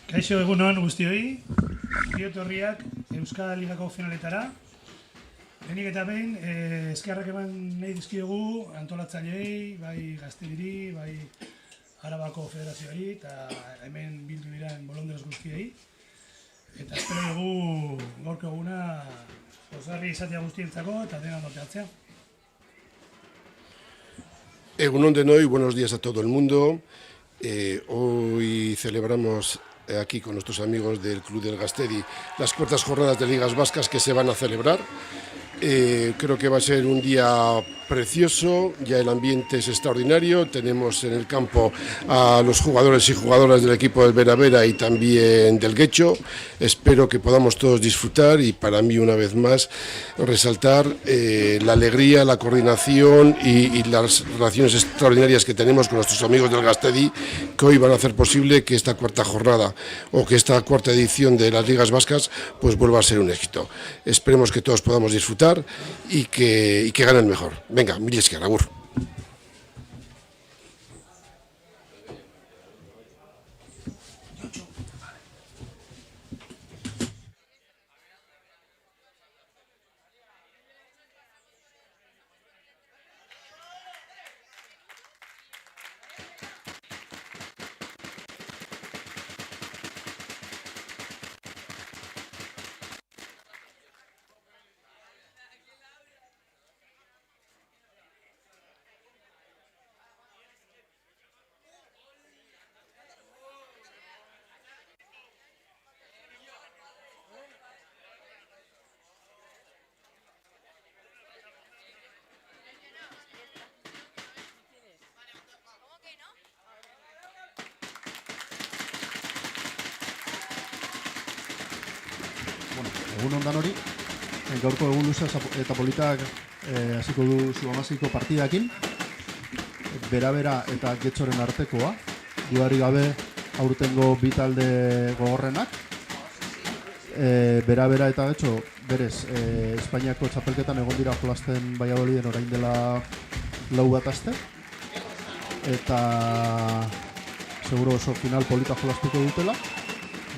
Kaixo egunon guztioi, biotorriak Euskal Ligako finaletara. Lehenik eta behin, eskerrak eman nahi dizkiogu antolatzaileei, bai Gazteliri, bai Arabako Federazioari eta hemen bildu diren bolondres guztiei. Eta espero dugu gaurko eguna pozgarri izatea guztientzako eta dena noteatzea. Egunon denoi, buenos días a todo el mundo. Hoy celebramos aquí con nuestros amigos del Club del Gastedi las cuartas jornadas de Ligas Vascas que se van a celebrar. Creo que va a ser un día precioso, ya el ambiente es extraordinario, tenemos en el campo a los jugadores y jugadoras del equipo del Veravera y también del Guecho. Espero que podamos todos disfrutar y para mí una vez más resaltar la alegría, la coordinación y las relaciones extraordinarias que tenemos con nuestros amigos del Gastedi, que hoy van a hacer posible que esta cuarta jornada o que esta cuarta edición de las Ligas Vascas pues vuelva a ser un éxito. Esperemos que todos podamos disfrutar y que ganen mejor. Venga, mil esker, agur. Egun ondan hori, gaurko egun luze eta politak hasiko du Zuamaziko partidakin, Veravera eta Getxoren artekoa, dudarik gabe aurtengo bi talde gogorrenak, Veravera eta Getxo berez Espainiako txapelketan egon dira jolasten Valladoliden orain dela 4 bat aste, eta seguro oso final polita jolastuko dutela.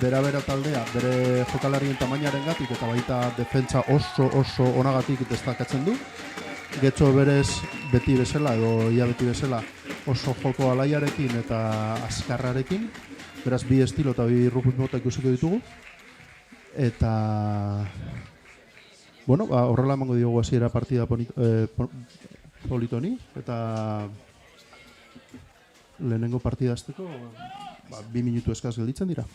Veravera taldea bere jokalarien tamainarengatik eta baita defentsa oso onagatik destakatzen du. Getxo berez beti bezala edo ia beti bezala oso joko alaiarekin eta azkarrarekin. Beraz bi estilo eta bi rugby mota ikusiko ditugu. Eta bueno, horrela emango diogu hasiera partida politoni eta lehenengo partida hasteko 2 minutu eskaz gelditzen dira.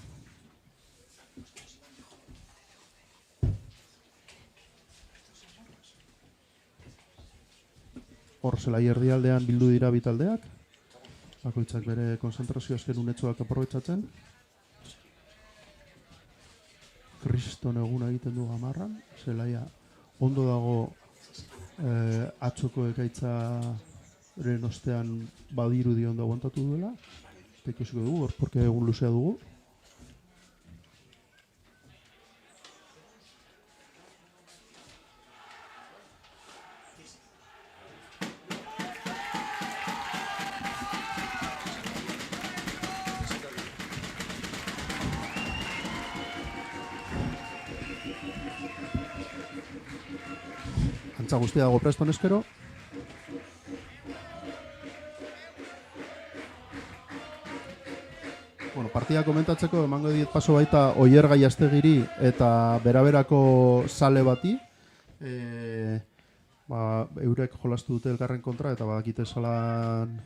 Hor zelai erdialdean bildu dira bi taldeak, bakoitzak bere konzentrazio azken unetxoak aprobetxatzen. Kriston eguna egiten du gamarran, zelaia ondo dago atzoko ekaitzaren ostean badirudi ondo aguantatu duela, eta ikusiko dugu, porque egun luzea dugu. Antza guztia dago preston eskero. Bueno, partida komentatzeko emango diet paso baita Oier Gaiastegiri eta Veraverako sale bati. Eurek jolastu dute elkarren kontra eta badakite salan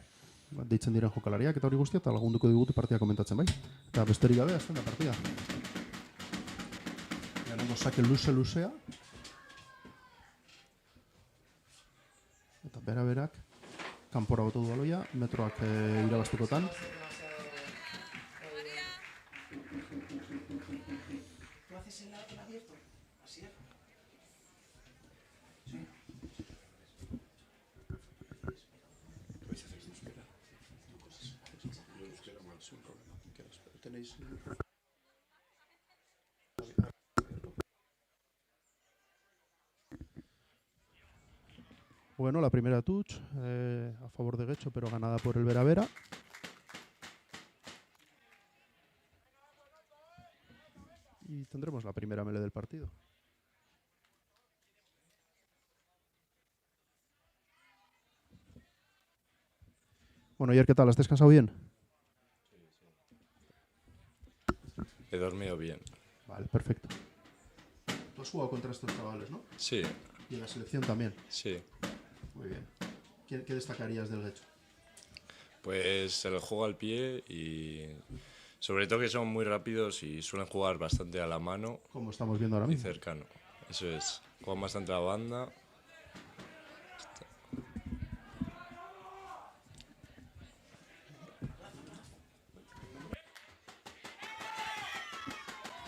deitzen diren jokalariak eta hori guztia eta lagunduko digute partida komentatzen bai. Eta besterik gabe hasten da partida. Lehenengo sake luzea. Eta Veraverak kanpora botu du baloia, metroak irabaztekotan. Bueno, la primera touch a favor de Getxo, pero ganada por el Veravera. Y tendremos la primera melee del partido. Bueno, ayer, ¿qué tal? ¿Has descansado bien? He dormido bien. Vale, perfecto. Tú has jugado contra estos chavales, ¿no? Sí, Y en la selección también. sí. Muy bien. ¿Qué destacarías del Guecho? Pues el juego al pie y sobre todo que son muy rápidos y suelen jugar bastante a la mano Como estamos viendo ahora y mismo. cercano. Eso es. Juegan bastante a la banda.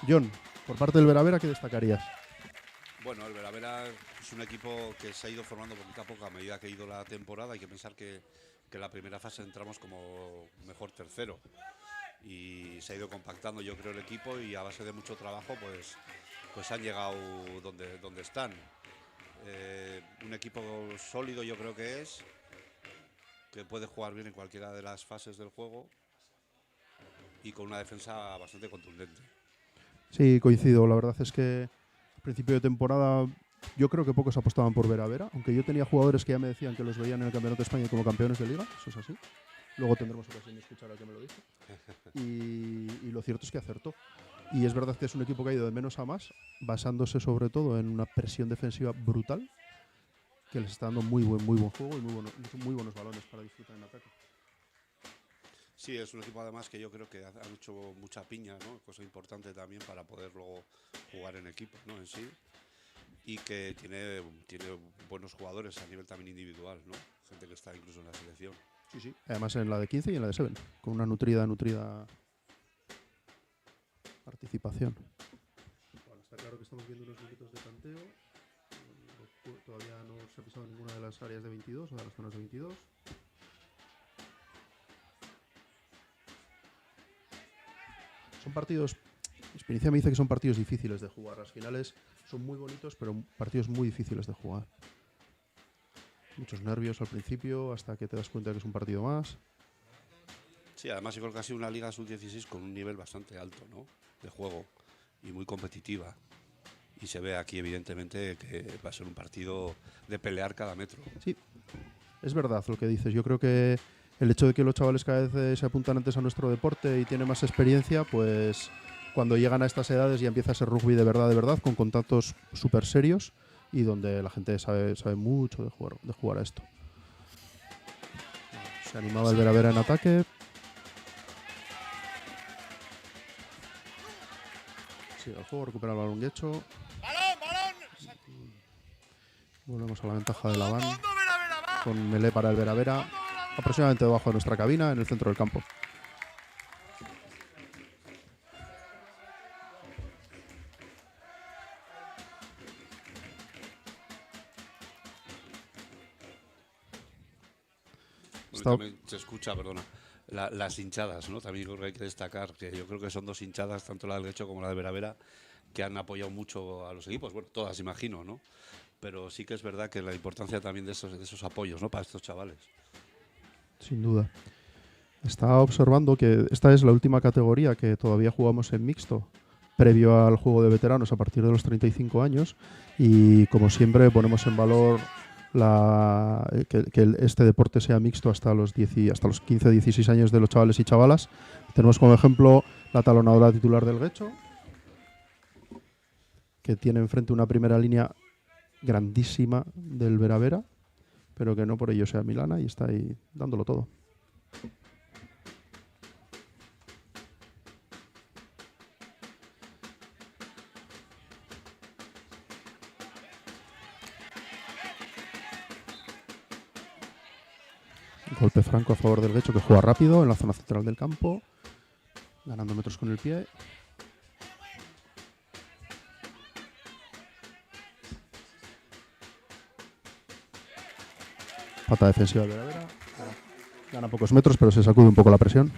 John, por parte del Veravera, ¿qué destacarías? Bueno, el Veravera es un equipo que se ha ido formando poquito a poco a medida que ha ido la temporada. Hay que pensar que en la primera fase entramos como mejor tercero y se ha ido compactando, yo creo, el equipo, y a base de mucho trabajo pues han llegado donde están. Un equipo sólido, yo creo que puede jugar bien en cualquiera de las fases del juego y con una defensa bastante contundente. Sí, coincido. La verdad es que al principio de temporada yo creo que pocos apostaban por Veravera, aunque yo tenía jugadores que ya me decían que los veían en el Campeonato de España como campeones de liga, eso es así. Luego tendremos ocasión de escuchar al que me lo dijo. Y lo cierto es que acertó. Y es verdad que es un equipo que ha ido de menos a más, basándose sobre todo en una presión defensiva brutal, que les está dando muy buen juego y muy buenos balones para disfrutar en ataque. Sí, es un equipo además que yo creo que han hecho mucha piña, ¿no? Cosa importante también para poder luego jugar en equipo, ¿no? En sí. Y que tiene buenos jugadores a nivel también individual, ¿no? Gente que está incluso en la selección. Sí, sí. Además en la de 15 y en la de 7, con una nutrida participación. Bueno, está claro que estamos viendo unos minutos de tanteo. Todavía no se ha pisado ninguna de las áreas de 22 o de las zonas de 22. Son partidos, mi experiencia me dice que son partidos difíciles de jugar. Las finales son muy bonitos, pero partidos muy difíciles de jugar. Muchos nervios al principio, hasta que te das cuenta que es un partido más. Sí, además yo creo que ha sido una liga sub-16 con un nivel bastante alto, ¿no? De juego y muy competitiva. Y se ve aquí evidentemente que va a ser un partido de pelear cada metro. Sí, es verdad lo que dices. Yo creo que el hecho de que los chavales cada vez se apuntan antes a nuestro deporte y tienen más experiencia, pues cuando llegan a estas edades ya empieza a ser rugby de verdad, con contactos súper serios y donde la gente sabe mucho de jugar a esto. Se animaba el Veravera en ataque. Sigue el juego, recupera el balón Guecho. Volvemos a la ventaja de la van. Con melee para el Veravera. Aproximadamente debajo de nuestra cabina, en el centro del campo. Bueno, también se escucha, perdona, las hinchadas, ¿no? También creo que hay que destacar que yo creo que son dos hinchadas, tanto la del Guecho como la de Veravera, que han apoyado mucho a los equipos. Bueno, todas imagino, ¿no? Pero sí que es verdad que la importancia también de esos apoyos, ¿no? Para estos chavales. Sin duda. Estaba observando que esta es la última categoría que todavía jugamos en mixto, previo al juego de veteranos a partir de los 35 años. Y como siempre ponemos en valor que este deporte sea mixto hasta los 15-16 años de los chavales y chavalas. Tenemos como ejemplo la talonadora titular del Guecho, que tiene enfrente una primera línea grandísima del Veravera, pero que no por ello sea milana y está ahí dándolo todo. Golpe franco a favor del Guecho, que juega rápido en la zona central del campo, ganando metros con el pie. Pata defensiva de Veravera. Gana pocos metros, pero se sacude un poco la presión.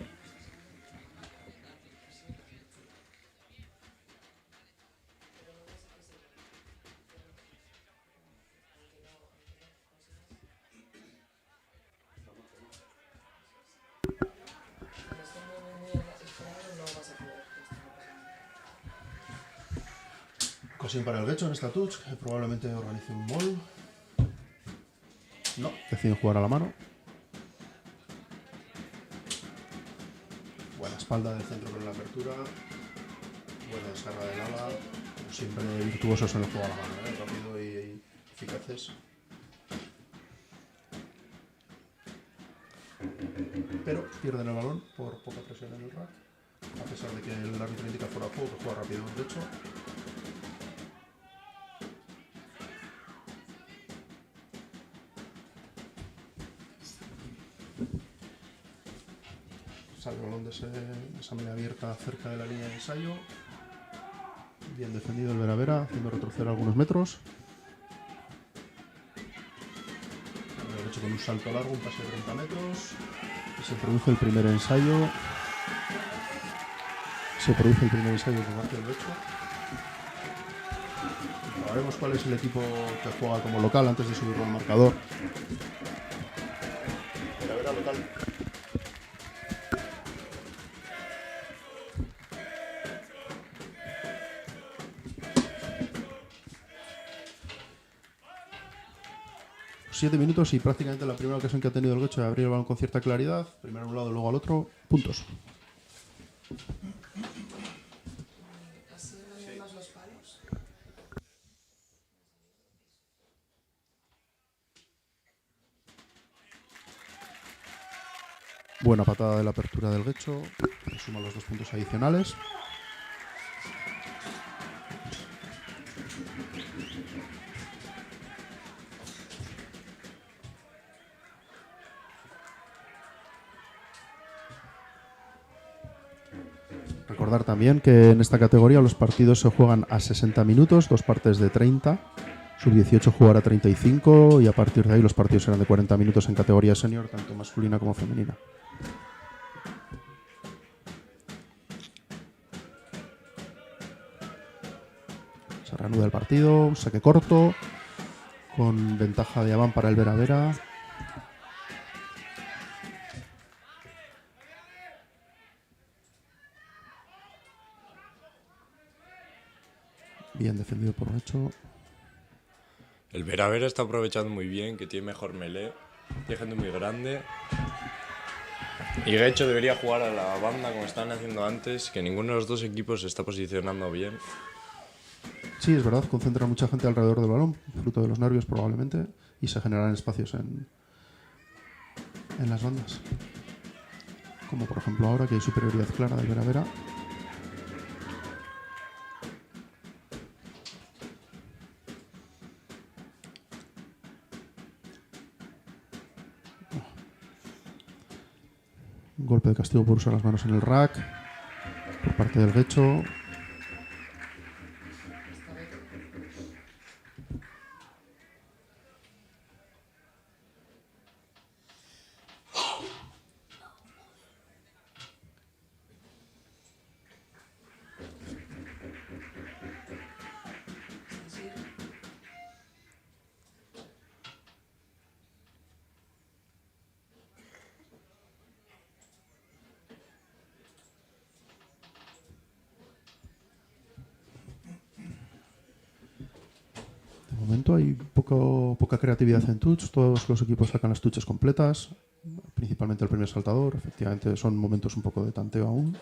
Cosín para el Guecho en esta touch, que probablemente organice un gol. No, deciden jugar a la mano. Buena espalda del centro con la apertura. Buena descarga del ala. Como siempre, virtuosos en el juego a la mano, rápido y eficaces. Pero pierden el balón por poca presión en el rack. A pesar de que el árbitro indica fuera de juego, que juega rápido de hecho. Sale el balón de esa media abierta cerca de la línea de ensayo. Bien defendido el Vera, haciendo retroceder algunos metros. Lo hecho con un salto largo, un pase de 30 metros. Y se produce el primer ensayo. Por parte del Becho. Probaremos cuál es el equipo que juega como local antes de subirlo al marcador. Vera local. Siete minutos y prácticamente la primera ocasión que ha tenido el Guecho de abrir el balón con cierta claridad. Primero a un lado, luego al otro. Puntos. Buena patada de la apertura del Guecho. Que suma los 2 puntos adicionales. Recordar también que en esta categoría los partidos se juegan a 60 minutos, 2 partes de 30, sub-18 jugará 35 y a partir de ahí los partidos serán de 40 minutos en categoría senior, tanto masculina como femenina. Se reanuda el partido, un saque corto, con ventaja de Aván para el Vera. Bien defendido por Guecho. El Vera está aprovechando muy bien, que tiene mejor melee, tiene gente muy grande. Y Guecho debería jugar a la banda como estaban haciendo antes, que ninguno de los dos equipos se está posicionando bien. Sí, es verdad, concentra mucha gente alrededor del balón, fruto de los nervios probablemente, y se generan espacios en las bandas. Como por ejemplo ahora que hay superioridad clara del Vera. Un golpe de castigo por usar las manos en el rack por parte del Guecho. De momento hay poca creatividad en touch, todos los equipos sacan las touches completas, principalmente el primer saltador, efectivamente son momentos un poco de tanteo aún.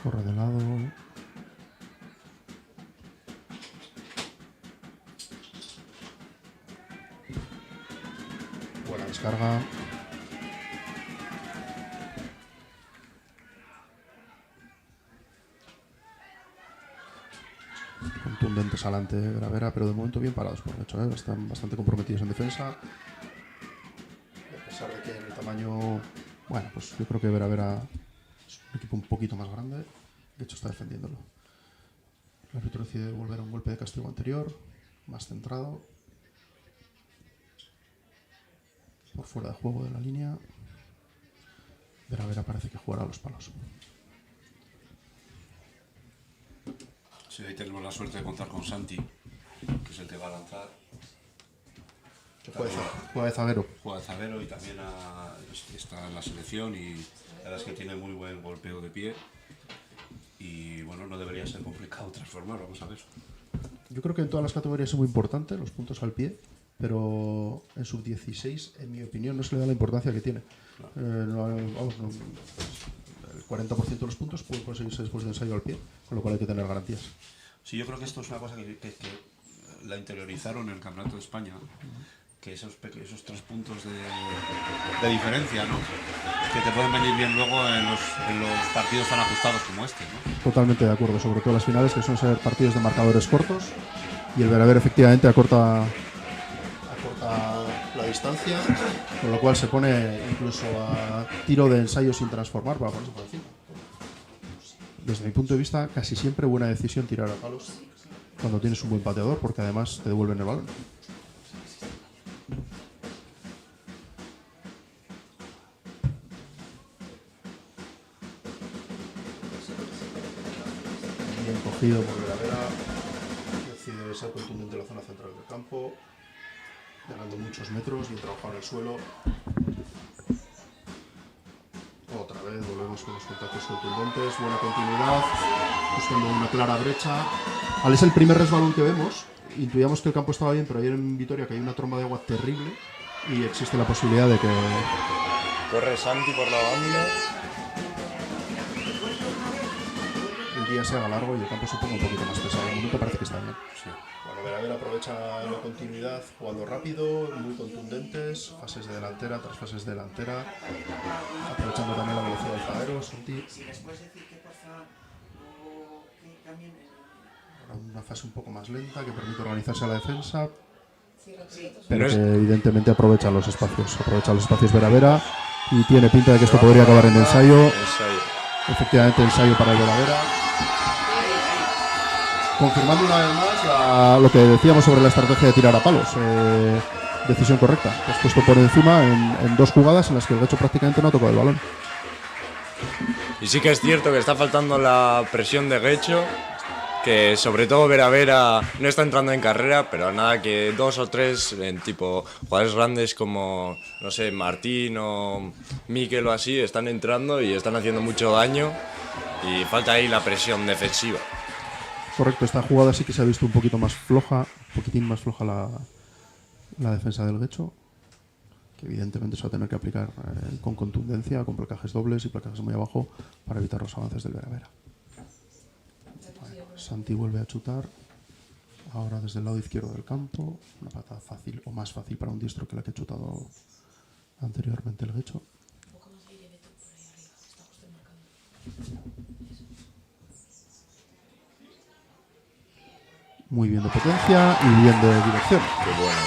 Corre de lado. Buena descarga. Contundentes adelante Vera, pero de momento bien parados por hecho, están bastante comprometidos en defensa. A pesar de que en el tamaño, bueno, pues yo creo que Vera es un equipo un poquito más grande, de hecho está defendiéndolo. El árbitro decide volver a un golpe de castigo anterior, más centrado, por fuera de juego de la línea. Vera parece que jugará a los palos. Sí, ahí tenemos la suerte de contar con Santi, que es el que va a lanzar. Juega de zaguero. Juega de zaguero y también está en la selección y La verdad es que tiene muy buen golpeo de pie y bueno, no debería ser complicado transformar, vamos a ver. Yo creo que en todas las categorías es muy importante los puntos al pie, pero en sub-16, en mi opinión, no se le da la importancia que tiene. El 40% de los puntos pueden conseguirse después de ensayo al pie, con lo cual hay que tener garantías. Sí, yo creo que esto es una cosa que la interiorizaron en el Campeonato de España, que esos 3 puntos de diferencia, ¿no? Que te pueden venir bien luego en los partidos tan ajustados como este, ¿no? Totalmente de acuerdo, sobre todo las finales, que suelen ser partidos de marcadores cortos, y el Ver efectivamente acorta la distancia, con lo cual se pone incluso a tiro de ensayo sin transformar para ponerse por encima. Desde mi punto de vista, casi siempre buena decisión tirar a palos cuando tienes un buen pateador, porque además te devuelven el balón. Bien cogido por Veravera, decide ser contundente en la zona central del campo, ganando muchos metros, bien trabajado en el suelo. Otra vez volvemos con los contactos contundentes, buena continuidad, buscando una clara brecha. Al es el primer resbalón que vemos, intuíamos que el campo estaba bien, pero ayer en Vitoria que hay una tromba de agua terrible y existe la posibilidad de que... Corre Santi por la banda. el día se haga largo y el campo se ponga un poquito más pesado. De momento parece que está bien. Sí. Bueno, Veravera aprovecha la continuidad jugando rápido, muy contundentes, fases de delantera tras fases de delantera, aprovechando también la velocidad del zaguero, Santi. Si les puedes decir que porfa que cambien Ahora una fase un poco más lenta que permite organizarse a la defensa, Sí. pero que evidentemente aprovecha los espacios Veravera y tiene pinta de que esto podría acabar en ensayo. Efectivamente, ensayo para el Veravera. Confirmando una vez más lo que decíamos sobre la estrategia de tirar a palos. Decisión correcta. Te has puesto por encima en 2 jugadas en las que el Guecho prácticamente no ha tocado el balón. Y sí que es cierto que está faltando la presión de Guecho, que sobre todo Veravera no está entrando en carrera, pero nada que 2 o 3 en tipo jugadores grandes como, no sé, Martín o Mikel o así, están entrando y están haciendo mucho daño y falta ahí la presión defensiva. Correcto, esta jugada sí que se ha visto un poquito más floja, un poquitín más floja la defensa del Guecho, que evidentemente se va a tener que aplicar con contundencia, con placajes dobles y placajes muy abajo para evitar los avances del Veravera. Santi vuelve a chutar, ahora desde el lado izquierdo del campo, una patada fácil o más fácil para un diestro que la que ha chutado anteriormente el Guecho. Muy bien de potencia y bien de dirección. Qué bueno.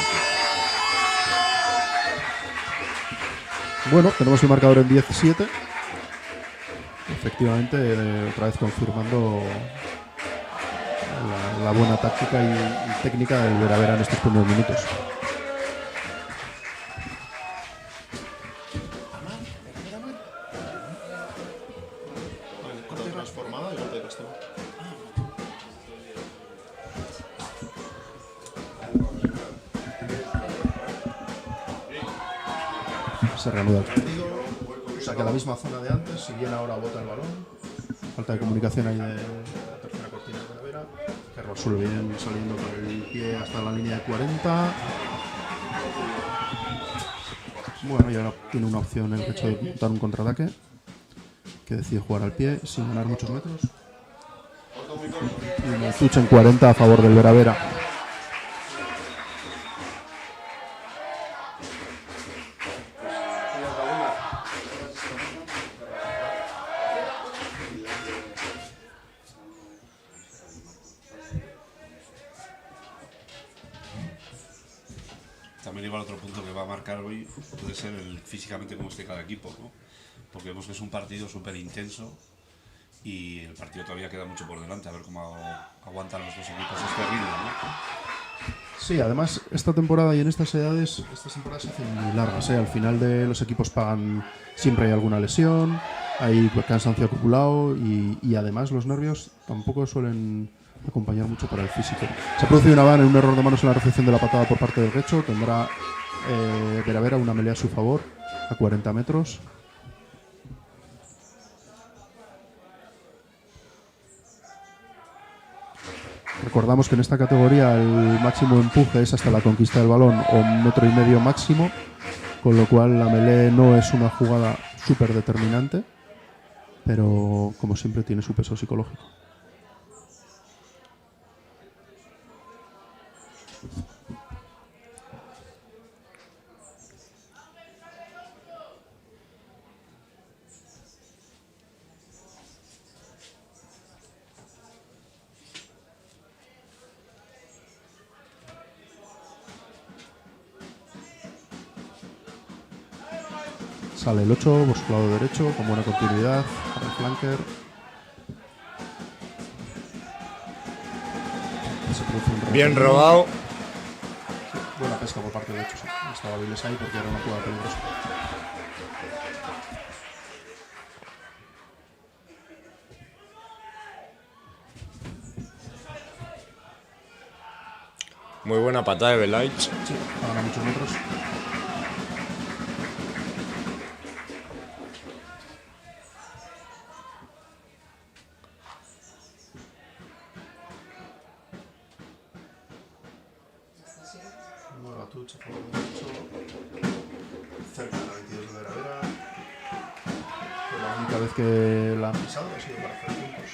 Bueno, tenemos el marcador en 17. Efectivamente, otra vez confirmando la buena táctica y técnica del Veravera en estos primeros minutos. Transformada y golpe de castigo. Se reanuda el partido, o sea que a la misma zona de antes, si bien ahora bota el balón, falta de comunicación ahí de la tercera cortina de Veravera, que resuelve bien saliendo con el pie hasta la línea de 40. Bueno, y ahora tiene una opción el hecho de montar un contraataque, que decide jugar al pie sin ganar muchos metros. Y una tucha en 40 a favor del Veravera. También igual otro punto que va a marcar hoy puede ser el físicamente cómo esté cada equipo, ¿no? Porque vemos que es un partido súper intenso y el partido todavía queda mucho por delante, a ver cómo aguantan los dos equipos este ritmo, ¿no? Sí, además esta temporada y en estas edades, estas temporadas se hacen muy largas, ¿eh? Al final de los equipos pagan, siempre hay alguna lesión, hay cansancio acumulado y además los nervios tampoco suelen acompañar mucho para el físico. Se ha producido un error de manos en la recepción de la patada por parte del Guecho. Tendrá Veravera una melea a su favor a 40 metros. Recordamos que en esta categoría el máximo empuje es hasta la conquista del balón o 1,5 metros máximo, con lo cual la melee no es una jugada súper determinante, pero como siempre tiene su peso psicológico. Sale el 8 por su lado derecho, con buena continuidad, para el flanker. Se produce un Bien retorno. robado. Buena pesca por parte de 8, sí. Estaba Viles ahí porque era una jugada peligrosa. Muy buena patada de Belaich. Sí, a muchos metros. Nueva touch a favor derecho. Cerca de la 22 de Vera. Pero la única vez que la han pisado ha sido para hacer puntos.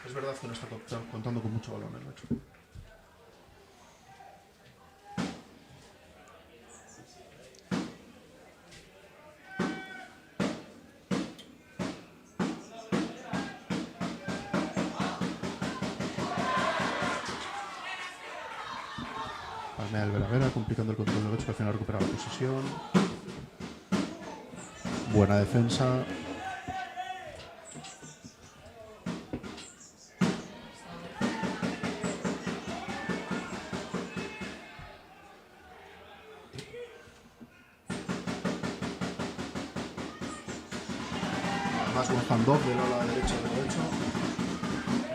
Es verdad que no está contando con mucho balón el Nacho. Palmea el Vera, complicando el control del 8, que al final recupera la posesión. Buena defensa. Además, un handoff del ala derecha del 8.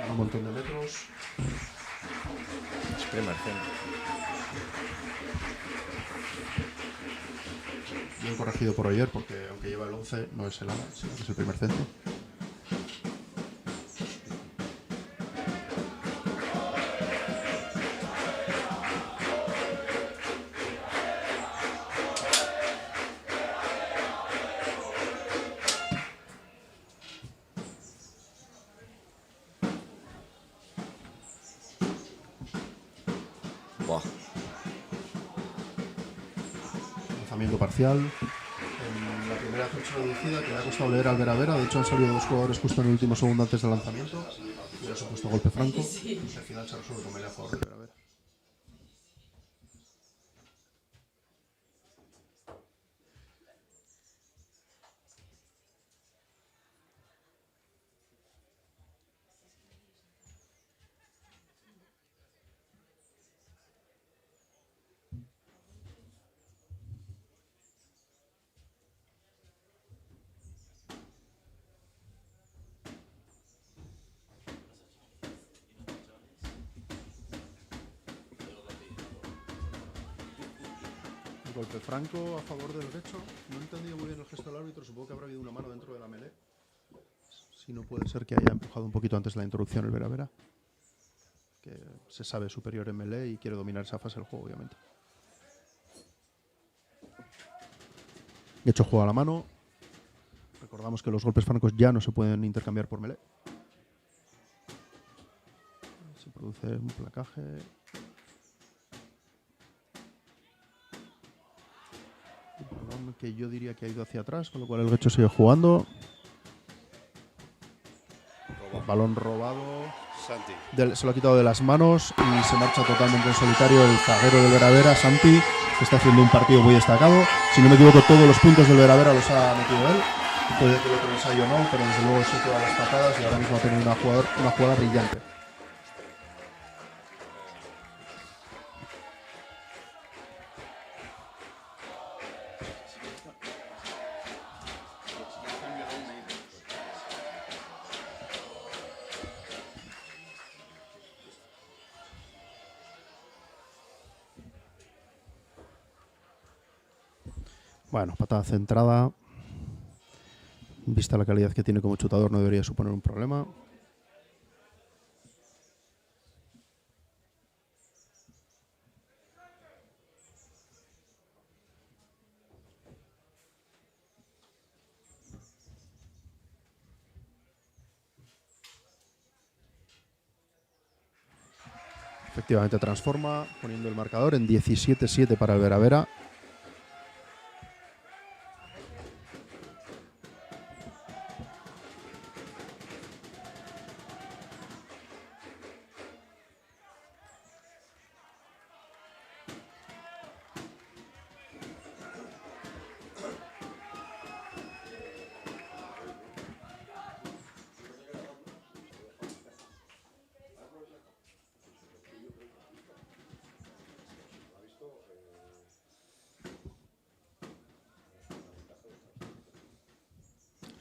A un montón de metros. Es primer centro. Bien corregido por Oyer, porque aunque lleva el 11, no es el ala, sino que es el primer centro. Buah. Lanzamiento parcial. En la primera touch reducida, que le ha costado leer al Vera. De hecho, han salido dos jugadores justo en el último segundo antes del lanzamiento. Y ha supuesto golpe franco. Y al final se resuelve con melee a favor del Vera. Golpe franco a favor del derecho. No he entendido muy bien el gesto del árbitro. Supongo que habrá habido una mano dentro de la melee. Si no, puede ser que haya empujado un poquito antes de la introducción el Vera. Que se sabe superior en melee y quiere dominar esa fase del juego, obviamente. De hecho, juega a la mano. Recordamos que los golpes francos ya no se pueden intercambiar por melee. Se produce un placaje. Balón que yo diría que ha ido hacia atrás, con lo cual el Guecho sigue jugando. Balón robado. Santi. Se lo ha quitado de las manos y se marcha totalmente en solitario el zaguero del Vera, Santi, que está haciendo un partido muy destacado. Si no me equivoco, todos los puntos del Vera los ha metido él. Puede que el otro ensayo no, pero desde luego sí todas las patadas y ahora mismo ha tenido una jugada brillante. Bueno, patada centrada. Vista la calidad que tiene como chutador, no debería suponer un problema. Efectivamente transforma, poniendo el marcador en 17-7 para el Veravera.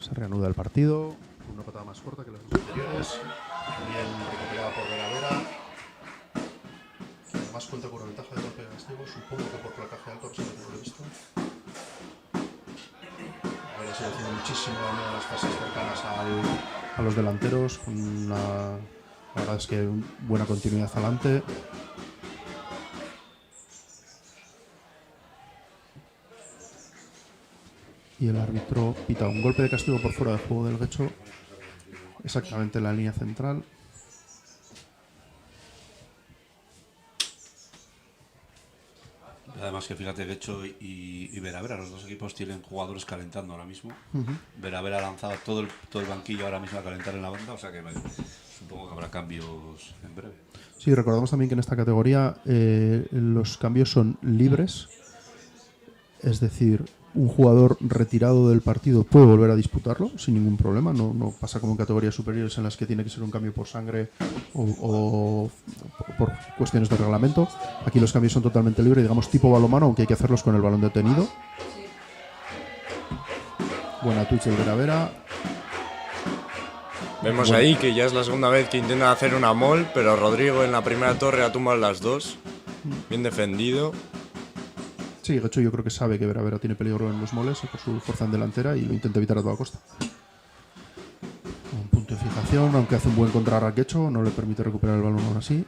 Se reanuda el partido, con una patada más corta que las dos anteriores, bien recuperada por Veravera, que además cuenta con una ventaja de golpe de castigo, supongo que por placaje alto, a pesar de que no lo he visto. Veravera sigue haciendo muchísimo daño en las fases cercanas a los delanteros, con la verdad es que buena continuidad adelante. Y el árbitro pita un golpe de castigo por fuera del juego del Guecho, exactamente en la línea central. Además que fíjate, Guecho y Veravera, los dos equipos tienen jugadores calentando ahora mismo. Veravera ha lanzado todo el banquillo ahora mismo a calentar en la banda, o sea que supongo que habrá cambios en breve. Sí, recordamos también que en esta categoría los cambios son libres, es decir, un jugador retirado del partido puede volver a disputarlo sin ningún problema, no pasa como en categorías superiores en las que tiene que ser un cambio por sangre o por cuestiones de reglamento. Aquí los cambios son totalmente libres, digamos tipo balonmano, aunque hay que hacerlos con el balón detenido. Buena touch del Veravera. Vemos ahí que ya es la segunda vez que intentan hacer una mol, pero Rodrigo en la primera torre ha tumbado las dos. Bien defendido. Sí, Guecho yo creo que sabe que Veravera tiene peligro en los moles por su fuerza en delantera y lo intenta evitar a toda costa. Un punto de fijación, aunque hace un buen contra Guecho, no le permite recuperar el balón aún así.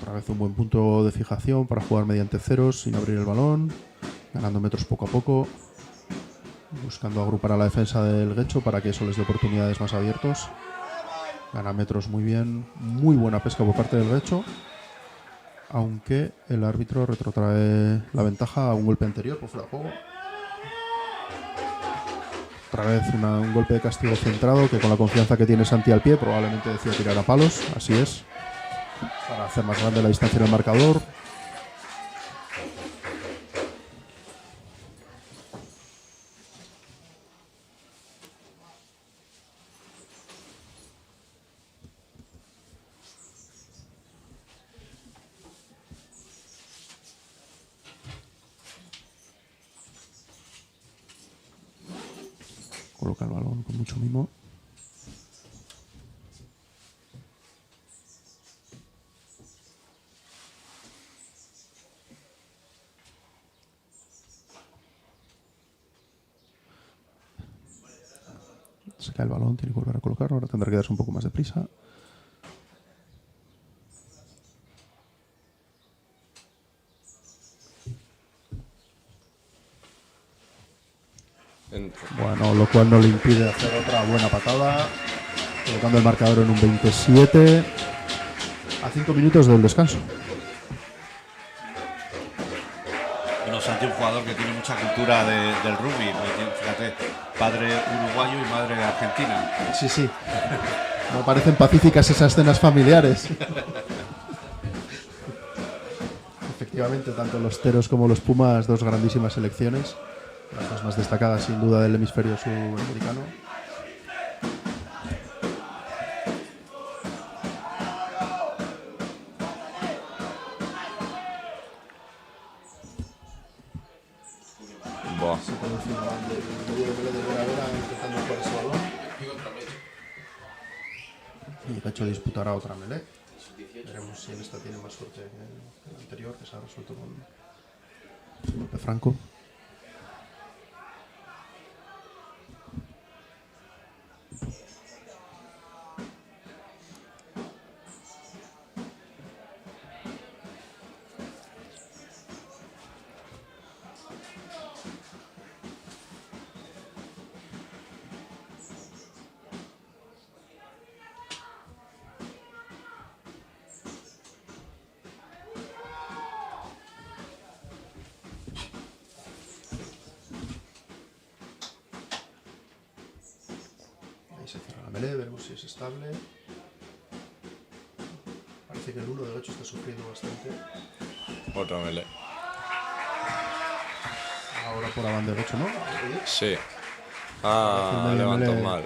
Otra vez un buen punto de fijación para jugar mediante ceros, sin abrir el balón, ganando metros poco a poco, buscando agrupar a la defensa del Guecho para que eso les dé oportunidades más abiertos. Gana metros muy bien, muy buena pesca por parte del Guecho, aunque el árbitro retrotrae la ventaja a un golpe anterior por fuera de juego. Otra vez un golpe de castigo centrado que con la confianza que tiene Santi al pie probablemente decida tirar a palos, así es, para hacer más grande la distancia en el marcador. Coloca el balón con mucho mimo. Se cae el balón, tiene que volver a colocarlo. Ahora tendrá que darse un poco más de prisa. Bueno, lo cual no le impide hacer otra buena patada, colocando el marcador en un 27 a 5 minutos del descanso. Bueno, Santi, un jugador que tiene mucha cultura del rugby, fíjate, padre uruguayo y madre argentina. Sí, sí. Me parecen pacíficas esas escenas familiares. Efectivamente, tanto los Teros como los Pumas, dos grandísimas selecciones. Las dos más destacadas, sin duda, del hemisferio sudamericano. Buah. Se pone encima del medio de Veravera intentando jugar ese balón. Y Guecho disputará otra melee. Veremos si en esta tiene más suerte que en la anterior, que se ha resuelto con un golpe franco. Se cierra la melee, veremos si es estable. Parece que el 1 de 8 está sufriendo bastante. Otra melee. Ahora por la banda de 8, ¿no? Sí. Melee, Levantó melee. mal.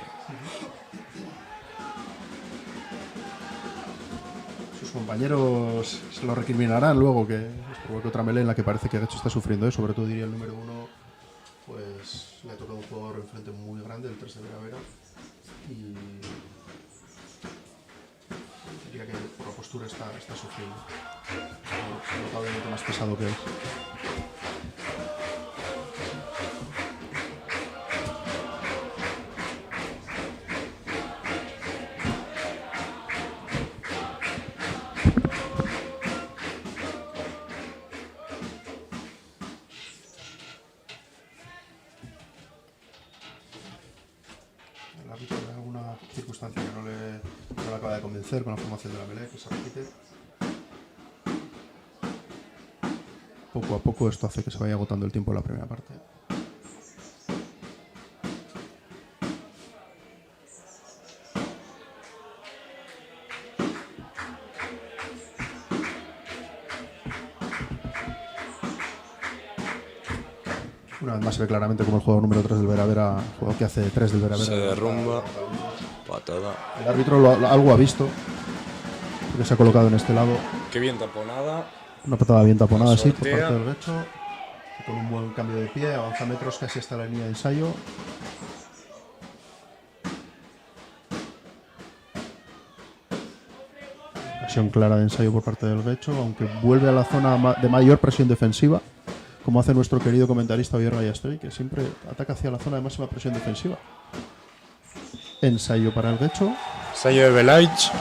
Sus compañeros se lo recriminarán luego que les provoque otra melee en la que parece que Gecho está sufriendo, sobre todo diría el número 1, pues le ha tocado un jugador enfrente muy grande, el 3 de Vera Vera, y diría que por la postura está sufriendo. Notablemente más pesado que él. El árbitro en alguna circunstancia que no le acaba de convencer con la formación de la melee, que se repite. Poco a poco esto hace que se vaya agotando el tiempo en la primera parte. Una vez más se ve claramente como el jugador número 3 del Vera Vera, el jugador que hace 3 del Vera Vera. Se derrumba. Patada. El árbitro algo ha visto, porque se ha colocado en este lado. Qué bien taponada. Una patada bien taponada, sí, por Sortea. parte del Gecho. Con un buen cambio de pie, avanza metros casi hasta la línea de ensayo. Ocasión clara de ensayo por parte del Gecho, aunque vuelve a la zona de mayor presión defensiva, como hace nuestro querido comentarista Oyer Gallastegui, que siempre ataca hacia la zona de máxima presión defensiva. Ensayo para el Gecho. Ensayo de Belaich.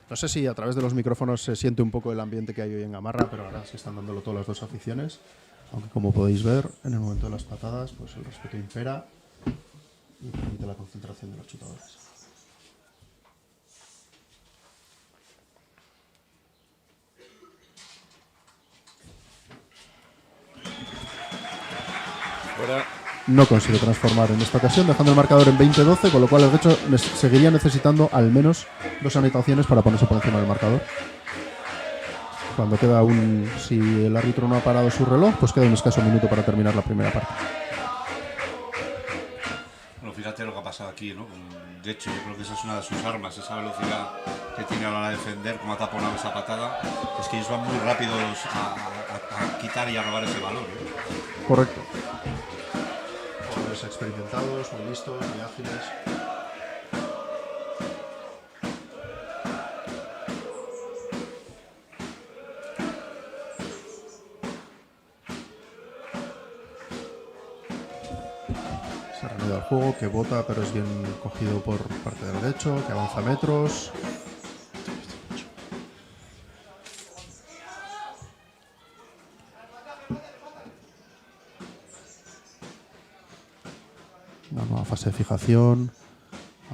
No sé si a través de los micrófonos se siente un poco el ambiente que hay hoy en Gamarra, pero ahora sí están dándolo todas las dos aficiones. Aunque como podéis ver, en el momento de las patadas, pues el respeto impera y permite la concentración de los chutadores. Fuera. No consigue transformar en esta ocasión, dejando el marcador en 20-12, con lo cual el Gecho seguiría necesitando al menos 2 anotaciones para ponerse por encima del marcador. Cuando queda si el árbitro no ha parado su reloj, pues queda un escaso minuto para terminar la primera parte. Bueno, fíjate lo que ha pasado aquí, ¿no? De hecho, yo creo que esa es una de sus armas, esa velocidad que tiene a la hora de defender, como ha taponado esa patada. Es que ellos van muy rápidos a quitar y a robar ese balón, ¿no? Correcto. Jugadores experimentados, muy listos, muy ágiles. Se reanuda el juego, que bota, pero es bien cogido por parte del Gecho, que avanza metros. Una nueva fase de fijación.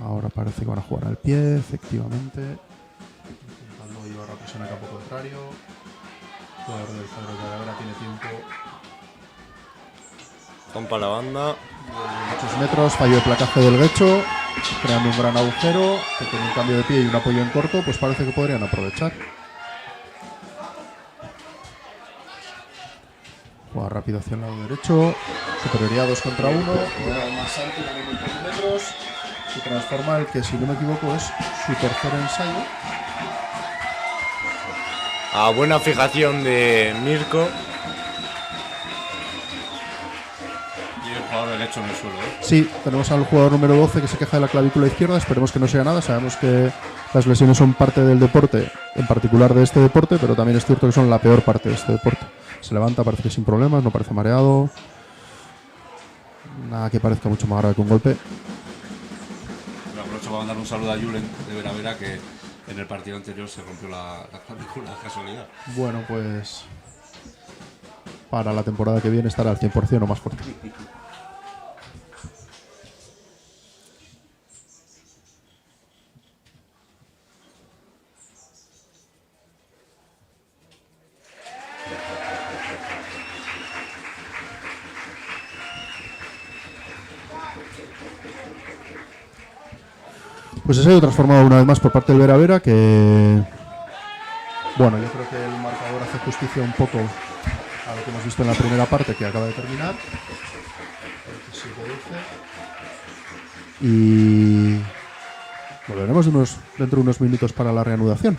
Ahora parece que van a jugar al pie, efectivamente. Intentando llevar la presión al campo contrario. El jugador del Fabro de Vera tiene tiempo. Pompa la banda. Muchos metros, fallo de placaje del Gecho, creando un gran agujero, que con un cambio de pie y un apoyo en corto, pues parece que podrían aprovechar. Juega rápido hacia el lado derecho, superioridad 2 contra 1, más alto y también muy pocos metros. Se transforma el que, si no me equivoco, es su tercer ensayo. A buena fijación de Mirko. Y el jugador derecho en el suelo, ¿eh? Sí, tenemos al jugador número 12 que se queja de la clavícula izquierda, esperemos que no sea nada, sabemos que las lesiones son parte del deporte, en particular de este deporte, pero también es cierto que son la peor parte de este deporte. Se levanta, parece que sin problemas, no parece mareado, nada que parezca mucho más grave que un golpe. Me aprovecho para mandar un saludo a Julen de Vera Vera, que en el partido anterior se rompió la clavícula de casualidad. Bueno, pues para la temporada que viene estar al 100% o más fuerte. Pues se ha ido transformado una vez más por parte del Vera Vera, que bueno, yo creo que el marcador hace justicia un poco a lo que hemos visto en la primera parte que acaba de terminar. Y volveremos dentro de unos minutos para la reanudación.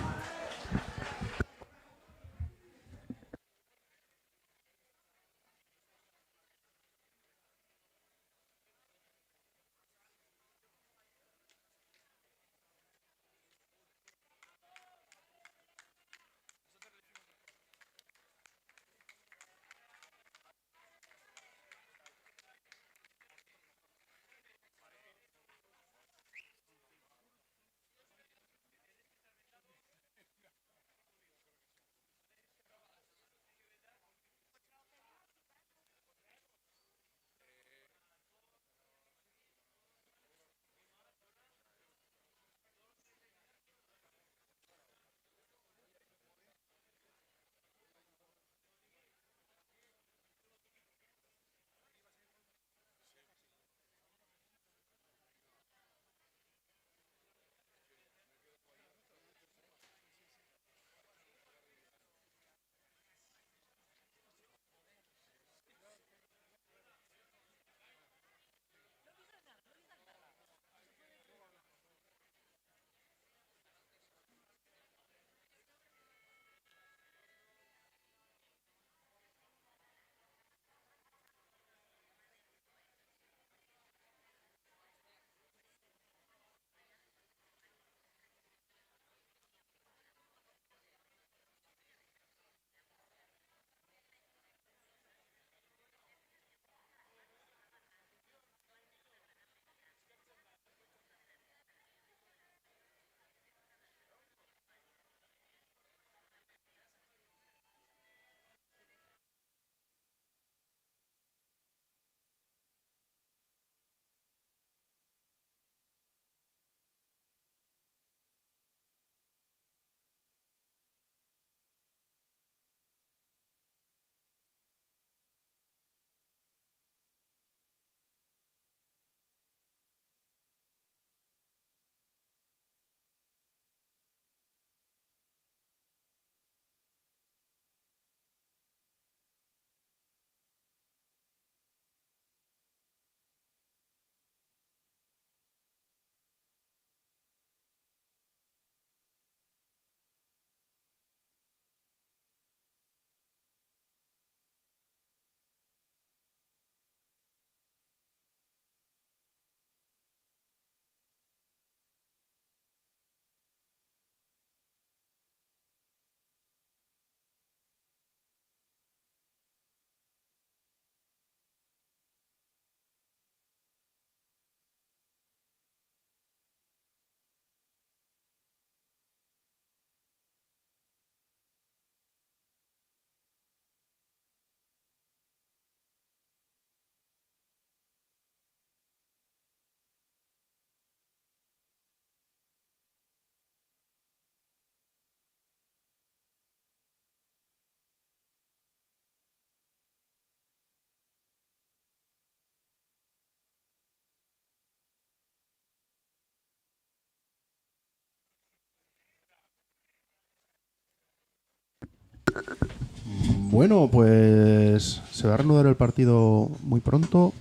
Bueno, pues se va a reanudar el partido muy pronto.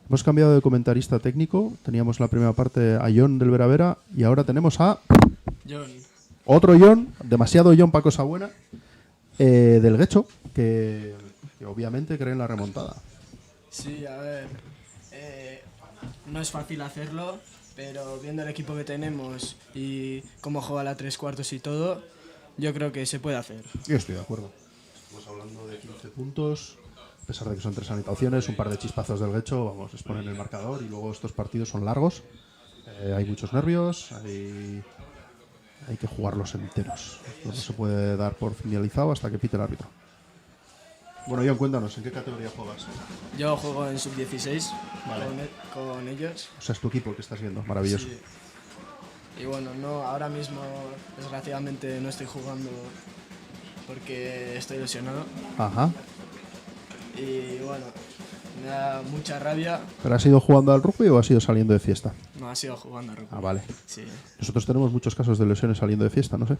Hemos cambiado de comentarista técnico. Teníamos la primera parte a John del Vera Vera y ahora tenemos a John. otro John, demasiado John para cosa buena, del Guecho, que obviamente cree en la remontada. Sí, a ver, no es fácil hacerlo, pero viendo el equipo que tenemos y cómo juega la 3/4 y todo, yo creo que se puede hacer. Yo estoy de acuerdo. Estamos hablando de 15 puntos, a pesar de que son 3 anotaciones, un par de chispazos del Guecho, vamos, exponen el marcador y luego estos partidos son largos. Hay muchos nervios, hay que jugarlos enteros. No se puede dar por finalizado hasta que pite el árbitro. Bueno, Ian, cuéntanos, ¿en qué categoría juegas? Yo juego en sub-16 Vale. con ellos. O sea, es tu equipo el que estás viendo, maravilloso. Sí. Y bueno, no, ahora mismo desgraciadamente no estoy jugando porque estoy lesionado. Ajá. Y bueno, me da mucha rabia. ¿Pero has ido jugando al rugby o has ido saliendo de fiesta? No ha sido jugando a rugby. Ah, vale. Sí. Nosotros tenemos muchos casos de lesiones saliendo de fiesta, no sé.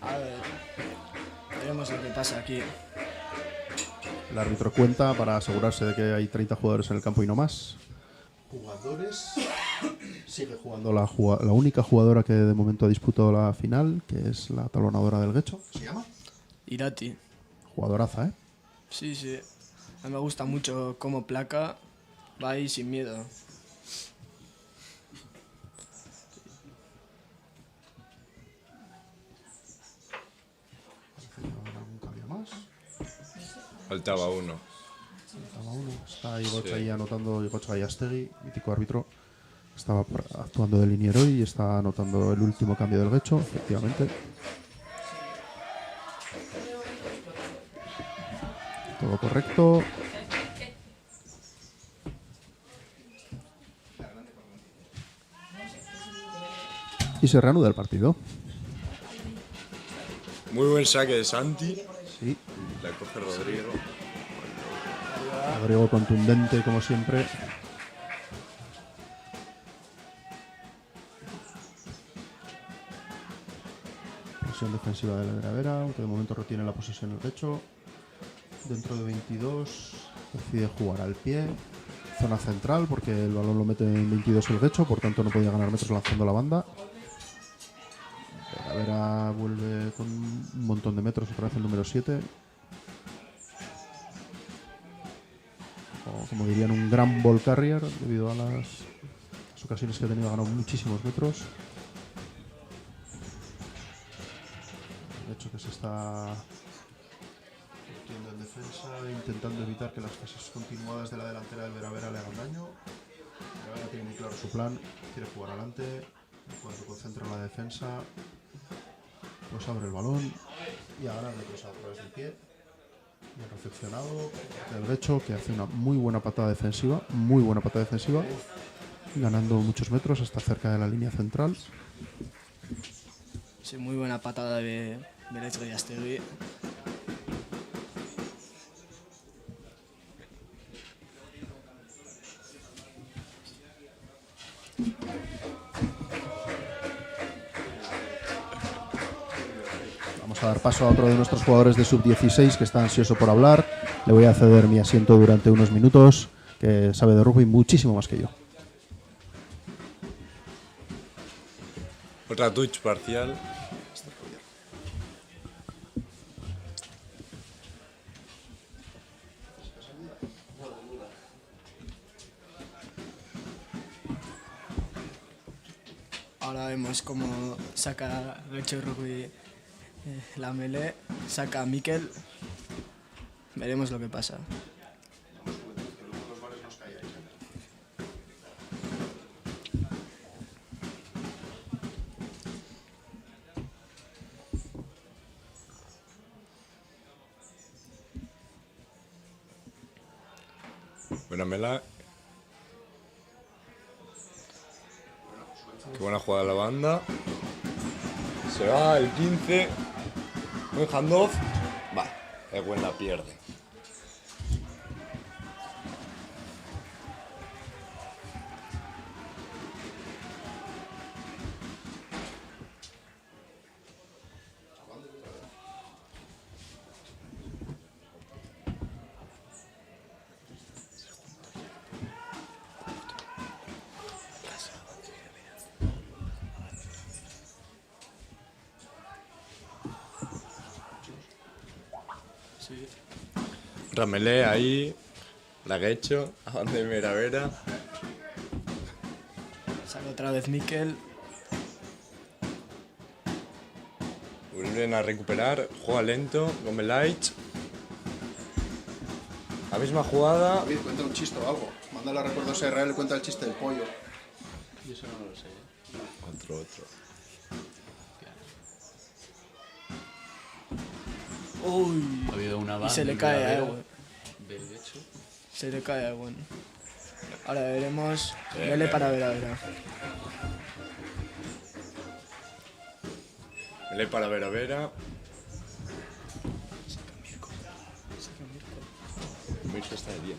A ver, veremos lo que pasa aquí. El árbitro cuenta para asegurarse de que hay 30 jugadores en el campo y no más. Jugadores. Sigue jugando la única jugadora que de momento ha disputado la final, que es la talonadora del Guecho. ¿Se llama? Irati. Jugadoraza, ¿eh? Sí, sí. A mí me gusta mucho cómo placa, va ahí sin miedo. ¿Algún cambio más? Faltaba uno. Faltaba uno. Está Igocha ahí anotando, Igocha Gallastegui, mítico árbitro. Estaba actuando de liniero y está anotando el último cambio del Guecho, efectivamente. Todo correcto. Y se reanuda el partido. Muy buen saque de Santi. Sí, La coge Rodrigo. Rodrigo contundente como siempre. Presión defensiva de la Veravera, aunque de momento retiene la posesión en el pecho. Dentro de 22 decide jugar al pie. Zona central porque el balón lo mete en 22 el Guecho, por tanto no podía ganar metros lanzando la banda. Veravera vuelve con un montón de metros, otra vez el número 7. O, como dirían, un gran ball carrier debido a las ocasiones que ha tenido, ha ganado muchísimos metros. De hecho que se está metiendo en defensa, intentando evitar que las fases continuadas de la delantera del Veravera le hagan daño. Veravera tiene muy claro su plan, quiere jugar adelante. En cuanto concentra la defensa, pues abre el balón y ahora metros a través del pie. Bien recepcionado del Guecho, que hace una muy buena patada defensiva, ganando muchos metros hasta cerca de la línea central. Sí, muy buena patada de Beretz Gallastegui. Vamos a dar paso a otro de nuestros jugadores de sub-16 que está ansioso por hablar. Le voy a ceder mi asiento durante unos minutos, que sabe de rugby muchísimo más que yo. Otra touch parcial. Ahora vemos cómo saca Guecho Rugby la melee, saca a Mikel. Veremos lo que pasa. Buena mela. Qué buena jugada de la banda. Se va el 15. Buen handoff. Va, el buen la pierde. Sí. Ramelé ahí. La Guecho. A donde Veravera. Saca otra vez Mikel. Vuelven a recuperar. Juega lento. Gomelight. La misma jugada. David, cuenta un chiste o algo. Mándale a recuerdos a Israel y cuenta el chiste del pollo. Otro. Uy, Ha habido una banda y se le en cae Veravera algo. del hecho. Se le cae algo. Ahora veremos. Mele para Veravera. Melee para Veravera. Mirko está de 10.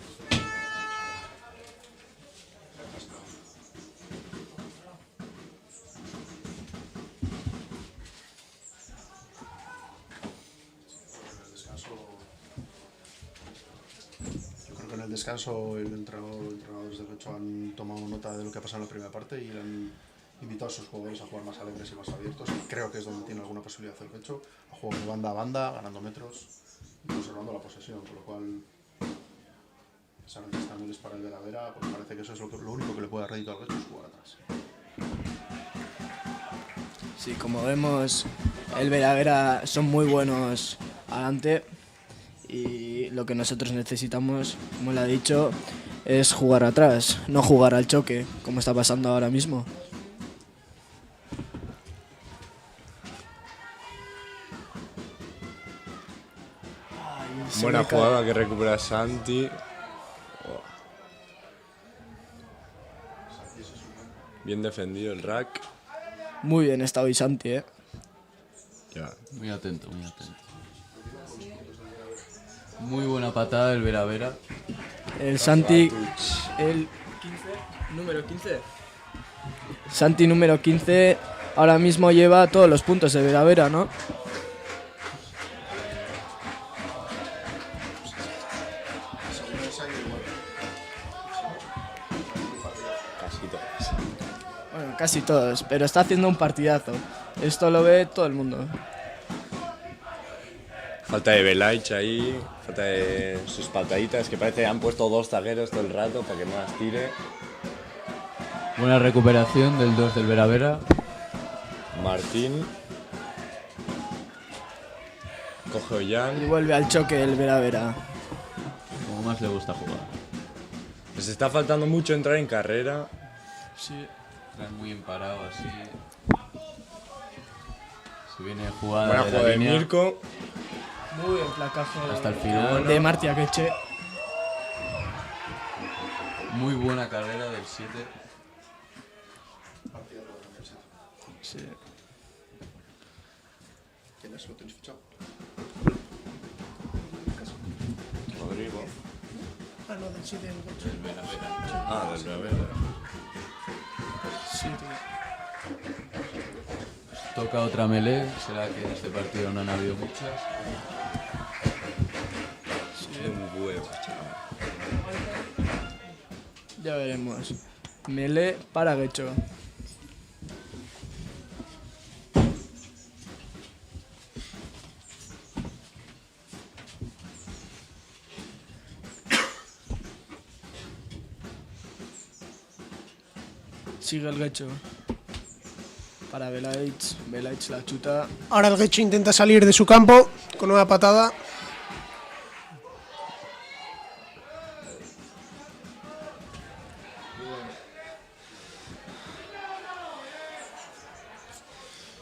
Yo creo que en el descanso el entrenadores del Guecho han tomado nota de lo que ha pasado en la primera parte y han invitado a sus jugadores a jugar más alegres y más abiertos. Y creo que es donde tiene alguna posibilidad el Guecho, a jugar de banda a banda, ganando metros y conservando la posesión, con lo cual saben que están para el Veravera, pues parece que eso es lo único que le puede dar rédito al Guecho, es jugar atrás. Sí, como vemos, el Veravera son muy buenos adelante y lo que nosotros necesitamos, como le ha dicho, es jugar atrás, no jugar al choque, como está pasando ahora mismo. Se Buena me cae. jugada que recupera Santi. Bien defendido el rack. Muy bien está hoy Santi, ¿eh? Ya. Muy atento, muy atento. Muy buena patada del Veravera. El Santi, el 15, número 15. Santi número 15 ahora mismo lleva todos los puntos de Veravera, ¿no? Casi todas. Bueno, casi todos, pero está haciendo un partidazo. Esto lo ve todo el mundo. Falta de Belaich ahí. Falta de sus pataditas. Que parece que han puesto 2 zagueros todo el rato para que no las tire. Buena recuperación del 2 del Veravera. Martín. Coge Y Ollán. vuelve al choque el Veravera. Como más le gusta jugar. Les está faltando mucho entrar en carrera. Sí. Están muy emparados así. Se viene jugada Buena de jugada la de línea Mirko. Muy buen placaje hasta el final. de Marti Akeche. Muy buena carrera del 7. Sí. ¿Quién es? ¿Lo tenéis fichado? Rodrigo. Ah, no, del 7 del coche. Del Veravera. Ah, del Veravera. Sí, tío. Toca otra melee. Será que en este partido no han habido muchas. Un huevo, chaval. Ya veremos. Melee para Guecho. Sigue el Guecho. Para Belaich. Belaich la chuta. Ahora el Guecho intenta salir de su campo con una patada.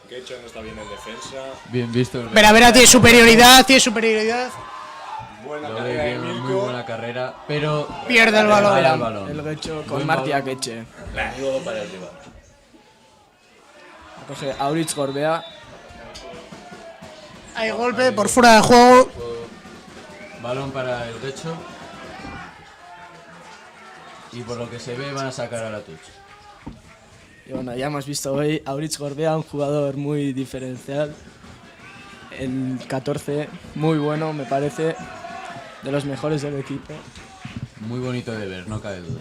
Quecho no está bien en defensa. Bien visto. el Veravera tiene superioridad, Buena Lo carrera de de muy Mirko. buena carrera, pero Pierde el balón. regala el balón. El Guecho con Buen Marti balón. Akeche. Menudo para el rival. Coge Aurich Gorbea. Hay golpe por fuera de juego. Balón para el Guecho. Y por lo que se ve van a sacar a la touch. Y bueno, ya hemos visto hoy a Aurich Gorbea, un jugador muy diferencial. En 14, muy bueno, me parece, de los mejores del equipo. Muy bonito de ver, no cabe duda.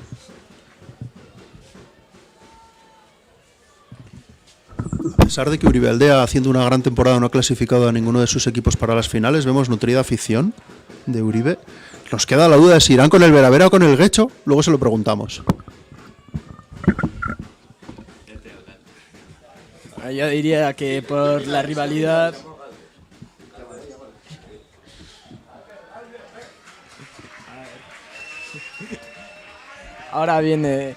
A pesar de que Uribe Aldea, haciendo una gran temporada, no ha clasificado a ninguno de sus equipos para las finales, vemos nutrida afición de Uribe. Nos queda la duda de si irán con el Veravera o con el Guecho, luego se lo preguntamos. Yo diría que por la rivalidad. Ahora viene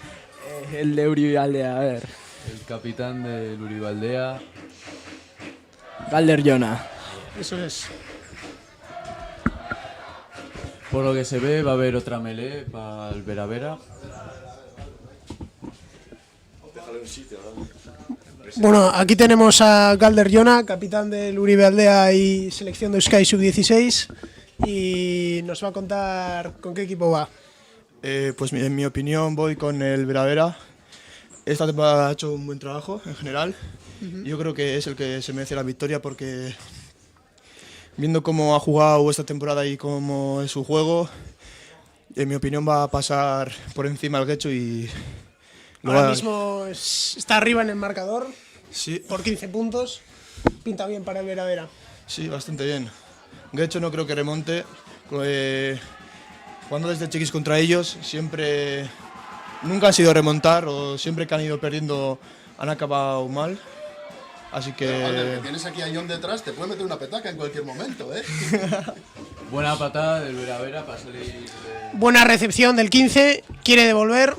el de Uribe Aldea, a ver. El capitán del Uribe Aldea. Galder Jona. Eso es. Por lo que se ve, va a haber otra melee para el Vera-Vera. Bueno, aquí tenemos a Galder Jona, capitán del Uribe Aldea y selección de Euskadi Sub-16, y nos va a contar con qué equipo va. Pues en mi opinión voy con el Vera-Vera. Esta temporada ha hecho un buen trabajo en general. Yo creo que es el que se merece la victoria porque viendo cómo ha jugado esta temporada y cómo es su juego, en mi opinión va a pasar por encima el Guecho y... Ahora mismo está arriba en el marcador, Sí, por 15 puntos. Pinta bien para el Vera-Vera. sí, bastante bien. Guecho no creo que remonte. Jugando desde chiquis contra ellos, siempre... Nunca han sido remontar o siempre que han ido perdiendo han acabado mal. Así que... tienes aquí a John detrás, te puede meter una petaca en cualquier momento, ¿eh? Buena patada del Vera-Vera para salir. Buena recepción del 15, quiere devolver.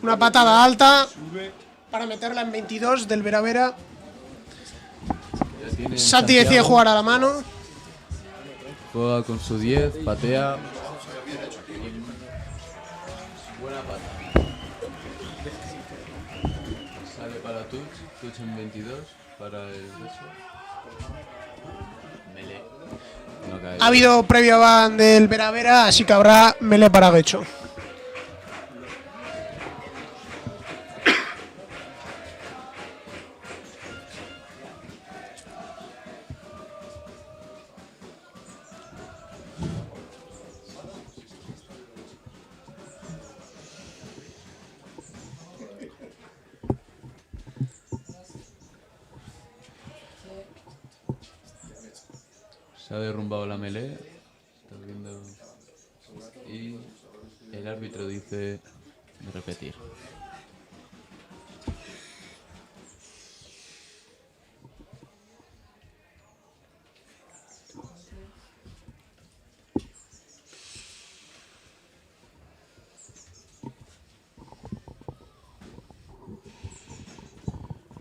Una patada alta para meterla en 22 del Vera-Vera. Ya tiene Santi decide Santiago, jugar a la mano. juega con su 10, patea. Buena pata. Sale para Tuch en 22 para el beso. Melee. No cae. Ha habido previo ban del Vera-Vera, así que habrá melee para Guecho. Se ha derrumbado la melee. Estás viendo. Y el árbitro dice de repetir.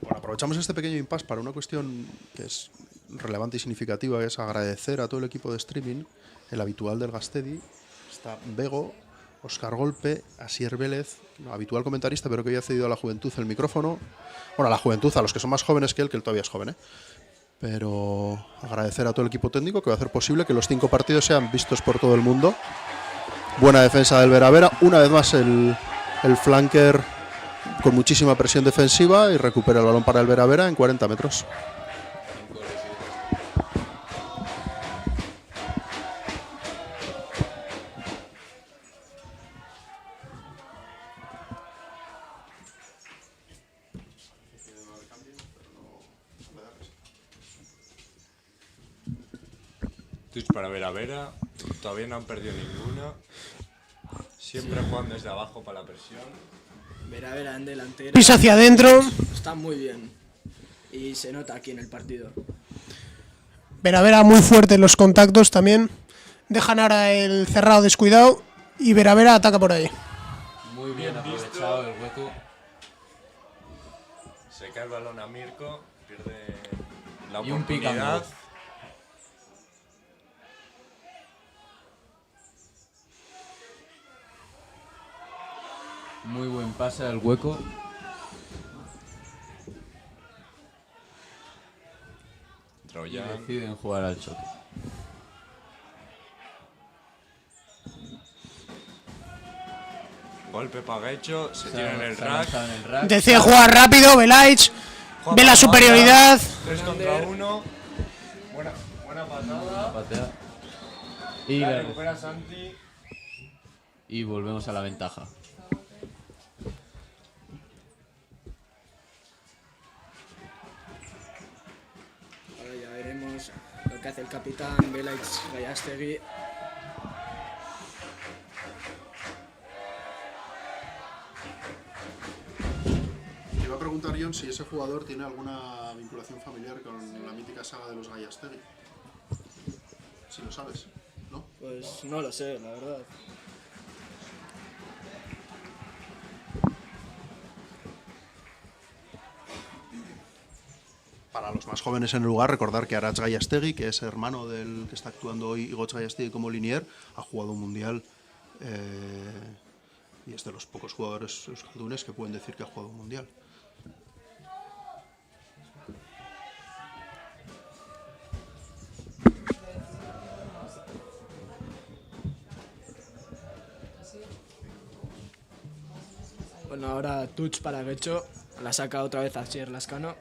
Bueno, aprovechamos este pequeño impasse para una cuestión que es relevante y significativa, que es agradecer a todo el equipo de streaming, el habitual del Gastedi. Está Bego, Óscar Golpe, Asier Vélez, habitual comentarista, pero que hoy ha cedido a la juventud el micrófono. Bueno, a la juventud, a los que son más jóvenes que él todavía es joven, ¿eh? Pero agradecer a todo el equipo técnico que va a hacer posible que los 5 partidos sean vistos por todo el mundo. Buena defensa del Vera-Vera, una vez más el flanker con muchísima presión defensiva y recupera el balón para el Vera-Vera en 40 metros. Tuch para Vera-Vera, todavía no han perdido ninguna. Siempre juegan desde abajo para la presión. Vera-Vera en delantera. Pisa hacia adentro. Está muy bien. Y se nota aquí en el partido. Vera-Vera muy fuerte en los contactos también. Dejan ahora el cerrado descuidado y Vera-Vera ataca por ahí. Muy bien aprovechado el hueco. Se cae el balón a Mirko, pierde la Y un pick and oportunidad. go. Muy buen pase al hueco. Y Troyan. deciden jugar al choque. Golpe para Guecho, se tira en el Se ha rack. lanzado en el rack. Decide jugar rápido, Belaich. Juega Ve la para superioridad. 3 contra 1. Buena patada. Patea. Y, La la- recupera Santi. y volvemos a la ventaja. Ahora ya veremos lo que hace el capitán Belaich Gallastegui. Te iba a preguntar, John, si ese jugador tiene alguna vinculación familiar con la mítica saga de los Gallastegui. Si lo sabes, ¿no? Pues no lo sé, la verdad. Para los más jóvenes en el lugar, recordar que Aratz Gallastegui, que es hermano del que está actuando hoy Igoz Gallastegui como linier, ha jugado un mundial y es de los pocos jugadores euskaldunes que pueden decir que ha jugado un mundial. Bueno, ahora touch para Getxo, la saca otra vez Asier Lascano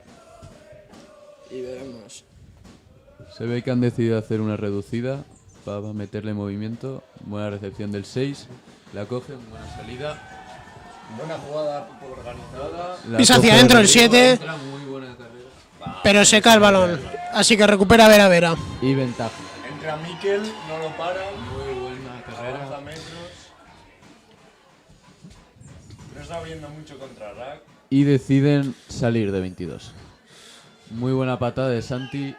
y veremos. Se ve que han decidido hacer una reducida para meterle movimiento. Buena recepción del 6. La cogen, buena salida. Buena jugada organizada. Pisa hacia adentro el 7. Muy buena carrera. Pero se cae el balón. Así que recupera Vera Vera. Y ventaja. Entra Mikel, no lo para. Muy buena carrera. 40 metros. No está abriendo mucho contra Rack. Y deciden salir de 22. Muy buena patada de Santi.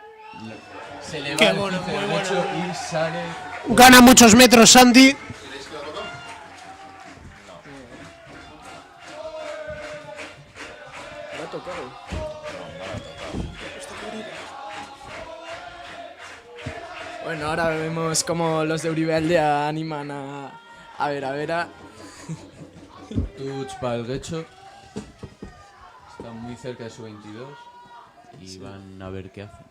Se le va Qué el bueno, 15 muy derecho bueno. y sale. Gana muchos metros Santi. Lo ha tocado. Bueno, ahora vemos cómo los de Uribe Aldea animan a Vera. Touch para el Getxo. Está muy cerca de su 22. Y van a ver qué hacen.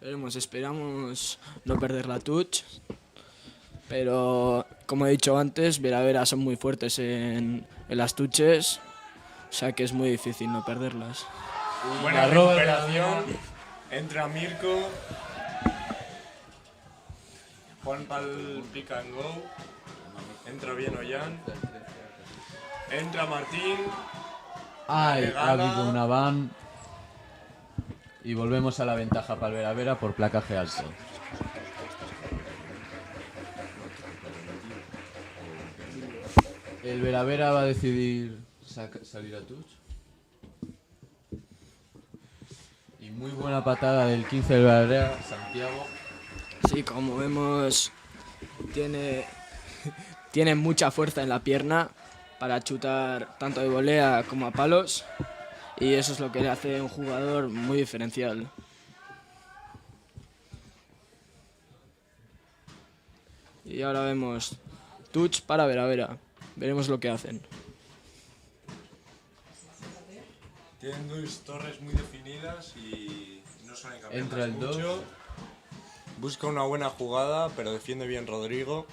Veremos, esperamos no perder la touch. Pero, como he dicho antes, Vera son muy fuertes en las touches. O sea que es muy difícil no perderlas. Buena La roba de recuperación. Entra Mirko. Juan pa'l pick and go. Entra bien Ollán. Entra Martín. Ay, ha Pegada. habido una van. Y volvemos a la ventaja para el Vera por placaje alto. El Vera va a decidir salir a touch. Y muy buena patada del 15 del Vera, Santiago. Sí, como vemos, tiene mucha fuerza en la pierna para chutar tanto de volea como a palos. Y eso es lo que le hace un jugador muy diferencial. Y ahora vemos touch para Vera. Veremos lo que hacen. Tienen dos torres muy definidas y no suelen cambiar Entra el mucho. Busca una buena jugada, pero defiende bien Rodrigo.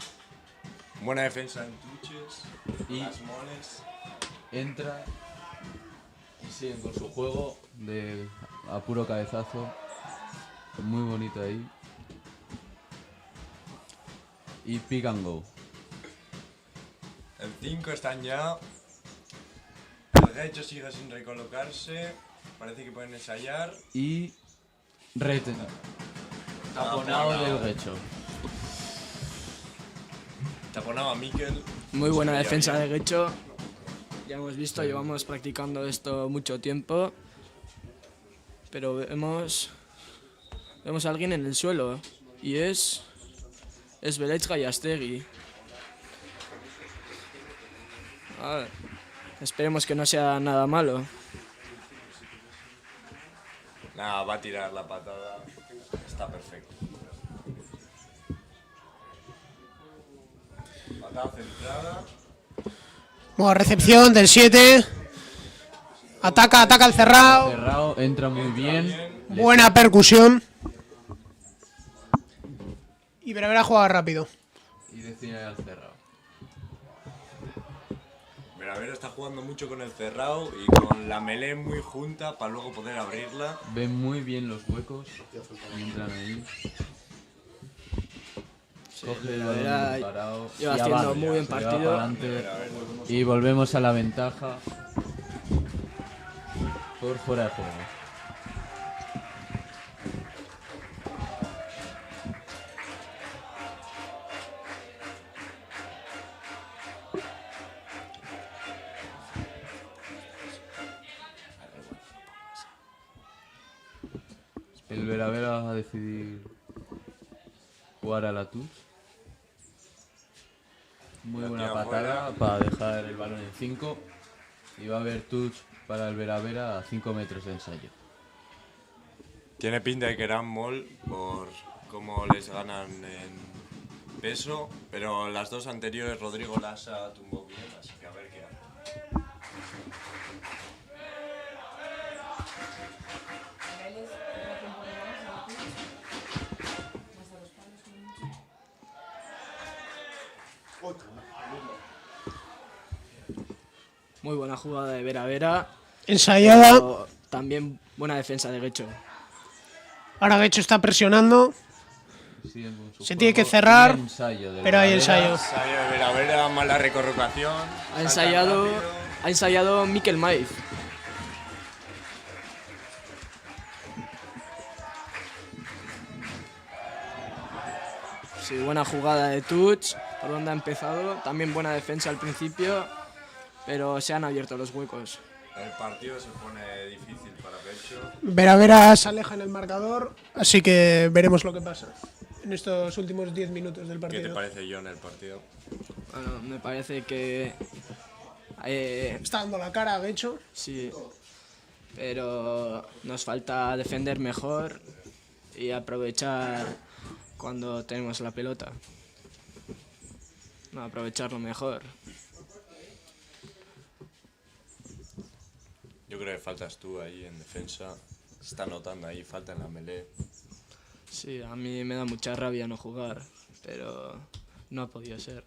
Buena defensa en touches. Y Las moles. entra y siguen con su juego de a puro cabezazo. Muy bonito ahí. Y pick and go. El 5 están ya. El Getxo sigue sin recolocarse. Parece que pueden ensayar. Y reten. Taponado del Getxo. Taponado a Mikel. Muy buena Se veía defensa bien. de Getxo. Ya hemos visto, llevamos practicando esto mucho tiempo. Pero vemos a alguien en el suelo. Y es Aratz Gallastegui. A ver, esperemos que no sea nada malo. Nada, va a tirar la patada. Está perfecto. Patada centrada. Buena recepción del 7. Ataca al cerrado. Cerrado, entra muy bien. Buena percusión. Y Vera juega rápido. Y decide al cerrado. Vera está jugando mucho con el cerrado y con la melee muy junta para luego poder abrirla. Ven muy bien los huecos y entran ahí. Coge el balón Vera parado. lleva y haciendo avanza, muy buen se va partido. pa'lante. Y volvemos a la ventaja. Por fuera de juego. El Vera va a decidir jugar a la touch. Muy La buena tira patada fuera. para dejar el balón en 5. Y va a haber touch para el Vera a 5 metros de ensayo. Tiene pinta de que eran mol por cómo les ganan en peso, pero las dos anteriores Rodrigo Lasa tumbó bien, así que a ver qué hace. Muy buena jugada de Vera Vera. Ensayada. Pero también buena defensa de Guecho. Ahora Guecho está presionando. Siguen con su Se tiene que juego. cerrar, Y ensayo del pero hay Veravera. ensayo. Ensayo de Vera Vera, mala recorrucación. Ha ensayado Mikel Maiz. Sí, buena jugada de touch, por donde ha empezado. También buena defensa al principio, pero se han abierto los huecos. El partido se pone difícil para Pecho. Vera se aleja en el marcador, así que veremos lo que pasa en estos últimos 10 minutos del ¿Qué partido. te parece, John, el partido? Bueno, me parece que Está dando la cara a Guecho. sí, pero nos falta defender mejor y aprovechar cuando tenemos la pelota. No, aprovecharlo mejor. Yo creo que faltas tú ahí en defensa. Se está notando ahí, falta en la melee. Sí, a mí me da mucha rabia no jugar, pero no ha podido ser.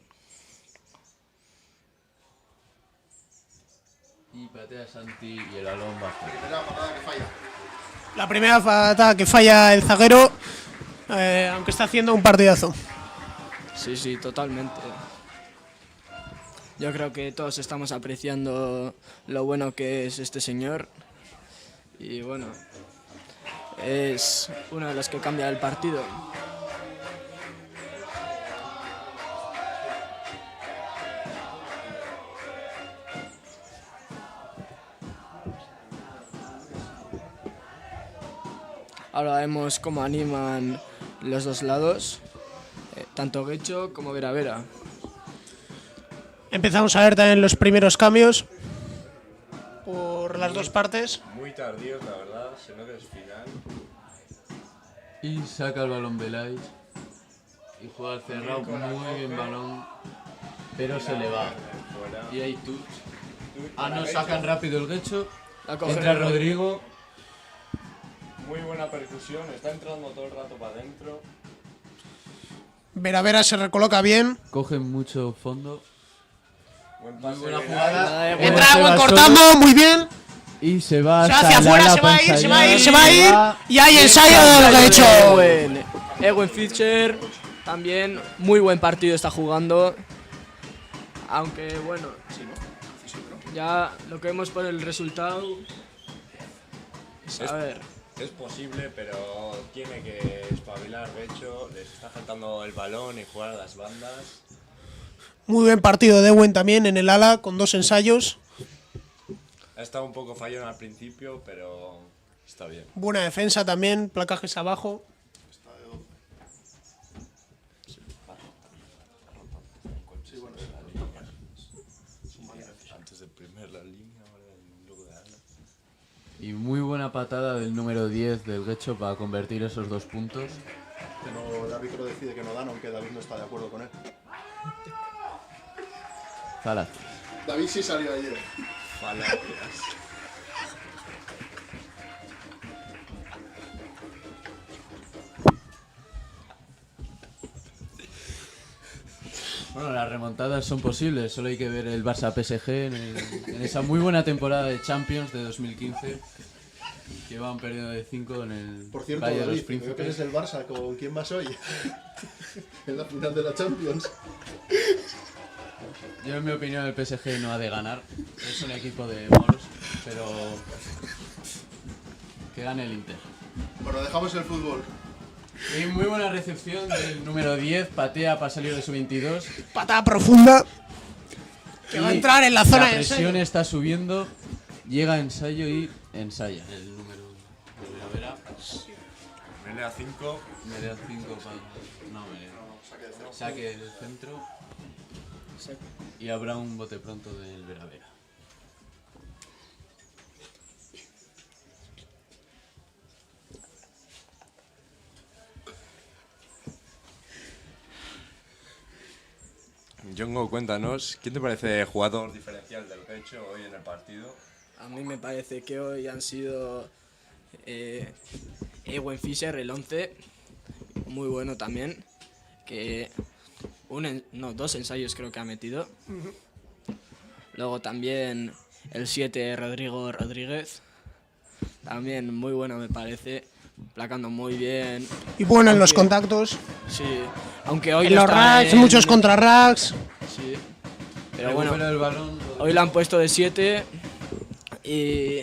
Y patea Santi y el balón va fuera. La primera patada que falla el zaguero, aunque está haciendo un partidazo. Sí, sí, totalmente. Yo creo que todos estamos apreciando lo bueno que es este señor. Y bueno, es uno de los que cambia el partido. Ahora vemos cómo animan los dos lados, tanto Guecho como Vera Vera. Empezamos a ver también los primeros cambios por las dos partes. Muy tardíos, la verdad, se nota que es final. Y saca el balón Belais. Y juega al cerrado, muy bien balón. Pero se le va. Y hay touch. No sacan rápido el Guecho. La coge Entra Rodrigo. Muy buena percusión, está entrando todo el rato para adentro. Vera se recoloca bien. Cogen mucho fondo. Buen Muy pase. buena de jugada. Entra Se Ewen va cortando, solo. muy bien. Y se va Se hasta hacia el afuera, ala se va a ir, para se va a ir, ensayar. se va a ir. Y hay ensayo del Guecho. Ewen Fischer también muy buen partido está jugando. Aunque bueno, ya lo que vemos por el resultado. A ver, Es posible, pero tiene que espabilar, de hecho, les está faltando el balón y jugar a las bandas. Muy buen partido de Ewen también en el ala con 2 ensayos. Ha estado un poco fallón al principio, pero está bien. Buena defensa también, placajes abajo. Antes del primer la línea, ahora el luego de ala. Y muy buena patada del número 10 del Guecho para convertir esos 2 puntos. Pero el árbitro decide que no dan, aunque David no está de acuerdo con él. Zalaz. David sí salió ayer. Falacias. Bueno, las remontadas son posibles, solo hay que ver el Barça PSG en esa muy buena temporada de Champions de 2015, que van perdiendo de 5 en el Por cierto, Valle de los David, veo que eres Príncipes. del Barça, ¿con quién vas hoy? En la final de la Champions. Yo, en mi opinión, el PSG no ha de ganar. Es un equipo de moros, pero que gane el Inter. Bueno, dejamos el fútbol. Y muy buena recepción del número 10, patea para salir de su 22. Patada profunda. Que va a Y entrar en la zona la de presión ensayo. está subiendo, llega a ensayo y ensaya. El número de Vera. Melea 5. Me da 5 para... No, saque del centro. Y habrá un bote pronto del Vera Vera. Jongo, cuéntanos, ¿quién te parece jugador diferencial del Guecho hoy en el partido? A mí me parece que hoy han sido Ewen Fischer, el 11, muy bueno también, que dos ensayos creo que ha metido. Luego también el 7, Rodrigo Rodríguez, también muy bueno me parece, placando muy bien. Y bueno en los contactos. Sí, aunque hoy En los racks, muchos contra racks. Sí, pero bueno, el balón. hoy lo han puesto de 7 y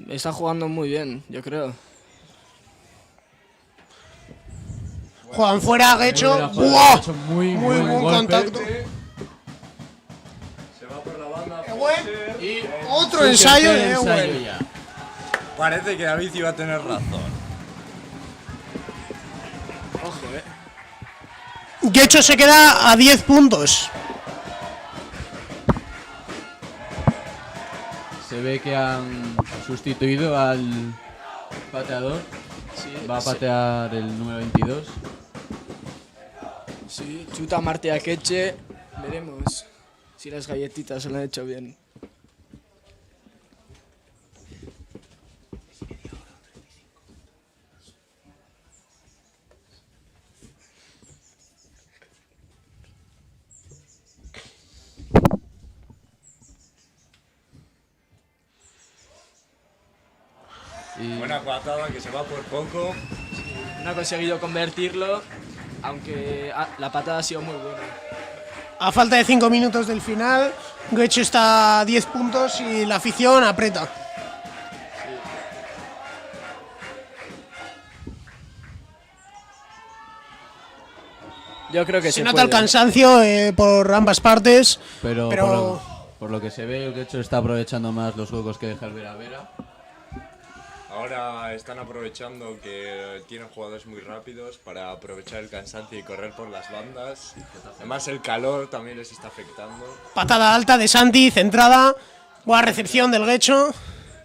está jugando muy bien, yo creo. Juegan fuera, Guecho. ¡Buah! Muy buen contacto. Se va por la banda. Y Otro ensayo de Ewen. Parece que David iba a tener razón. Ojo, Guecho se queda a 10 puntos. Se ve que han sustituido al pateador. Sí, Va a patear el número 22. Sí, chuta Marte Akeche. Veremos si las galletitas se lo han hecho bien. Buena patada que se va por poco. No ha conseguido convertirlo, aunque la patada ha sido muy buena. A falta de 5 minutos del final, Guecho está a 10 puntos y la afición aprieta. Yo creo que Se se nota puede. el cansancio por ambas partes, Pero pero por lo que se ve, el Guecho está aprovechando más los huecos que deja el Vera. Ahora están aprovechando que tienen jugadores muy rápidos para aprovechar el cansancio y correr por las bandas. Además el calor también les está afectando. patada alta de Santi, centrada, buena recepción del Guecho,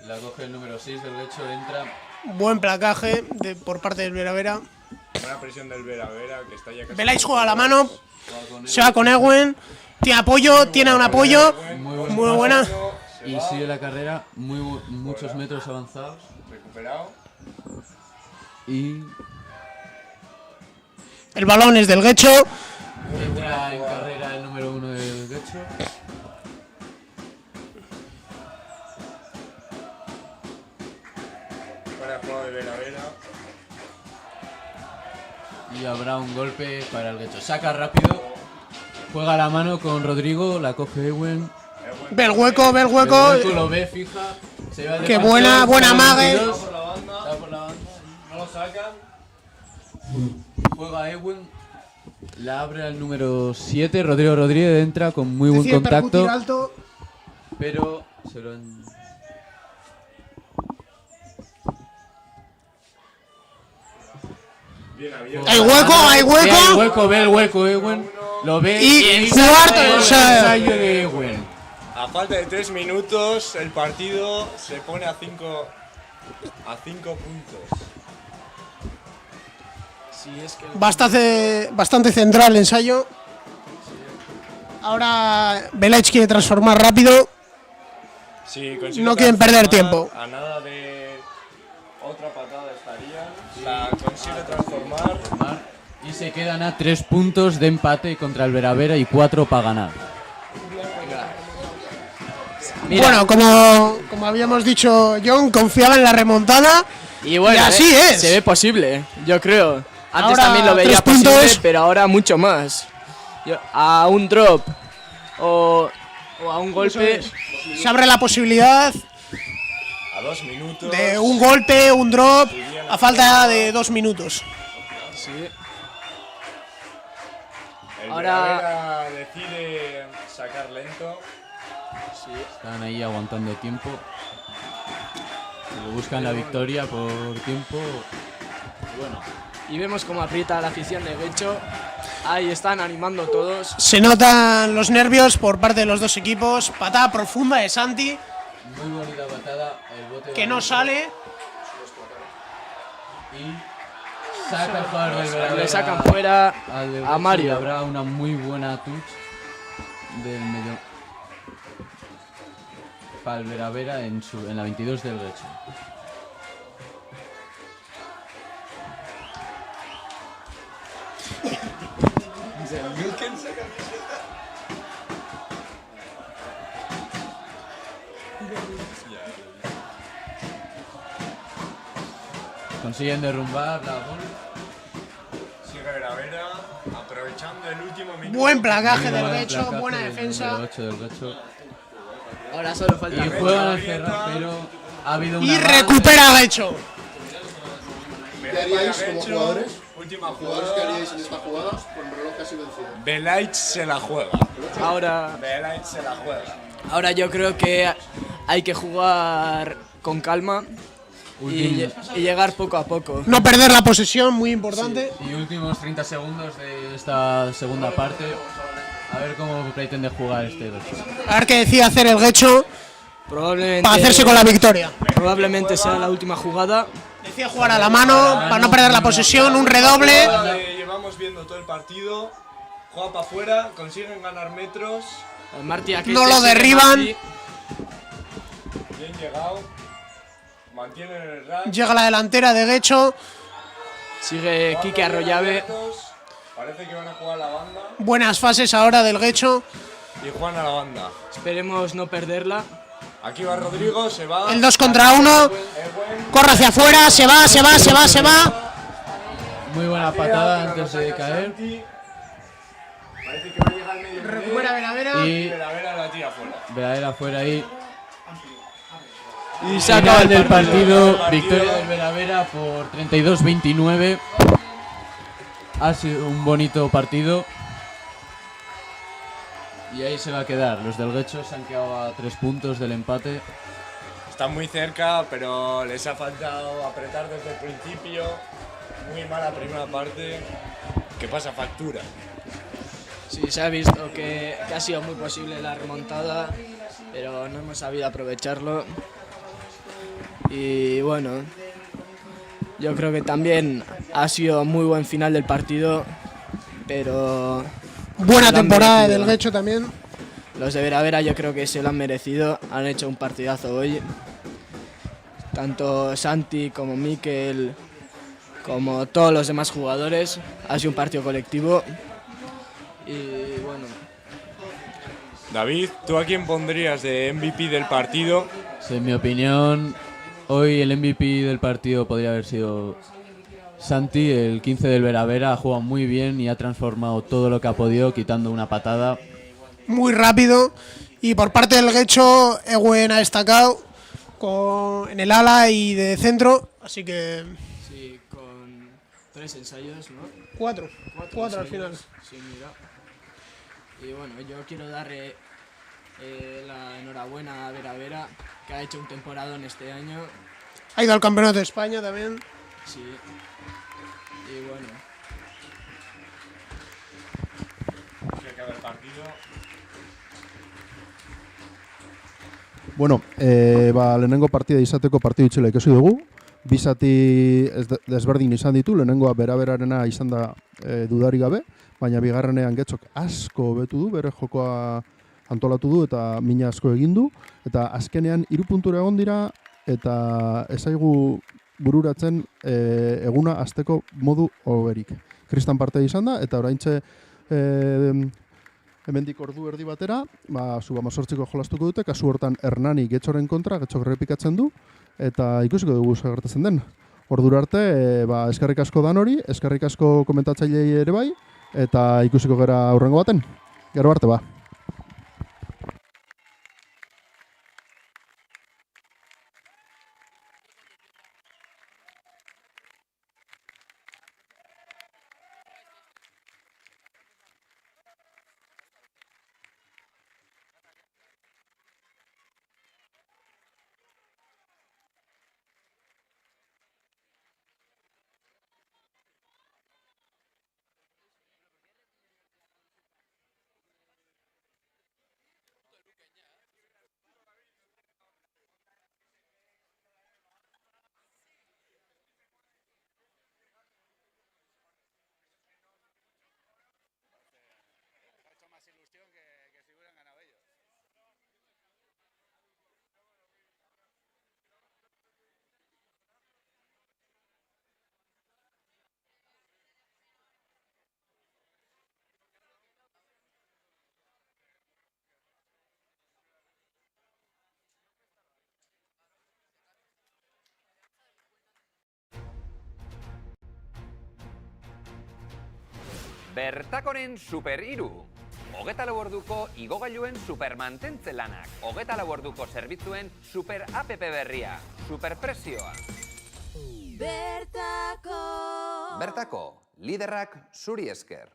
La coge el número 6 del Guecho, entra. buen placaje por parte del Vera. Buena presión del Vera que está ya casi... Belais juega a la mano, se va con Ewen, tiene apoyo, tiene un apoyo, muy buena. Y sigue la carrera, muchos metros avanzados. Recuperado. Y El balón es del Guecho, entra en carrera el número 1 del Guecho. Para el juego de Vera. Y habrá un golpe para el Guecho. Saca rápido. Juega la mano con Rodrigo, la coge Ewen. ve el hueco, El hueco lo ve, fija. Se va de Qué defensa, buena mague. 22. Está por la banda. No lo sacan. Juega Ewen. La abre al número 7. Rodrigo Rodríguez entra con muy buen decide percutir contacto. alto. Pero se lo han... Bien abierto. Hay hueco, hay hueco. Ve el hueco, Ewen. Lo ve. Y saca cuarto el ensayo. ensayo de Ewen. A falta de 3 minutos el partido se pone a 5 puntos. Sí, es que Bastante central el ensayo. Ahora Belais quiere transformar rápido. Sí, consigue No quieren perder transformar, tiempo. A nada de otra patada estaría. La consigue transformar. Y se quedan a 3 puntos de empate contra el Vera y 4 para ganar. Mira. Bueno, como habíamos dicho, John confiaba en la remontada. Y bueno, y así es. Se ve posible, yo creo. Antes Ahora, también lo 3 veía puntos. posible, pero ahora mucho más. A un drop o a un golpe. Se abre la posibilidad A 2 minutos. de un golpe, un drop, a falta de 2 minutos. Sí. El Ahora- Vera decide sacar lento. Están ahí aguantando tiempo. Buscan la victoria por tiempo. Bueno, Y vemos cómo aprieta la afición de Guecho. Ahí están animando todos. Se notan los nervios por parte de los dos equipos. Patada profunda de Santi, muy bonita patada. El bote que va no dentro sale. Y saca el jugador del Vera. Le sacan fuera al del a Guecho Mario. y habrá una muy buena touch. del medio. Para el Veravera en la 22 del Guecho. Consiguen derrumbar la gol. Sigue Veravera, aprovechando el último minuto. Buen placaje del Buen Guecho, placaje buena del defensa. número 8 del Guecho. Ahora solo falta Y juegan al cerrar, pero ha habido una Y baja. recupera Guecho. ¿Qué haríais como jugadores? Última ¿Jugadores jugada. qué haríais en esta jugada con reloj casi vencido? Belaich se la juega. Belaich se la juega. Ahora yo creo que hay que jugar con calma y llegar poco a poco. No perder la posesión, muy importante. Y últimos 30 segundos de esta segunda parte. A ver cómo pretende jugar este Guecho. A ver qué decide hacer el Guecho Probablemente, para hacerse con la victoria. probablemente sea la última jugada. Decide jugar a la mano para no perder la posesión, un redoble. Llevamos viendo todo el partido. Juega para afuera, consiguen ganar metros. No lo derriban. Bien llegado. Mantienen el rank. Llega la delantera de Guecho. Sigue Quique Arroyave. Parece que van a jugar a la banda. Buenas fases ahora del Guecho. Y juegan a la banda. Esperemos no perderla. Aquí va Rodrigo, se va. El 2 contra 1. Corre hacia afuera, se va. Muy buena patada antes de caer. Parece que va a llegar al medio. Recupera Veravera. Y Veravera la tira fuera. Veravera fuera ahí. Y se acaba Final el del partido. partido. Victoria del Veravera por 32-29. Ha sido un bonito partido. Y ahí se va a quedar. Los del Guecho se han quedado a 3 puntos del empate. Están muy cerca, pero les ha faltado apretar desde el principio. Muy mala primera parte. Que pasa factura. Sí, se ha visto que ha sido muy posible la remontada, pero no hemos sabido aprovecharlo. Y bueno, yo creo que también ha sido muy buen final del partido, pero Buena se lo han temporada merecido. del Guecho también. Los de Veravera yo creo que se lo han merecido, han hecho un partidazo hoy. Tanto Santi como Mikel, como todos los demás jugadores, ha sido un partido colectivo. Y bueno, David, ¿tú a quién pondrías de MVP del partido? En mi opinión, hoy el MVP del partido podría haber sido Santi, el 15 del Veravera. Ha jugado muy bien y ha transformado todo lo que ha podido, quitando una patada. Muy rápido. Y por parte del Guecho, Ewen ha destacado en el ala y de centro. Así que sí, con 3 ensayos, ¿no? 4 al final. Sí, mira. Y bueno, yo quiero darle la enhorabuena a Veravera, que ha hecho un temporadón este año. Ha ido al Campeonato de España también. Sí. Y bueno. Se acaba el partido. Bueno, lehenengo partida izateko partidu itxela ikusi dugu. Bi zati desberdin izan ditu, lehenengoa Veraverarena izan da dudarik gabe, baina bigarrenean Getxok asko hobetu du, bere jokoa antolatu du eta mina asko egin du, eta azkenean 3 puntura egon dira, eta ezaigu bururatzen eguna hasteko modu hoberik. Kristan parte izan da, eta oraintxe hemendik ordu erdi batera, Subamazortziko jolastuko dute, kasu hortan Hernani Getxoren kontra, Getxok errepikatzen du, eta ikusiko dugu zer gertatzen den. Ordura arte, eskerrik asko danori, eskerrik asko komentatzailei ere bai, eta ikusiko gera aurrengo baten. Gero arte ba. Bertakoren Super 3. 24 orduko igogailuen supermantentze lanak. 24 orduko zerbitzuen super app berria. Superpresioa. Bertako. Bertako, liderrak zuri esker.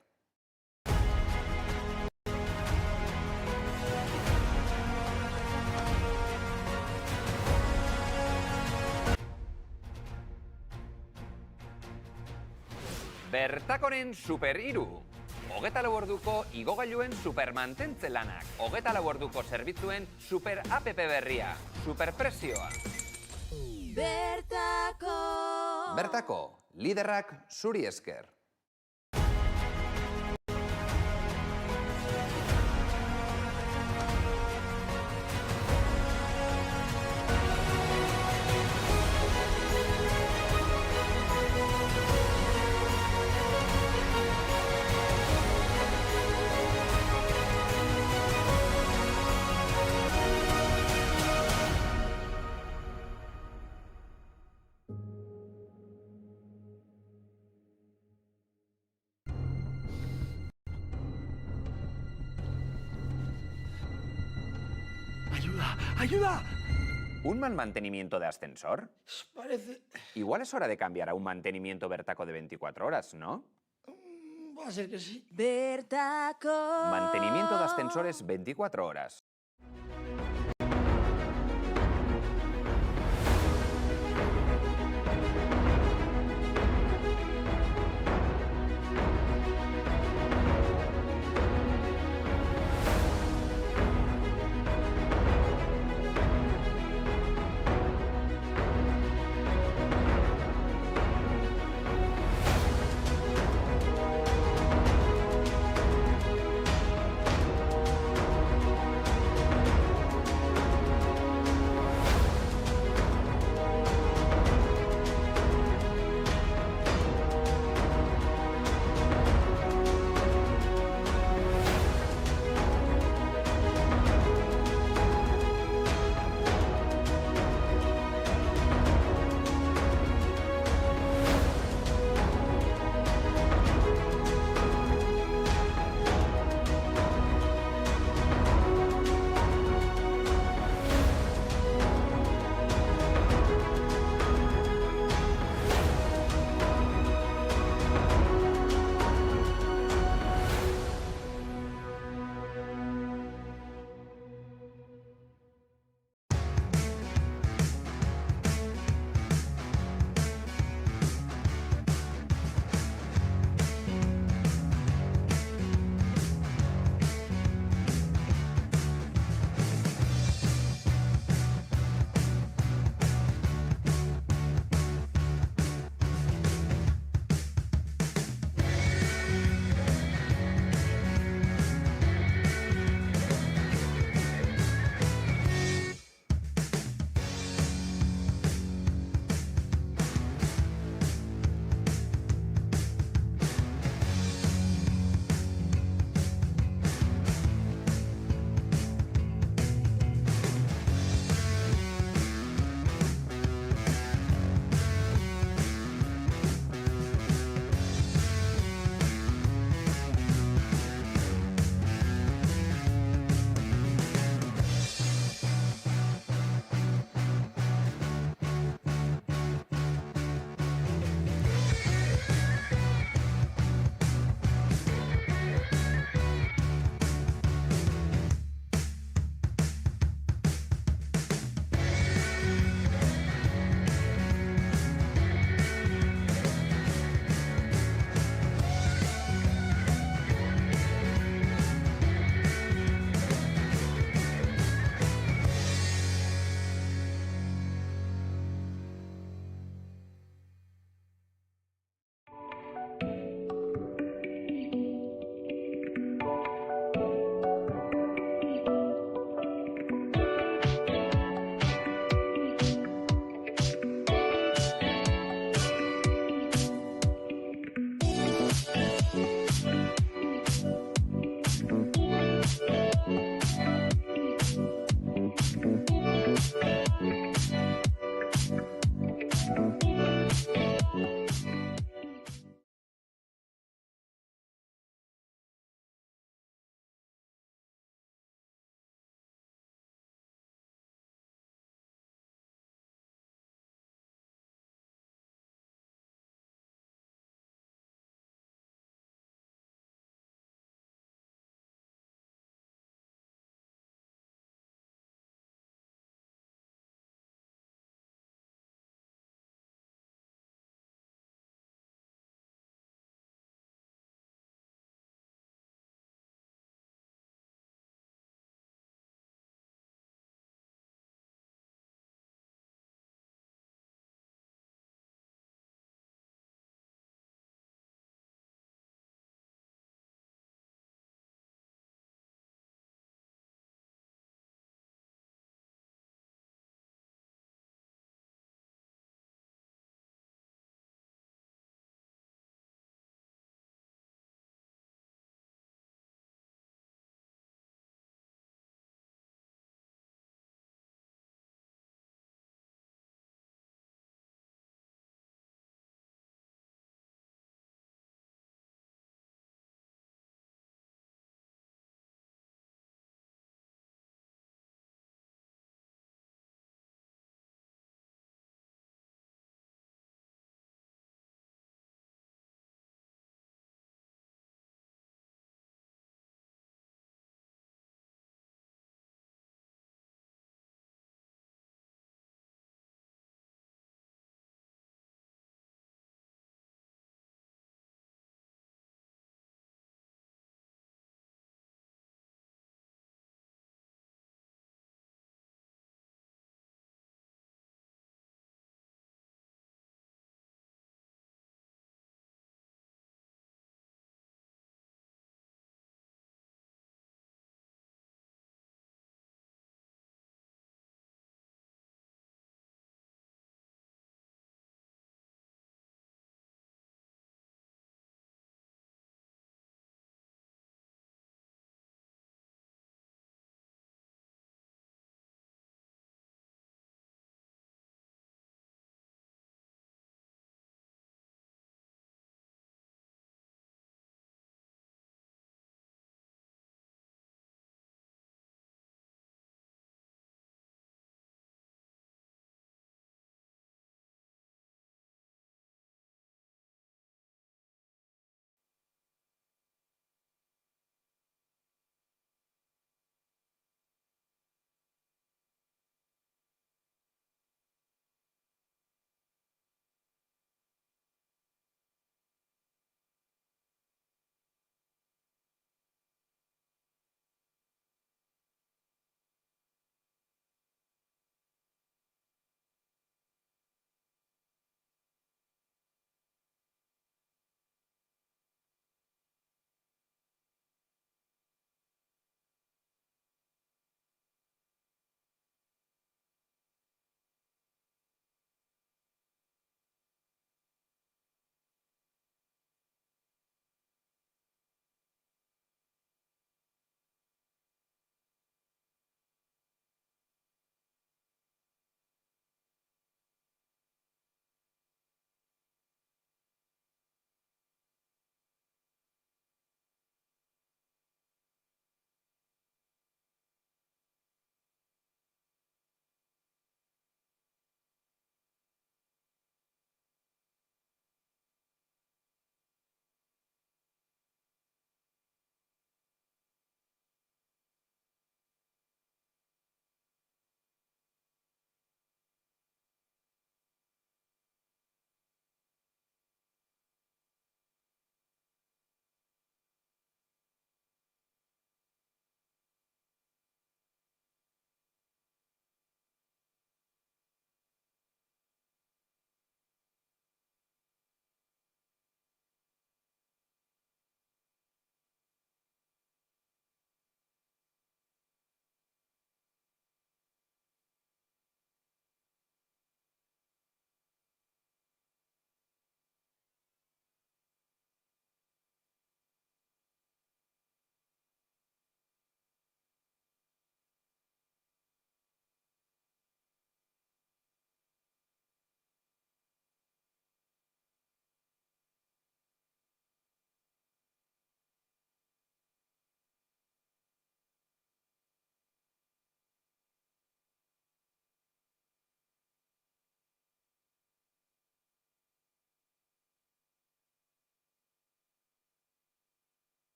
Bertakoren Super 3. 24 orduko igogailuen supermantentze lanak. 24 orduko zerbitzuen super app berria. Superpresioa. Bertako. Bertako, liderrak zuri esker. ¡Ayuda! ¿Un mal mantenimiento de ascensor? Parece... Igual es hora de cambiar a un mantenimiento Bertaco de 24 horas, ¿no? Va a ser que sí. Bertako. Mantenimiento de ascensores 24 horas.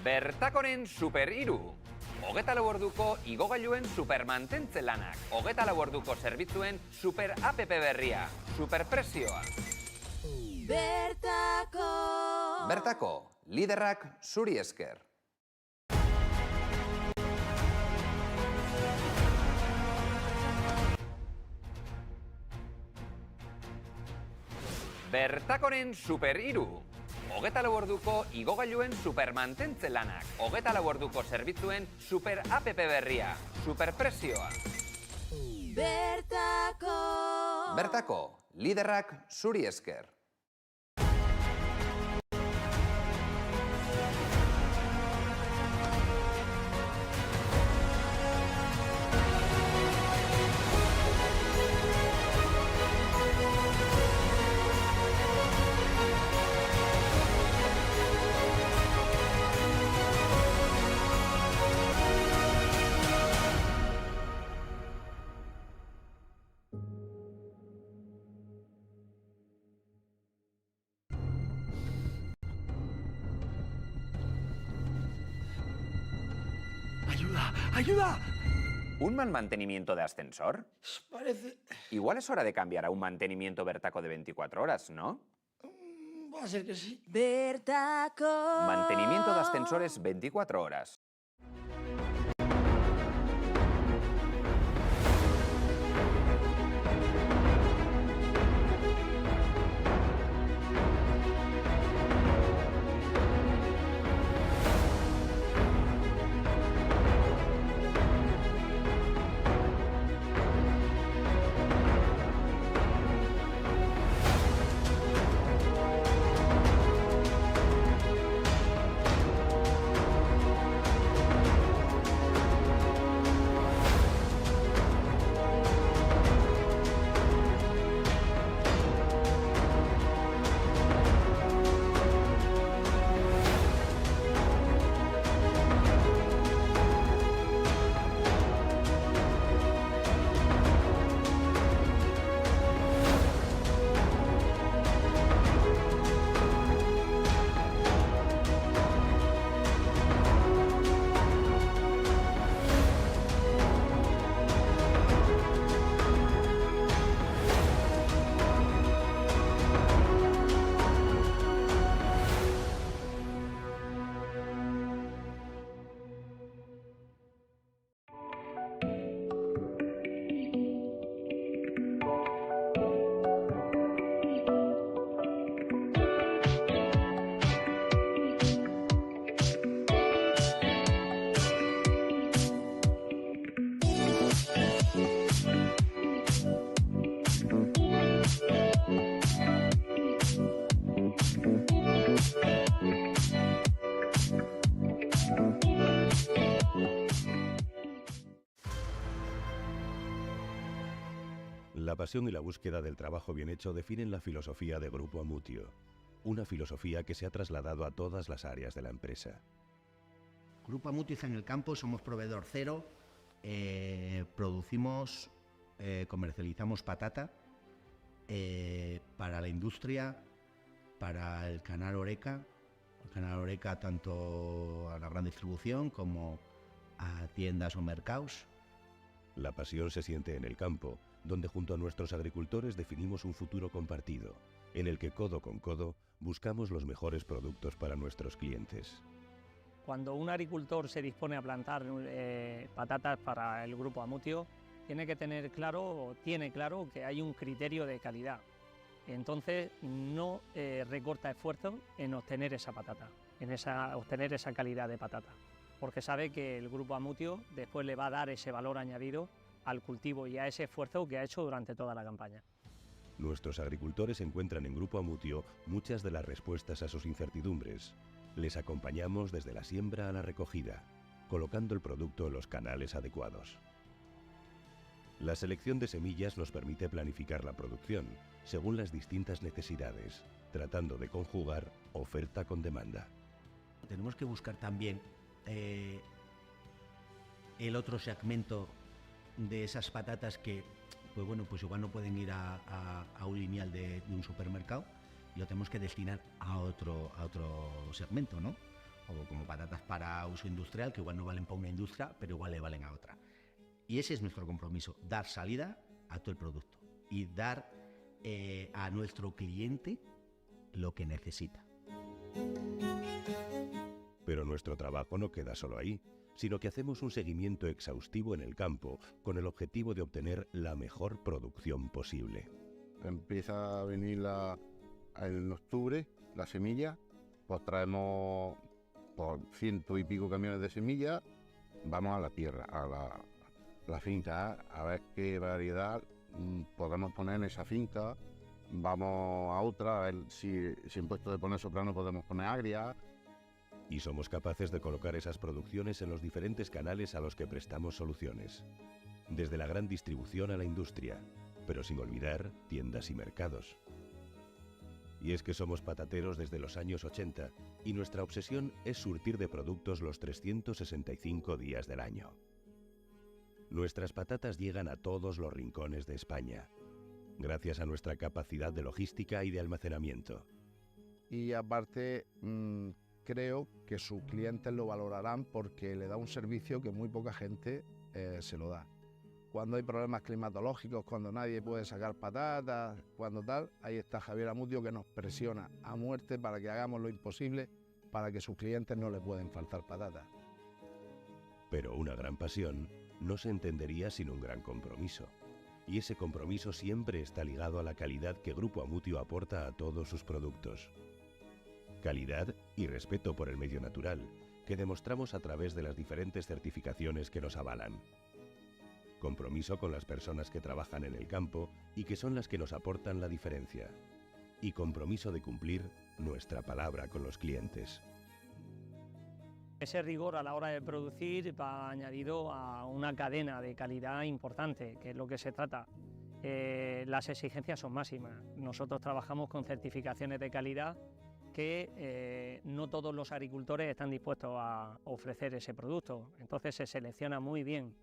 Bertakoren Super Iru. 24 orduko igogailuen supermantentze lanak. 24 orduko zerbitzuen super app berria. Superpresioa. Bertako. Bertako, liderrak zuri esker. Bertakoren Super Iru. 24 orduko igogailuen supermantentze lanak. 24 orduko zerbitzuen super app berria. Superpresioa. Bertako. Bertako, liderrak zuri esker. ¡Ayuda! ¿Un mal mantenimiento de ascensor? Parece... Igual es hora de cambiar a un mantenimiento Bertaco de 24 horas, ¿no? Va a ser que sí. Bertako. Mantenimiento de ascensores 24 horas. La pasión y la búsqueda del trabajo bien hecho definen la filosofía de Grupo Amutio, una filosofía que se ha trasladado a todas las áreas de la empresa. Grupo Amutio en el campo somos proveedor cero, producimos, comercializamos patata para la industria, para el canal Oreca tanto a la gran distribución como a tiendas o mercados. La pasión se siente en el campo, donde junto a nuestros agricultores definimos un futuro compartido, en el que codo con codo buscamos los mejores productos para nuestros clientes. Cuando un agricultor se dispone a plantar patatas para el Grupo Amutio, tiene claro que hay un criterio de calidad. Entonces no recorta esfuerzo en obtener esa patata, obtener esa calidad de patata, porque sabe que el Grupo Amutio después le va a dar ese valor añadido al cultivo y a ese esfuerzo que ha hecho durante toda la campaña. Nuestros agricultores encuentran en Grupo Amutio muchas de las respuestas a sus incertidumbres. Les acompañamos desde la siembra a la recogida, colocando el producto en los canales adecuados. La selección de semillas nos permite planificar la producción según las distintas necesidades, tratando de conjugar oferta con demanda. Tenemos que buscar también el otro segmento de esas patatas que, pues bueno, pues igual no pueden ir a un lineal de un supermercado y lo tenemos que destinar a otro segmento, ¿no? o como patatas para uso industrial, que igual no valen para una industria, pero igual le valen a otra. Y ese es nuestro compromiso, dar salida a todo el producto y dar a nuestro cliente lo que necesita. Pero nuestro trabajo no queda solo ahí, sino que hacemos un seguimiento exhaustivo en el campo con el objetivo de obtener la mejor producción posible. Empieza a venir en octubre la semilla, pues traemos por 100 y pico camiones de semillas, vamos a la tierra, a la finca, a ver qué variedad podemos poner en esa finca, vamos a otra, a ver si en puesto de poner soprano podemos poner agria. Y somos capaces de colocar esas producciones en los diferentes canales a los que prestamos soluciones, desde la gran distribución a la industria, pero sin olvidar tiendas y mercados. Y es que somos patateros desde los años 80 y nuestra obsesión es surtir de productos los 365 días del año. Nuestras patatas llegan a todos los rincones de España, gracias a nuestra capacidad de logística y de almacenamiento. Y aparte, creo que sus clientes lo valorarán porque le da un servicio que muy poca gente se lo da. Cuando hay problemas climatológicos, cuando nadie puede sacar patatas, cuando tal, ahí está Javier Amutio que nos presiona a muerte para que hagamos lo imposible para que sus clientes no le pueden faltar patatas. Pero una gran pasión no se entendería sin un gran compromiso. Y ese compromiso siempre está ligado a la calidad que Grupo Amutio aporta a todos sus productos. Calidad y respeto por el medio natural, que demostramos a través de las diferentes certificaciones que nos avalan. Compromiso con las personas que trabajan en el campo y que son las que nos aportan la diferencia. Y compromiso de cumplir nuestra palabra con los clientes. Ese rigor a la hora de producir va añadido a una cadena de calidad importante, que es lo que se trata. Las exigencias son máximas. Nosotros trabajamos con certificaciones de calidad que no todos los agricultores están dispuestos a ofrecer ese producto. Entonces se selecciona muy bien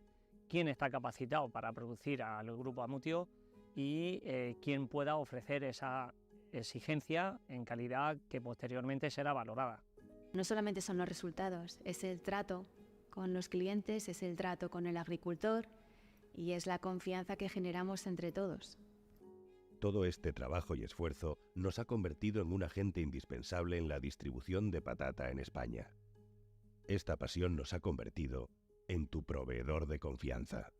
quién está capacitado para producir al Grupo Amutio y quién pueda ofrecer esa exigencia en calidad que posteriormente será valorada. No solamente son los resultados, es el trato con los clientes, es el trato con el agricultor y es la confianza que generamos entre todos. Todo este trabajo y esfuerzo nos ha convertido en un agente indispensable en la distribución de patata en España. Esta pasión nos ha convertido en tu proveedor de confianza.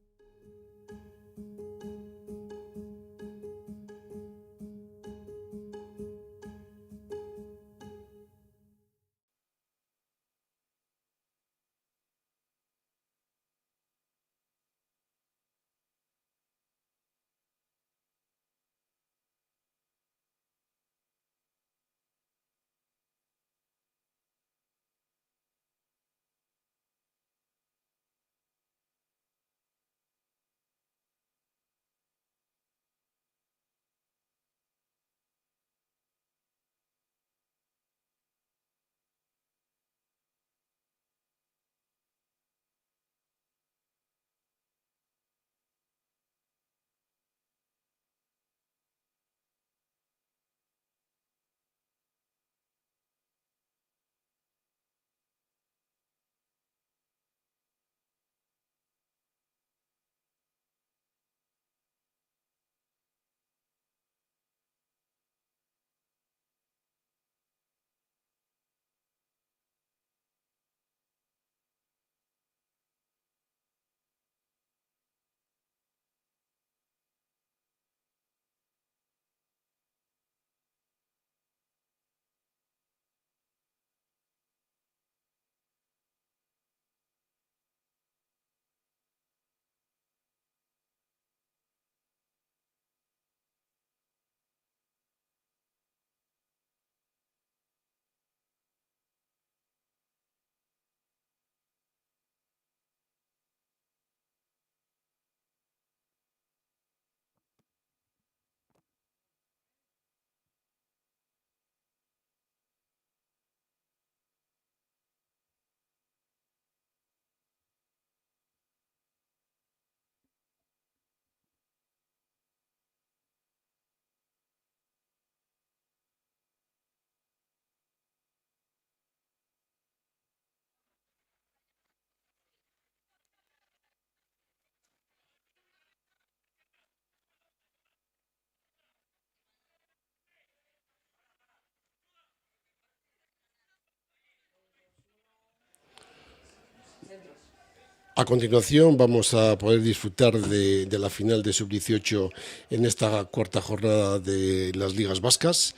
A continuación vamos a poder disfrutar de la final de Sub-18 en esta cuarta jornada de las ligas vascas.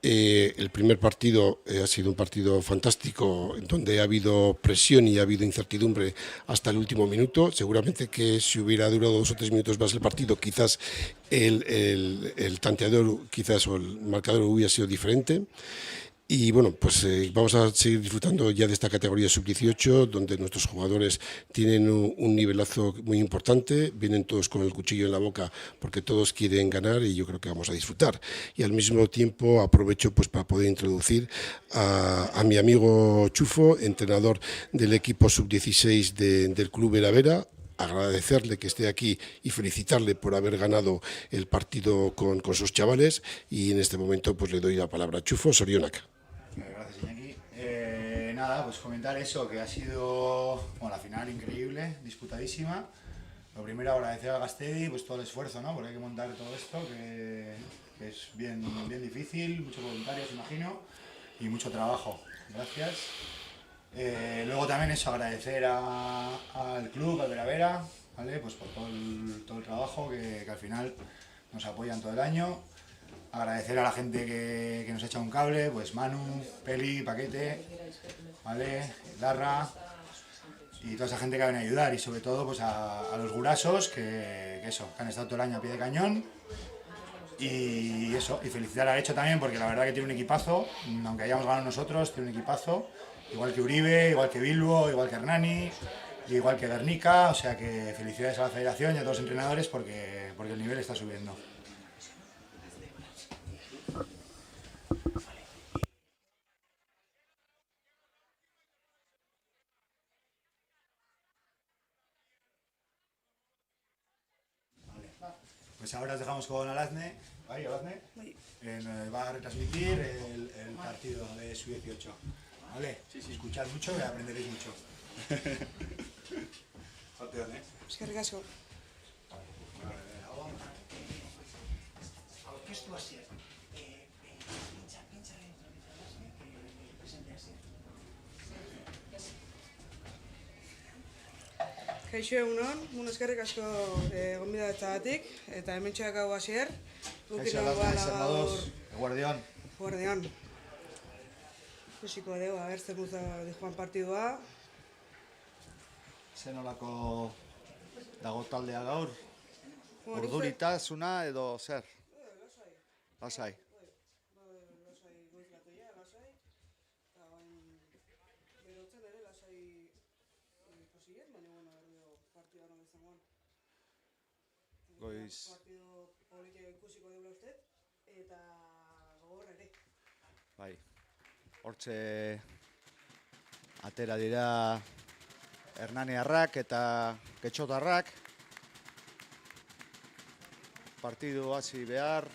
El primer partido ha sido un partido fantástico, donde ha habido presión y ha habido incertidumbre hasta el último minuto. Seguramente que si hubiera durado 2 o 3 minutos más el partido, quizás el tanteador quizás o el marcador hubiera sido diferente. Y bueno, pues vamos a seguir disfrutando ya de esta categoría sub-18, donde nuestros jugadores tienen un nivelazo muy importante, vienen todos con el cuchillo en la boca porque todos quieren ganar y yo creo que vamos a disfrutar. Y al mismo tiempo aprovecho pues para poder introducir a mi amigo Chufo, entrenador del equipo sub-16 del Club Veravera. Agradecerle que esté aquí y felicitarle por haber ganado el partido con sus chavales, y en este momento pues le doy la palabra a Chufo. Sorionak. Gracias, Iñaki. Nada, pues comentar eso, que ha sido la final increíble, disputadísima. Lo primero, agradecer al Gastedi pues todo el esfuerzo, ¿no? Porque hay que montar todo esto, que es bien difícil, muchos voluntarios, imagino, y mucho trabajo. Gracias. Luego también eso, agradecer al club, al Veravera, ¿vale? Pues por todo el trabajo que al final nos apoyan todo el año. Agradecer a la gente que nos echa un cable, pues Manu, Peli, Paquete, ¿vale? Larra y toda esa gente que ha venido a ayudar, y sobre todo pues a los gurasos que han estado todo el año a pie de cañón. Y eso, y felicitar a Hecho también, porque la verdad que tiene un equipazo, aunque hayamos ganado nosotros, tiene un equipazo, igual que Uribe, igual que Bilbo, igual que Hernani, igual que Guernica, o sea que felicidades a la federación y a todos los entrenadores porque el nivel está subiendo. Pues ahora os dejamos con Alazne. ¿Ahí, Alazne? Va a retransmitir el partido de Sub-18. ¿Vale? Sí. Escuchad mucho y aprenderéis mucho. Eskerrik asko. Kaixo egunon, eskerrik asko gonbidatagatik, eta hementxeak hau hasier. Kaixo Alazne, Guardión. Guardión. Ikusiko dugu, zer guz dijoan partidua. Zenolako dago taldea gaur? Urduritasuna edo zer? Lasai. Goiz. Partido politia ikusiko dugu uste, eta gogor ere. Bai. Hortxe atera dira Hernaniarrak eta Getxotarrak. Partidu hasi behar.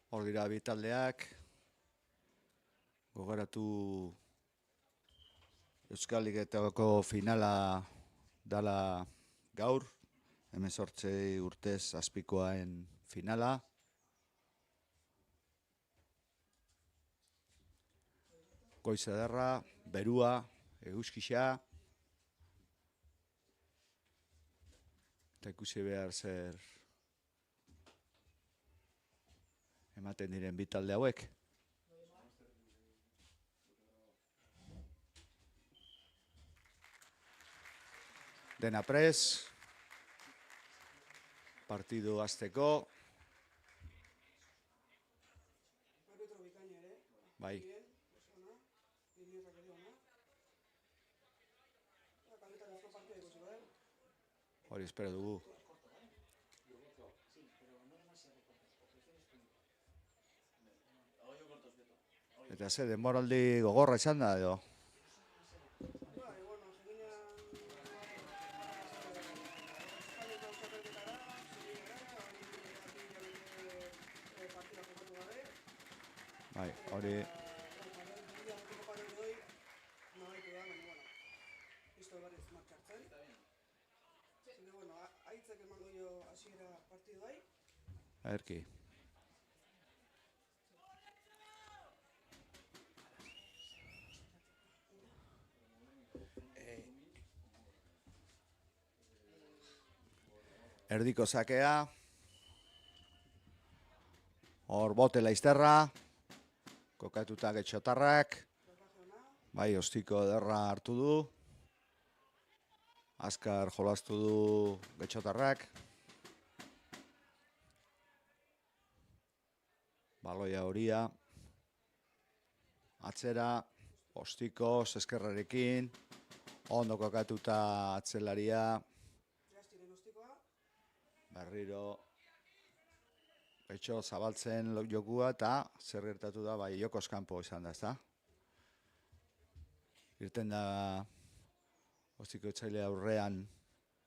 Hor dira bi taldeak, gogoratu Euskal Ligetako finala dala gaur, 18 urtez azpikoaen finala. Goiz ederra, berua, eguzkisa, eta ikusi behar zer ematen diren bi talde hauek. Dena prez, partidu hasteko. Bai. Hori espero dugu. Eta ze, denboraldi gogorra izan da edo? Bai, hori... Nabaitu da, baina, bueno, listo berriz martxartzen. Así que, bueno, aitzek emango jo hasiera partidu bai. Erki. Erdiko sakea. Hor bote laizterra. Kokatuta Getxotarrak. Bai, ostiko ederra hartu du. Azkar jolastu du Getxotarrak. Baloia horia. Atzera. Ostiko, eskerrarekin. Ondo kokatuta atzelaria. Berriro Getxo zabaltzen jokua eta zer gertatu da, bai, jokoz kanpo izan da, ezta? Irten da ostiko etxaile aurrean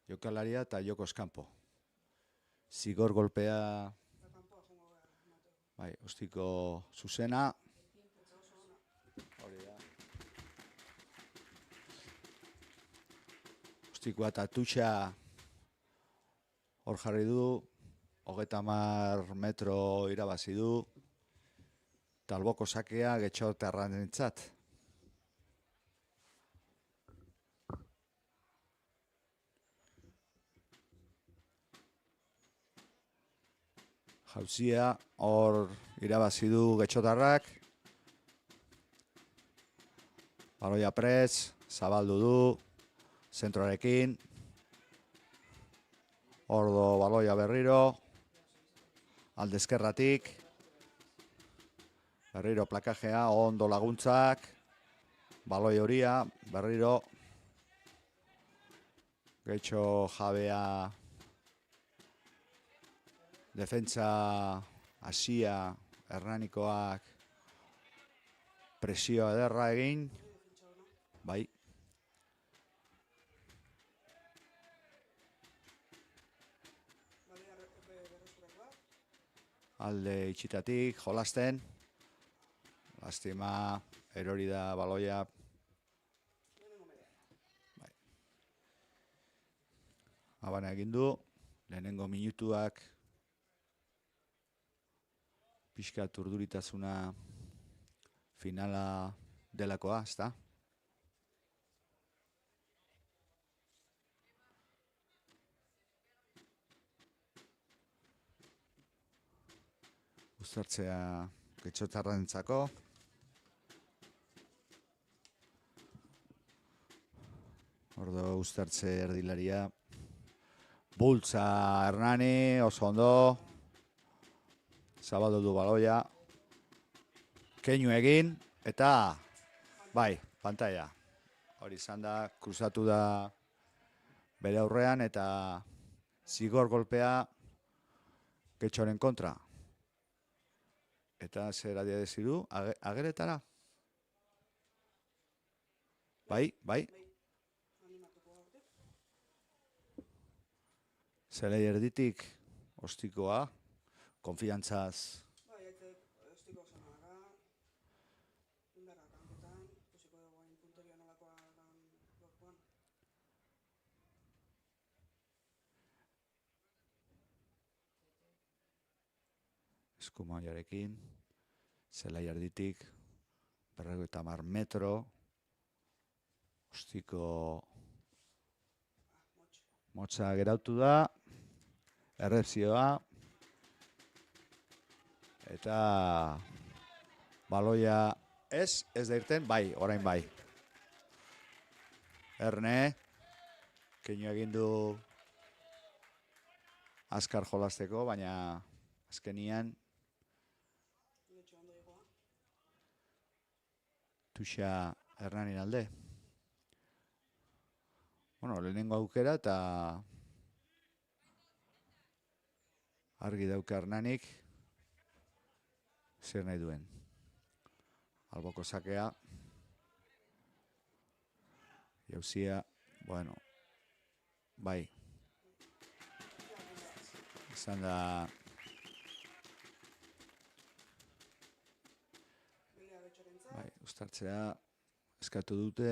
jokalaria eta jokoz kanpo. Zigor golpea, bai, ostiko zuzena. Hori da. Ostikoa eta tutxa hor jarri du, 30 metro irabazi du, eta alboko sakea Getxotarrentzat. Jauzia hor irabazi du Getxotarrak. Baloia prest, zabaldu du, zentroarekin. Ordo baloia berriro, alde eskerratik, berriro plakajea, ondo laguntzak, baloi horia, berriro, Getxo jabea, defentsa hasia, Hernanikoak, presioa ederra egin, bai. Alde itxitatik, jolasten. Lastima, erori da baloia. Bai. Abana egin du, lehenengo minutuak pixkat urduritasuna finala delakoa, ezta? Uztartzea Getxotarrentzako. Ordo uztartze erdilaria. Bultza Hernani, oso ondo. Zabaldu du baloia. Keinu egin, eta bai, pantalla. Hori izan da, kruzatu da bere aurrean, eta zigor golpea Getxoren kontra. Eta zer adierazi du, ageretara? Bai, bai. Zelai erditik, ostikoa, konfiantzaz. Bai, ostiko zanara, indarra kanketan, ikusiko dugu hain puntoria nolakoa gorpuan. Eskumaiarekin, zelai erditik, 50 metro, ostiko motza gerautu da, errezioa, eta baloia ez da irten, bai, orain bai. Erne, keinu egin du azkar jolasteko, baina azkenian Tuxa Hernanin alde. Bueno, lehenengo aukera eta argi dauka Hernanik zer nahi duen. Alboko sakea. Jauzia, bueno, bai. Izan da Uztartzea eskatu dute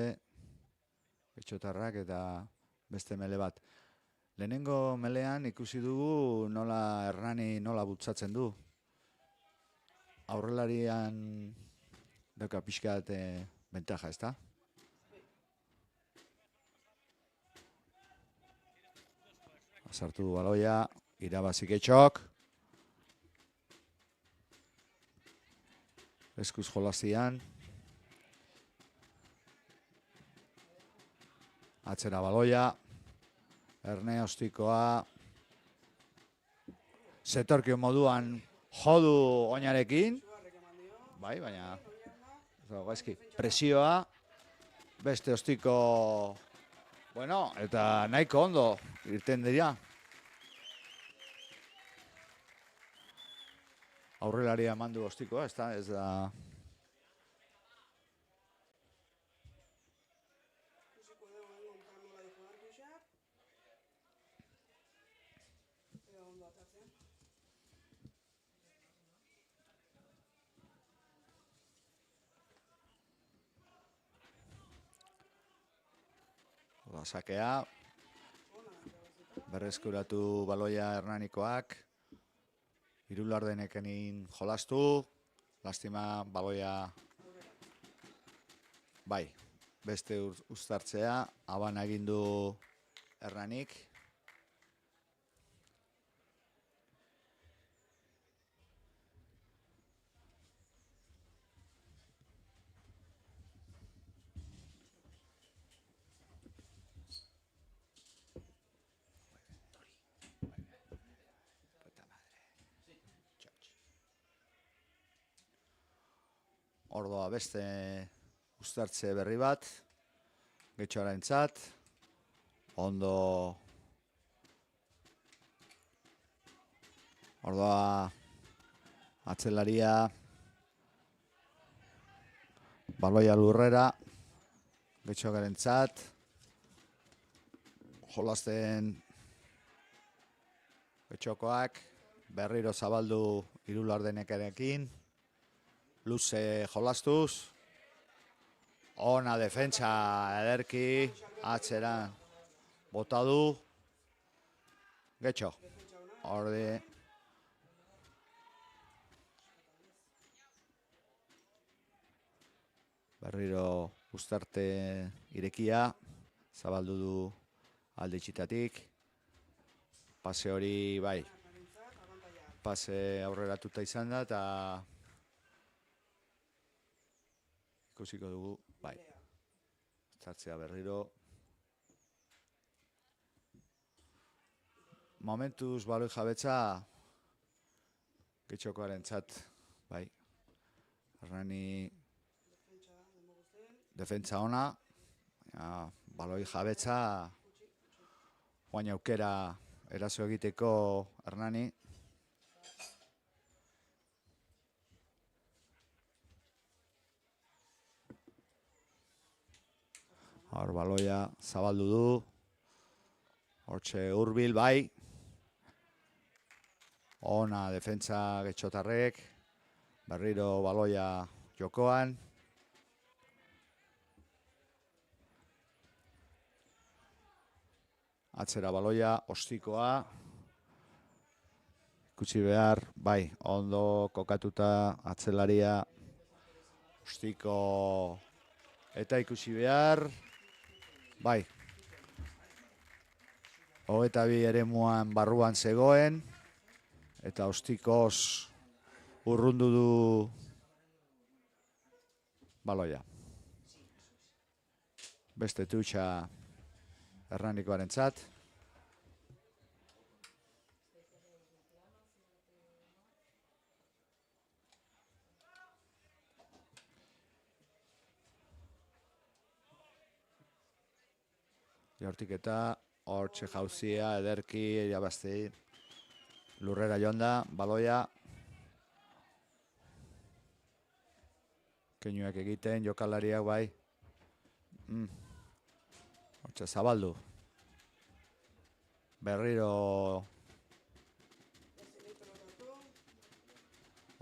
etxotarrak eta beste mele bat. Lehenengo melean ikusi dugu nola Hernani nola bultzatzen du. Aurrelarian dauka pixkat bentaja, ezta? Sartu du baloia, irabazik etxok. Eskuz jolazian. Atzera baloia. Erne ostikoa. Zetorkio moduan jodu oinarekin. Bai, baina gaizki. Presioa. Beste ostiko. Bueno, eta nahiko ondo irten dira. Aurrelaria eman du ostikoa, ez da... Sakea, berreskuratu baloia Hernanikoak, Irulardenekenin jolastu, lastima baloia, bai, beste uztartzea, aban egindu Hernanik. Ordoa beste uztartze berri bat, Getxoarentzat, ondo ordoa atzelaria, baloia lurrera, Getxoarentzat, jolasten Getxokoak, berriro zabaldu Irulardenekarekin, luze jolastuz, ona defentsa ederki, atzera bota du, Getxo, hori berriro uztarte irekia, zabaldu du alde itxitatik, pase hori bai, pase aurreratuta izan da, eta ikusiko dugu, bai, zartzea berriro. Momentuz baloi jabetza Getxokoarentzat, bai, Hernani defentsa ona, baloi jabetza, guain aukera eraso egiteko Hernani. Hor baloia zabaldu du, hortxe hurbil bai, ona defentsa Getxotarrek, berriro baloia jokoan, atzera baloia, ostikoa, ikusi behar, bai, ondo kokatuta atzelaria, ostiko, eta ikusi behar, bai, 22 eremuan barruan zegoen, eta ostikoz urrundu du baloia. Beste tutxa Hernanikoarentzat. Hortik eta hortxe jauzia, ederki, irabazti, lurrera jonda, baloia. Keinuak egiten, jokalariak bai. Hortxe zabaldu. Berriro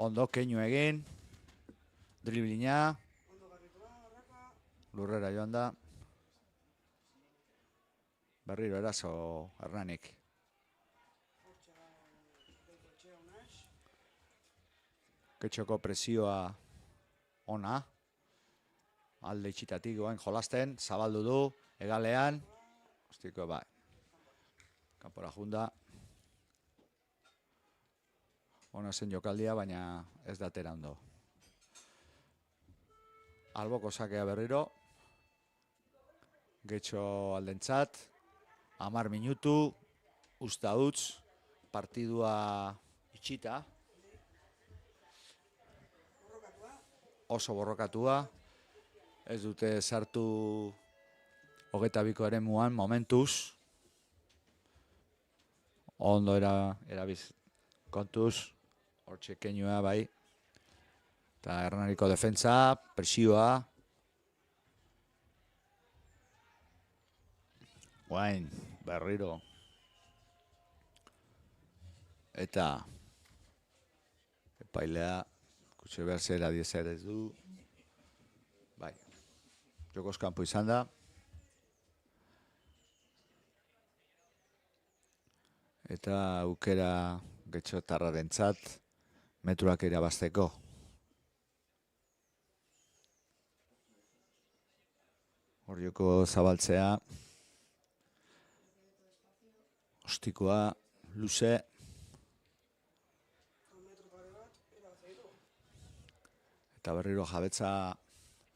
ondo keinu egin. Driblina. lurrera joan da. Berriro eraso Hernanik. Getxoko presioa ona. Alde itxitatik goain jolasten, zabaldu du, egalean. Ostiko, bai. Kanpora junda. Ona zen jokaldia, baina ez da atera ondo. Alboko sakea berriro. Getxo aldentzat. 10 minutu. Usta utz. Partidua itxita. Oso borrokatua. Ez dute sartu 22 eremuan momentuz. Ondo erabiz kontuz. Hortxe keinua bai. Eta Hernaniko defentsa, presioa. Guain, berriro. Eta epailea, kutxe behar zera diezer ez du. Bai, jokoz kanpo izan da. Eta aukera Getxotarrarentzat metruak irabazteko. Hor joko zabaltzea. Ostikoa, luze. Eta berriro jabetza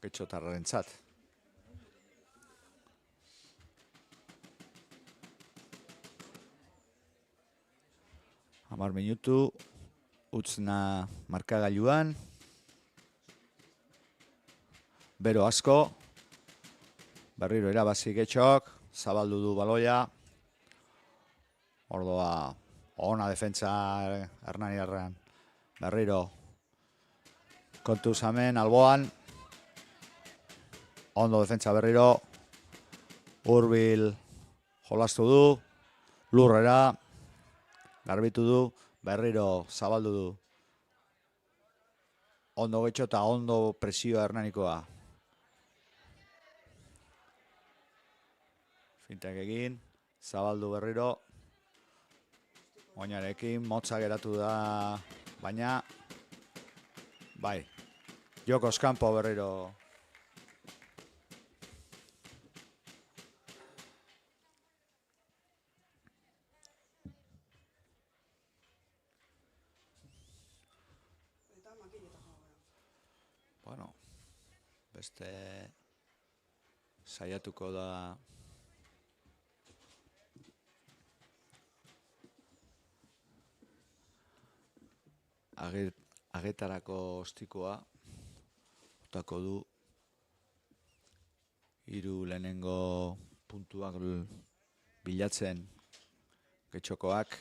Getxotarrarentzat. Hamar minutu, utzna markagailuan. Bero asko. Berriro irabazi Getxok, zabaldu du baloia. Ordoa, ona defentsa Hernaniarrean. Berriro, kontuz hemen, alboan. Ondo defentsa berriro. Hurbil jolastu du. Lurrera. Garbitu du, berriro zabaldu du. Ondo Getxo eta ondo presioa Hernanikoa. Fintak egin, zabaldu berriro. Oinarekin, motza geratu da, baina, bai, jokoz kanpo berriro. Bueno, beste saiatuko da agetarako ostikoa botako du 3 lehenengo puntuak bilatzen Getxokoak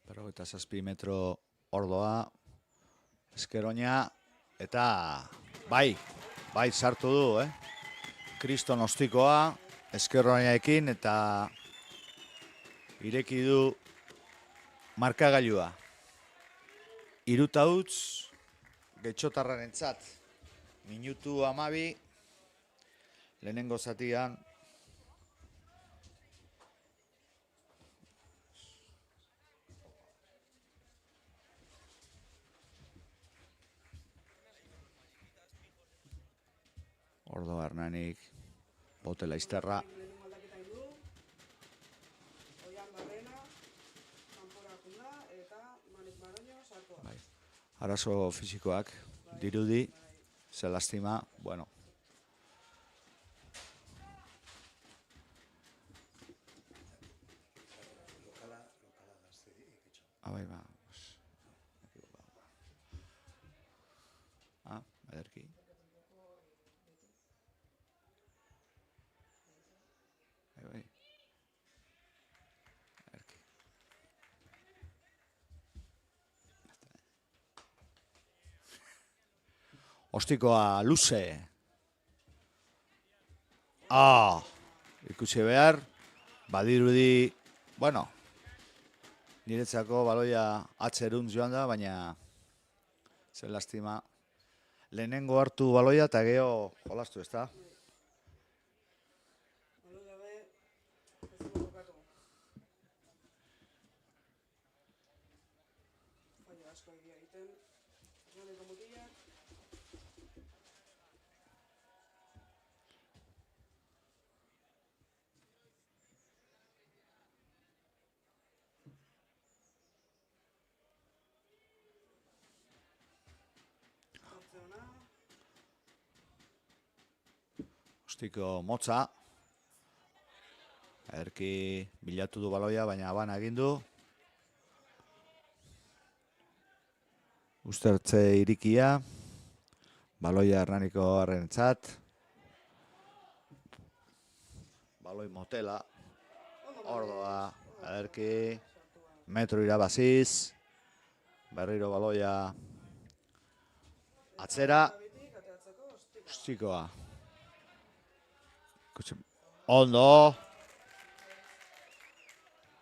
57 metro ordoa Eskeroina eta bai sartu du, Kriston ostikoa Eskeroinaekin eta ireki du markagailua. 3 utz Getxotarrarentzat. Minutu 12 lehenengo zatian. Ordo Hernanik, botela izterra. Arazo fisikoak dirudi, ze lastima, bueno. Abai ba. Ederki. Bai. Ostikoa luze. Ikusi behar. Badirudi, bueno, niretzako baloia atzeruntz joan da, baina zen lastima. lehenengo hartu baloia eta geho jolastu, ez da? Fallo asko egia egiten. Hernaniko mutilak. Ostiko motza. Erki bilatu du baloia, baina aban egin du. Ustertze irikia. Baloia Hernaniko arrentzat. Baloi motela. Ordoa. Erki. Metro irabaziz. Berriro baloia atzera. Ustikoa. Ondo.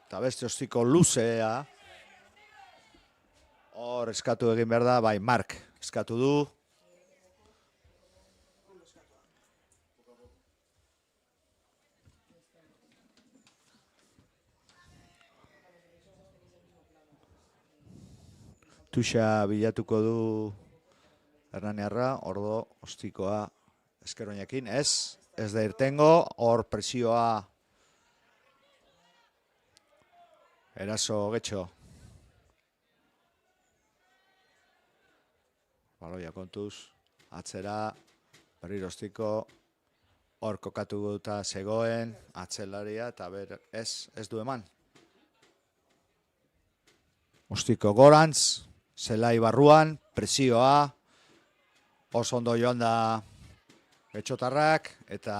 Eta beste ostiko luzea. Hor eskatu egin behar da, bai, Mark eskatu du. Tuxa bilatuko du Hernaniarra, ordo ostikoa eskeroinekin, ez da irtengo, hor presioa eraso getxo. Baloia kontuz, atzera, berriro ostiko, hor kokatu guta zegoen, atzelaria, eta ez du eman. Ostiko gorantz, zelai barruan, presioa, oso ondo joan da Getxotarrak, eta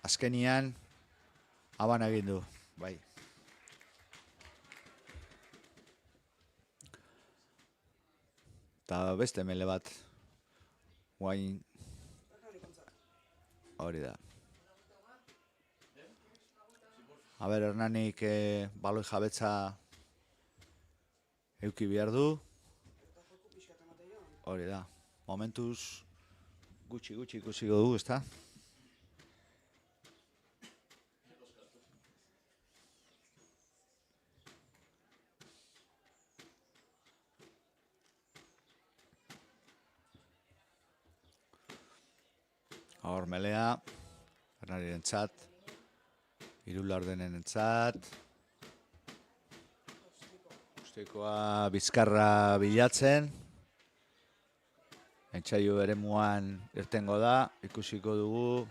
azkenian aban egin du, bai. Eta beste mele bat, guain, hori da. Aber, Hernanik baloi jabetza euki behar du, hori da. Momentuz, gutxi ikusiko dugu, ezta? Hor melea, Hernanirentzat, Irulardenentzat. Ustikoa bizkarra bilatzen. Entsaio eremuan irtengo da, ikusiko dugu.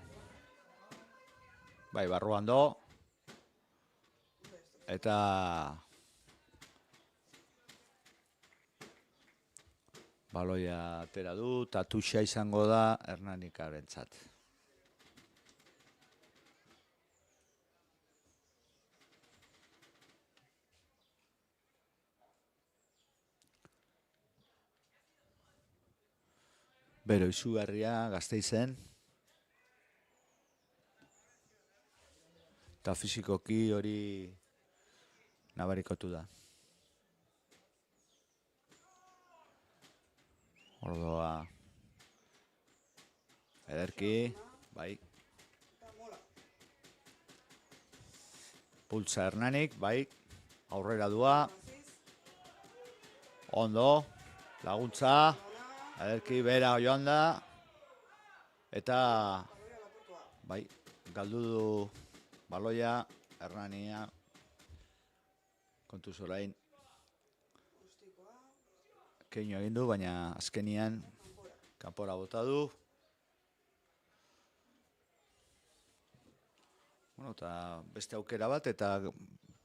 Bai, barruan do. Eta baloia atera du, eta tuxa izango da Hernanikarentzat. Bero izugarria Gasteizen. Eta fizikoki hori nabarikotu da. Ordoa ederki, bai. Pultza Hernanik, bai. Aurrera dua. Ondo, laguntza. Ederki bera joan da. Eta, bai, galdu du baloia, Hernania. Kontuz orain. Keinu egin du, baina azkenian kanpora bota du. Bueno, eta beste aukera bat, eta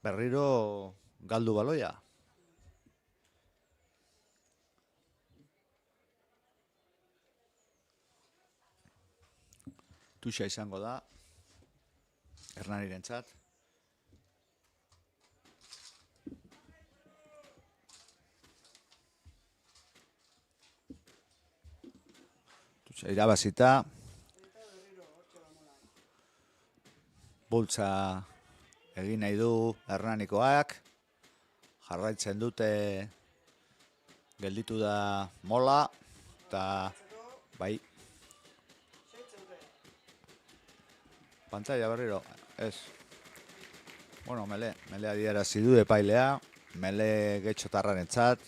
berriro galdu baloia. Tuxa izango da, Hernanirentzat. Tuxa irabazita. Bultza egin nahi du Hernanikoak. Jarraitzen dute gelditu da mola. Eta Bai. Pantalla berriro, ez. Bueno, Mele adierazi du epailea, Mele Getxotarrarentzat.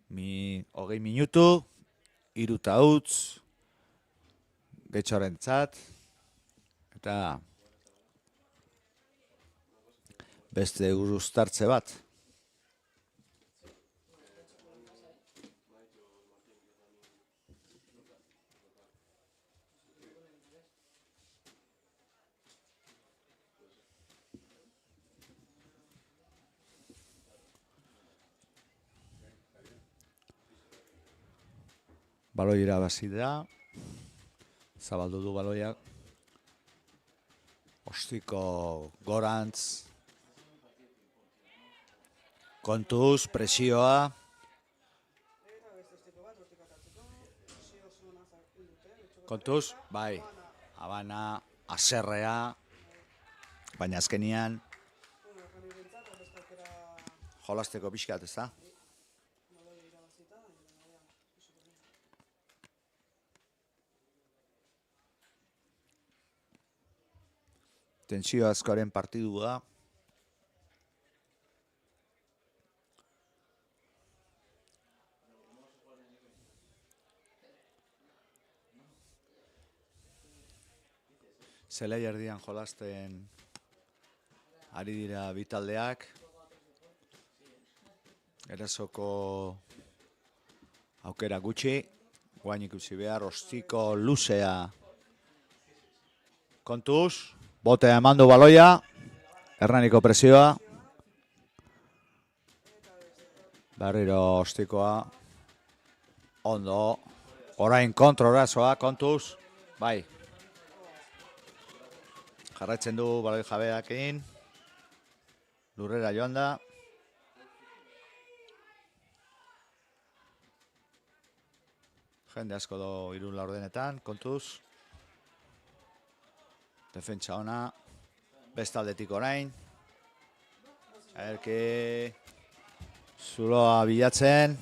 20 minutu, 3 huts, Getxorentzat, eta beste uztartze bat. Baloi irabazi da, zabaldu du baloiak, ostiko gorantz, kontuz, presioa, kontuz, bai, Habana, haserrea, baina azkenian, jolasteko pixkat, ez da? Tentsio askoren partidua. Zelai erdian jolasten ari dira bitaldeak. Erasoko aukera gutxi. Guain ikusi behar, ostiko luzea. Kontuz. Botea eman du baloia, Hernaniko presioa. Berriro ostikoa. Ondo. Orain kontrorazoa, kontuz. Bai. Jarraitzen du baloi jabeakin. Lurrera joan da. Jende asko do irun laurdenetan, kontuz. Defentsa ona, bestaldetik orain. Erki zuloa bilatzen.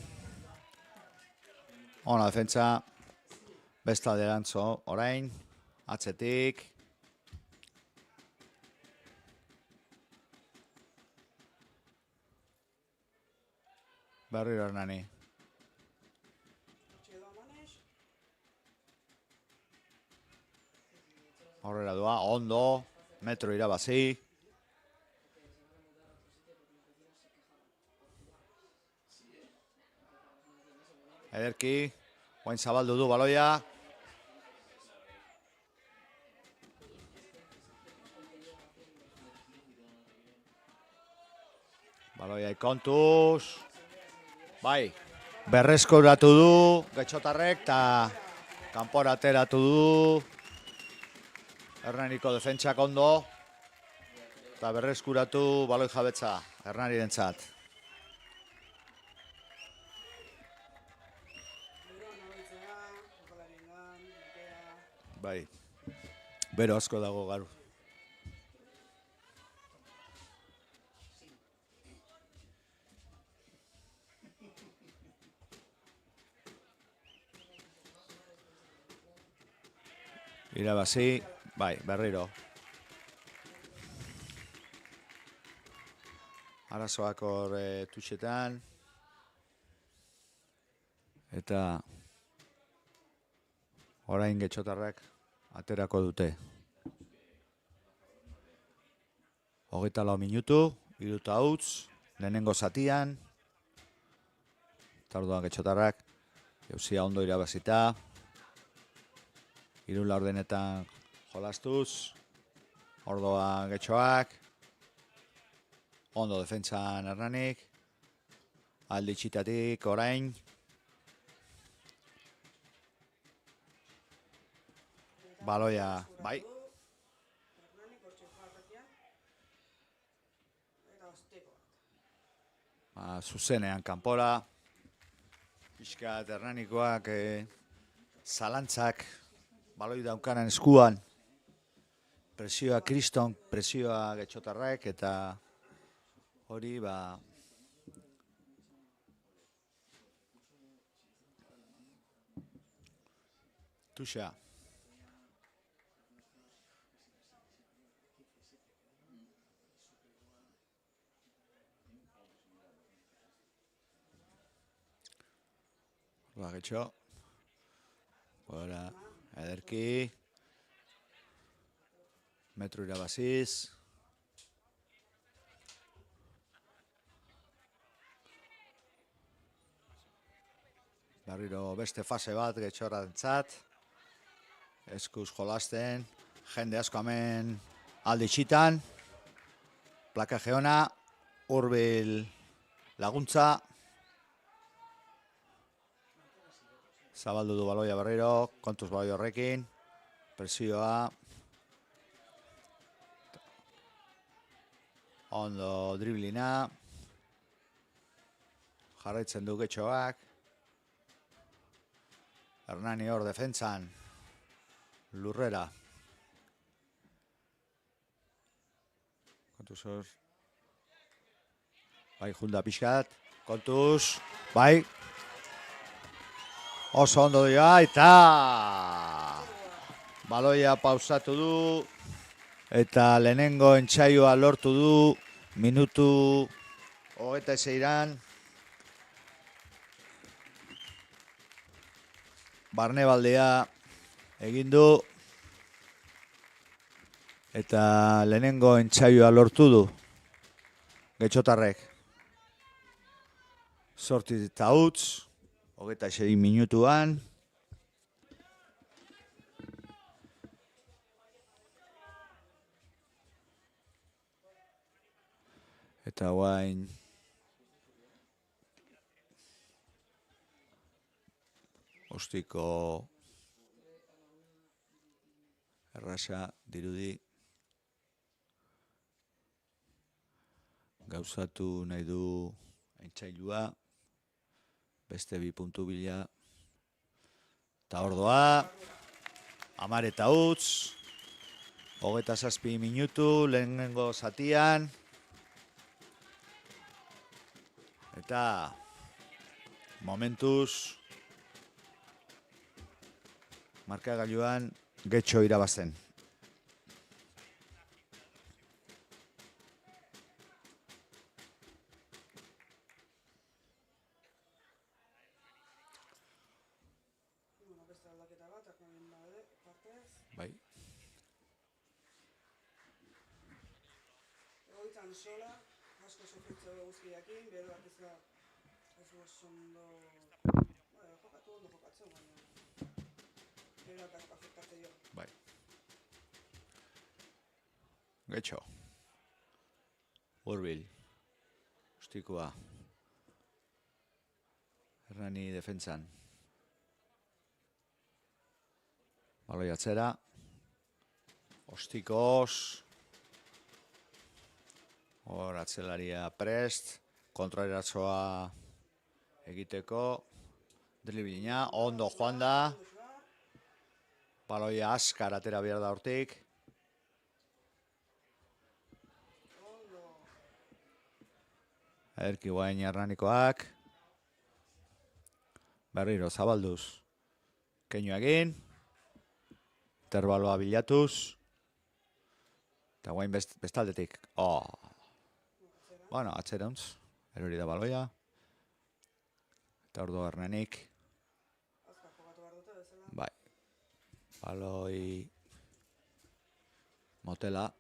Ona defentsa, bestalderantzo orain, atzetik. Berriro Hernani. Horrela doa, ondo, metro irabazi. Ederki, guain zabaldu du baloia. Baloia ikontuz. Bai, berreskuratu du, Getxotarrek, eta kanpora ateratu du. Hernaniko defentsak ondo, eta berreskuratu baloi jabetza, Hernanirentzat. Bai, bero asko dago gaur. Irabazi. Bai, berriro. Arazoak hor tutxetan. Eta orain Getxotarrak aterako dute. 24 minutu, 3 huts, lehenengo zatian. Eta orduan Getxotarrak jauzia ondo irabazita. 3 laurdenetan jolastuz, ordoan Getxoak, ondo defentsan Hernanik, aldi txitatik orain, baloia, bai. Zuzenean kanpora, pixkat Hernanikoak zalantzak, baloi daukanan eskuan, presioa Kriston, presioa Getxotarrek, eta hori Tuxa. Getxo. Gora, ederki. Metro irabaziz. Berriro beste fase bat getxorarentzat. Eskuz jolasten. Jende asko hemen alde itxitan. Plakaje ona. Hurbil laguntza. Zabaldu du baloia berriro. Kontuz baloi horrekin. Presioa. Ondo driblina. Jarraitzen du getxoak. Hernani hor defentsan. Lurrera. Kontuz hor. Bai, junda pixkat. Kontuz. Bai. Oso ondo dira eta baloia pausatu du eta lehenengo entsaioa lortu du minutu 26an. Barnebaldea egin du eta lehenengo entsaioa lortu du getxotarrek. 8 eta utz. 26 minutuan. Eta guain ostiko erraza dirudi gauzatu nahi du entsailua. Beste 2 puntu bila. Eta ordoa. 10 eta utz. 27 minutu lehenengo zatian. Eta momentuz markagailuan getxo irabazten. Bai. Egoitzan sola, asko sofritze guztiakin, beroak ez da oso ondo jokatu ondo jokatzen, baina beroak afektate jo. Bai. Getxo. Hurbil. Ostikoa. Hernani defentsan. Baloi atzera. Ostikoz. Hor atzelaria prest. Kontraeratzoa egiteko. Driblina. Ondo joan da. Baloia askar atera behar da hortik. Erki guain Hernanikoak. Berriro zabalduz. Keinu egin. Interbaloa bilatuz. Eta guain bestaldetik. Bueno, atzerauntz. Erori da baloia. Eta ordo Hernanik. Bai. Baloi motela.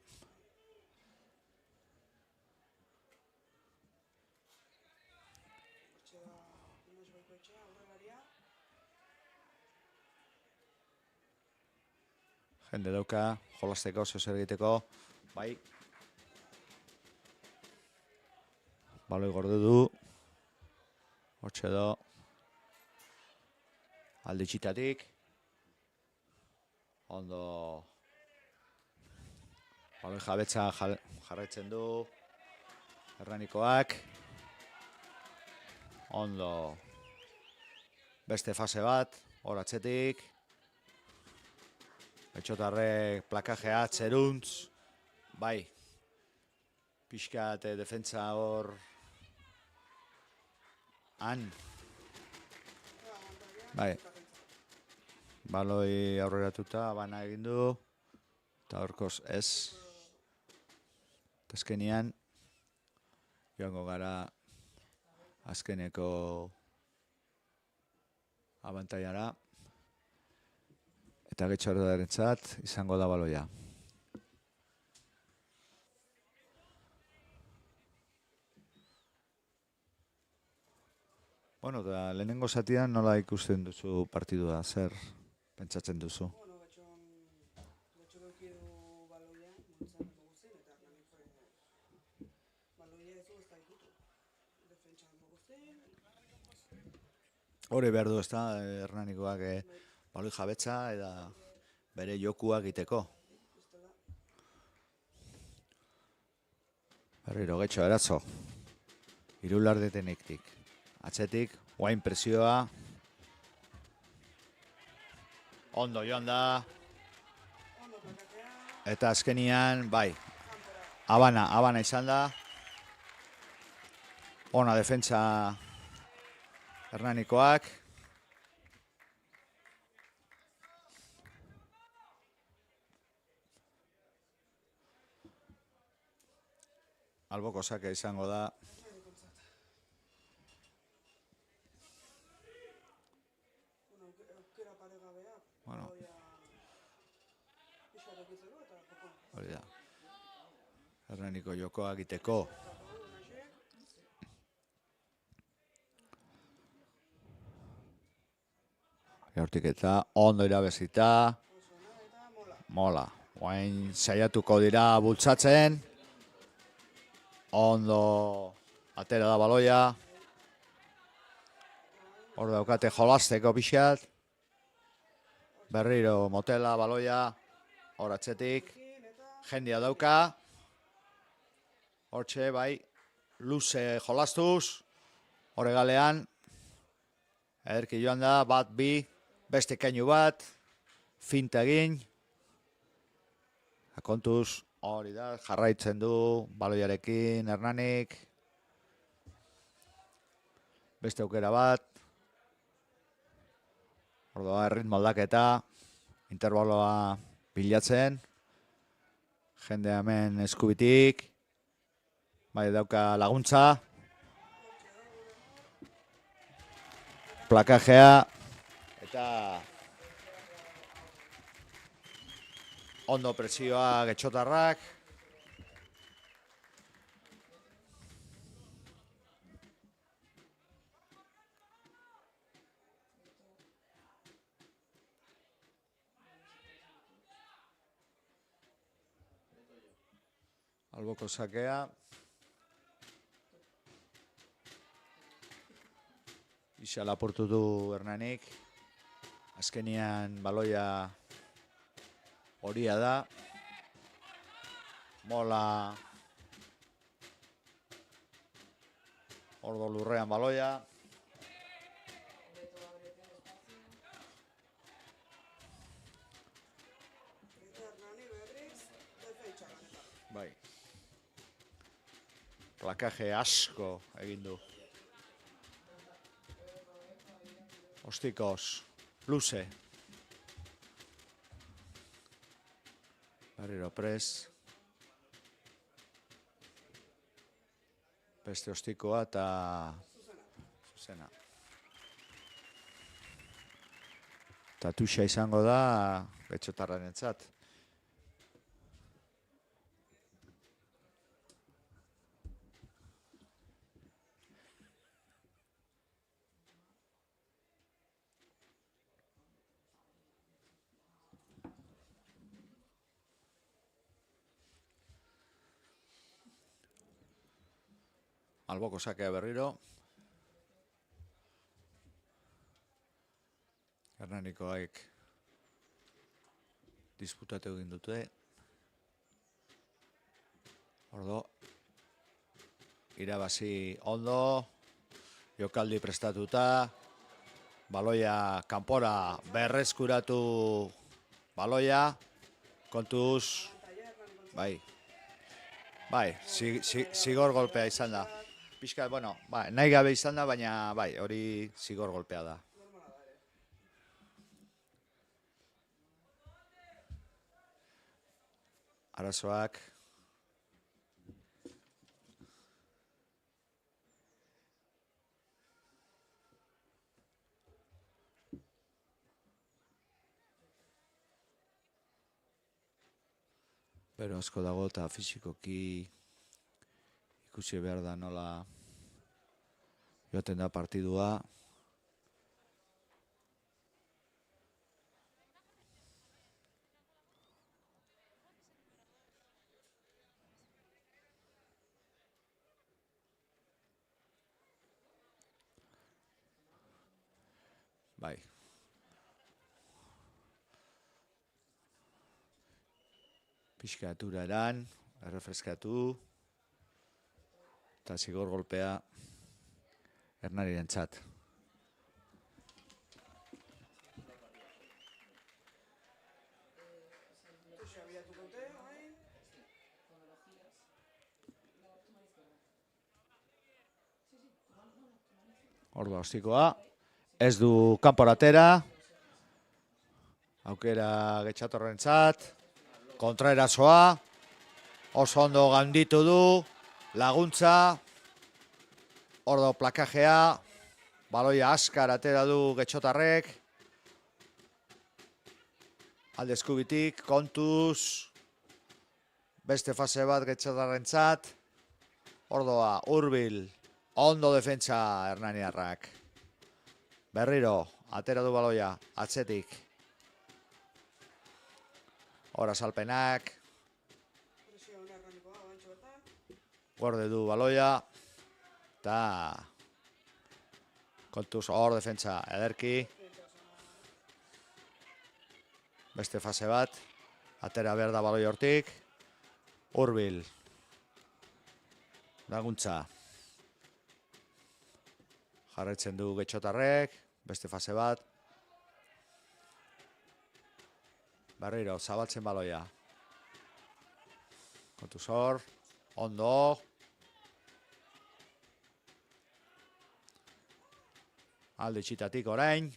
Jende dauka, jolasteko, zer egiteko, bai. Baloi gordu du. Hortxe do. Alde txitatik. Ondo. Baloi jabetza jarraitzen du. Hernanikoak. Ondo. Beste fase bat, hor atzetik. Etxotarrek plakajea, txeruntz. Bai. Pixkat defentsa hor. Han. Bai. baloi aurreratuta, bana egin du, eta horkoz ez. Eta azkenean, joango gara azkeneko abantailara, eta Getxordarentzat izango da baloia. Bueno, da lehenengo zatian nola ikusten duzu partidua, zer pentsatzen duzu? Hori behar du, ez da, Hernanikoak baloi jabetza eta bere jokua egiteko. Berriro, Getxo, eratzo. Irulardeteniktik. Atzetik, guain presioa. Ondo joan da. Eta azkenian, bai, abana izan da. Ona defentsa Hernanikoak. Alboko sake izango da. Bueno. Hori da. Hernaniko jokoa egiteko. Hortik eta ondo irabezita. Mola. Oain saiatuko dira bultzatzen. Ondo atera da baloia. Hor daukate jolasteko pixat. Berriro motela, baloia, hor atzetik, jendia dauka, hortxe, bai, luze jolastuz, hor egalean, ederki joan da, bat, bi, beste keinu bat, finta egin, kontuz, hori da, jarraitzen du, baloiarekin, Hernanik, beste aukera bat, ordoa erritmo aldaketa, interbaloa bilatzen, jende hemen eskubitik, bai dauka laguntza, plakajea, eta ondo presioa Getxotarrak, alboko sakea. Isa laportu du Hernanik. Azkenian baloia horia da. Mola. Ordo lurrean baloia. Bai. Plakaje asko egin du. Ostikoz, luze. Barriro pres. Beste ostikoa eta zuzena. Eta tuxa izango da Getxotarrarentzat. Alboko sakea berriro. Hernanikoak disputatu egin dute. Ordo, irabazi ondo, jokaldi prestatuta, baloia kanpora berreskuratu baloia, kontuz, bai, zigor golpea izan da. Pixka, bueno, nahi gabe izan da, baina bai, hori zigor golpea da. arazoak. Pero asko dago eta fisikoki ikusi behar da nola joaten da partidua. Bai. Pixkatura eran, errefreskatu, eta zigor golpea Hernaniren txat. Orba ostikoa, ez du kanporatera, aukera Getxatorren txat, kontraerazoa, oso ondo ganditu du, laguntza, ordo plakajea, baloia askar atera du Getxotarrek, alde eskubitik, kontuz, beste fase bat Getxotarrentzat, ordoa, hurbil, ondo defentsa Hernaniarrak. Berriro, atera du baloia, atzetik. Hora salpenak. Gorde du baloia. Eta kontuz hor defentsa ederki. Beste fase bat. Atera behar da baloia hortik. Hurbil. Laguntza. Jarretzen du Getxotarrek. Beste fase bat. Berriro, zabaltzen baloia. Kontuz hor. Ondo. Alde txitatik orain.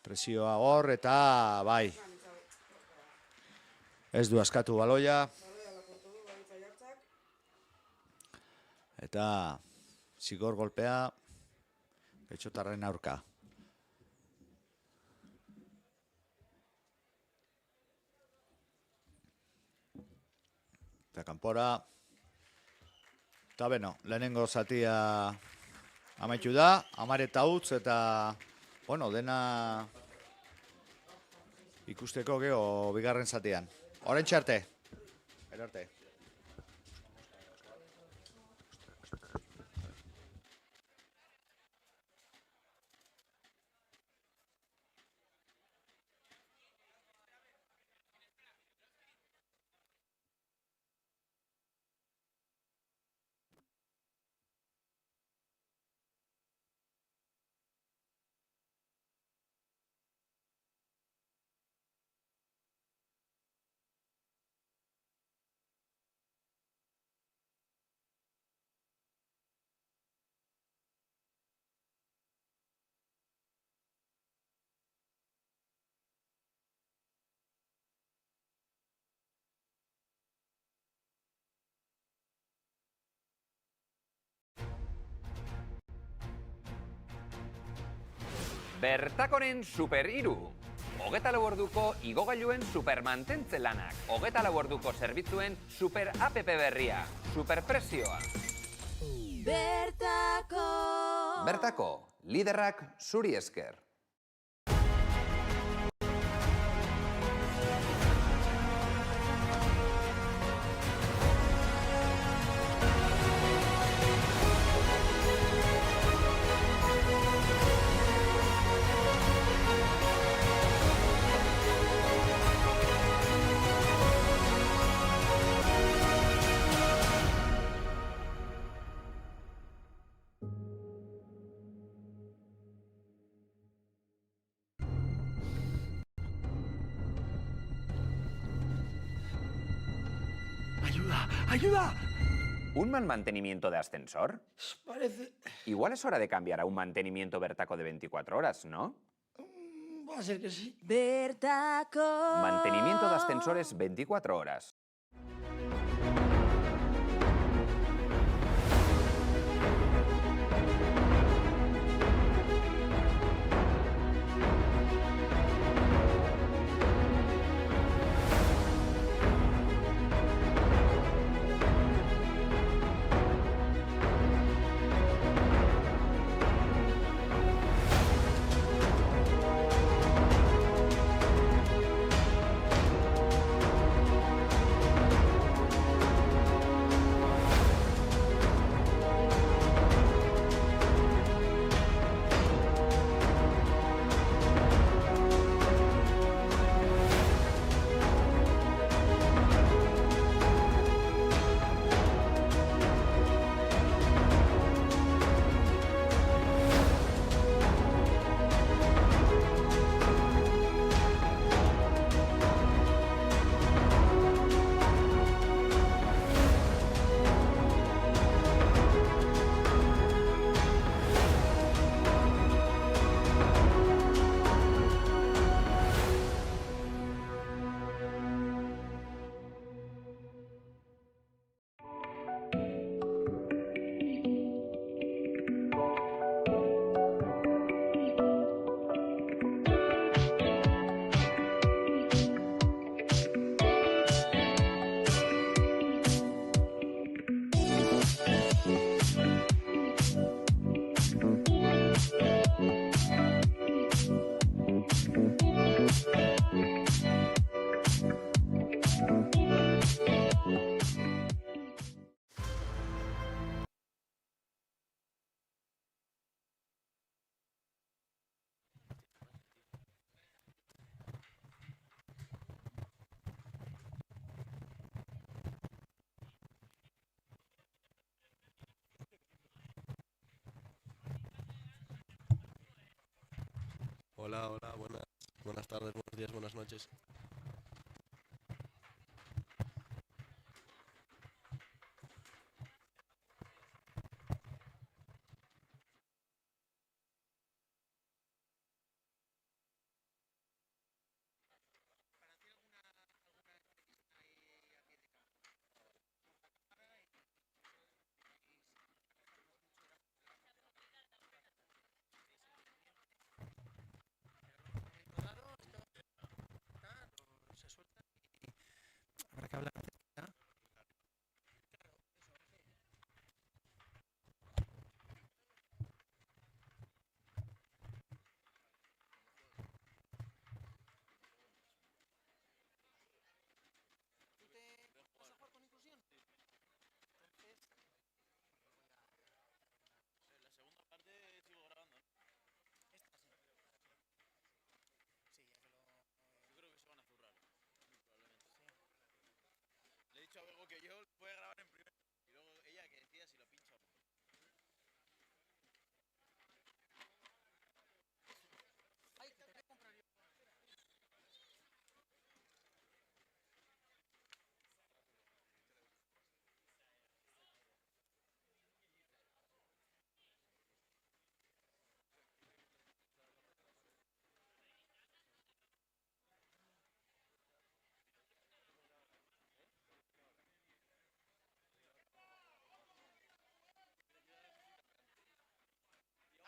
Presioa hor eta bai. Ez du askatu baloia. Eta zigor golpea Getxotarren aurka. Eta kanpora. Eta beno, lehenengo zatia amaitu da, 10 eta bueno, dena ikusteko geho bigarren zatian. Oraintxe arte. Gero arte. Bertakoren Super Hiru. 24 orduko igogailuen supermantentze lanak. 24 orduko zerbitzuen super app berria. Superpresioa. Bertako. Bertako, liderrak zuri esker. ¡Ayuda! ¿Un mal mantenimiento de ascensor? Parece... Igual es hora de cambiar a un mantenimiento Bertaco de 24 horas, ¿no? Puede ser que sí. Bertako. Mantenimiento de ascensores 24 horas. Hola, hola, buenas tardes, buenos días, buenas noches. Habrá que hablar acerca. Le he dicho a Bego que yo puede grabar en primero y luego ella que decida si lo pincha o no. Ay, que te voy a comprar yo.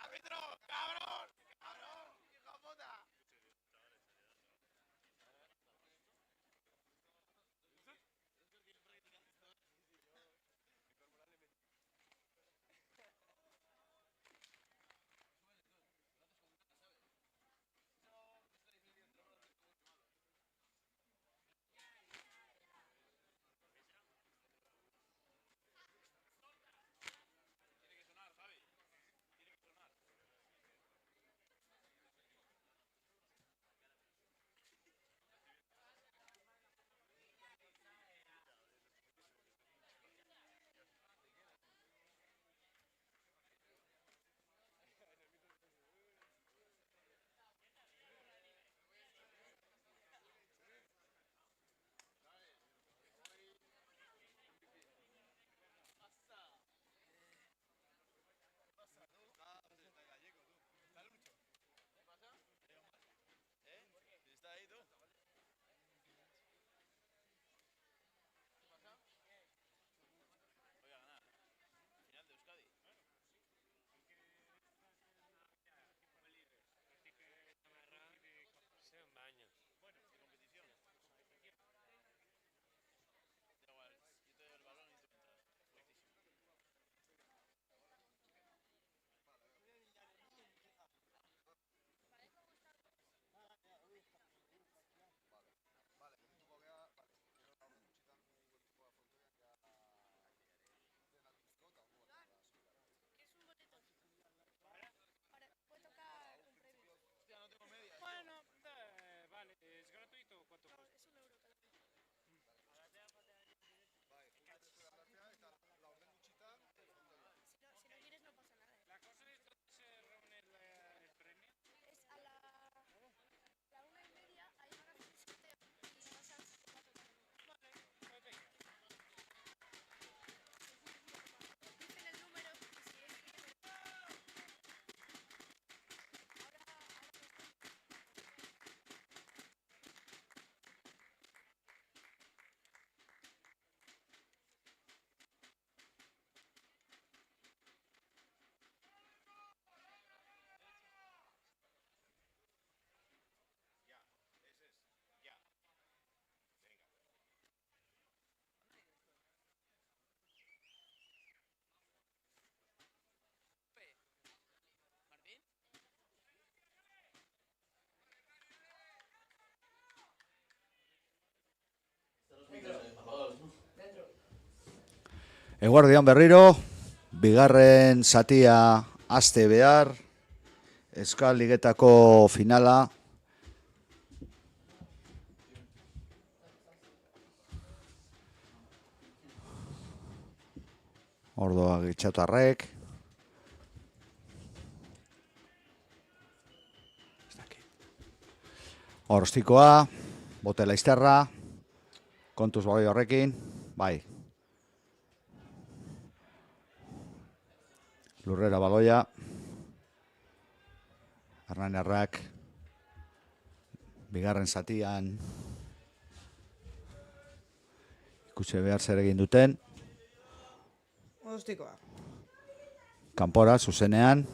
¡Árbitro! ¡Cabrón! ¡Cabrón! ¡Hijo de puta! Tiene que sonar, Javi. Tiene que sonar. Eguardian berriro, bigarren zatia aste behar, Euskal Ligetako finala. Ordoa Gitxatarrek. Orostikoa, Botela Izterra, kontuz baloi horrekin, bai. Lurrera baloia, Hernaniarrak, bigarren zatian, ikusi behar zer egin duten. Ostikoa. Kanpora, zuzenean.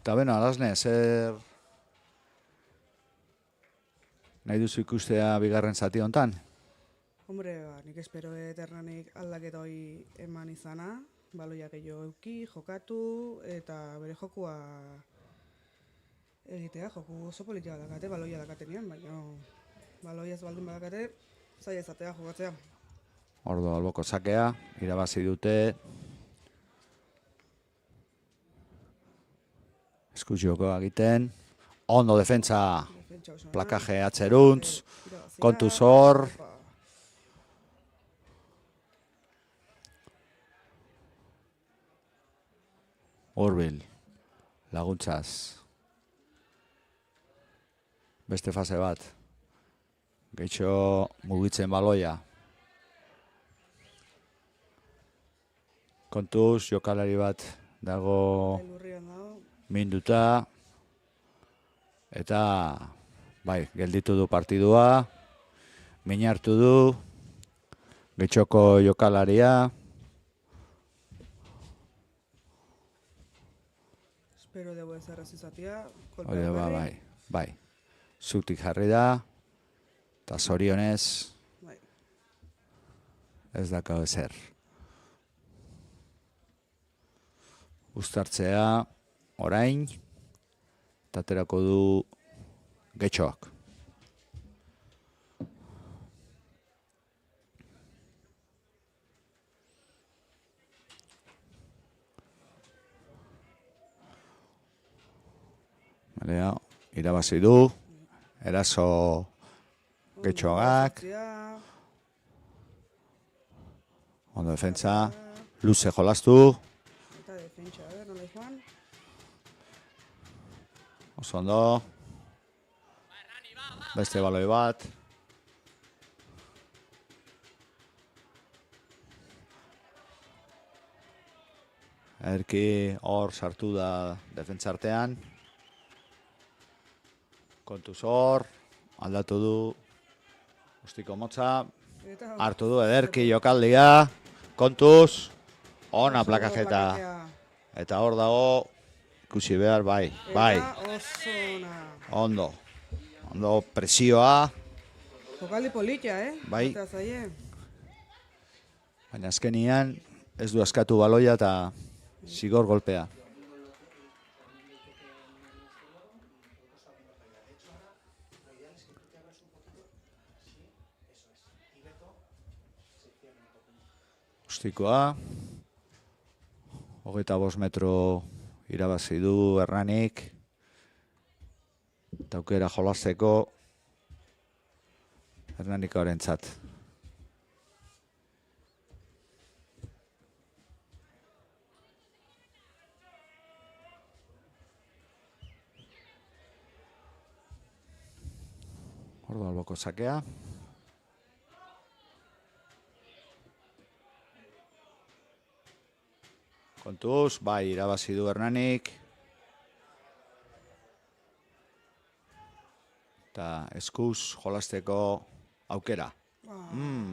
Eta beno, Alasne, zer nahi duzu ikustea bigarren zati hontan? Hombre, nik espero Hernanik aldaketa hori eman izana, baloia gehiago euki, jokatu, eta bere jokua egitea, joku oso politika dakate, baloia dakatenean, baina baloia ez baldin badakate, zaila izatea jokatzea. Ordo alboko sakea, irabazi dute. Eskutxoko egiten. Ondo defentsa, plakaje atzeruntz, kontuz hor. Hurbil, laguntzaz. Beste fase bat. Gehitxo mugitzen baloia. Kontuz, jokalari bat dago minduta. Eta, bai, gelditu du partidua. Min hartu du. Gehitxoko jokalaria. Espero dugu ez erraz izatea. Hori da, bai. Zutik jarri da. Eta zorionez. Ez dakau ezer. Uztartzea, orain. Eta aterako du Getxoak. Malea, irabazi du. Eraso Getxoak. Ondo defentsa. Luze jolastu. Eta defentsa, nola joan. Oso ondo. Beste baloi bat. Erki hor sartu da defentsartean. Kontuz hor. Aldatu du. Ustiko motza. Hartu du ederki jokaldia. Kontuz. Ona plakajeta. Eta hor dago. Ikusi behar, bai. Ondo. Ondo presioa. Jokaldi politia, Bai. Baina azkenian ez du askatu baloia eta zigor golpea. Ustikoa. 25 metro irabazi du Hernanik. Eta aukera jolasteko Hernanikoarentzat. Ordo alboko sakea. Kontuz, bai, irabazi du Hernanik. Eta eskuz jolasteko aukera.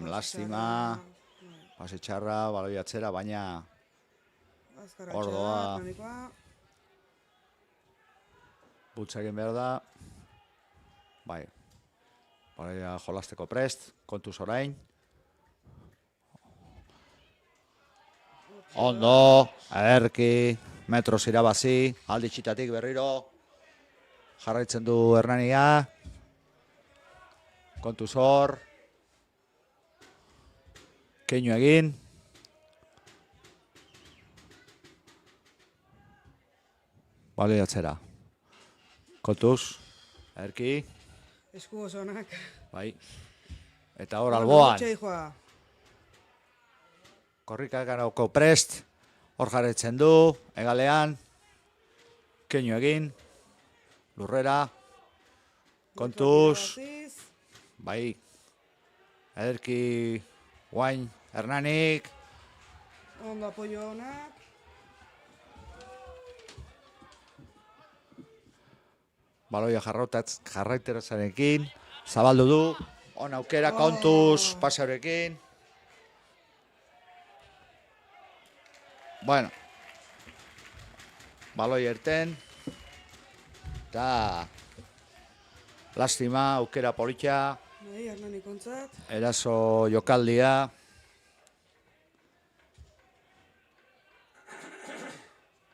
Lastima. Pase txarra, baloi atzera, baina ordoa bultzakin behar da. Bai, baloia jolasteko prest, kontuz orain. Ondo, ederki, metros irabazi, aldi txitatik berriro. Jarraitzen du Hernania. Kontuz hor. Keinu egin. Bale atzera. Kontuz. Erki. Esku oso onak. Bai. Eta hor alboan. Txai joa. Korrika garauko prest. Hor jarretzen du. Egalean. Keinu egin. Lurrera. Kontuz. Bai. Ederki. Guain. Hernanik. Ondo apoio onak. Baloia jarraiterazarekin. Zabaldu du. On aukera, kontuz, pasearekin. Bueno. Baloi erten. Eta lastima, aukera politia. Bai, Hernanik ontzat. Eraso jokaldia.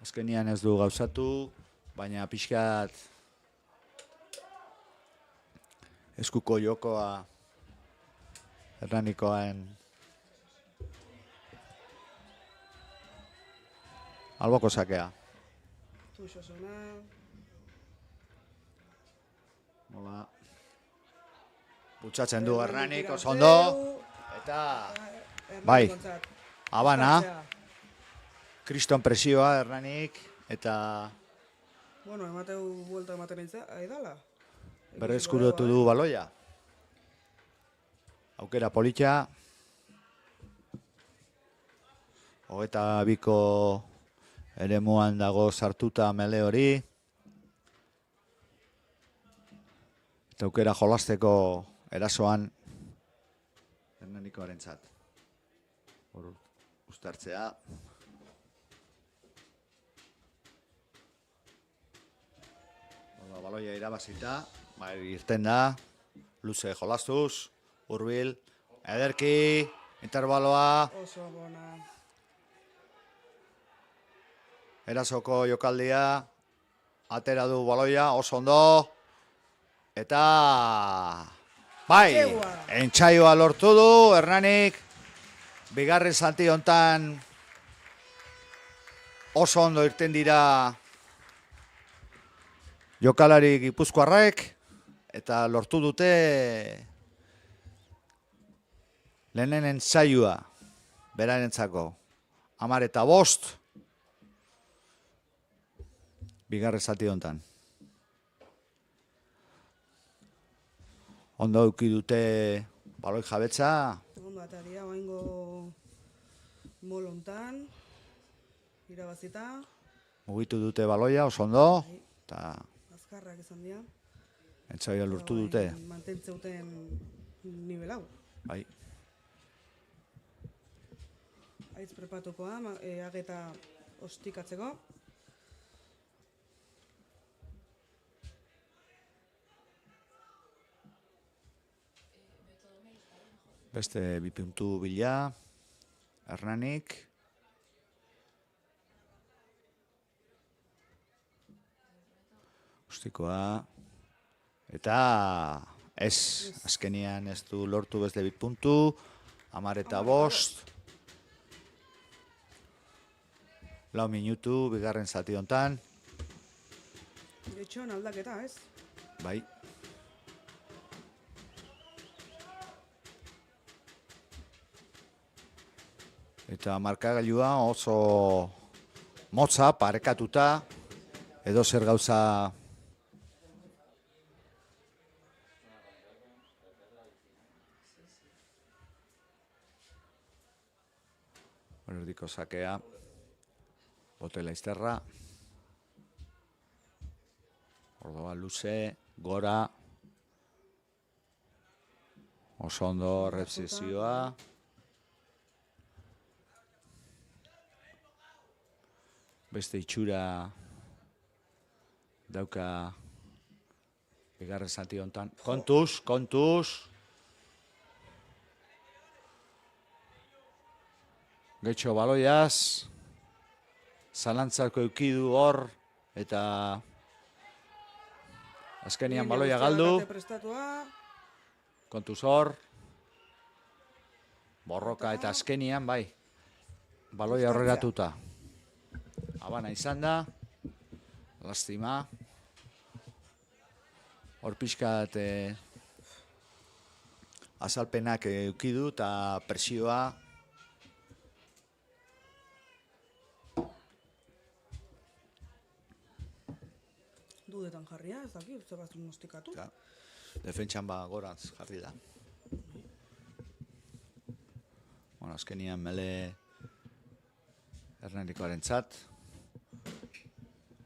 Azkenian ez du gauzatu, baina pixkat eskuko jokoa Hernanikoen alboko sakea. Tuxo zona. Hola. Butxatzen du Hernanik, oso ondo. Eta, bai, Habana. Kriston presioa Hernanik, eta Bueno, emateu buelta ematen aidala. berreskurotu du baloia. Aukera politia. 22ko eremuan dago sartuta mele hori. Eta aukera jolasteko erasoan Hernanikoarentzat. Hor uztartzea. Baloia irabazita, irten da, luze jolastuz, hurbil, ederki, interbaloa. Oso bona. Erasoko jokaldia, atera du baloia, oso ondo. Eta, bai, entsaioa lortu du, Hernanik, bigarren zati hontan oso ondo irten dira jokalari gipuzkoarrek, eta lortu dute lehenen entsaioa berarentzako. 10-5 bigarren zati hontan. Ondo eduki dute baloi jabetza. Ondo ataria, oaingo molontan, irabazita. Mugitu dute baloia, oso ondo. Eta Azkarrak izan dira. entsaioa lortu dute. Mantentzeuten nivel hau. Bai. Aitz prepatukoa, ageta ostikatzeko. Beste 2 puntu bila, Hernanik. Ostikoa. Eta ez, azkenian ez du lortu beste 2 puntu. 10-5. 4 minutu, bigarren zati hontan. Getxoan aldaketa, ez? Bai. Eta markagailua oso motza, parekatuta, edo zer gauza erdiko sakea, botela izterra, ordoa luze, gora, oso ondo repsizioa, beste itxura dauka bigarren zati hontan. Kontuz, kontuz. Getxo baloiaz. Zalantzako eukidu hor. Eta azkenian baloia galdu. Kontuz hor. Borroka eta azkenian, bai. Baloia aurreratuta. Abana izan da. Lastima. Hor pixkat azalpenak eukidu eta presioa. Dudetan jarria, ez daki, uste bat nostikatu. Defentsan gorantz jarri da. Bueno, azkenian mele Hernanikoaren txat.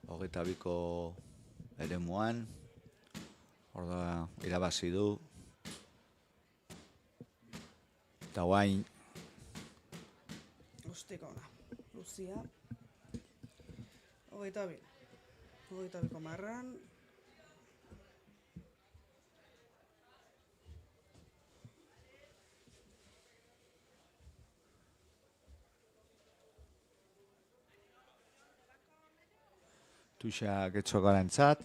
22ko eremuan. Hor da irabazi du. Eta guain. Ostiko ona. Luzia. 22. 22ko marran. Tuxa Getxokarentzat.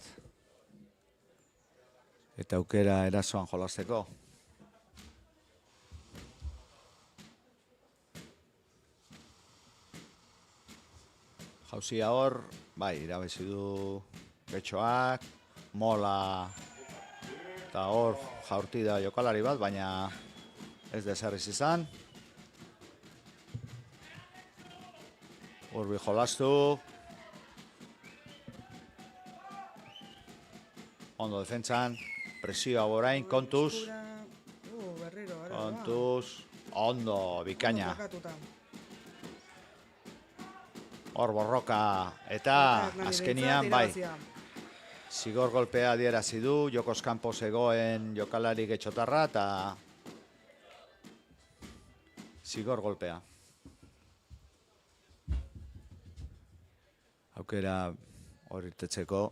Eta aukera erasoan jolasteko. Jauzia hor, bai, irabazi du Getxoak, Mola eta hor jaurti da jokalari bat, baina ez desarriz izan. Urbi jolastu. Ondo defentsan, presioa borain, kontuz. Berriro, Kontuz, ondo, bikaina. Hor borroka eta azkenian, bai. Zigor golpea adierazi du, jokoz kanpo zegoen jokalari Getxotarra eta zigor golpea. Aukera hor irtetzeko.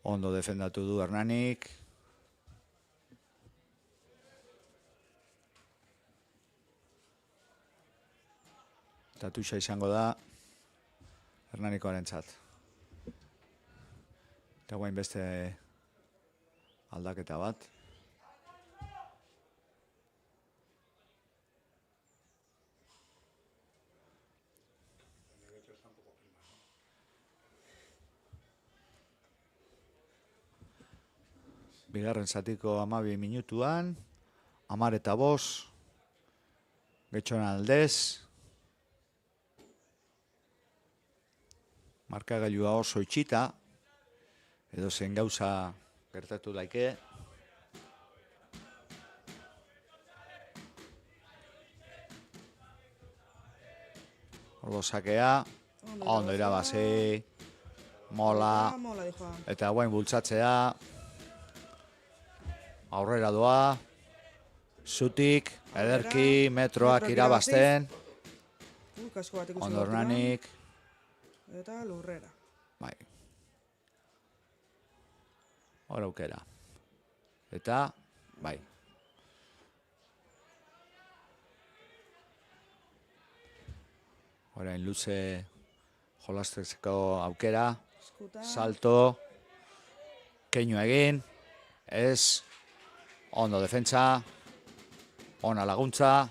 Ondo defendatu du Hernanik. Eta tuxa izango da Hernanikoaren txat. Eta guain beste aldaketa bat. Bigarren zatiko 12 minutuan, 10:05, Getxoan aldez. Markagailua oso itxita, edo zen gauza gertatu daike. Ordo sakea, ondo irabazi, Mola, eta guain bultzatzea. Aurrera doa, zutik, ederki, metroak irabazten. Ondo Hernanik. Eta lurrera. Bai. Hor aukera. Eta, bai. Orain luze jolasteko aukera. Salto. Keinu egin. Ez. Ondo defentsa, ona laguntza,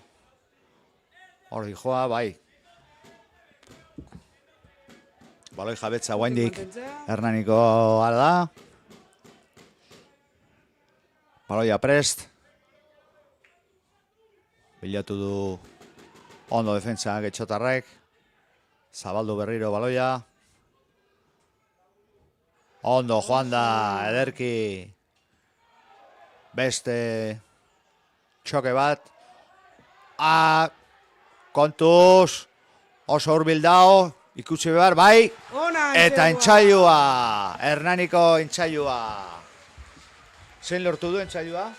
hor dijoa, bai. Baloi jabetza guaindik Hernaniko da. Baloia prest. Bilatu du ondo defentsa Getxotarrek. Zabaldu berriro baloia. Ondo joan da, ederki. Beste txoke bat. Kontuz. Oso hurbil dao. Ikusi behar, bai. Eta entxailua. Hernaniko entxailua. Zein lortu du entxailua?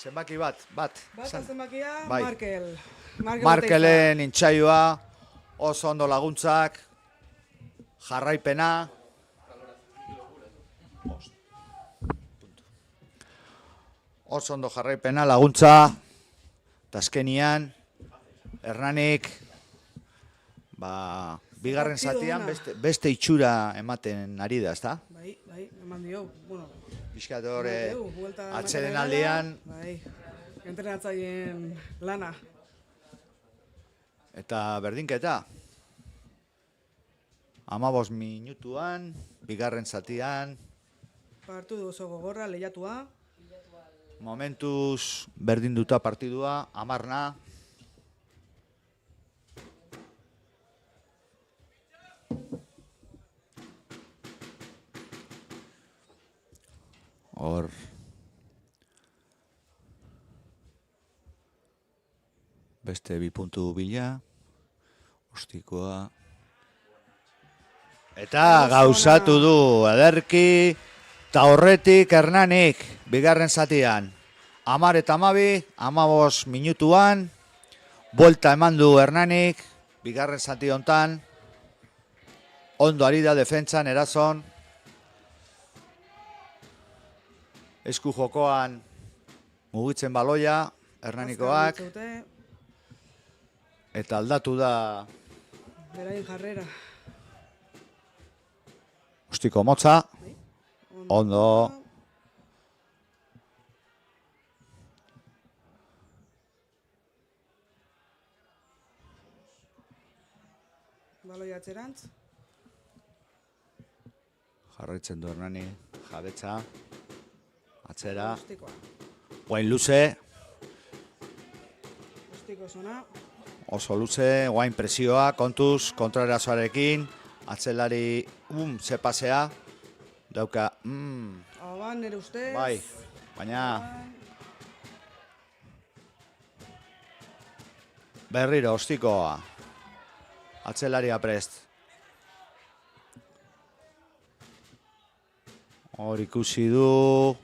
Zenbaki bat. Bat zenbakia, bai. Markel. Markelen entxailua. Oso ondo laguntzak. Jarraipena. Oso ondo jarraipena, laguntza, eta azkenian, Hernanik, bigarren Partido zatian ona. beste itxura ematen ari da, ezta? Bai, eman dio, bueno. Pixkat hor, eman dio, buelta ematen atseden dela, aldian, Bai, entrenatzaileen lana. eta berdinketa. 15 minutuan, bigarren zatian, Partidu oso gogorra, lehiatua. momentuz berdinduta partidua, 10. Hor beste 2 puntu bila, ostikoa. Eta gauzatu du ederki, eta horretik Hernanik, bigarren zatian. 10 eta 12, 15 minutuan, buelta eman du Hernanik, bigarren zati hontan, ondo ari da defentsan, erazon, esku jokoan mugitzen baloia, Hernanikoak, Azkar dute, eta aldatu da beraien jarrera. ostiko motza, ondo, Baloi atzerantz. jarraitzen du Hernani, jabetza, atzera, Ostikoa. guain luze, Ostiko zona. oso luze, guain presioa, kontuz, kontraerazoarekin, atzelari, ze pasea, dauka, Aban, nire ustez. bai, baina, berriro, ostikoa, atzelaria prest. Hor ikusi du,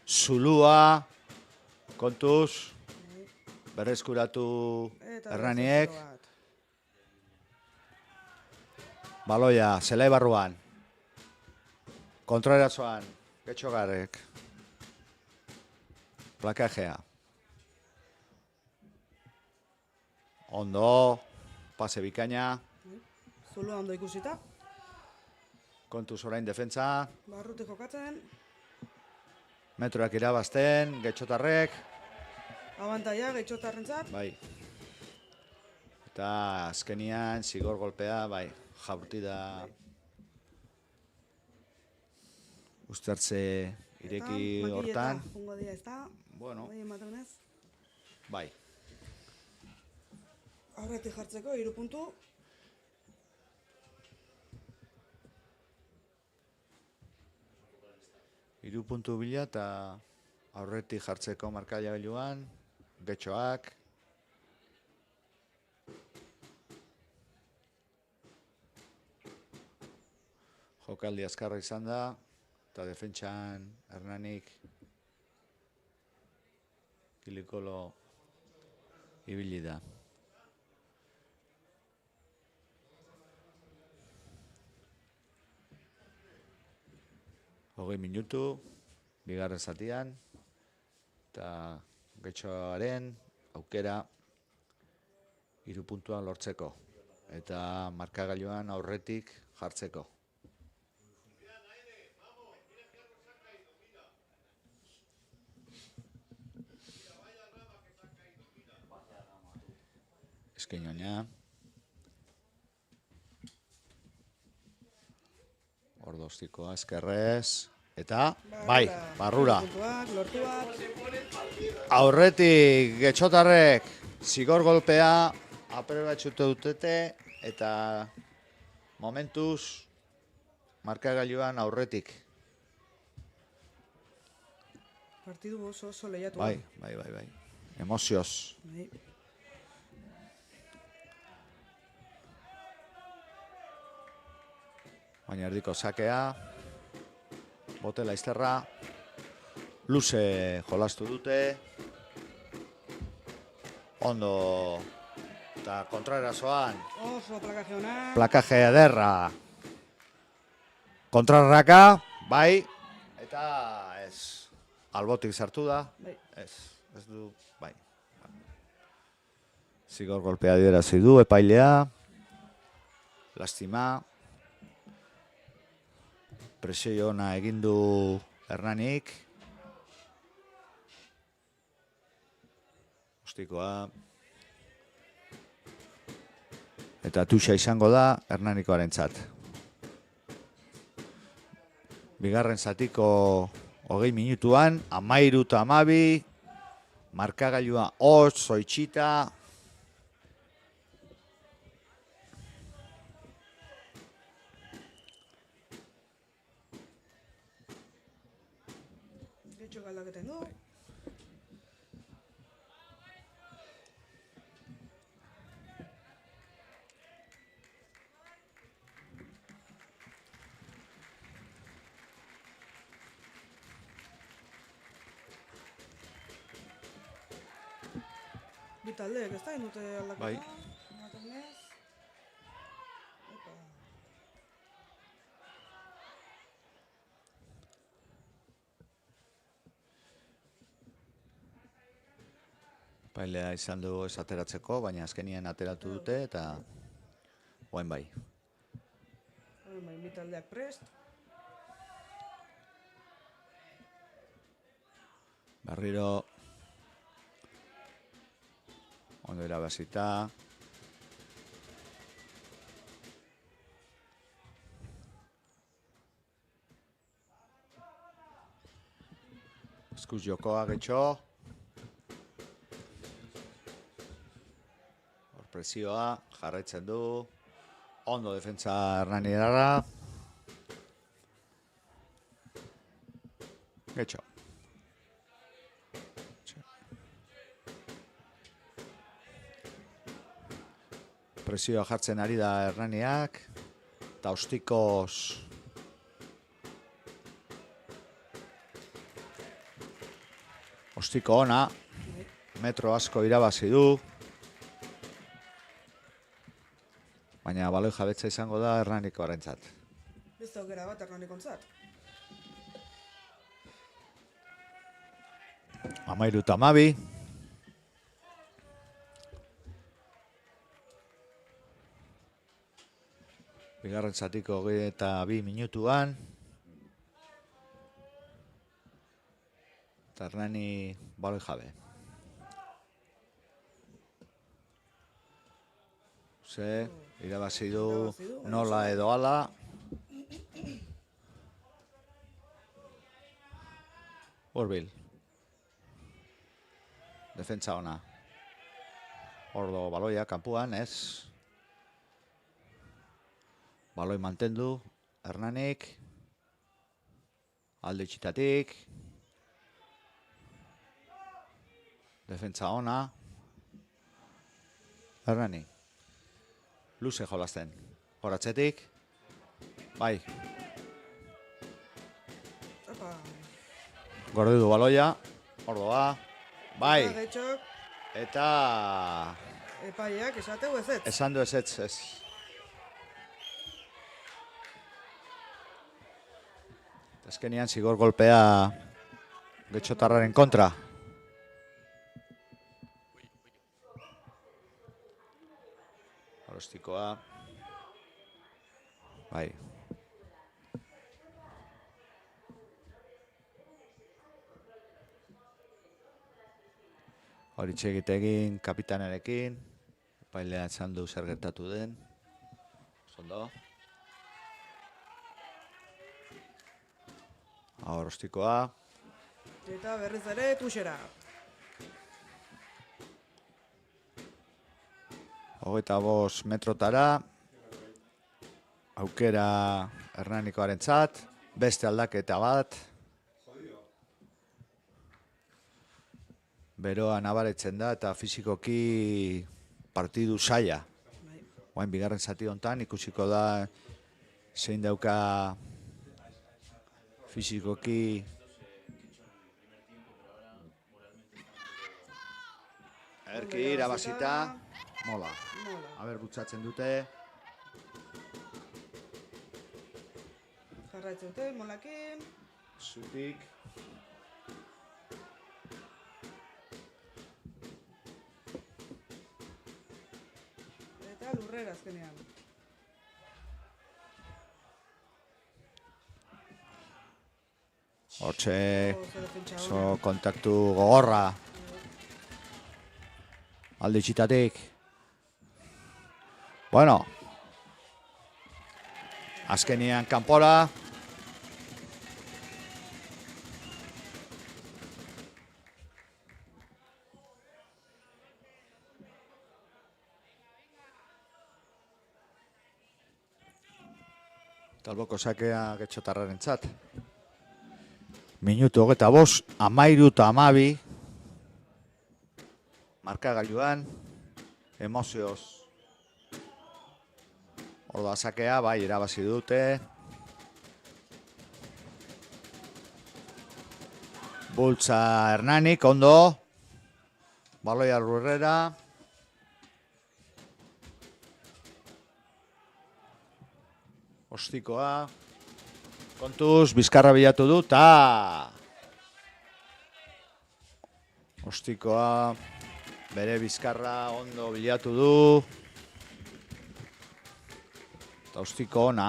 zulua, kontuz, berreskuratu Hernaniek. Baloia, zelai barruan. Kontraerazoan, Getxogarrek. Plakajea. Ondo, pase bikaina. Zulua ondo ikusita. Kontuz orain defentsa. Barruti jokatzen. Metroak irabazten, Getxotarrek. Abantaia, Getxotarrentzat. Bai. Eta azkenian, zigor golpea, bai, jaurti da ustartze ireki hortan. Jungo dia ez da. Bueno. Bai, ematenez. Bai. Aurretik jartzeko, 3 puntu. Hiru puntu bila eta aurretik jartzeko markagailuan, Getxoak. Jokaldi azkarra izan da, eta defentsan Hernanik kilikolo ibili da. Hogei minutu, bigarren zatian, eta Getxoaren aukera 3 puntuan lortzeko, eta markagailuan aurretik jartzeko. Eskeinoina. Ordostikoa eskerrez. Eta, bai, barrura. Aurretik Getxotarrek zigor golpea aprobatxutu dutete eta momentuz markagailuan aurretik. Partidu oso lehiatu. Bai. Emozioz. Bai. Baina erdiko sakea, botela izterra, luze jolastu dute, ondo eta kontraerazoan, Oso plakaje ona. plakaje ederra, kontrarraka, bai, eta ez, albotik sartu da, Bai. ez du, bai. Zigor golpea adierazi du, epailea, lastima. Presio ona egin du Hernanik. Ostikoa. Eta tuxa izango da Hernanikoarentzat. Bigarren zatiko 20 minutuan, 13-12, markagailua oso itxita. Getxo galdaketen du. Bi taldeek, ez da, indute aldaketa? Bai. Ematenez. Opa. Pailea izan du ez ateratzeko, baina azkenien ateratu dute eta guain bai. Bi taldeak prest. Berriro ondo irabazita. Eskuz jokoa getxo. Hor presioa jarraitzen du. Ondo defentsa Hernanirarra. Getxo. Presioa jartzen ari da Hernaniak. Eta ostikoz ostiko ona. Metro asko irabazi du. Baina baloi jabetza izango da Hernanikoarentzat. Beste aukera bat Hernanikontzat. 13-12. Bigarren zatiko 22 minutuan. Eta Hernani baloi jabe. Irabazi du nola edo ala. Hurbil. Defentsa ona. Ordo baloia kanpuan, ez? Baloi mantendu, Hernanik. Alde itxitatik. Defentsa ona. Hernani. Luze jolasten. Horatzetik. Bai. Gorde du baloia. Ordoa. Bai. Eta... Epaiak esateu ezetz. Esan du ezetz, ez. Azkenian zigor golpea Getxotarraren kontra. Arostikoa. Bai. Hori txegitegin kapitanerekin. Pailea esan du zer gertatu den. Zondo. Arostikoa. Eta berriz ere tuxera. 25 metrotara. Aukera Hernanikoarentzat. Beste aldaketa bat. Beroa nabaretzen da eta fizikoki partidu saia. Oain bigarren zati hontan ikusiko da zein dauka fizikoki erki irabazita. Mola. Aber butzatzen dute. Jarraitzen dute, molakin. Zutik. Eta lurrera azkenean. Hortxe, oso kontaktu gogorra. Alde itxitatik. Bueno. Azkenian kanpora. Talboko sakea Getxotarraren txat. Minutu 25, 13:12. Markagailuan, emozioz. Orda sakea, bai, irabazi dute. Bultza Hernanik, ondo. Baloia Lurrera. Ostikoa. Kontuz, Bizkarra bilatu du, ta... Ostikoa, bere Bizkarra ondo bilatu du. Eta ostiko ona.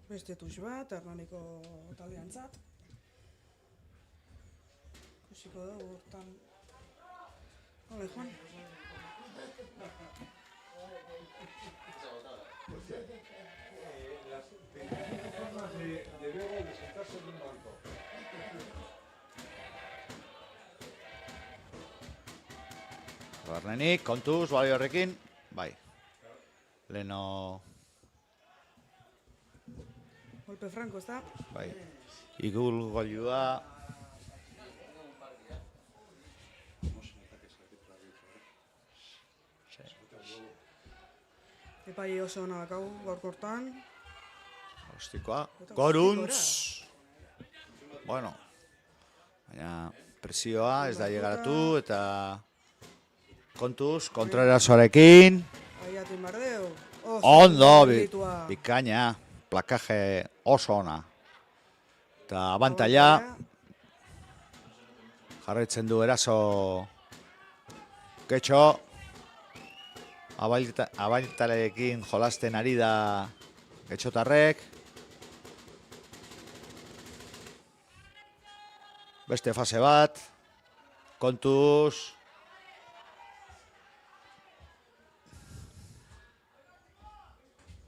Beste tux bat, Hernaniko taldeantzat. Ikusiko da, hortan... Ole, Juan. Barnenik, kontuz, balio horrekin. Bai. Leno... Golpe franko, ez da? Bai. Igul golua. Epai oso hona dakau, gaurkortan. Ostikoa. Goruntz. Bueno. Baina presioa ez da llegaratu eta... Kontuz, kontrarazoarekin. Aiatu inbardeu. Ondo, bikaina. Plakaje oso ona. Eta abantaila. Jarraitzen du eraso. Getxo. Abailtaleekin jolasten ari da Getxotarrek. Beste fase bat. Kontuz.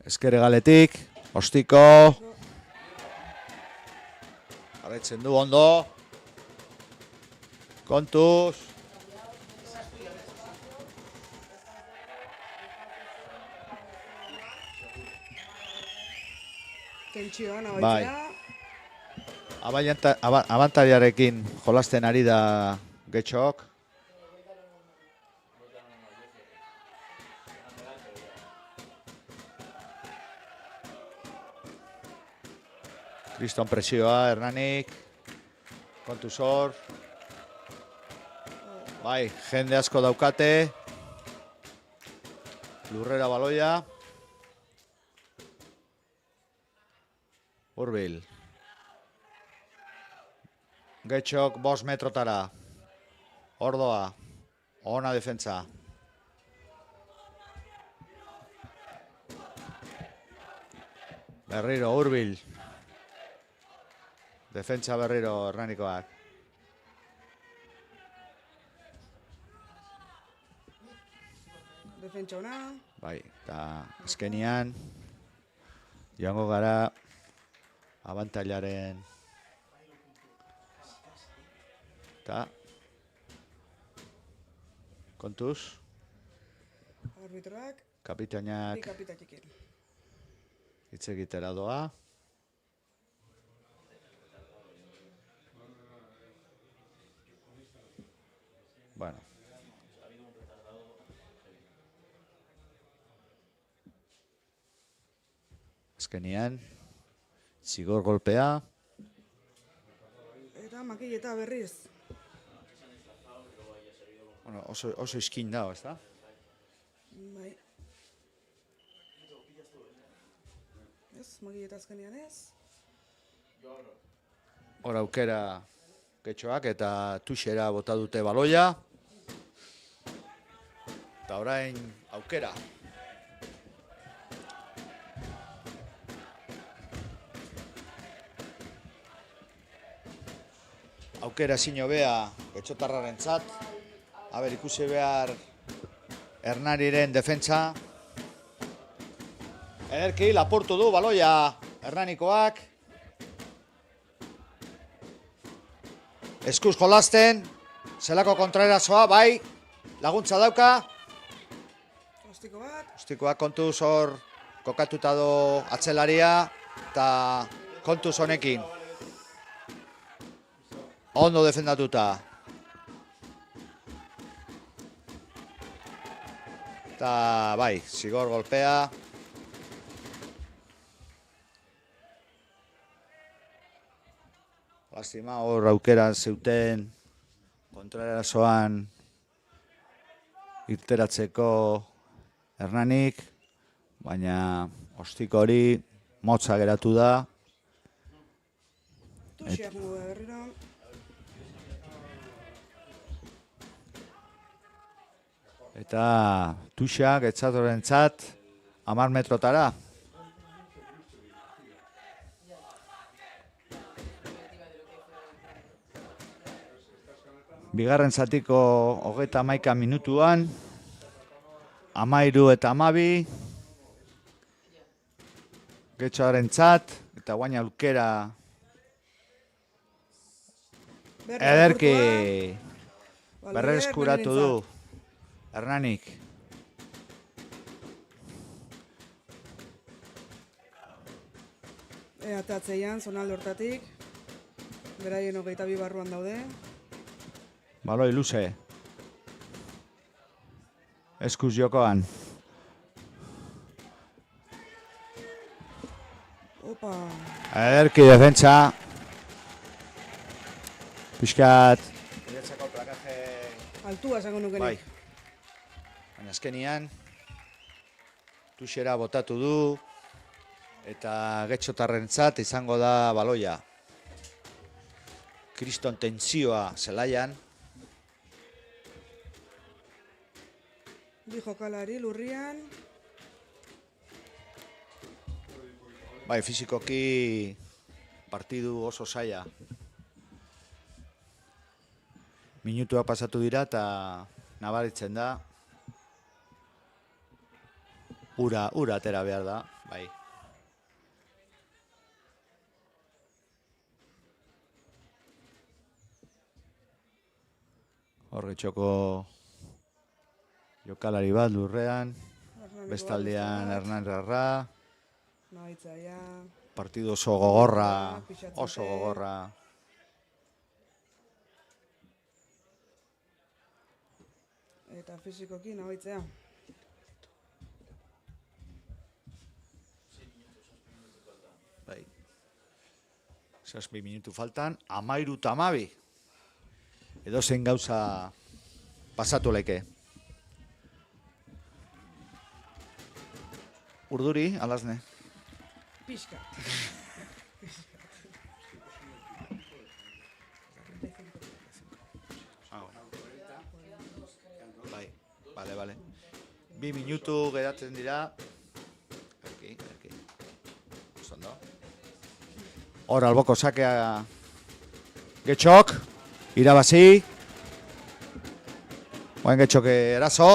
Ezkere galetik. Ostiko. Jarraitzen du ondo. Kontuz. Tentsioan Bai. abaitzea. Abantailarekin jolasten ari da Getxok. Kriston presioa, Hernanik. Kontuzor. Bai, jende asko daukate. Lurrera baloia. Hurbil. Getxok 5 metrotara. Ordoa. Ona defentsa. Berriro, hurbil. Defentsa berriro, Hernanikoak. Defentsa ona. Bai, eta azkenian joango gara abantailaren eta kontuz Arbitroak. kapitainak Bi kapitatekin. hitz egitera doa. Bueno. Azkenian, zigor golpea. Eta makileta berriz. Bueno, oso iskin dago, ez da? Bai. Ez, makileta azkenean ez. Hor aukera Getxoak eta tuxera bota dute baloia. Eta orain aukera. aukera ezin hobea Getxotarrarentzat. Aber, ikusi behar Hernaniren defentsa. Ederki, lapurtu du baloia Hernanikoak. Eskuz jolasten, zelako kontraerazoa, bai, laguntza dauka. Ostiko bat. Ostikoak kontuz hor kokatuta do atzelaria, eta kontuz honekin. Ondo defendatuta. Eta bai, zigor golpea. Lastima hor aukera zeuten kontraerazoan irteratzeko Hernanik, baina ostiko hori motza geratu da. Tuxiak mugu berriro. Eta tuxak Getxotarrentzat 10 metrotara. Bigarren zatiko 31 minutuan, 13 eta 12, Getxotarrentzat, eta guain aukera ederki berreskuratu du Hernanik. Ateatzeian, zonalde hortatik. Beraien 22 barruan daude. Baloi luze. Eskuz jokoan. Opa. Ederki defentsa. Piskat. Niretzako plakaje... Altua esango nukenik. Bai. Baina azkenian, tuxera botatu du, eta Getxotarrentzat izango da baloia. Kriston tentsioa zelaian. Bi jokalari lurrian. Bai, fizikoki partidu oso zaila. Minutua pasatu dira eta nabaritzen da. Ura atera behar da, bai. Hor Getxoko jokalari bat lurrean, bestaldean Hernan Rarra. Partidu oso gogorra, oso gogorra. Eta fizikoki nabaitzea. Bai. 6 minutu faltan, 13 eta 12. Edozein gauza pasatu leke. Urduri, alazne. Pixka. Bai, bale. 2 minutu geratzen dira. Erki. Ondo. Hor alboko sakea Getxok. Irabazi. Oen Getxok erazo.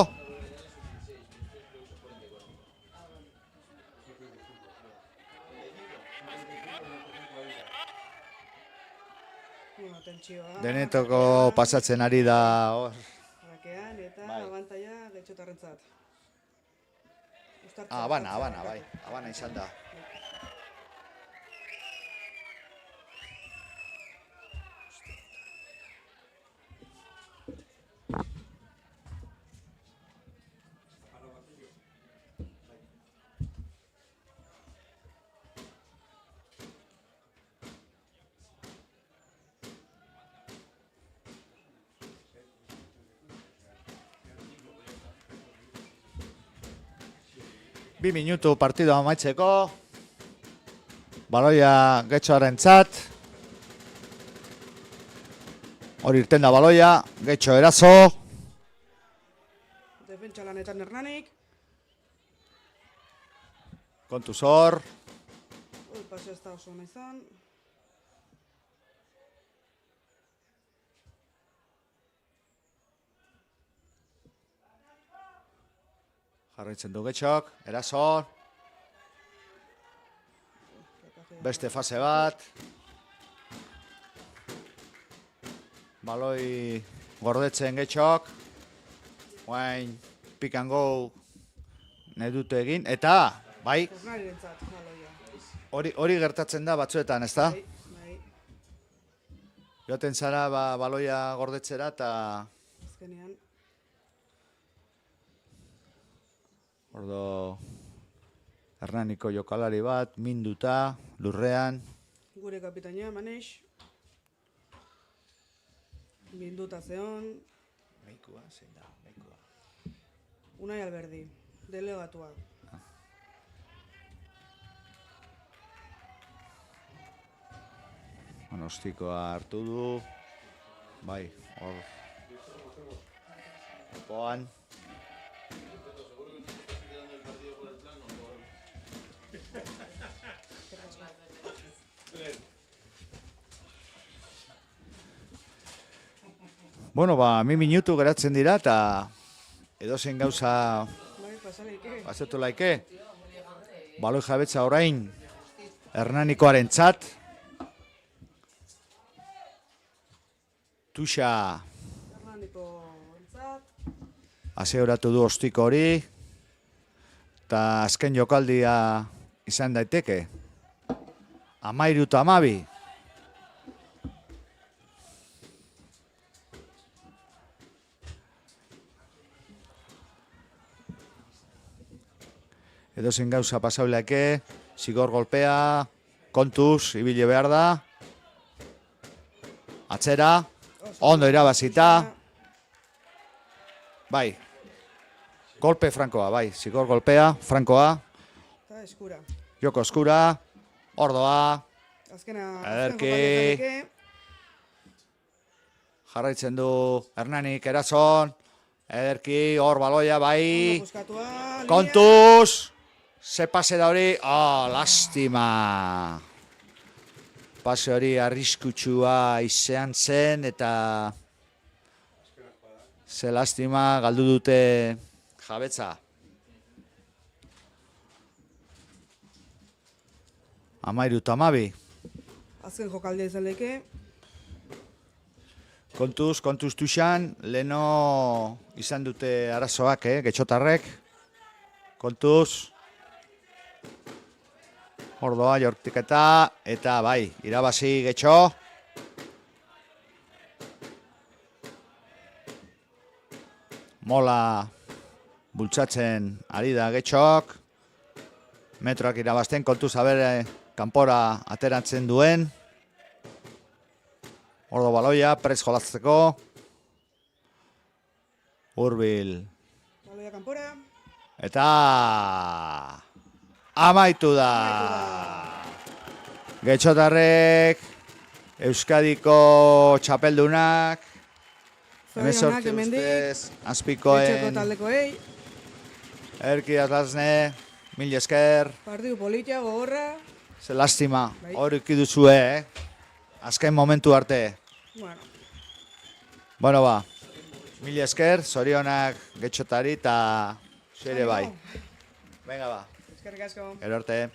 Denetoko pasatzen ari da hor. Rakean eta abantaia Getxotarrentzat. Habana, bai. Habana izan da. Bi minutu partidua amaitzeko. Baloia Getxoarentzat. Hori irten da baloia. Getxo erazo. Defentsa lanetan Hernanik. Kontuz hor. Paseo ez da oso ona izan. Jarraitzen du Getxok, eraso. Beste fase bat. Baloi gordetzen Getxok. Guain pick and go nahi dute egin. Eta, bai, Jornalirentzat, baloia. hori gertatzen da batzuetan, ez da? Bai. Joaten zara baloia gordetzera eta Azkenean, ordo Hernaniko jokalari bat, minduta, lurrean. gure kapitaina, Maneix. Minduta zeon. Meikua, zein da, meikua. Unai Alberdi, delegatua. Ostikoa hartu du. Bai, hor. Poan. Bueno, 1 minutu geratzen dira eta edozein gauza Bai, pasaleike. pasatu laike. Baloi jabetza orain Hernanikoaren txat. Tuxa Hernaniko entzat. aseoratu du ostiko hori. Eta azken jokaldia izan daiteke. 13-12. Edozein gauza pasauleake, zigor golpea, kontuz, ibile behar da. Atzera, ondo irabazita. Bai, golpe frankoa, bai, zigor golpea, frankoa. Eta eskura. Joko eskura, ordoa, Azkena, ederki. Jarraitzen du Hernanik erazon, ederki, hor baloia, bai. Buskatua, Kontuz! Ze pase da hori? Oh, lastima! Pase hori arriskutsua izan zen eta ze lastima galdu dute jabetza. 13-12. Azken jokaldia izan leke. Kontuz tuxan, leno izan dute arazoak, getxotarrek. Kontuz. Ordoa jortiketa, eta bai, irabazi Getxo. Mola bultzatzen ari da Getxok. Metroak irabazten, kontuz abere kanpora ateratzen duen. Ordo baloia, prez jolatzeko. Hurbil. Baloia kanpora. Eta amaitu da. Getxotarrek, Euskadiko txapeldunak, Zorionak hemendik. Getxoko Azpikoen, taldekoei. Erki Atlasne, mil esker. Partidu politia, gogorra. Ze lastima, Bai. hor ikiduzue, azken momentu arte. Bueno, Bueno, mil esker, zorionak Getxotari eta zure bai. Venga, eskerrik asko. gero arte.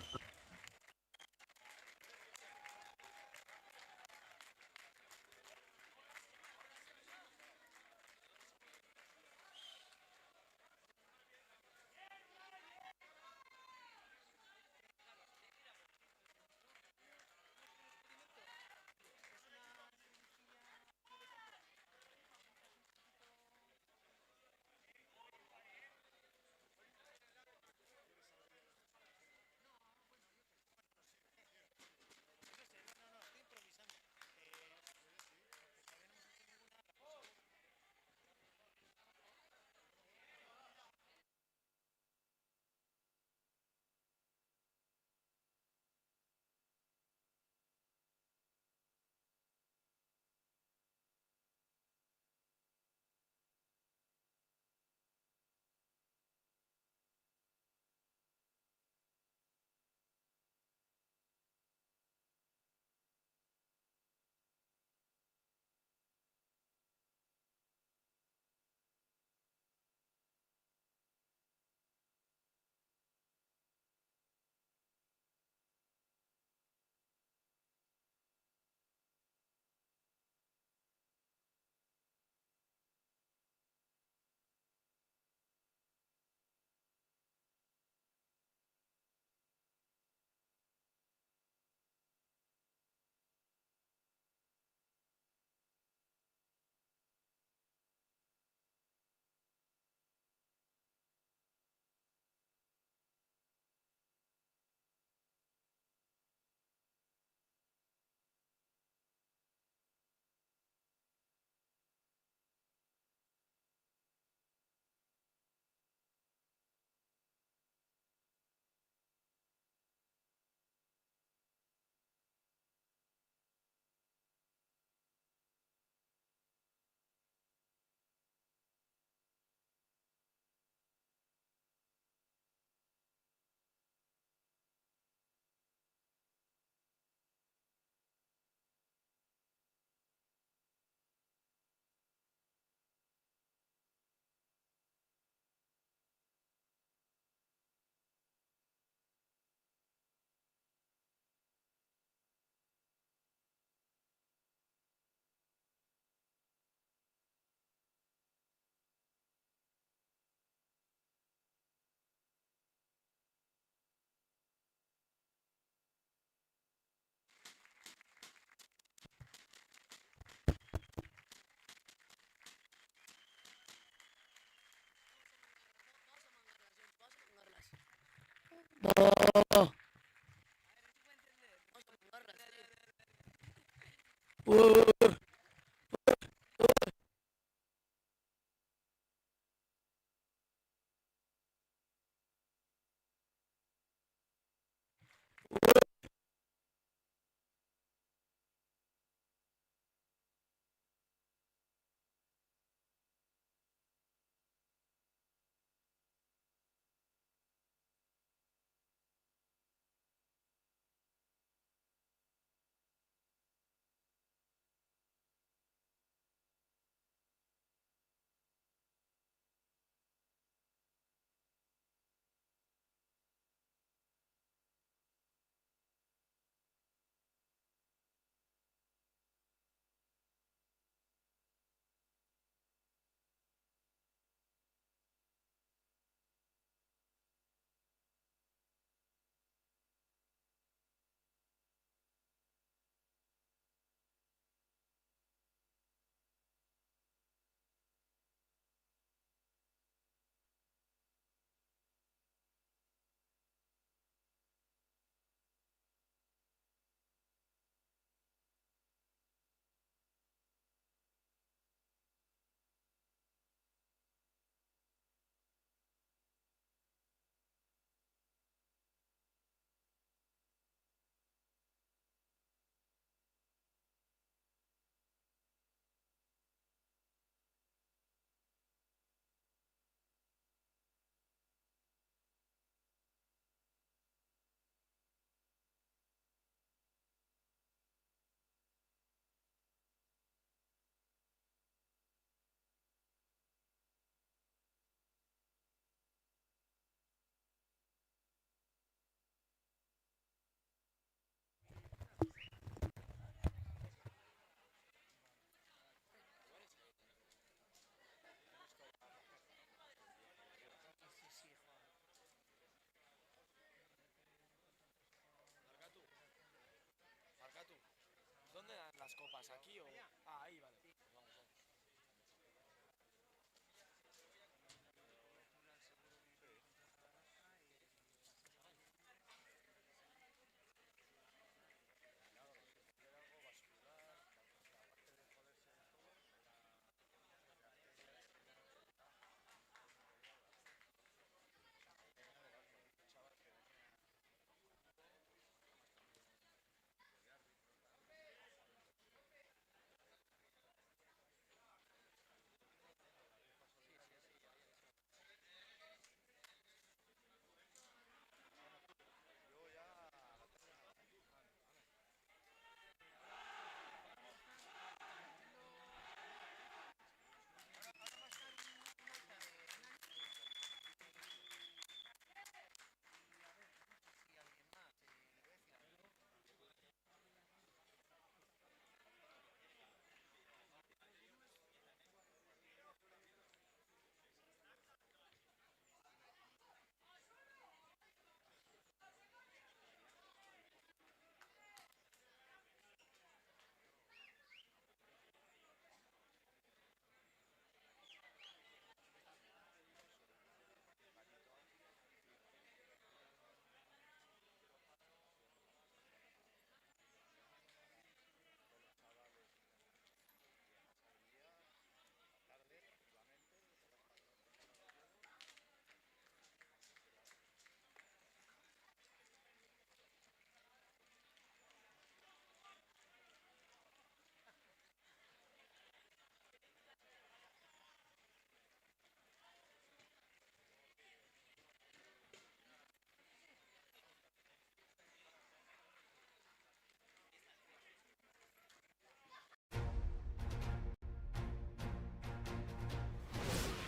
¿Dónde dan las copas? ¿Aquí o...? Ah, ahí, vale. Vamos, vamos.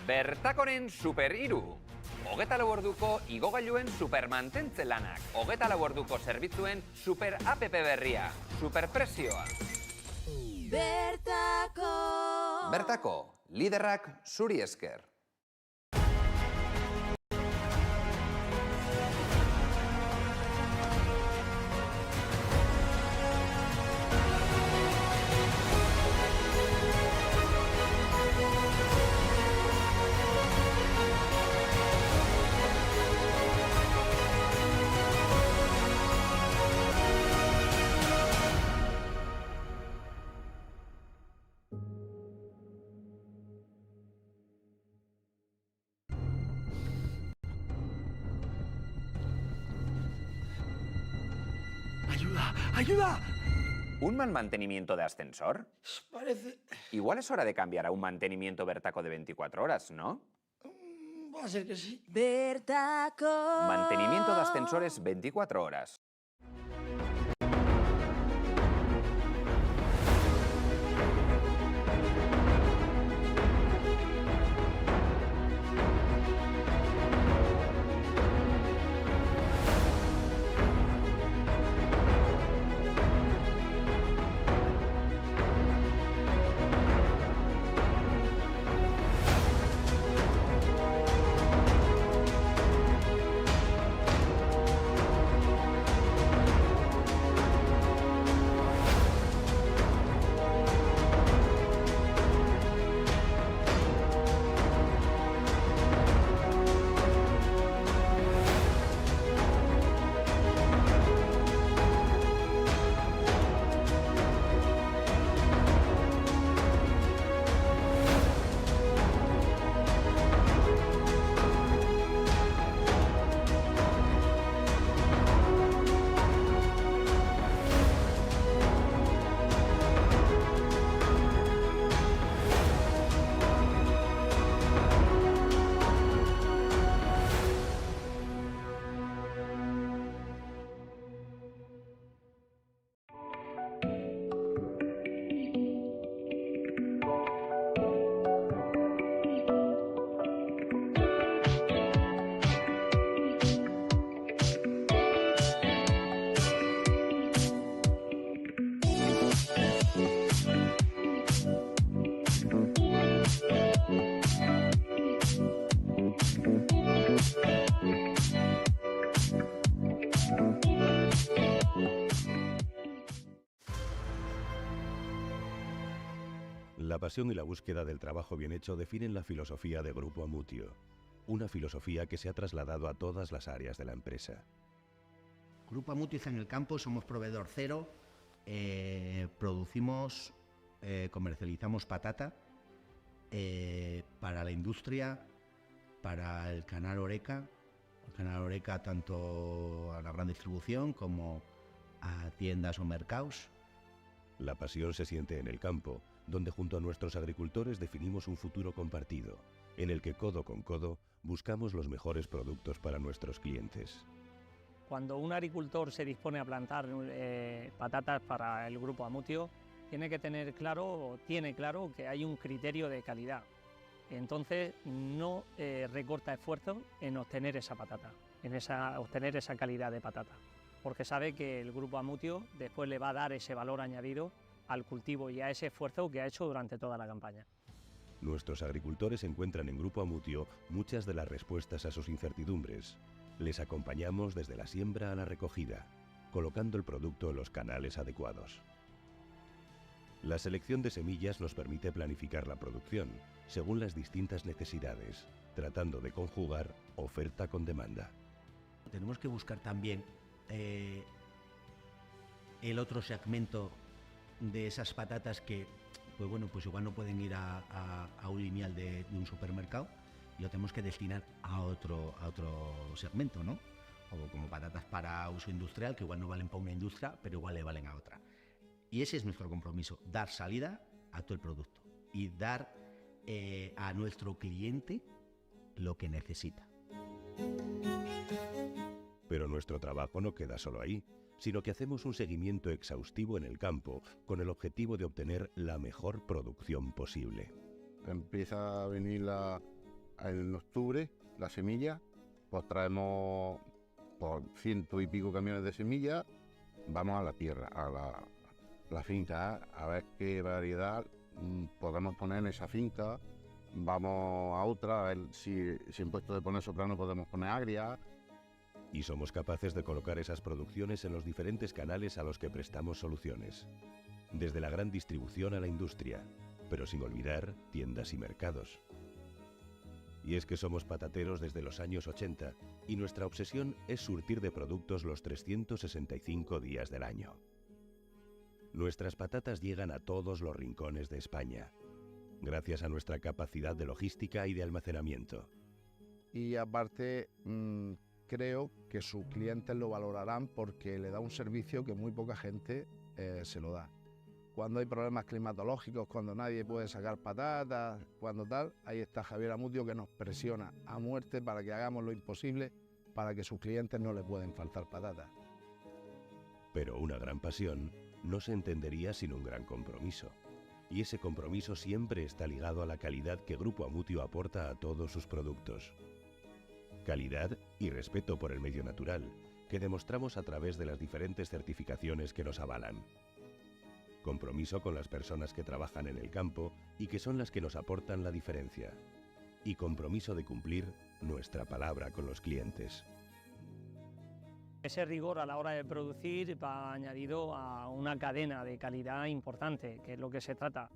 Bertakoren Super Hiru. 24 orduko igogailuen supermantentze lanak. 24 orduko zerbitzuen super app berria. Superpresioa. Bertako. Bertako, liderrak zuri esker. ¡Ayuda! ¿Un mal mantenimiento de ascensor? Parece... Igual es hora de cambiar a un mantenimiento Bertaco de 24 horas, ¿no? Va a ser que sí. Bertaco. Mantenimiento de ascensores 24 horas. La pasión y la búsqueda del trabajo bien hecho definen la filosofía de Grupo Amutio, una filosofía que se ha trasladado a todas las áreas de la empresa. Grupo Amutio está en el campo, somos proveedor cero, producimos, comercializamos patata para la industria, para el canal Oreca tanto a la gran distribución como a tiendas o mercados. La pasión se siente en el campo, donde junto a nuestros agricultores definimos un futuro compartido, en el que codo con codo buscamos los mejores productos para nuestros clientes. Cuando un agricultor se dispone a plantar patatas para el Grupo Amutio, tiene claro que hay un criterio de calidad. Entonces no recorta esfuerzo en obtener esa patata, obtener esa calidad de patata, porque sabe que el Grupo Amutio después le va a dar ese valor añadido al cultivo y a ese esfuerzo que ha hecho durante toda la campaña. Nuestros agricultores encuentran en Grupo Amutio muchas de las respuestas a sus incertidumbres. Les acompañamos desde la siembra a la recogida, colocando el producto en los canales adecuados. La selección de semillas nos permite planificar la producción según las distintas necesidades, tratando de conjugar oferta con demanda. Tenemos que buscar también el otro segmento de esas patatas que, pues bueno, pues igual no pueden ir a un lineal de un supermercado y lo tenemos que destinar a otro segmento, ¿no? O como patatas para uso industrial, que igual no valen para una industria, pero igual le valen a otra. Y ese es nuestro compromiso, dar salida a todo el producto y dar a nuestro cliente lo que necesita. Pero nuestro trabajo no queda solo ahí, sino que hacemos un seguimiento exhaustivo en el campo con el objetivo de obtener la mejor producción posible. Empieza a venir en octubre la semilla, pues traemos por 100 y pico camiones de semilla, vamos a la tierra, a la finca, a ver qué variedad podemos poner en esa finca, vamos a otra, a ver si en puesto de poner soprano podemos poner agria. Y somos capaces de colocar esas producciones en los diferentes canales a los que prestamos soluciones, desde la gran distribución a la industria, pero sin olvidar tiendas y mercados. Y es que somos patateros desde los años 80 y nuestra obsesión es surtir de productos los 365 días del año. Nuestras patatas llegan a todos los rincones de España, gracias a nuestra capacidad de logística y de almacenamiento. Y aparte, creo que sus clientes lo valorarán porque le da un servicio que muy poca gente se lo da. Cuando hay problemas climatológicos, cuando nadie puede sacar patatas, cuando tal, ahí está Javier Amutio que nos presiona a muerte para que hagamos lo imposible para que sus clientes no le pueden faltar patatas. Pero una gran pasión no se entendería sin un gran compromiso. Y ese compromiso siempre está ligado a la calidad que Grupo Amutio aporta a todos sus productos. Calidad y respeto por el medio natural, que demostramos a través de las diferentes certificaciones que nos avalan. Compromiso con las personas que trabajan en el campo y que son las que nos aportan la diferencia. Y compromiso de cumplir nuestra palabra con los clientes. Ese rigor a la hora de producir va añadido a una cadena de calidad importante, que es lo que se trata.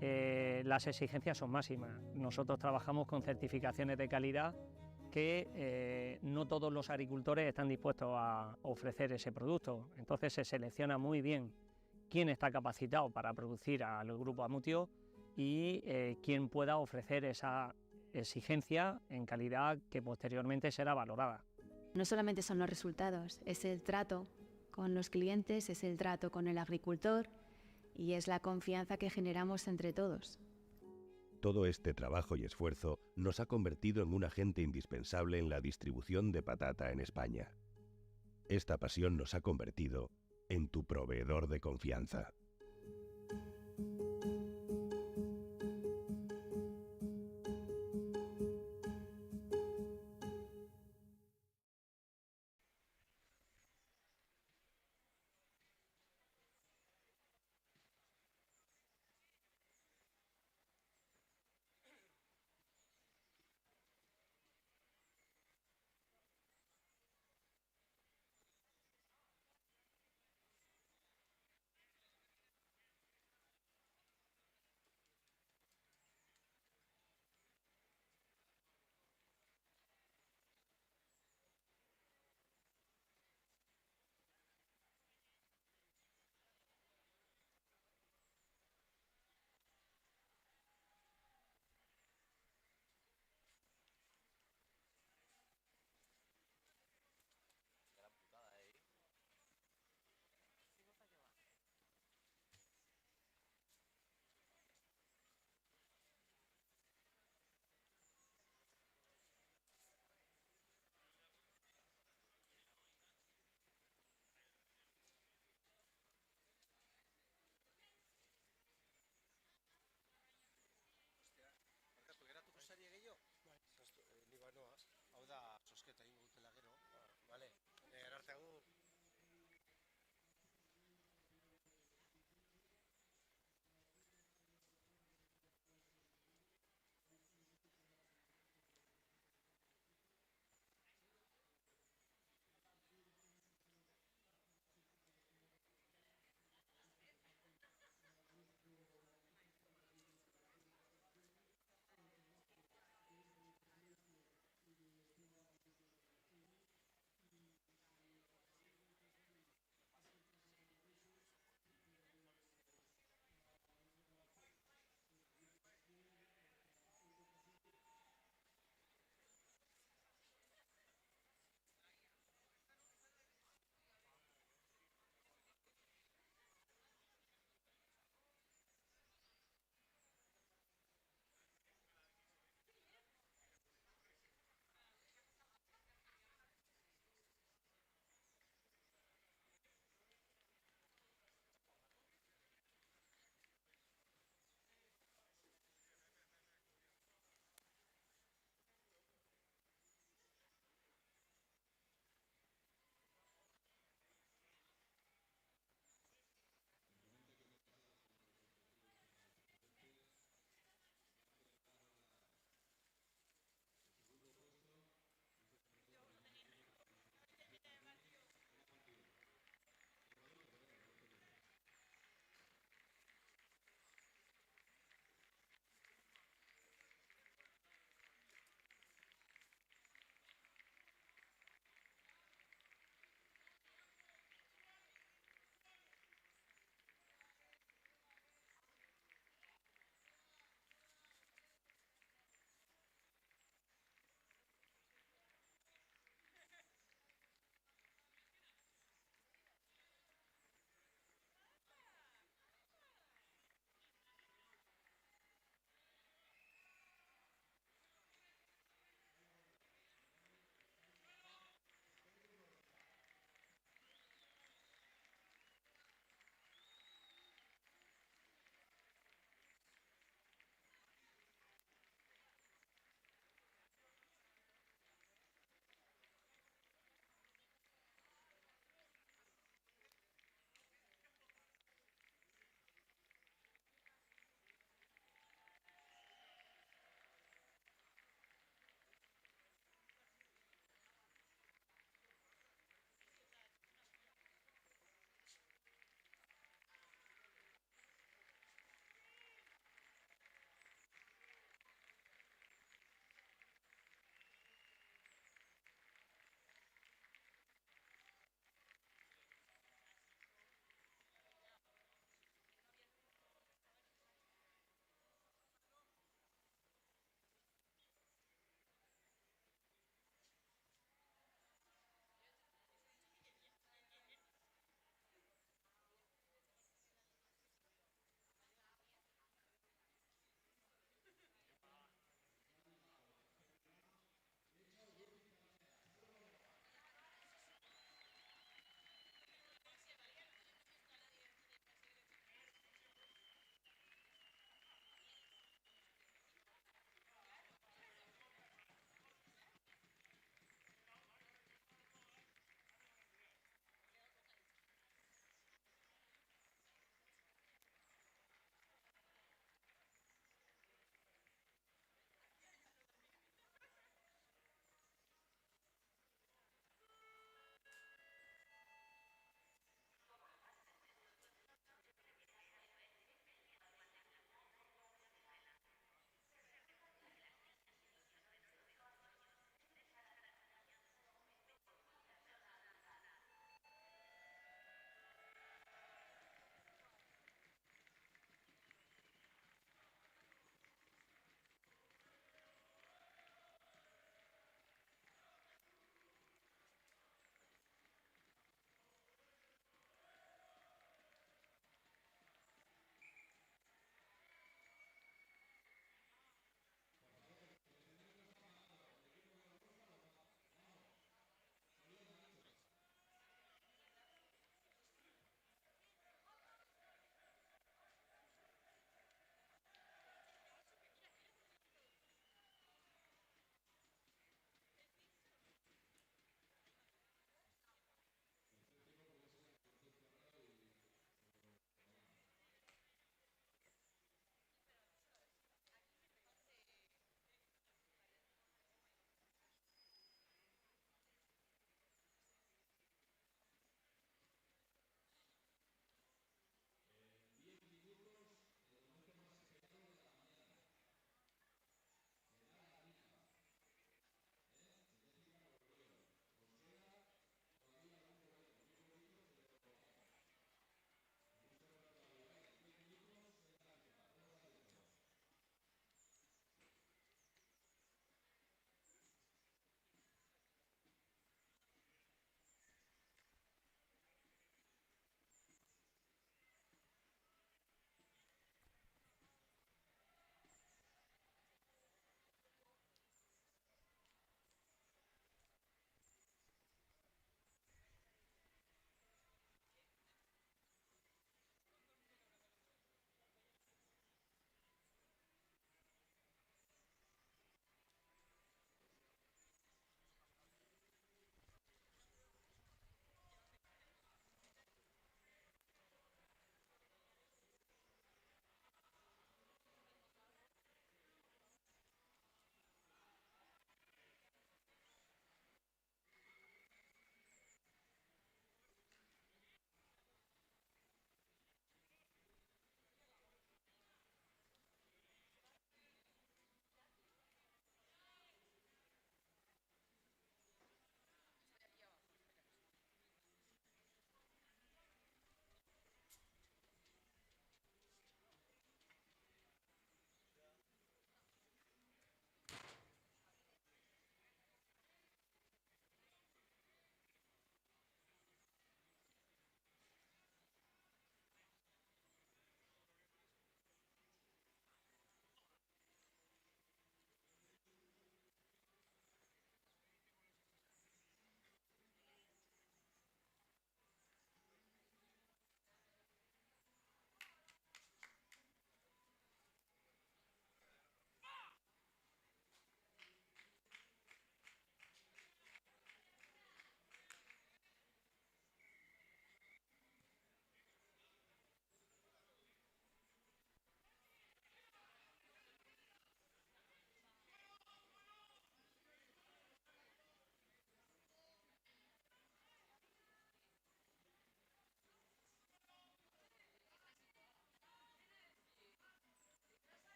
Las exigencias son máximas. Nosotros trabajamos con certificaciones de calidad que no todos los agricultores están dispuestos a ofrecer ese producto. Entonces se selecciona muy bien quién está capacitado para producir al Grupo Amutio y quién pueda ofrecer esa exigencia en calidad que posteriormente será valorada. No solamente son los resultados, es el trato con los clientes, es el trato con el agricultor y es la confianza que generamos entre todos. Todo este trabajo y esfuerzo nos ha convertido en un agente indispensable en la distribución de patata en España. Esta pasión nos ha convertido en tu proveedor de confianza.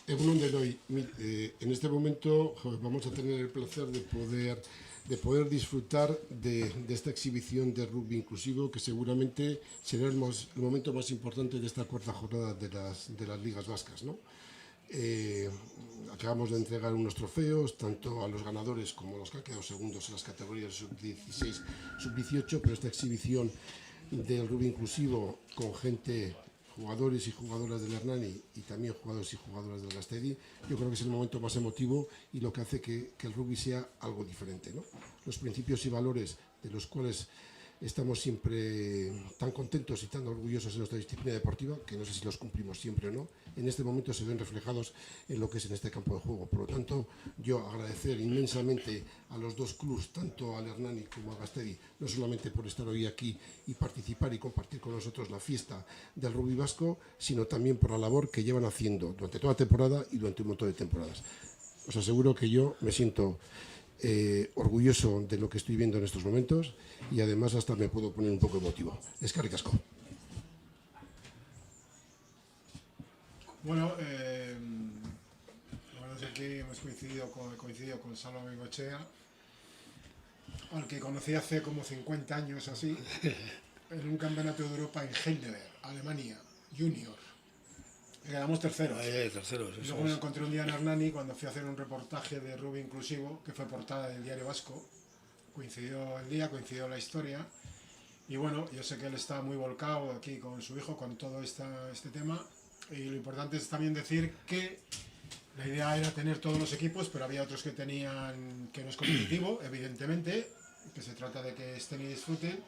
Egunon Denoi, en este momento vamos a tener el placer de poder disfrutar de esta exhibición de rugby inclusivo, que seguramente será el momento más importante de esta cuarta jornada de las ligas vascas, ¿no? Acabamos de entregar unos trofeos tanto a los ganadores como a los que han quedado segundos en las categorías sub-16, sub-18, pero esta exhibición del rugby inclusivo con gente, jugadores y jugadoras del Hernani y también jugadores y jugadoras del Gastedi, yo creo que es el momento más emotivo y lo que hace que el rugby sea algo diferente, ¿no? Los principios y valores de los cuales estamos siempre tan contentos y tan orgullosos en nuestra disciplina deportiva, que no sé si los cumplimos siempre o no, en este momento se ven reflejados en lo que es en este campo de juego. Por lo tanto, yo agradecer inmensamente a los dos clubs, tanto al Hernani como al Gastedi, no solamente por estar hoy aquí y participar y compartir con nosotros la fiesta del rugby vasco, sino también por la labor que llevan haciendo durante toda la temporada y durante un montón de temporadas. Os aseguro que yo me siento orgulloso de lo que estoy viendo en estos momentos y además hasta me puedo poner un poco emotivo. Eskerrik asko. Bueno, aquí hemos coincidido con Salva Bengochea, al que conocí hace como 50 años así, en un campeonato de Europa en Heidelberg, Alemania, Junior. Quedamos terceros. Terceros, Luego me encontré un día en Hernani cuando fui a hacer un reportaje de rugby inclusivo, que fue portada del Diario Vasco. Coincidió el día, coincidió la historia. Y bueno, yo sé que él está muy volcado aquí con su hijo, con todo este tema. Y lo importante es también decir que la idea era tener todos los equipos, pero había otros que no es competitivo, evidentemente, que se trata de que estén y disfruten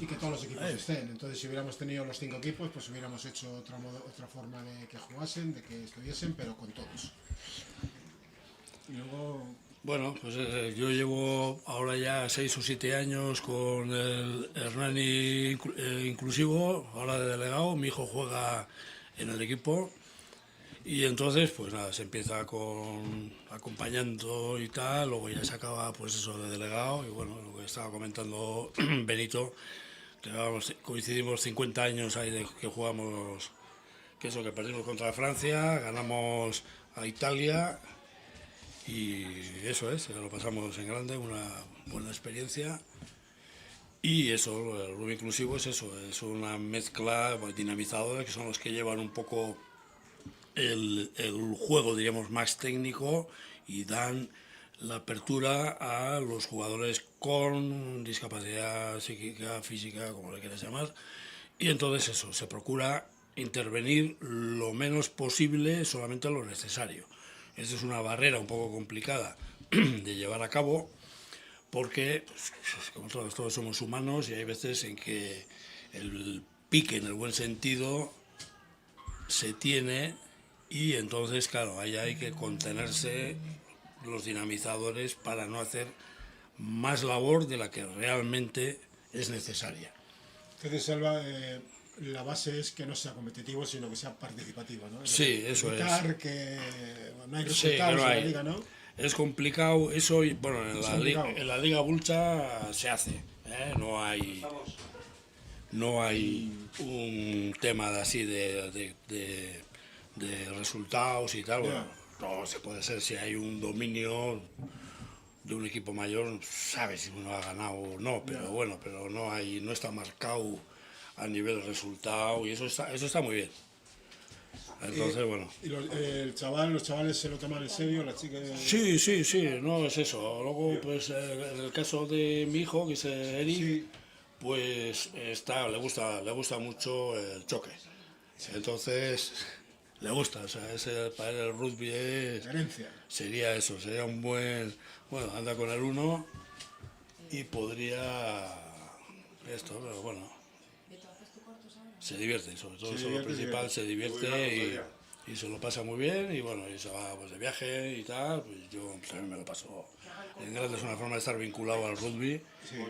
y que todos los equipos estén. Entonces, si hubiéramos tenido los 5 equipos, pues hubiéramos hecho otra forma de que jugasen, de que estuviesen, pero con todos. Y luego... Bueno, pues yo llevo ahora ya 6 o 7 años con el Hernani inclusivo, ahora de delegado. Mi hijo juega en el equipo y entonces pues nada, se empieza con acompañando y tal, luego ya se acaba pues eso de delegado y bueno, lo que estaba comentando Benito, que coincidimos 50 años ahí de que jugamos, que perdimos contra Francia, ganamos a Italia y eso es, lo pasamos en grande, una buena experiencia. Y eso, el rugby inclusivo es eso, es una mezcla dinamizadora que son los que llevan un poco el juego, diríamos, más técnico y dan la apertura a los jugadores con discapacidad psíquica, física, como le quieras llamar. Y entonces eso, se procura intervenir lo menos posible, solamente lo necesario. Esa es una barrera un poco complicada de llevar a cabo, porque pues, como todos somos humanos y hay veces en que el pique en el buen sentido se tiene y entonces claro, ahí hay que contenerse los dinamizadores para no hacer más labor de la que realmente es necesaria. Entonces, Salva, la base es que no sea competitivo, sino que sea participativo, ¿no? Sí, eso es. Que no hay resultados en la liga, ¿no? Es complicado eso, y bueno, en la Liga Bulcha se hace, ¿eh? No hay un tema así de resultados y tal. Bueno, no se puede ser si hay un dominio de un equipo mayor, sabes si uno ha ganado o no, pero bueno, pero no está marcado a nivel resultado y eso está muy bien. Entonces, bueno. ¿Y los chavales se lo toman en serio, las chicas? Sí, no es eso. Luego, pues, en el caso de mi hijo, que es Eric, pues le gusta mucho el choque. Entonces, le gusta, o sea, para él el rugby sería un buen, bueno, anda con el 1 y podría esto, pero bueno. Se divierte, sobre todo eso es lo principal, se divierte y se lo pasa muy bien y bueno, y se va pues, de viaje y tal, pues yo también me lo paso en grande, es una forma de estar vinculado al rugby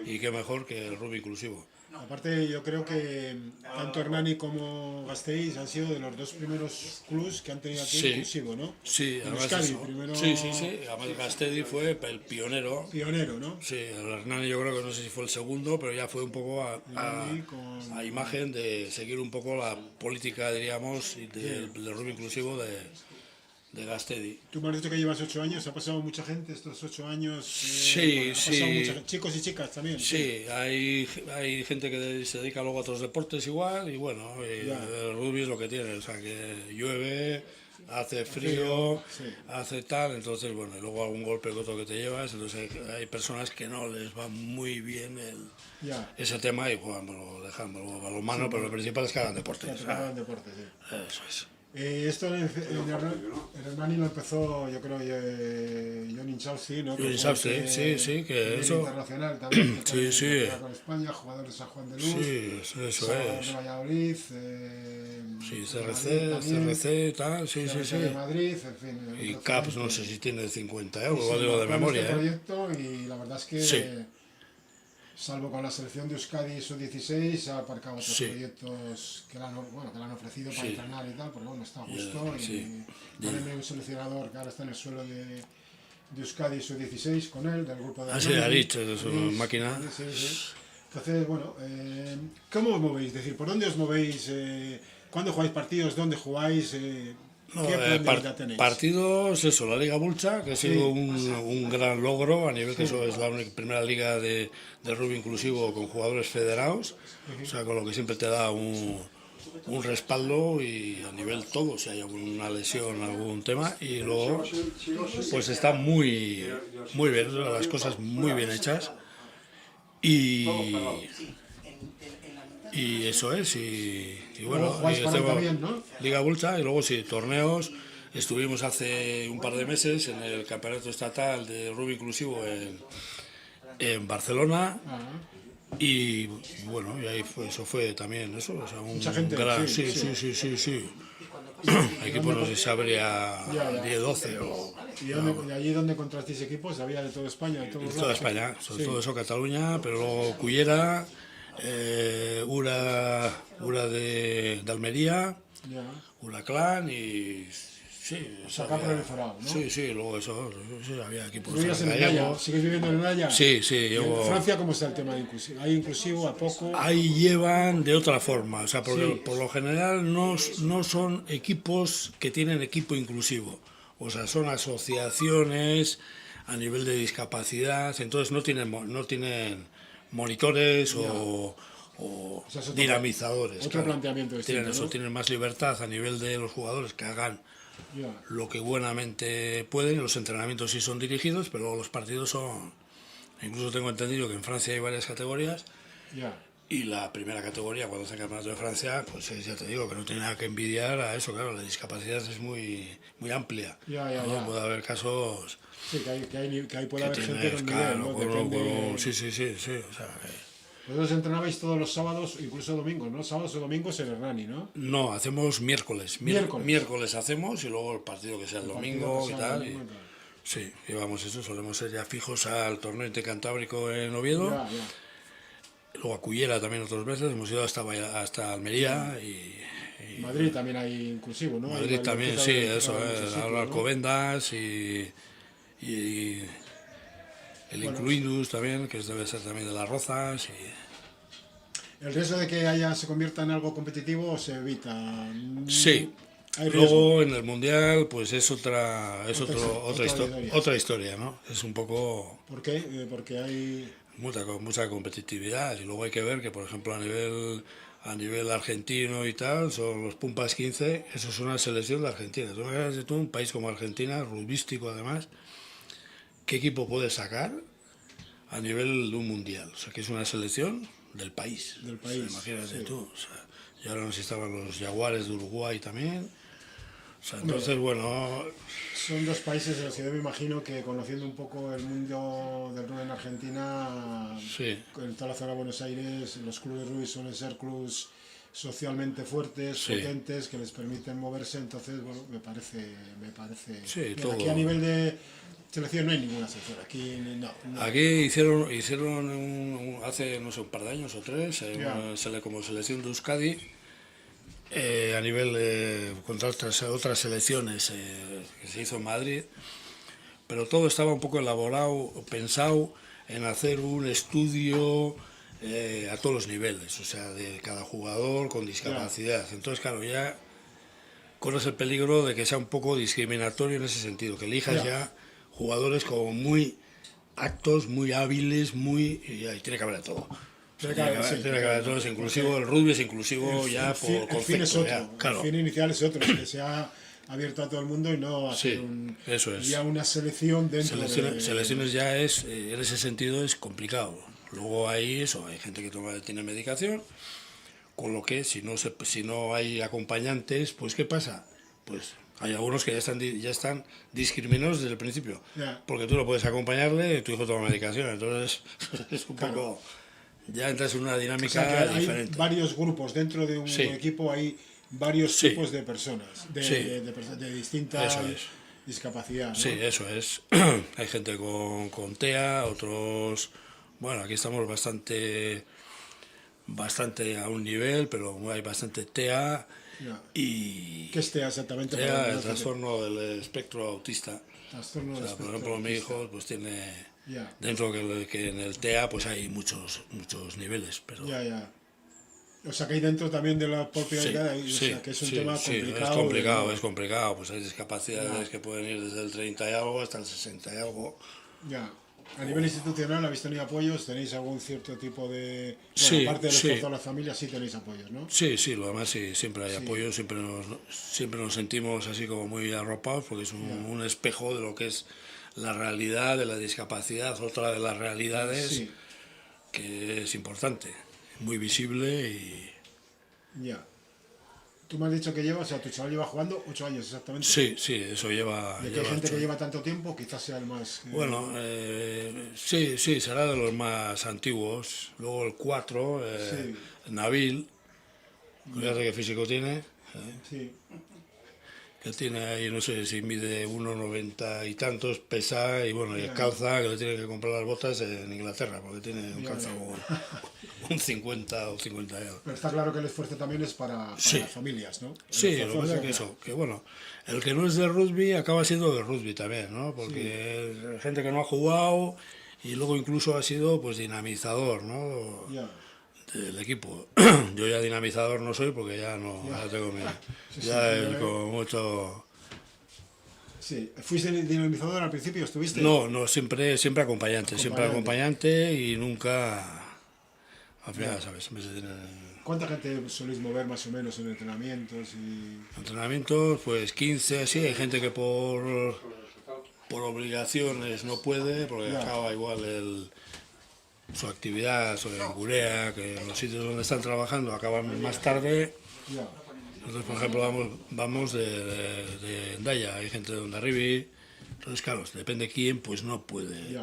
y qué mejor que el rugby inclusivo. Aparte, yo creo que tanto Hernani como Gasteiz han sido de los dos primeros clubs que han tenido aquí inclusivo, ¿no? Sí, además primero... sí. Además Gasteiz fue el pionero. Pionero, ¿no? Sí, el Hernani yo creo que no sé si fue el segundo, pero ya fue un poco a imagen de seguir un poco la política, diríamos, del rugby inclusivo de Gastedi. Tú me has dicho que llevas 8 años, ¿ha pasado mucha gente estos 8 años? Sí, ha pasado sí. mucha, chicos y chicas también. Sí, hay gente que se dedica luego a otros deportes igual y bueno, el rugby es lo que tiene, o sea que llueve, hace frío, hace tal, entonces bueno, y luego algún golpe que otro que te llevas, entonces hay personas que no les va muy bien ese tema y juegan, lo dejan balonmano, pero lo principal es que hagan deporte. Que hagan deporte, sí. Eso es. Esto en Hernani lo empezó, yo creo, Johnny Chausti, ¿no? Johnny Chausti, sí, que eso. Internacional también. Sí. Con España, jugador de San Juan de Luz. Sí, eso es. De Valladolid. Sí, CRC, tal, sí. de Madrid, en fin. Y CAPS, no sé si tiene 50 euros, lo digo de memoria. Este proyecto y la verdad es que, salvo con la selección de Euskadi Sub-16, ha aparcado otros proyectos que le han ofrecido para entrenar y tal, pero bueno, está justo. Tiene un seleccionador que ahora está en el suelo de Euskadi Sub-16 con él, del grupo de... Sí, ha dicho, de su máquina. Sí. Entonces, bueno, ¿cómo os movéis? Es decir, ¿por dónde os movéis? ¿Cuándo jugáis partidos? ¿Dónde jugáis? ¿Qué plan de vida tenéis? Partidos, eso, la Liga Bulcha, que ha sido un gran logro a nivel que eso es la primera liga de rugby inclusivo con jugadores federados, o sea, con lo que siempre te da un respaldo y a nivel todo, si hay alguna lesión, algún tema, y luego pues está muy bien, las cosas muy bien hechas y eso es, y bueno, Liga Bulcha y luego sí, torneos. Estuvimos hace un par de meses en el campeonato estatal de rugby inclusivo en Barcelona y bueno, y ahí eso fue también eso, o sea, mucha gente, gran, sí. Equipos no sé si habría 10, 12 o... ¿Y allí donde encontrasteis equipos? ¿Había de toda España? De toda España, sobre todo eso Cataluña, pero luego Cullera, Ura de Almería, Huracán y... Sí, acá proliferado, ¿no? Sí, luego eso, había equipos. ¿Vivías en Naya? ¿Sigues viviendo en Naya? Sí, llevo... ¿En Francia cómo está el tema de inclusivo? ¿Hay inclusivo a poco? Ahí llevan de otra forma, o sea, porque por lo general no son equipos que tienen equipo inclusivo, o sea, son asociaciones a nivel de discapacidad, entonces no tienen monitores o sea, dinamizadores. Otro planteamiento distinto, tienen más libertad a nivel de los jugadores que hagan lo que buenamente pueden, y los entrenamientos sí son dirigidos, pero luego los partidos son... Incluso tengo entendido que en Francia hay varias categorías y la primera categoría, cuando hace el campeonato de Francia, pues ya te digo que no tiene nada que envidiar a eso, claro, la discapacidad es muy amplia. Puede haber casos... Sí, que ahí puede haber gente con nivel, ¿no? Sí, o sea... Vosotros entrenabais todos los sábados, incluso domingos, ¿no? Sábados o domingos en Hernani, ¿no? No, hacemos miércoles. Miércoles hluego y luego el partido que sea el domingo y tal. Sí, llevamos eso, solemos ser ya fijos al torneo intercantábrico en Oviedo. Luego a Cullera también otras veces, hemos ido hasta Almería y Madrid también hay inclusivo, ¿no? Madrid también, sí, eso, ahora Alcobendas y el Incluindus también, que debe ser también de Las Rozas. ¿El riesgo de que se convierta en algo competitivo se evita? Sí. Luego en el Mundial pues es otra historia, ¿no? Es un poco... ¿Por qué? Porque hay... Mucha competitividad y luego hay que ver que, por ejemplo, a nivel argentino y tal, son los Pumpas 15, eso es una selección de Argentina. Tú, un país como Argentina, rugbyístico además, ¿qué equipo puedes sacar a nivel de un mundial? O sea, que es una selección del país. Del país. O sea, imagínate tú. O sea, y ahora nos estaban los Jaguares de Uruguay también. O sea, entonces, bueno... Son dos países en los que yo me imagino que, conociendo un poco el mundo del rugby en Argentina, en toda la zona de Buenos Aires, los clubes de rugby suelen ser clubes socialmente fuertes, potentes, que les permiten moverse. Entonces, bueno, me parece sí, todo. Aquí a nivel de selección no hay ninguna selección. Aquí no. Aquí hicieron hace, no sé, un par de años o 3, como selección de Euskadi, a nivel contra otras selecciones que se hizo en Madrid, pero todo estaba un poco elaborado, pensado en hacer un estudio a todos los niveles, o sea, de cada jugador con discapacidad. Entonces, claro, ya corres el peligro de que sea un poco discriminatorio en ese sentido, que elijas ya jugadores como muy aptos, muy hábiles, y ahí tiene que haber de todo. Tiene que haber de todo, es inclusivo, el rugby es inclusivo ya por concepto. El fin es otro, claro. el fin inicial es otro, que se ha abierto a todo el mundo y no hacer eso es. ya una selección dentro de... Selecciones ya es, en ese sentido es complicado. Luego hay gente que tiene medicación, con lo que si no hay acompañantes, pues ¿qué pasa? Pues hay algunos que ya están discriminados desde el principio, porque tú no puedes acompañarle, tu hijo toma medicación, entonces es un poco... Ya entras en una dinámica diferente. Hay varios grupos dentro de un equipo, hay varios tipos de personas, de distintas discapacidades, ¿no? Sí, eso es. Hay gente con TEA, otros... Bueno, aquí estamos bastante a un nivel, pero hay bastante TEA. Y... ¿Qué es TEA exactamente? TEA, el trastorno del espectro autista. Por ejemplo, mi hijo pues tiene... Dentro que en el TEA pues hay muchos niveles, pero... O sea que hay dentro también de la propia edad, o sea que es un tema complicado. Es complicado, pues hay discapacidades que pueden ir desde el 30 y algo hasta el 60 y algo. A nivel institucional, ¿habéis tenido apoyos? ¿Tenéis algún cierto tipo de...? Aparte del esfuerzo de las familias, sí tenéis apoyos, ¿no? Sí, lo demás sí, siempre hay apoyos, siempre nos sentimos así como muy arropados, porque es un espejo de lo que es la realidad de la discapacidad, otra de las realidades que es importante, muy visible y... Tú me has dicho que o sea, tu chaval lleva jugando 8 años exactamente. Sí, eso lleva... ¿Y que hay gente que lleva tanto tiempo? Quizás sea el más... Bueno, sí, será de los más antiguos. Luego el 4, Nabil, fíjate qué físico tiene. Que tiene ahí, no sé si mide 1,90 y tantos, pesa y bueno, y calza, que le tiene que comprar las botas en Inglaterra, porque tiene un calzado un 50 o 50 euros. Pero está claro que el esfuerzo también es para las familias, ¿no? Sí, lo que pasa es que bueno, el que no es de rugby acaba siendo de rugby también, ¿no? Porque hay gente que no ha jugado y luego incluso ha sido pues dinamizador, ¿no? Del equipo. Yo ya dinamizador no soy porque ya no, ya tengo como mucho... Sí, ¿fuiste dinamizador al principio? ¿Estuviste? No, siempre acompañante y nunca... Al final, ¿sabes? ¿Cuánta gente soléis mover más o menos en entrenamientos? Entrenamientos, pues 15, así, hay gente que por obligaciones no puede, porque acaba igual su actividad en Gurea, que en los sitios donde están trabajando acaban más tarde. Nosotros, por ejemplo, vamos de Hendaya, hay gente de Hondarribia, entonces claro, depende de quién, pues no puede.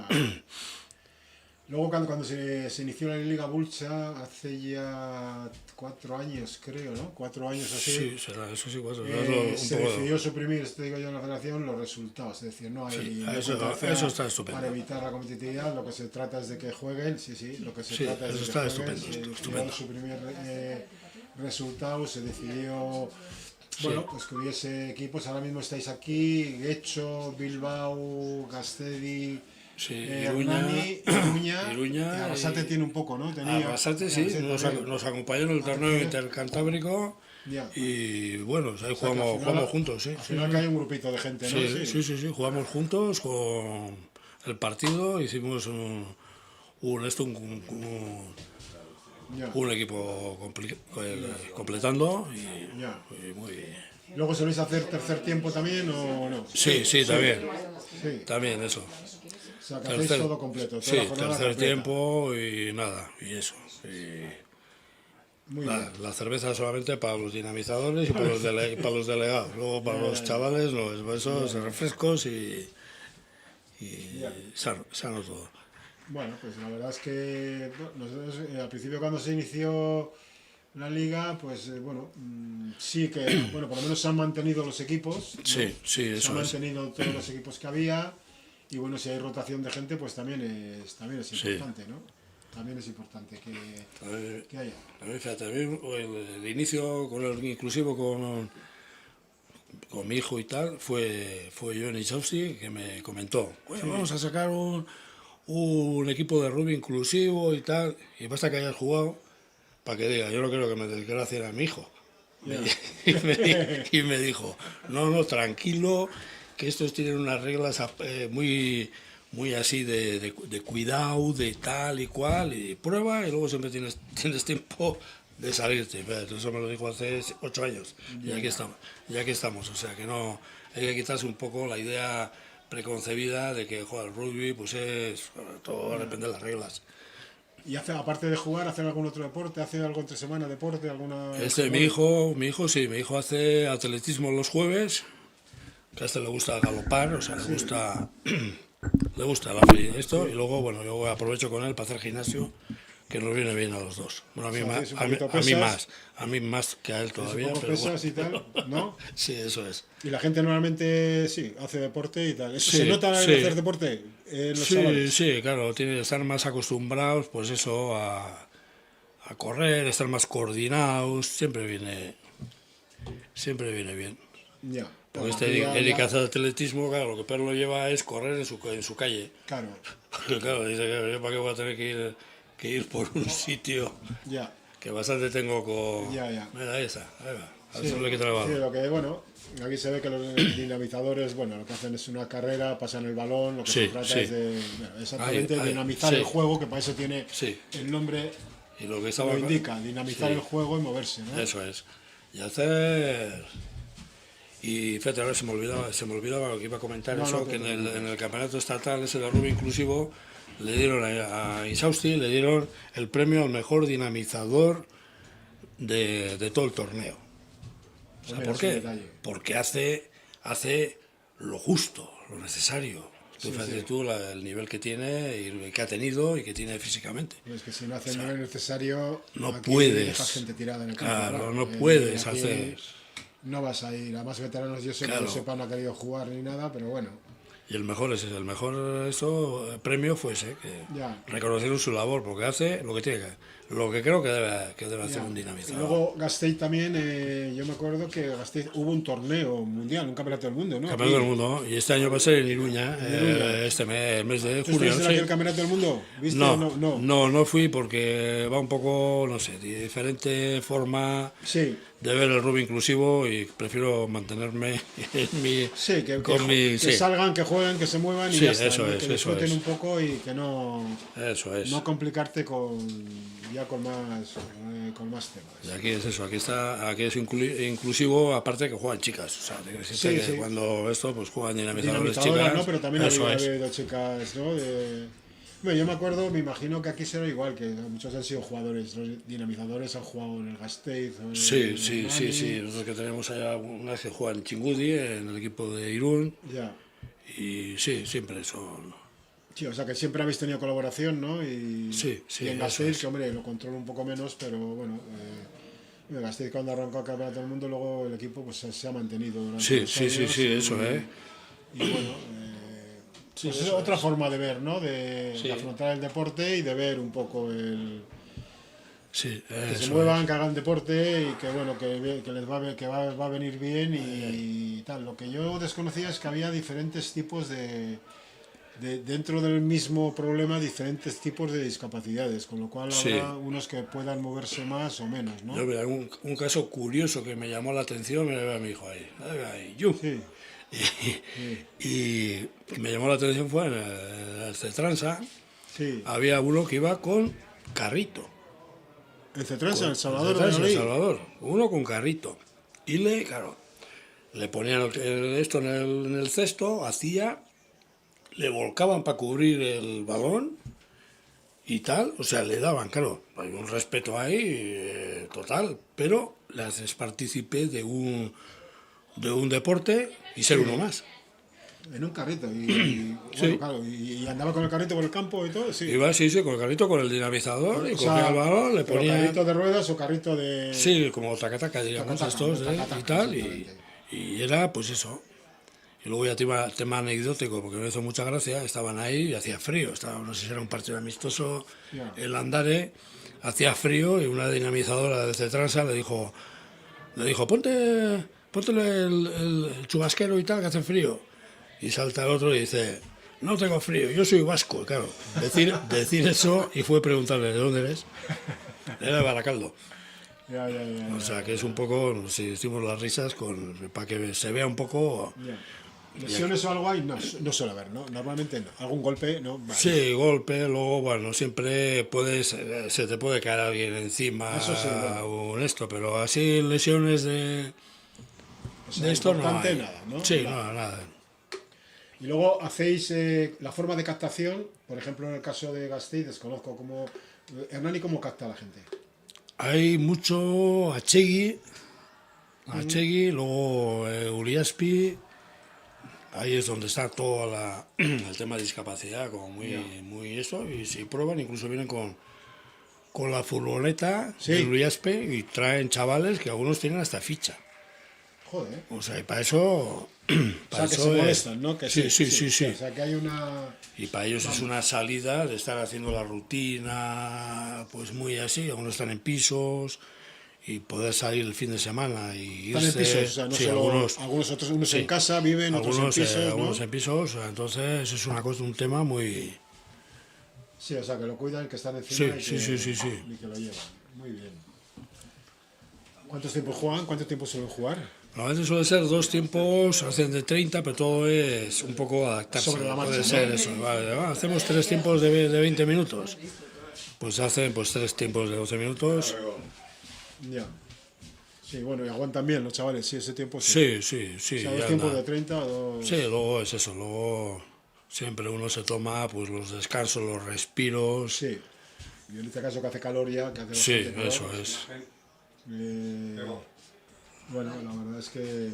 Luego cuando se inició la Liga Bulcha, hace ya 4 años creo, ¿no? 4 años así. Sí, será, eso sí, 4 años. Se decidió suprimir, esto digo yo en la federación, los resultados, es decir, no hay eso está estupendo. para evitar la competitividad, lo que se trata es de que jueguen, lo que se trata es de que jueguen, se decidió suprimir resultados, se decidió... Bueno, pues que hubiese equipos, ahora mismo estáis aquí, Guecho, Bilbao, Gastedi... Iruña, Arrasate tiene un poco, ¿no? Arrasate sí, nos acompañó en el torneo intercantábrico y bueno, ahí jugamos juntos, sí. Al final que hay un grupito de gente, ¿no? Sí, jugamos juntos con el partido, hicimos un equipo completando y muy bien. ¿Luego soléis hacer tercer tiempo también o no? Sí, también. También eso. O sea, que hacéis todo completo. Tercer tiempo y nada, y eso. La cerveza solamente para los dinamizadores y para los delegados. Luego para los chavales, esos refrescos y sano todo. Bueno, pues la verdad es que nosotros al principio cuando se inició la liga, pues sí que, por lo menos se han mantenido los equipos. Sí, eso se han mantenido todos los equipos que había. Y bueno, si hay rotación de gente, pues también es importante, ¿no? También es importante que haya. Fíjate, el inicio con el inclusivo con mi hijo y tal, fue Johnny Chowski que me comentó, vamos a sacar un equipo de rugby inclusivo y tal, y basta que hayas jugado para que diga, yo no quiero que me desgracien a mi hijo. y me dijo, no, tranquilo, que estos tienen unas reglas muy así de cuidado, de tal y cual, y prueba, y luego siempre tienes tiempo de salirte. Eso me lo dijo hace 8 años, y aquí estamos, o sea que no, hay que quitarse un poco la idea preconcebida de que el rugby pues es, todo depende de las reglas. ¿Y aparte de jugar, hacer algún otro deporte? ¿Hace algo entre semana, deporte? Mi hijo hace atletismo los jueves, que a le gusta galopar, o sea, le gusta esto, y luego, bueno, yo aprovecho con él para hacer gimnasio, que nos viene bien a los dos. Bueno, a mí más que a él todavía. Pero pesas y tal, ¿no? Sí, eso es. Y la gente normalmente, sí, hace deporte y tal. ¿Se nota en hacer deporte en los chavales? Sí, claro, tiene que estar más acostumbrados, pues eso, a correr, estar más coordinados, siempre viene bien. Ya. Porque el que hace atletismo, claro, lo que Pedro lo lleva es correr en su calle. Claro. Claro, dice que yo para qué voy a tener que ir por un sitio que bastante tengo con... Mira, ahí está, ahí va. A ver si le quita el balón. Sí, lo que, bueno, aquí se ve que los dinamizadores, bueno, lo que hacen es una carrera, pasan el balón, lo que se trata es de, exactamente, dinamizar el juego, que para eso tiene el nombre, y lo que lo indica, dinamizar el juego y moverse, ¿no? Eso es. Y hacer... Y fíjate, ahora se me olvidaba lo que iba a comentar, que en el campeonato estatal ese de rugby inclusivo le dieron a Isausti, le dieron el premio al mejor dinamizador de todo el torneo. O sea, ¿por qué? Porque hace lo justo, lo necesario. Fíjate tú el nivel que tiene y que ha tenido y que tiene físicamente. Es que si no hace el nivel necesario, no aquí puedes. Dejas gente tirada en el campo. Claro, no puedes hacer. No vas a ir, además veteranos yo sé que no sepan, no ha querido jugar ni nada, pero bueno. Y el mejor premio fue ese, que reconocieron su labor, porque hace lo que creo que debe hacer un dinamizador. Y luego Gasteiz también, yo me acuerdo que Gasteiz hubo un torneo mundial, un campeonato del mundo, ¿no? Campeonato del mundo, y este año va a ser en Iruña, el mes de junio. ¿Estás en el campeonato del mundo? ¿Viste? No fui porque va un poco, no sé, de diferente forma de ver el rugby inclusivo y prefiero mantenerme en mi... Sí, que salgan, que jueguen, que se muevan y ya está, que disfruten un poco y que no... Eso es. No complicarte con más temas. Y aquí es eso, aquí es inclusivo, aparte que juegan chicas, o sea, que cuando esto, pues juegan dinamizadores chicas. ¿no? Pero también ha habido chicas, ¿no? Bueno, yo me acuerdo, me imagino que aquí será igual, que muchos han sido jugadores, los dinamizadores han jugado en el Gasteiz. Sí, nosotros que tenemos allá unas que juegan en Chingudi, en el equipo de Irún. Y sí, siempre son... Sí, o sea que siempre habéis tenido colaboración, ¿no? Y en Gasteiz, que hombre, lo controlo un poco menos, pero bueno, en Gasteiz cuando arrancó el campeonato del mundo, luego el equipo pues se ha mantenido durante los años. Eso, Y bueno, pues es otra forma de ver, ¿no? De afrontar el deporte y de ver un poco que se muevan, que hagan deporte y que bueno, que les va a venir bien y tal. Lo que yo desconocía es que había diferentes tipos dentro del mismo problema, diferentes tipos de discapacidades, con lo cual habrá unos que puedan moverse más o menos, ¿no? Yo, mira, un caso curioso que me llamó la atención, mira, a mi hijo ahí, y me llamó la atención fue en el Cetransa, había uno que iba con carrito. ¿El Cetransa, El Salvador? El Salvador, uno con carrito. Y le ponían esto en el cesto, le volcaban para cubrir el balón y tal, o sea, le daban, claro, hay un respeto ahí total, pero le haces partícipe de un deporte y ser uno más. En un carrito, bueno, claro, y andaba con el carrito por el campo y todo, Iba, con el carrito, con el dinamizador, y cogía el balón, le ponía... ¿Carrito de ruedas o carrito de...? Sí, como taca-taca, diríamos, estos, y tal, y era, pues eso. Y luego ya tema anecdótico, porque me hizo mucha gracia, estaban ahí y hacía frío, no sé si era un partido amistoso, el Andare, hacía frío y una dinamizadora de Cetransa le dijo, ponte el chubasquero y tal, que hace frío. Y salta el otro y dice, no tengo frío, yo soy vasco. Claro, decir eso, y fue preguntarle, ¿de dónde eres? Era de Baracaldo. O sea, que es un poco, si decimos las risas, para que se vea un poco... Ya. ¿Lesiones o algo hay? No, no suele haber, ¿no? Normalmente no. ¿Algún golpe? No. Vale. Sí, golpe, luego, bueno, siempre se te puede caer alguien encima Eso sí, bueno. o esto, pero así lesiones de esto no importante, hay. nada, ¿no? Sí, Vale. no, nada. Y luego hacéis la forma de captación, por ejemplo, en el caso de Gasteiz, desconozco cómo... Hernani, ¿cómo capta a la gente? Hay mucho Achegui, luego Uriaspi. Ahí es donde está todo el tema de discapacidad, como muy eso, y si prueban, incluso vienen con la furgoneta de Uriaspe y traen chavales que algunos tienen hasta ficha. Joder. O sea, y para eso... O sea, que se molestan, ¿no? Que sí. O sea, que hay una... Y para ellos es una salida de estar haciendo la rutina, pues muy así, algunos están en pisos... y poder salir el fin de semana y irse... Están en pisos, o sea, no sí, solo algunos otros, unos en casa viven, otros en pisos, ¿no? Algunos en pisos, entonces es un tema muy... Sí, o sea, que lo cuidan, que están encima y que lo llevan. Muy bien. ¿Cuántos tiempos juegan? ¿Cuánto tiempo suelen jugar? Normalmente suele ser 2 tiempos, hacen de 30, pero todo es un poco adaptarse. Sobre la marcha, puede ¿no? ser eso. Vale, hacemos 3 tiempos de 20 minutos. Pues hacen 3 tiempos de 12 minutos. Ya. Sí, bueno, y aguantan bien los chavales, sí, ese tiempo sí. O sea, ya 2 tiempos anda. de 30 o 2... Sí, luego es eso, luego siempre uno se toma pues los descansos, los respiros. Sí, y en este caso que hace calor ya, que hace Sí, bastante calor. eso es. Bueno, la verdad es que...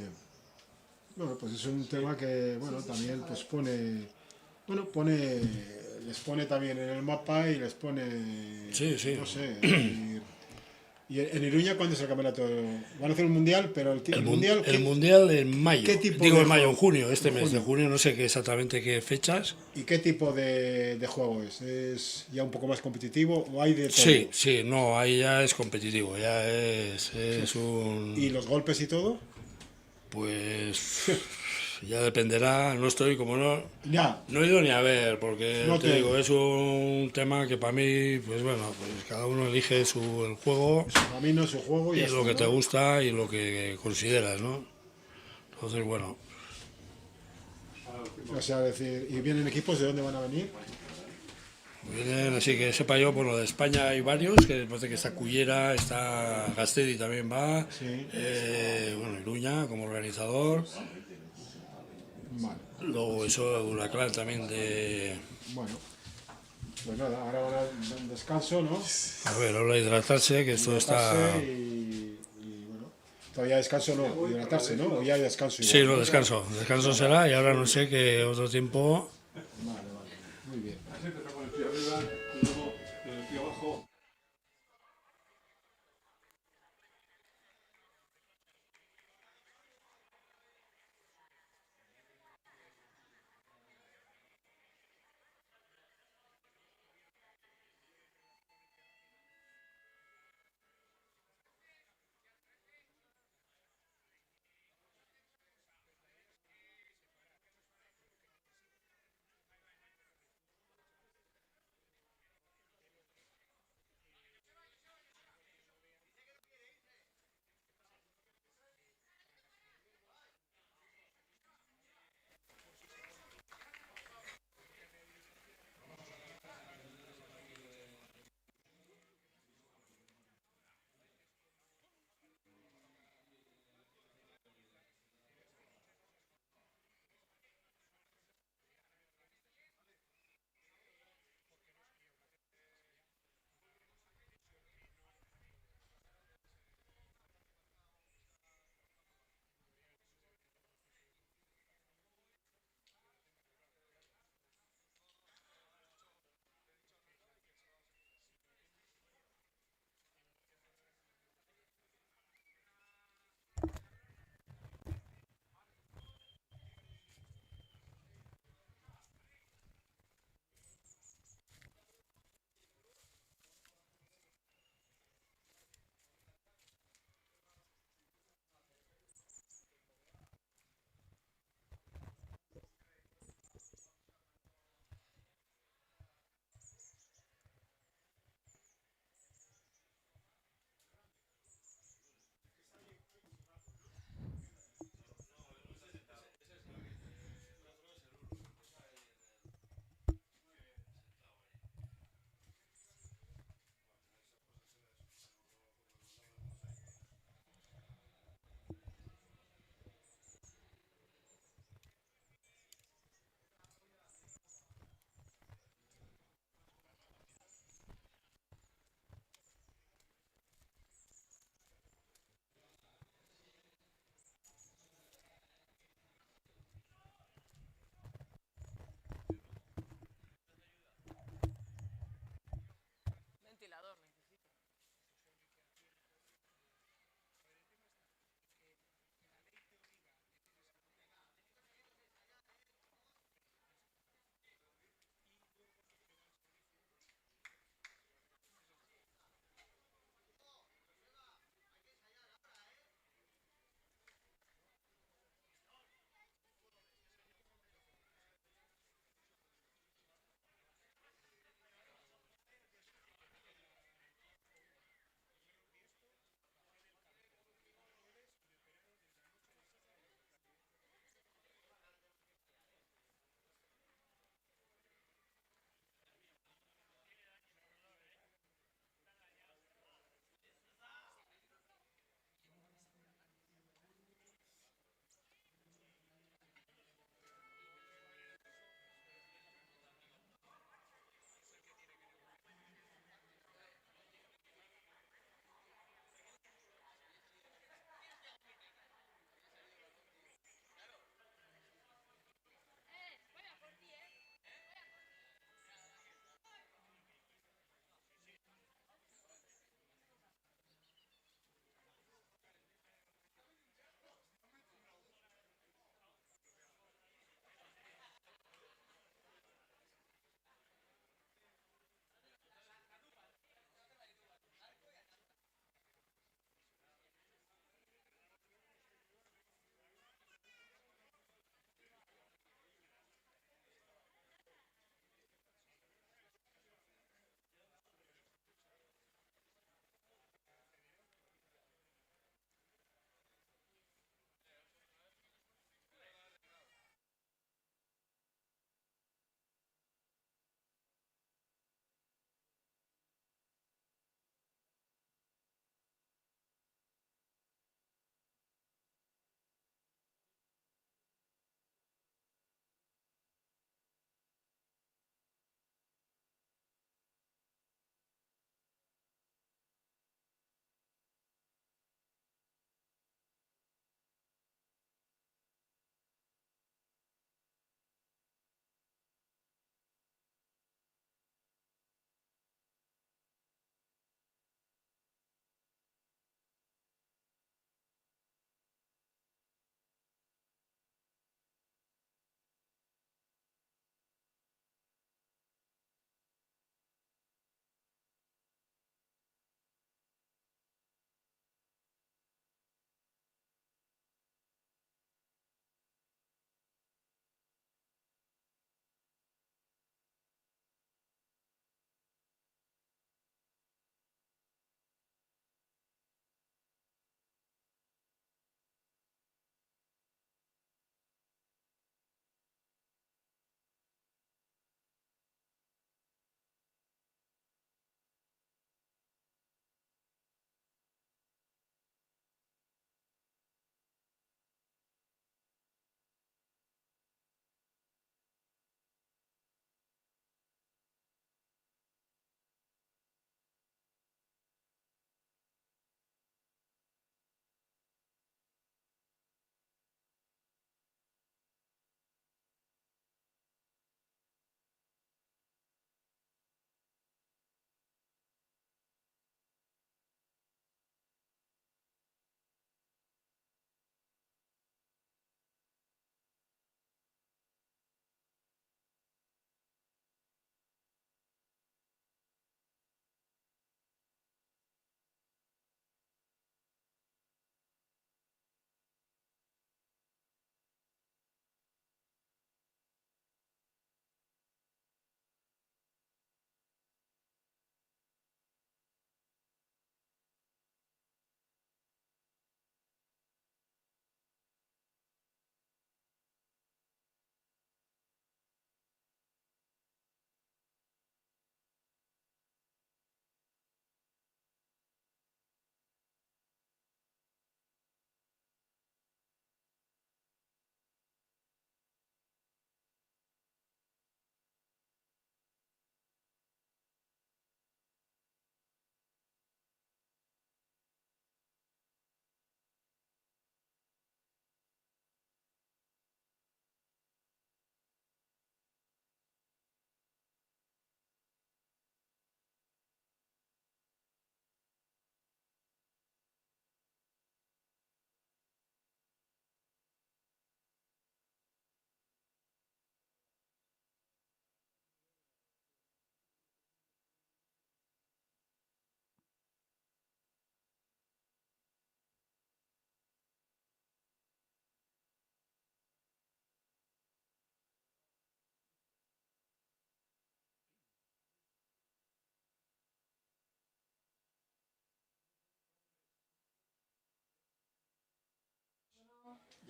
Bueno, pues es un tema que, bueno, también pues pone... Bueno, les pone también en el mapa y les pone... Sí. No sé... ¿Y en Iruña cuándo es el campeonato? Van a hacer un mundial, pero el mundial... El mundial en mayo. ¿Qué tipo Digo de en mayo, en juego? junio, este En mes de junio. junio, no sé exactamente qué fechas. ¿Y qué tipo de juego es? ¿Es ya un poco más competitivo o hay de todo? Sí, no, ahí ya es competitivo, ya es un... ¿Y los golpes y todo? Pues ya dependerá, no estoy como no... Ya. No he ido ni a ver, porque No te te- digo, es un tema que para mí, pues bueno, pues cada uno elige el juego, Su camino, su juego y y ya lo está, que te ¿no? gusta y lo que consideras, ¿no? Entonces, bueno, O sea, decir, ¿y vienen equipos de dónde van a venir? vienen, así que sepa yo, por lo de España hay varios, que me parece que está Cullera, está Gastedi también va, bueno, Iruña como organizador, Vale. luego eso, Huracán también de... Bueno, pues nada, ahora van a un descanso, ¿no? A ver, ahora hidratarse, que esto está... Hidratarse y, bueno, todavía descanso no, hidratarse, ¿no? O ya hay descanso igual. Sí, no, descanso será y ahora no sé qué otro tiempo... Vale, muy bien. Has empezado con el pie arriba, luego con el pie abajo.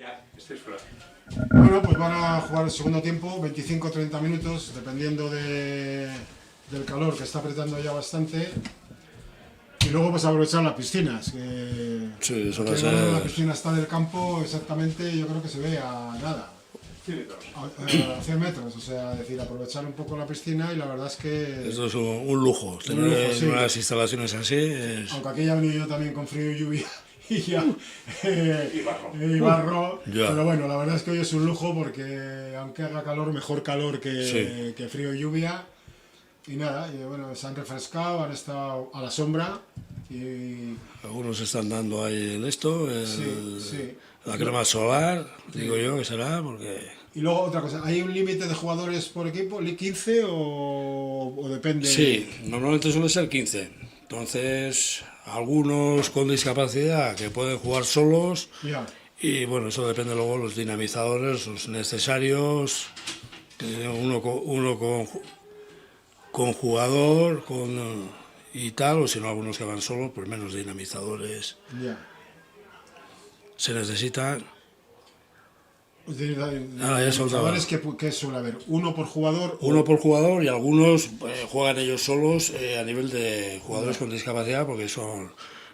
Ya, estáis fuera. Bueno, pues van a jugar el segundo tiempo, 25-30 minutos, dependiendo del calor que está apretando ya bastante. Y luego pues aprovechar las piscinas, que, Sí, eso va a que ser- la piscina está del campo exactamente, yo creo que se ve a nada. 100 metros, o sea, decir, aprovechar un poco la piscina y la verdad es que... Esto es un lujo. Tener lujo, sí. unas instalaciones así es... Aunque aquí ya he venido yo también con frío y lluvia y ya... y barro. Ya. Pero bueno, la verdad es que hoy es un lujo porque aunque haga calor, mejor calor que frío y lluvia. Y nada, y bueno, se han refrescado, han estado a la sombra y... Algunos están dando ahí el esto, sí. la crema solar, digo yo que será, porque... Y luego otra cosa, ¿hay un límite de jugadores por equipo? ¿15 o depende? Sí, normalmente suele ser 15. Entonces, algunos con discapacidad que pueden jugar solos. Ya. Y bueno, eso depende luego de los dinamizadores, los necesarios. Uno con jugador y tal, o si no, algunos que van solos, pues menos dinamizadores Ya. se necesitan. Ya jugadores que suele haber, uno por jugador. Uno por jugador y algunos juegan ellos solos a nivel de jugadores con discapacidad porque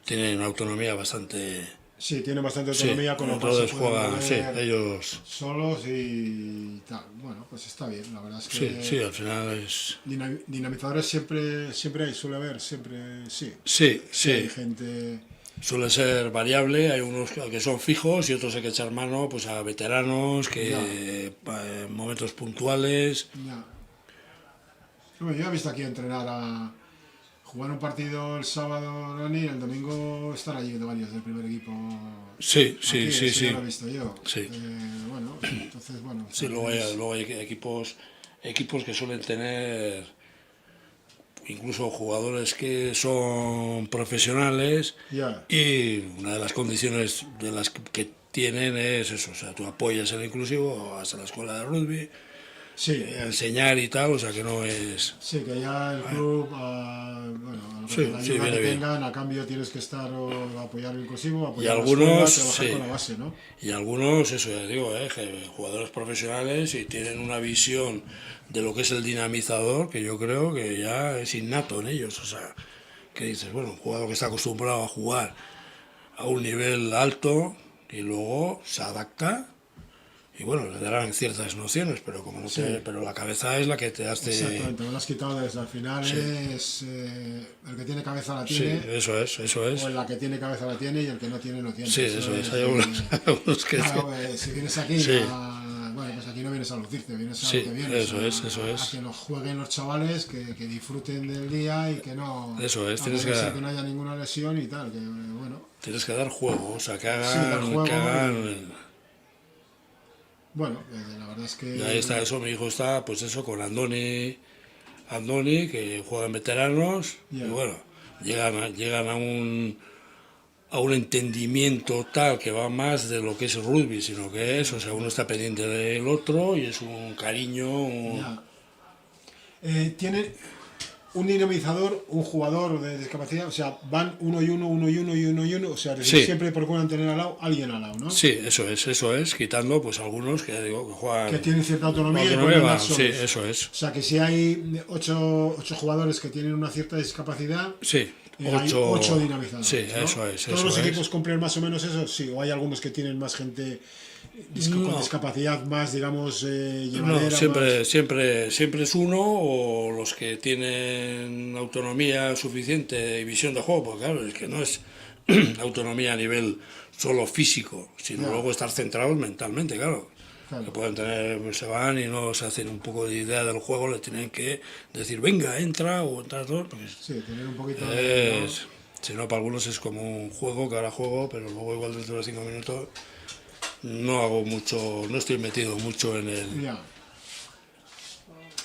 tienen autonomía bastante... Sí, tienen bastante autonomía, Sí, con lo cual entonces se pueden juegan, mover sí, ellos... solos y tal. Bueno, pues está bien, la verdad es que... Sí, sí, al final es... Dinamizadores siempre hay, suele haber, siempre, sí. Sí, sí. Hay gente... Suele ser variable, hay unos que son fijos y otros hay que echar mano pues a veteranos que en momentos puntuales. Ya. Bueno, yo he visto aquí jugar un partido el sábado, Rani, y el domingo estar allí de varios del primer equipo. Sí, sí, Aquí, sí, eso sí. ya lo he visto yo. Sí. Bueno, entonces, bueno. Sí, luego hay equipos que suelen tener incluso jugadores que son profesionales Ya. y una de las condiciones de las que tienen es eso, o sea, tú apoyas el inclusivo, vas a la escuela de rugby, a enseñar y tal, o sea que no es... Sí, que ya el club, bueno, a lo que Sí, la sí, ayuda viene que bien. tengan, a cambio tienes que estar o apoyar el inclusivo, Y apoyar algunos, la escuela, trabajar sí. con la base, ¿no? Y algunos, eso ya digo, que jugadores profesionales y tienen una visión de lo que es el dinamizador, que yo creo que ya es innato en ellos. O sea, que dices, bueno, un jugador que está acostumbrado a jugar a un nivel alto y luego se adapta y bueno, le darán ciertas nociones, pero como no Sí. pero la cabeza es la que te hace... Exactamente, me lo has quitado desde al final, Sí. es el que tiene cabeza la Sí, tiene. eso es. O la que tiene cabeza la tiene y el que no tiene no tiene. Sí, eso es. Hay algunos que... Claro, si vienes aquí, Sí. bueno, pues aquí no vienes a lucirte, vienes a Sí, lo que vienes. eso es. A que los jueguen los chavales, que disfruten del día y que no... Eso es, a tienes poder ser que- no haya ninguna lesión y tal, que bueno. Tienes que dar juego, o sea, que Sí, dar hagan... juego que hagan Bueno, la verdad es que... y ahí está eso, mi hijo está, pues eso, con Andoni, que juegan veteranos, Ya. y bueno, llegan a un entendimiento tal que va más de lo que es el rugby, sino que es, o sea, uno está pendiente del otro y es un cariño, Ya. Tiene un dinamizador, un jugador de discapacidad, o sea, van uno y uno, o sea, es decir, Sí. siempre procuran tener alguien al lado, ¿no? Sí, eso es, quitando pues algunos que ya digo que juegan... Que tienen cierta autonomía y va, pueden andar solos. sí, eso es. O sea, que si hay 8 jugadores que tienen una cierta discapacidad, Sí, hay 8 dinamizadores. Sí, ¿no? eso es. ¿Todos eso los es. equipos cumplen más o menos eso? Sí, o hay algunos que tienen más gente con No. discapacidad más, digamos, No, llevadera. siempre es uno o los que tienen autonomía suficiente y visión de juego, porque claro, es que no es autonomía a nivel solo físico, sino Ya. luego estar centrados mentalmente, claro. Claro. Que pueden tener, se van y no se hacen un poco de idea del juego, le tienen que decir, venga, entra o entras dos. Pues Sí, tener un poquito de... si no, para algunos es como un juego que ahora juego, pero luego igual dentro de 5 minutos no hago mucho, no estoy metido mucho en el... Ya.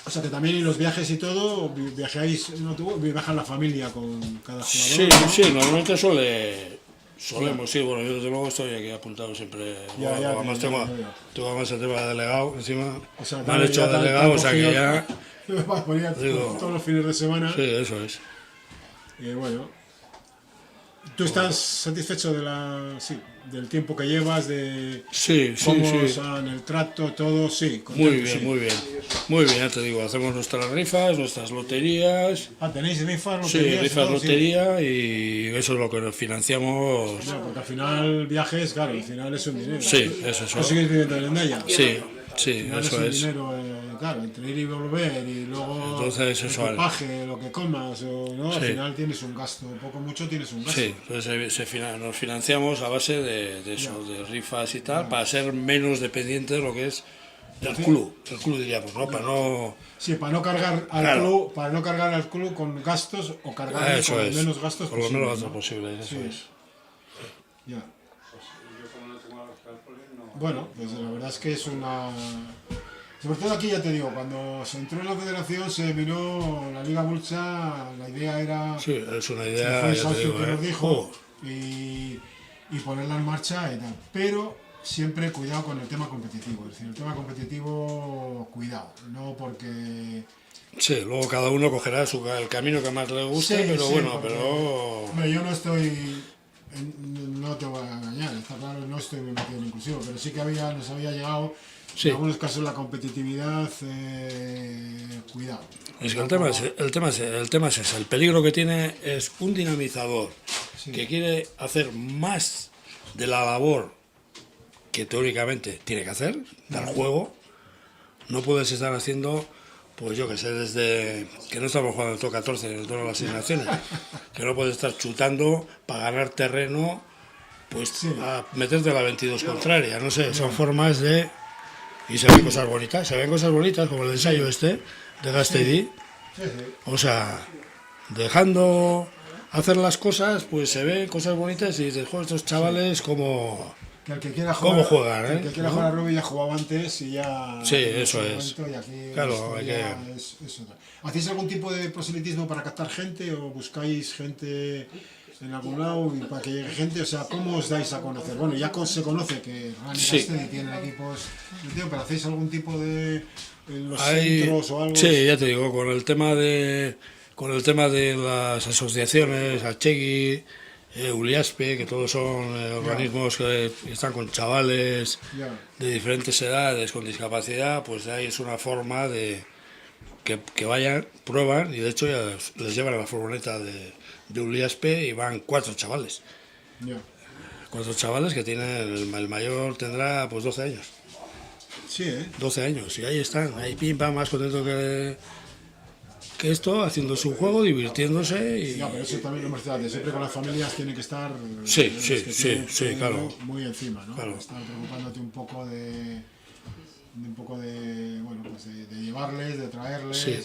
O sea que también en los viajes y todo, viajáis, ¿no? Viaja la familia con cada Sí, jugador, ¿no? sí, normalmente solemos, sí, bueno, yo desde luego estoy aquí apuntado siempre, Ya, ya, además ya, tengo, ya. tengo además el tema de delegado, encima O sea, me han hecho ya te han delegado, o sea que cogido ya... Ponía digo, todos los fines de semana. Sí, eso es. Y bueno. ¿Tú estás satisfecho del tiempo que llevas, de Sí, cómo sí. en el trato, todo? Sí, Muy contento, bien, sí. muy bien. Muy bien, ya te digo, hacemos nuestras rifas, nuestras loterías. Ah, ¿tenéis rifas, Sí, loterías? y rifas, todo? Sí. lotería y eso es lo que nos financiamos. No, porque al final viajes, claro, al final es un dinero. Sí, es eso. ¿Tú sigues viviendo en Endaya? Sí, sí, Al final eso un es. dinero, claro, entre ir y volver y luego Entonces, el eso, equipaje, lo que comas, ¿no? Al Sí. final tienes un gasto, poco mucho tienes un gasto. Sí, entonces nos financiamos a base de eso, de rifas y tal, para ser menos dependientes de lo que es el club diríamos, ¿no? Para no... Sí, para no cargar al Claro. club, para no cargar al club con gastos o cargar Eso con es, menos gastos con los menos gastos ¿no? posibles, eso Sí. es. Ya. Yo como no tengo los cálculos, no... Bueno, pues la verdad es que es una... Sobre todo aquí ya te digo, cuando se entró en la federación se miró la Liga Bulcha, la idea era... Sí, es una se idea, fue el ya te socio digo, que nos ¿eh? dijo y ponerla en marcha y tal. Pero siempre cuidado con el tema competitivo, es decir, el tema competitivo, cuidado, no porque... Sí, luego cada uno cogerá el camino que más le guste, Sí, pero sí, bueno, porque, pero... hombre, yo no estoy, no te voy a engañar, está claro, no estoy muy metido en inclusivo, pero sí que nos había llegado, Sí. en algunos casos la competitividad, cuidado. Es que el tema es ese, el peligro que tiene es un dinamizador que quiere hacer más de la labor que teóricamente tiene que hacer, del juego. No puedes estar haciendo, pues yo que sé, desde que no estamos jugando en todo 14 en todas las asignaciones, que no puedes estar chutando para ganar terreno, pues a meterte a la 22 contraria, no sé, son formas de... Y se ven cosas bonitas, como el ensayo este de Gastedi. O sea, dejando hacer las cosas, pues se ven cosas bonitas y dices, joder, estos chavales como... Que el que quiera ¿Cómo jugar, juegan, el que quiera ¿no? jugar a rugby ya jugaba antes y ya... Sí, en eso ese es. momento, y aquí Claro, la hay historia que- es otra. ¿Hacéis algún tipo de proselitismo para captar gente o buscáis gente en algún lado y para que llegue gente? O sea, ¿cómo os dais a conocer? Bueno, ya se conoce que Rani Sí. Gastedi tiene equipos, pero ¿hacéis algún tipo de... en los Hay- centros o algo? Sí, ya te digo, con el tema de las asociaciones, Achegui, Uliaspe, que todos son organismos que están con chavales Ya. de diferentes edades con discapacidad, pues de ahí es una forma de que vayan, prueban y de hecho ya les llevan a la furgoneta de Uliaspe y van 4 chavales. Ya. 4 chavales que tienen, el mayor tendrá pues 12 años. Sí, ¿eh? 12 años, y ahí están, ahí pim pam, más contento que esto, haciendo su juego, divirtiéndose y... Ya, pero eso también lo hemos dicho antes, siempre con las familias tiene que estar Sí, los sí, que sí, tienen sí, dinero claro. muy encima, ¿no? Claro. Estar preocupándote un poco de bueno, pues de llevarles, de traerles, Sí.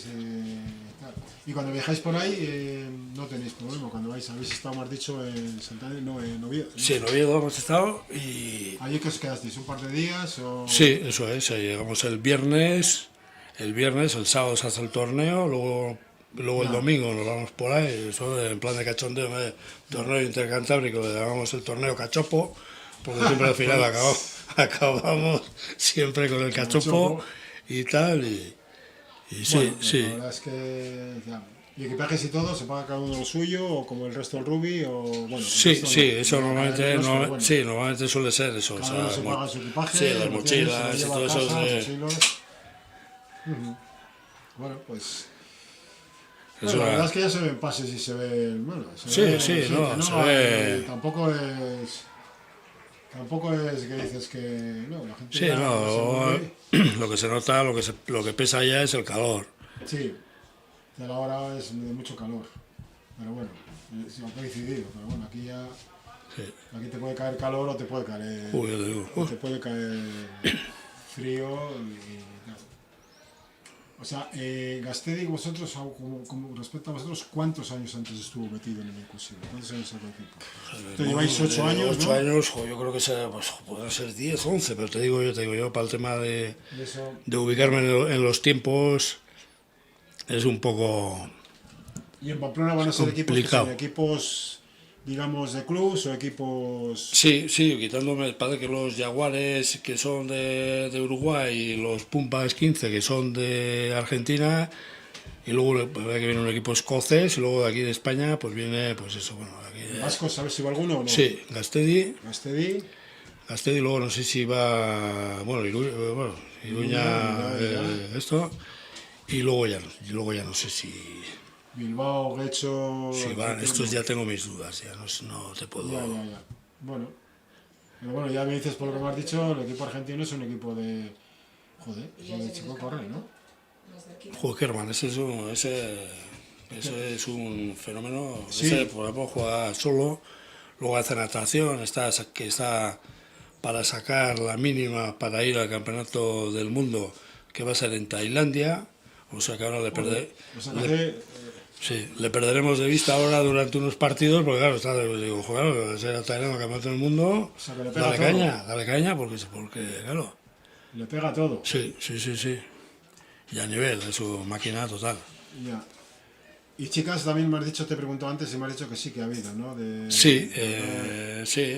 tal. Y cuando viajáis por ahí no tenéis problema, cuando habéis estado, más dicho, en Santander, no, en Oviedo, ¿no? Sí, en Oviedo hemos estado y... ¿Allí que os quedasteis? ¿Un par de días o...? Sí, eso es, llegamos el viernes, el sábado se hace el torneo, luego el Ya. domingo nos vamos por ahí, eso en plan de cachondeo, torneo intercantábrico, le llamamos el torneo cachopo, porque siempre al final acabamos siempre con el cachopo y tal, y sí, Bueno, pues sí. la verdad es que... ya. ¿Y equipajes y todo? ¿Se paga cada uno lo suyo o como el resto del rugby? O, bueno, Sí, el resto sí, no, eso no, normalmente, pero bueno. sí, normalmente suele ser eso. Cada uno se paga su equipaje, sí, las lo tiene, mochilas y se lo todo lleva a eso. casa, de- sus hilos. Ujú. Bueno, pues... Es Bueno, la una- verdad es que ya se ven pases y se ve... Bueno, Sí, ve sí, gente, no, se ve- Tampoco es... Tampoco es que dices que... No, la gente Sí, ya no, se mueve. lo que se nota, lo que pesa ya es el calor. Sí, de la hora es de mucho calor. Pero bueno, sí, ha coincidido. Pero bueno, aquí ya... Sí. Aquí te puede caer calor o te puede caer... Uy, yo digo, o te puede caer frío y tal. O sea, Gastedi, vosotros, como respecto a vosotros, ¿cuántos años antes estuvo metido en el inclusivo? ¿Cuántos años sacó equipo? Te lleváis 8 años, 8 ¿no? años, jo, yo creo que pueden ser 10, 11, pero te digo yo, para el tema de Eso. ubicarme en los tiempos es un poco... Y en Pamplona van a ser equipos que complicado. son equipos, digamos, de clubs o equipos... Sí, quitándome, parece que los Jaguares que son de Uruguay y los Pumpas 15 que son de Argentina, Y luego pues, que viene un equipo escocés y luego de aquí de España pues viene pues eso, bueno, aquí de... ¿Vascos sabes si va alguno o no? Sí, Gastedi, luego no sé si va, bueno, Iruña, esto, y luego ya no sé si... Bilbao, Guecho... Si van, estos ya tengo mis dudas, ya no te puedo... Ya. Bueno, pero bueno, ya me dices por lo que me has dicho, el equipo argentino es un equipo de... Joder, ese chico corre, ¿no? Joder, Kerman, ese es un fenómeno. Sí. Ese, por ejemplo, juega solo, luego hace natación, está para sacar la mínima para ir al campeonato del mundo que va a ser en Tailandia, o sea que ahora le perderemos de vista ahora durante unos partidos, porque claro, digo, joder, ser a Tailandia al campeonato del mundo, O sea, que le pega dale caña, porque claro. Le pega todo. Sí. Y a nivel de su máquina total. Ya. Y chicas, también me has dicho, te he preguntado antes y me has dicho que sí que ha habido, ¿no? Sí,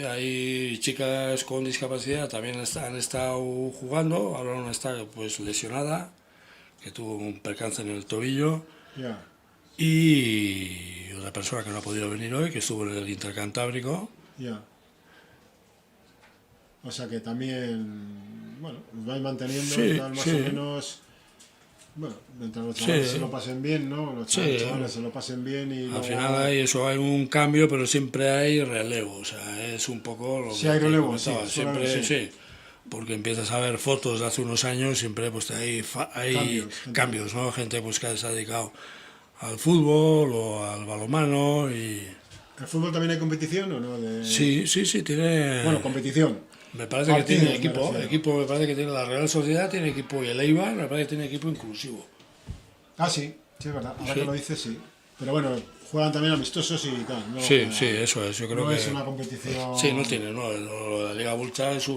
hay chicas con discapacidad, también han estado jugando, ahora una está pues lesionada, que tuvo un percance en el tobillo, Ya. y otra persona que no ha podido venir hoy, que estuvo en el Intercantábrico. Ya. O sea que también, bueno, os vais manteniendo Sí, y tal, más o menos... Bueno, mientras los chavales se lo pasen bien, ¿no? Los chavales se lo pasen bien y Al luego... final hay un cambio, pero siempre hay relevo, o sea, es un poco lo Sí, que hay te relevo, comentaba, sí, siempre sí. porque empiezas a ver fotos de hace unos años, siempre pues hay cambios, ¿no? Gente pues que se ha dedicado al fútbol o al balonmano y... ¿El fútbol también hay competición o no? Sí, tiene... Bueno, competición. Me parece que tiene equipo, me parece que tiene la Real Sociedad, tiene equipo, y el Eibar me parece que tiene equipo inclusivo. Ah, sí, es verdad, ahora Sí. que lo dices, sí. Pero bueno, juegan también amistosos y tal, ¿no? Sí, eso es, yo creo no que... es una competición... Sí, no tiene, la Liga Bulcha es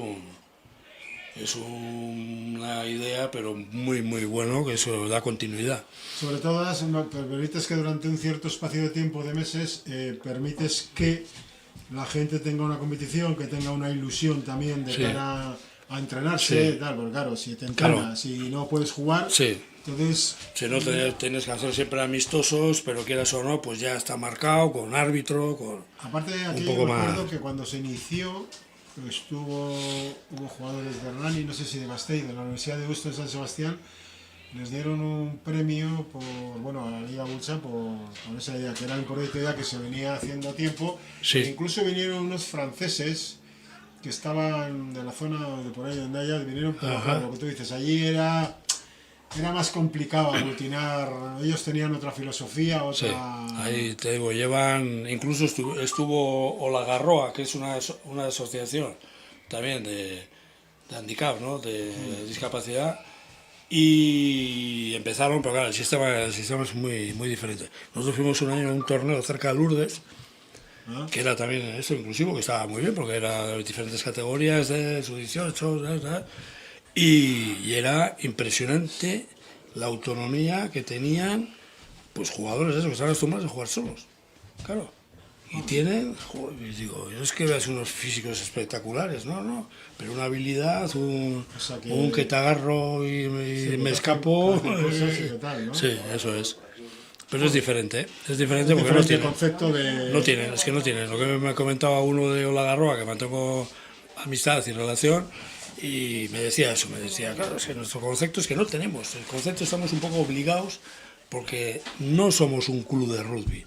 una idea, pero muy bueno, que eso da continuidad. Sobre todo, permites que durante un cierto espacio de tiempo de meses, permites que la gente tenga una competición, que tenga una ilusión también de cara a entrenarse, tal, porque claro, si te entrenas, si no puedes jugar, entonces... Si no, tienes que hacer siempre amistosos, pero quieras o no, pues ya está marcado, con árbitro, con Aparte, aquí un poco me acuerdo más... que cuando se inició, hubo jugadores de Hernani, no sé si de Gasteiz, de la Universidad de Deusto de San Sebastián, les dieron un premio a la Liga Bulcha por esa idea, que era un proyecto que se venía haciendo a tiempo. Sí. E incluso vinieron unos franceses que estaban de la zona de por ahí donde haya, vinieron, pero Ajá. lo que tú dices, allí era más complicado aglutinar, ellos tenían otra filosofía, Sí, otra... ahí te digo, incluso estuvo Olagarroa, que es una asociación también de handicap, ¿no? De discapacidad, y empezaron, pero claro, el sistema es muy diferente. Nosotros fuimos un año a un torneo cerca de Lourdes, que era también eso inclusivo, que estaba muy bien, porque era de diferentes categorías de sub-18, ¿sabes? Y era impresionante la autonomía que tenían pues jugadores esos que están acostumbrados a jugar solos, claro, y tienen, joder, digo, yo es que veas unos físicos espectaculares, no, pero una habilidad, un que te agarro y me escapo, sí, eso es. Pero es diferente porque no tienen. Concepto de... No tienen, lo que me comentaba uno de Olagarroa, que mantengo amistad y relación, y me decía, claro, es que nuestro concepto es que no tenemos, el concepto estamos un poco obligados porque no somos un club de rugby,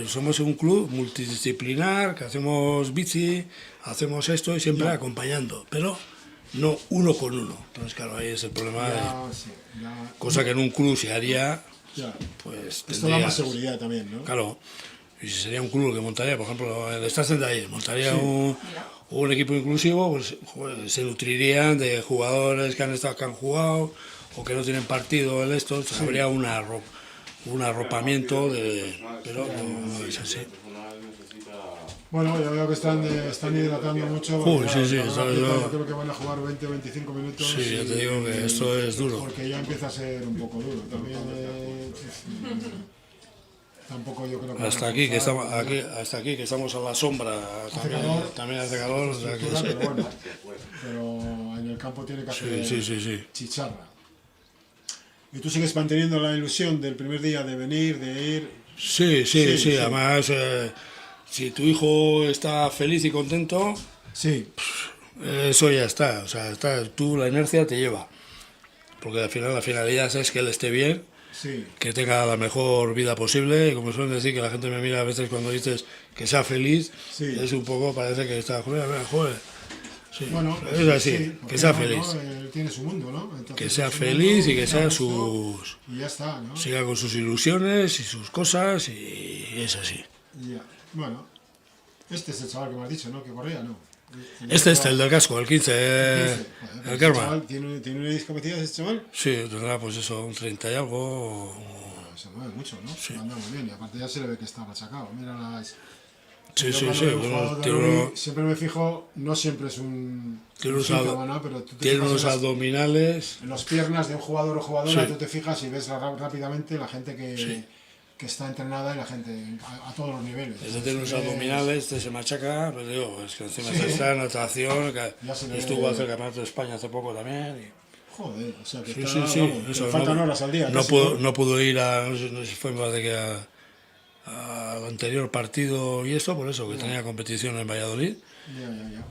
somos un club multidisciplinar, que hacemos bici, hacemos esto y siempre acompañando, pero no uno con uno. Entonces claro, ahí es el problema, cosa que en un club se haría, pues esto da más seguridad también, ¿no? Claro, y si sería un club que montaría, por ejemplo, el Stassen de ahí, montaría un equipo inclusivo, pues joder, se nutrirían de jugadores que han jugado o que no tienen partido en esto, habría un arropamiento pero no es así. Bueno, ya veo que están hidratando mucho. Yo creo que van a jugar 20 o 25 minutos. Sí, ya te digo que esto es duro. Porque ya empieza a ser un poco duro. También tampoco yo creo que... Hasta aquí que estamos a la sombra, también hace calor. O sea que pero bueno, pero en el campo tiene que hacer chicharra. ¿Y tú sigues manteniendo la ilusión del primer día de venir, de ir? Sí, además, si tu hijo está feliz y contento, eso ya está, o sea, tú la inercia te lleva, porque al final la finalidad es que él esté bien, que tenga la mejor vida posible, y como suelen decir, que la gente me mira a veces cuando dices que sea feliz, es un poco, parece que está, joder, sí, Bueno, es así, que sea feliz. ¿no? Él tiene su mundo, ¿no? Entonces, Que sea su feliz mundo, y que sea gusto, sus... Y ya está, ¿no? Siga con sus ilusiones y sus cosas y es así. Ya. Bueno, este es el chaval que me has dicho, ¿no? Que corría, ¿no? El del casco, el 15, el Kerma. ¿Tiene una discapacidad ese chaval? Sí, tendrá pues eso, un 30 y algo. Se mueve mucho, ¿no? Sí. Anda muy bien y aparte ya se le ve que está machacado. Mira las... Sí. Siempre me fijo, no siempre es un... Tiene síntoma, ¿no? Pero tú te unos abdominales. En las piernas de un jugador o jugadora, tú te fijas y ves rápidamente la gente que está entrenada y la gente a todos los niveles. Tiene unos abdominales, se machaca, pero digo, es que encima está en natación, estuvo hace el campeonato de España hace poco también. Joder, o sea que eso, faltan horas al día. No pudo ir no sé si fue más de que al anterior partido y esto, por eso, que tenía competición en Valladolid. Ya.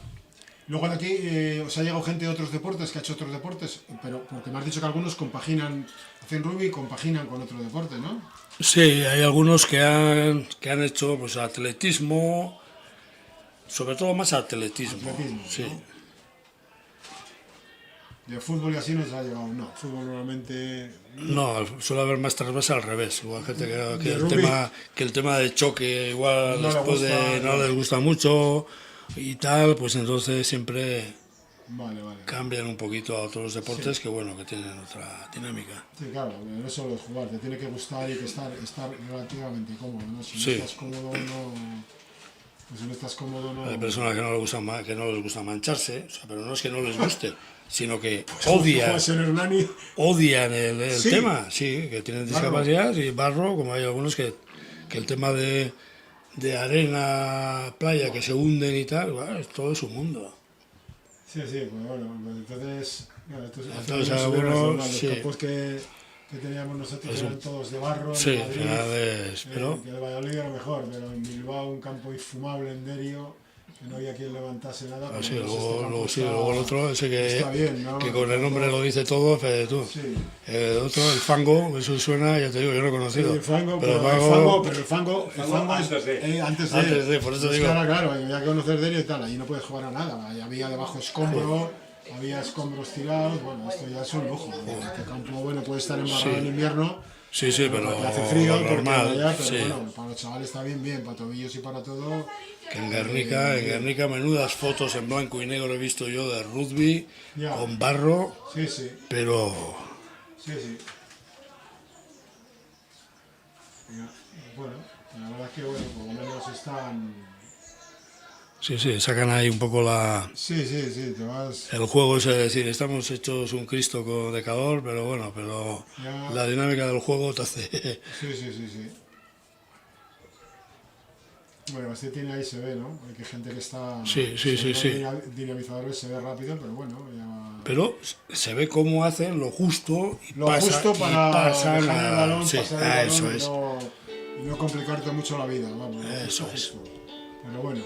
Luego de aquí os ha llegado gente de otros deportes, que ha hecho otros deportes, pero porque me has dicho que algunos compaginan, hacen rugby y compaginan con otro deporte, ¿no? Sí, hay algunos que han hecho pues atletismo, sobre todo más atletismo. Sí. ¿No? De fútbol y así no se ha llegado, no. Fútbol normalmente... No, suele haber más transversal al revés. Igual gente que el tema de choque igual no les gusta mucho y tal, pues entonces siempre cambian un poquito a otros deportes que bueno, que tienen otra dinámica. Sí, claro, no solo es jugar, te tiene que gustar y que estar relativamente cómodo, ¿no? Si no estás cómodo, no... Pues si no estás cómodo, no... Hay personas que no les gusta mancharse, o sea, pero no es que no les guste, sino que odian el tema, que tienen discapacidad y barro, como hay algunos que el tema de arena, playa, que se hunden y tal, bueno, todo es un mundo. Sí, pues bueno, entonces algunos, los campos que teníamos nosotros eran todos de barro, en Madrid, pero... que el Valladolid era mejor, pero en Bilbao un campo infumable en Derio, que no había quien levantase nada. Luego el otro, ese bien, ¿no? que con el nombre lo dice todo, tú. El otro, el fango, eso suena, ya te digo, yo lo he conocido. Sí, el fango, pero el fango antes de, por eso digo. Claro, había que conocer Derio y tal, ahí no puedes jugar a nada, ahí había debajo escombros. Había escombros tirados, bueno, esto ya es un lujo. Este campo, bueno, puede estar embarrado en invierno. Sí, pero hace frío, normal. Pero bueno, para los chavales está bien, para tobillos y para todo. Que en Guernica menudas fotos en blanco y negro he visto yo de rugby, con barro, pero... Sí. Bueno, la verdad es que, bueno, por lo menos están... Sí, sacan ahí un poco la... Sí, te vas... El juego es decir, estamos hechos un Cristo de calor, pero bueno, la dinámica del juego te hace... Sí. Bueno, este tiene ahí se ve, ¿no? Hay gente que está... Sí. Dinamizadores se ve rápido, pero bueno, ya... Pero se ve cómo hacen lo justo y para pasan dejar el balón, eso es. Y no complicarte mucho la vida, vamos. Eso es. Pero bueno.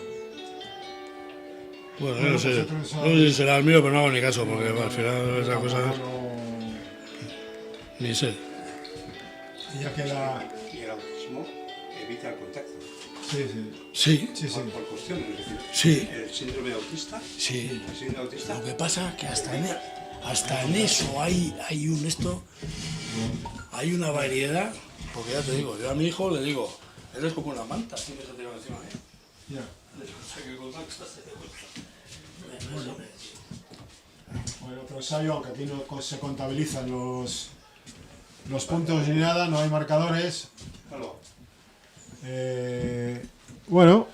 Bueno, no sé si será el mío, pero no hago ni caso, porque al final esas cosas... Ni sé. Ya queda... Y el autismo evita el contacto. Sí. Por cuestiones, es decir, sí. El síndrome de autista. Sí. El síndrome de autista. Lo que pasa es que hasta en eso hay una variedad, porque ya te digo, yo a mi hijo le digo, eres como una manta, tienes que tirar encima de mí. Ya. Bueno, otro ensayo, aunque aquí no se contabilizan los puntos ni nada, no hay marcadores. Bueno.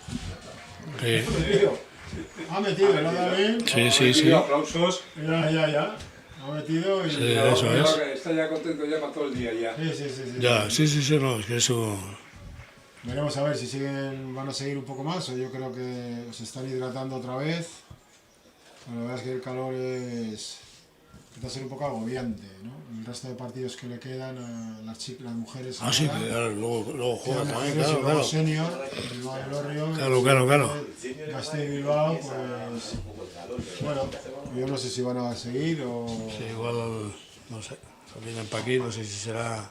Ha metido, ¿no, David? Sí. Aplausos. Ya. Ha metido y... Sí, eso es. Está ya contento ya para todo el día ya. Sí, no, es que eso... Veremos a ver si van a seguir un poco más, o yo creo que se están hidratando otra vez. La verdad es que el calor es empieza a ser un poco agobiante, ¿no? El resto de partidos que le quedan a las mujeres. Ah, sí, ahora, claro, luego juega quedan también, mujeres y claro, luego claro. senior, Bilbao del Orrio, Claro. Gasteiz Bilbao, pues bueno, yo no sé si van a seguir o... Sí, igual, no sé, vienen para aquí, no sé si será...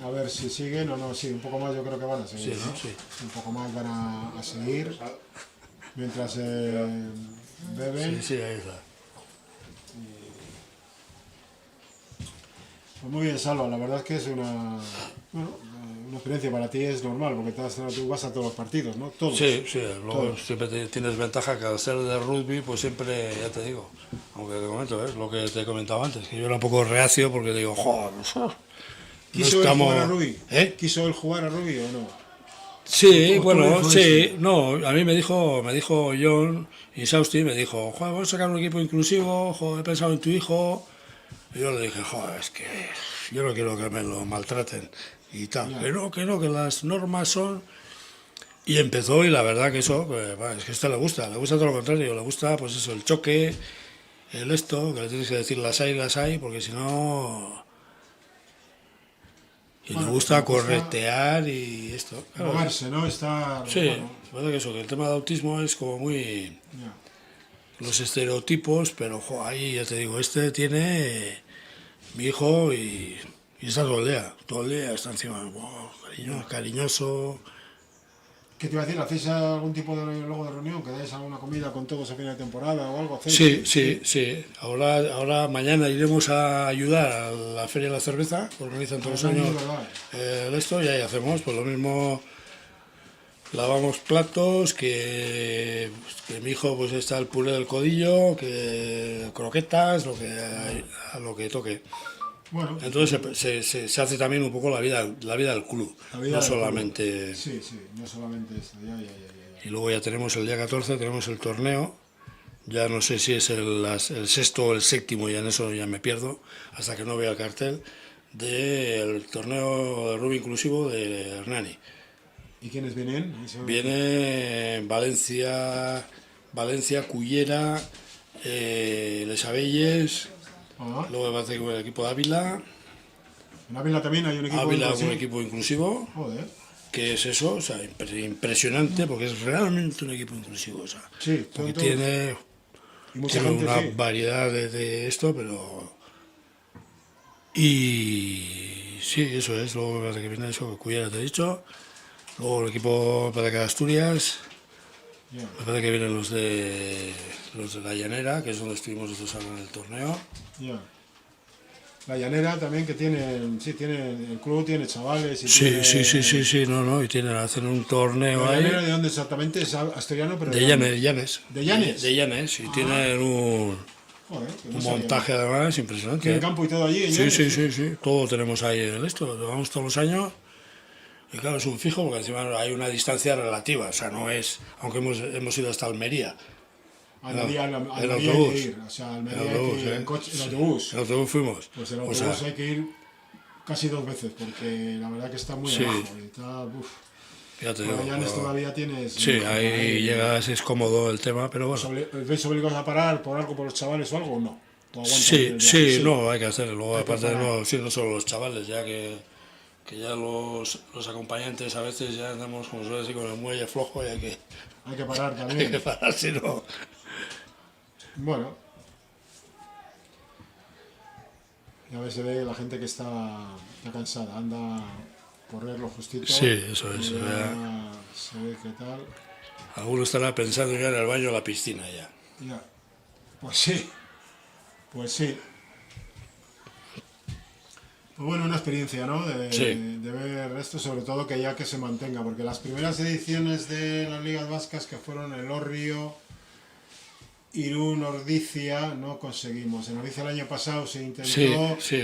A ver si siguen o no, sí, un poco más yo creo que van a seguir, Sí, ¿no? sí. Un poco más van a seguir, mientras beben. Sí, ahí está. Pues muy bien, Salva, la verdad es que es una experiencia para ti, es normal, porque tú vas a todos los partidos, ¿no? Todos. Sí, luego Todos. siempre tienes ventaja que al ser de rugby, pues siempre, ya te digo, aunque te comento, es lo que te he comentado antes, que yo era un poco reacio porque digo, joder, no ¿Quiso estamos... él jugar a rugby? ¿Eh? ¿Quiso él jugar a rugby o no? Sí, ¿O bueno, cómo fue sí, eso? no, a mí me dijo John Insausti, me dijo, joder, vamos a sacar un equipo inclusivo, joder, he pensado en tu hijo, y yo le dije, joder, es que yo no quiero que me lo maltraten y tal, Ya. que no, que las normas son... Y empezó y la verdad que eso, pues, es que a este le gusta todo lo contrario, le gusta pues eso, el choque, el esto, que le tienes que decir las hay, porque si no... Y Bueno, le gusta le gusta corretear y esto. Claro. Moverse, ¿no? Estar... Sí, bueno, verdad que eso, que el tema de autismo es como muy... ya. Los estereotipos, pero jo, ahí ya te digo, este tiene mi hijo y está todo el día está encima, wow, cariñoso. ¿Qué te iba a decir? ¿Hacéis algún tipo de luego de reunión? ¿Que dais alguna comida con todos a final de temporada o algo? ¿Hacéis? Sí. Ahora mañana iremos a ayudar a la Feria de la Cerveza, que organizan todos los Ah, años es verdad. esto, y ahí hacemos pues lo mismo. Lavamos platos, que mi hijo pues está el puré del codillo, que croquetas, a lo que toque. Bueno, entonces se hace también un poco la vida del club, La vida no del solamente... club. Sí, no solamente eso, ya. Y luego ya tenemos el día 14, tenemos el torneo, ya no sé si es el sexto o el séptimo, ya en eso ya me pierdo, hasta que no vea el cartel, del torneo de rugby inclusivo de Hernani. ¿Y quiénes vienen? Viene Valencia, Cullera, Les Abelles, luego va a hacer el equipo de Ávila. ¿En Ávila también hay un equipo Ávila inclusivo? un equipo inclusivo. Joder. Que es eso, o sea, impresionante, porque es realmente un equipo inclusivo, o sea, Sí, porque todo. tiene Y mucha tiene gente, una sí. variedad de esto, pero... Y sí, eso es, luego me parece que viene eso, Cullera te he dicho, luego el equipo para de Asturias, Ya. me parece que vienen los de la Llanera, que es donde estuvimos nosotros ahora en el torneo. Ya. La Llanera también que el club tiene chavales y Sí, tiene... no, y hacen un torneo ¿La ahí. Llanera de dónde exactamente? Es asturiano, pero... De Llanes. ¿De Llanes? De Llanes, y tienen Joder, que no un sabía. montaje además impresionante. ¿Tiene campo y todo allí en Sí, Llanes? sí, todo tenemos ahí en esto, lo vamos todos los años. Y claro, es un fijo porque encima hay una distancia relativa, o sea, no es, aunque hemos ido hasta Almería. Almería en hay que autobús. ir, o sea, Almería En hay que autobús, ir en ¿eh? coche, en autobús. En autobús fuimos. Pues en O autobús sea, hay que ir casi 2 veces, porque la verdad que está muy Sí. abajo. Y está, ya te Con digo, Llanes pero- todavía tienes... Sí, ahí llegas, es cómodo el tema, pero bueno. ¿Veis obligados a parar por algo por los chavales o algo o no? ¿O aguantan Sí, el viaje? sí, no, hay que hacerlo. Luego, Hay que aparte, parar. no solo los chavales, ya que ya los acompañantes a veces ya andamos, como suele decir, con el muelle flojo y hay que parar también. hay que parar, si no. Bueno. Ya ves, se ve la gente que está cansada, anda a correr lo justito. Sí, eso es, y se ya se ve qué tal. Alguno estará pensando ya en el baño o la piscina ya. Ya. Pues sí. Pues sí. Pues bueno, una experiencia, ¿no? Sí. De ver esto, sobre todo que ya que se mantenga, porque las primeras ediciones de las ligas vascas, que fueron el Orrio, Irún, Ordicia, no conseguimos. En Ordicia el año pasado se intentó, Sí,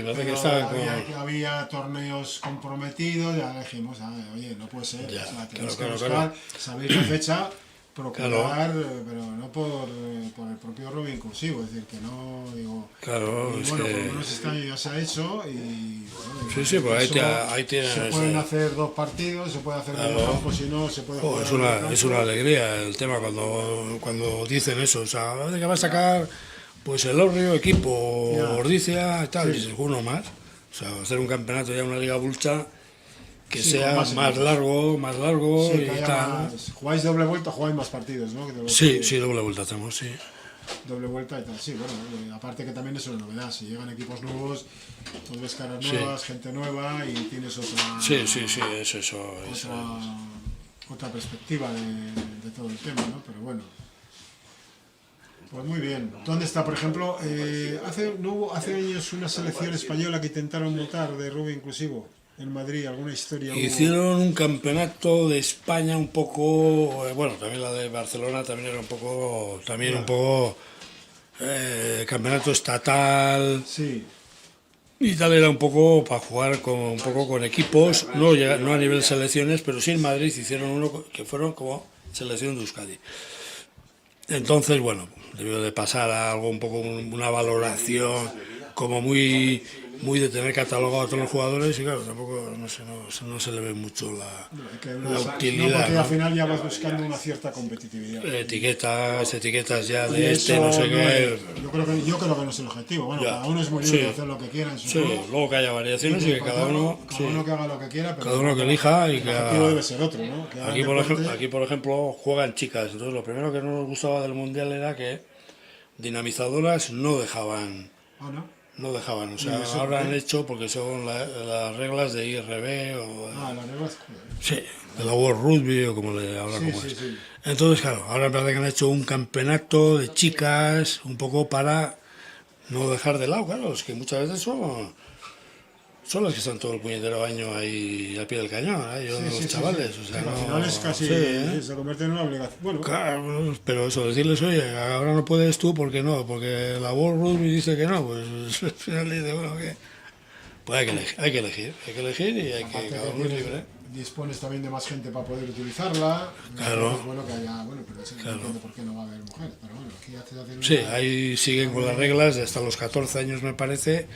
parece que pero estaba había torneos comprometidos, ya dijimos, oye, no puede ser, Ya, o sea, tenéis claro, que claro. buscar, sabéis la fecha, procurar, Claro. pero no por el propio rugby inclusivo, es decir, que no, digo... Claro, y es bueno, que- por lo menos este año ya se ha hecho y... Bueno, Sí, sí, pues eso ahí tienes, se pueden hacer 2 partidos, se puede hacer Claro. medio campo, si no, se puede jugar Es medio una campo. alegría el tema cuando dicen eso, o sea, de que va a sacar Pues el Orrio, equipo, Ya. Ordizia y tal, Sí. y uno más. O sea, hacer un campeonato ya, una liga bulcha que Sí, sea con más largo Sí, y que haya tal. más- jugáis doble vuelta, jugáis más partidos, ¿no? Que Sí, sí, doble vuelta hacemos, sí. Doble vuelta y tal, sí, bueno, aparte que también es una novedad, si llegan equipos nuevos, pues ves caras Sí. nuevas, gente nueva y tienes otra... Sí, es eso. Otra perspectiva de todo el tema, ¿no? Pero bueno. Pues muy bien. ¿Dónde está, por ejemplo, hace años una selección española que intentaron montar de rugby inclusivo en Madrid? ¿Alguna historia? hubo? Hicieron un campeonato de España un poco, bueno, también la de Barcelona también era un poco, campeonato estatal. Sí. Y tal era un poco para jugar un poco con equipos, no a nivel selecciones, pero sí en Madrid hicieron uno que fueron como selección de Euskadi. Entonces, bueno, debió de pasar a algo un poco, una valoración como muy de tener catalogado a todos los jugadores y claro, tampoco no se le ve mucho la utilidad. No, porque ¿no? al final ya vas buscando una cierta competitividad. Etiquetas ya Y de eso no sé qué. yo creo que no es el objetivo. Bueno, Ya. cada uno es muy libre Sí. de hacer lo que quiera en su Sí, club. luego que haya variaciones y que cada uno que haga lo que quiera, pero cada uno que elija y el que objetivo haga. debe ser otro, ¿no? Que hagan deporte. Aquí, por ejemplo, juegan chicas. Entonces, lo primero que no nos gustaba del Mundial era que dinamizadoras no dejaban. Ah, ¿no? No dejaban, o sea, ¿Y eso ahora por han qué? hecho porque son las reglas de IRB o Las reglas. sí, de la World Rugby o como ahora Sí, como sí, es. sí. Entonces, claro, ahora me parece que han hecho un campeonato de chicas un poco para no dejar de lado, claro, es que muchas veces son las que están todo el puñetero año ahí al pie del cañón, los chavales. O sea, Al no- final es casi, sí, ¿eh? se convierte en una obligación. Bueno, Claro, pero eso, decirles, oye, ahora no puedes tú, ¿por qué no? Porque la World Rugby dice que no, pues al final dice, bueno, ¿qué? Pues hay que elegir y hay que, aparte cada que uno es libre. dispones también de más gente para poder utilizarla. Claro. Es bueno que haya, bueno, pero no Claro. entiendo por qué no va a haber mujeres, pero bueno, aquí ya te hacen Sí, una- ahí siguen con las reglas, de hasta los 14 años me parece,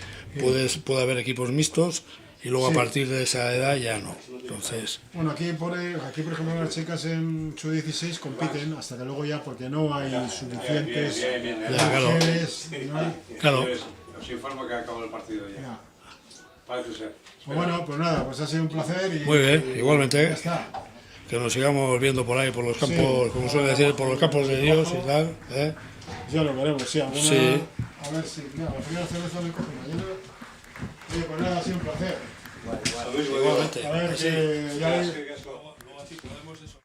puede haber equipos mixtos y luego Sí. a partir de esa edad ya no. Entonces, Bueno, aquí por ejemplo las chicas en su 16 compiten hasta que luego ya, porque no hay suficientes Bien. Ya, claro. mujeres, no hay- Claro. Os informo que ha acabado el partido ya. Ya. Parece ser. Pues bueno, pues nada, pues ha sido un placer y muy bien, y igualmente, ya está. que nos sigamos viendo por ahí, por los campos, Sí. como suele decir, por los campos de Dios y tal. ¿Eh? Ya lo veremos, sí, alguna, Sí. a ver si, mira, la primera cerveza me coge mañana. Oye, pues nada, ha sido un placer. Igualmente. A ver, Sí. que ya Luego así podemos eso.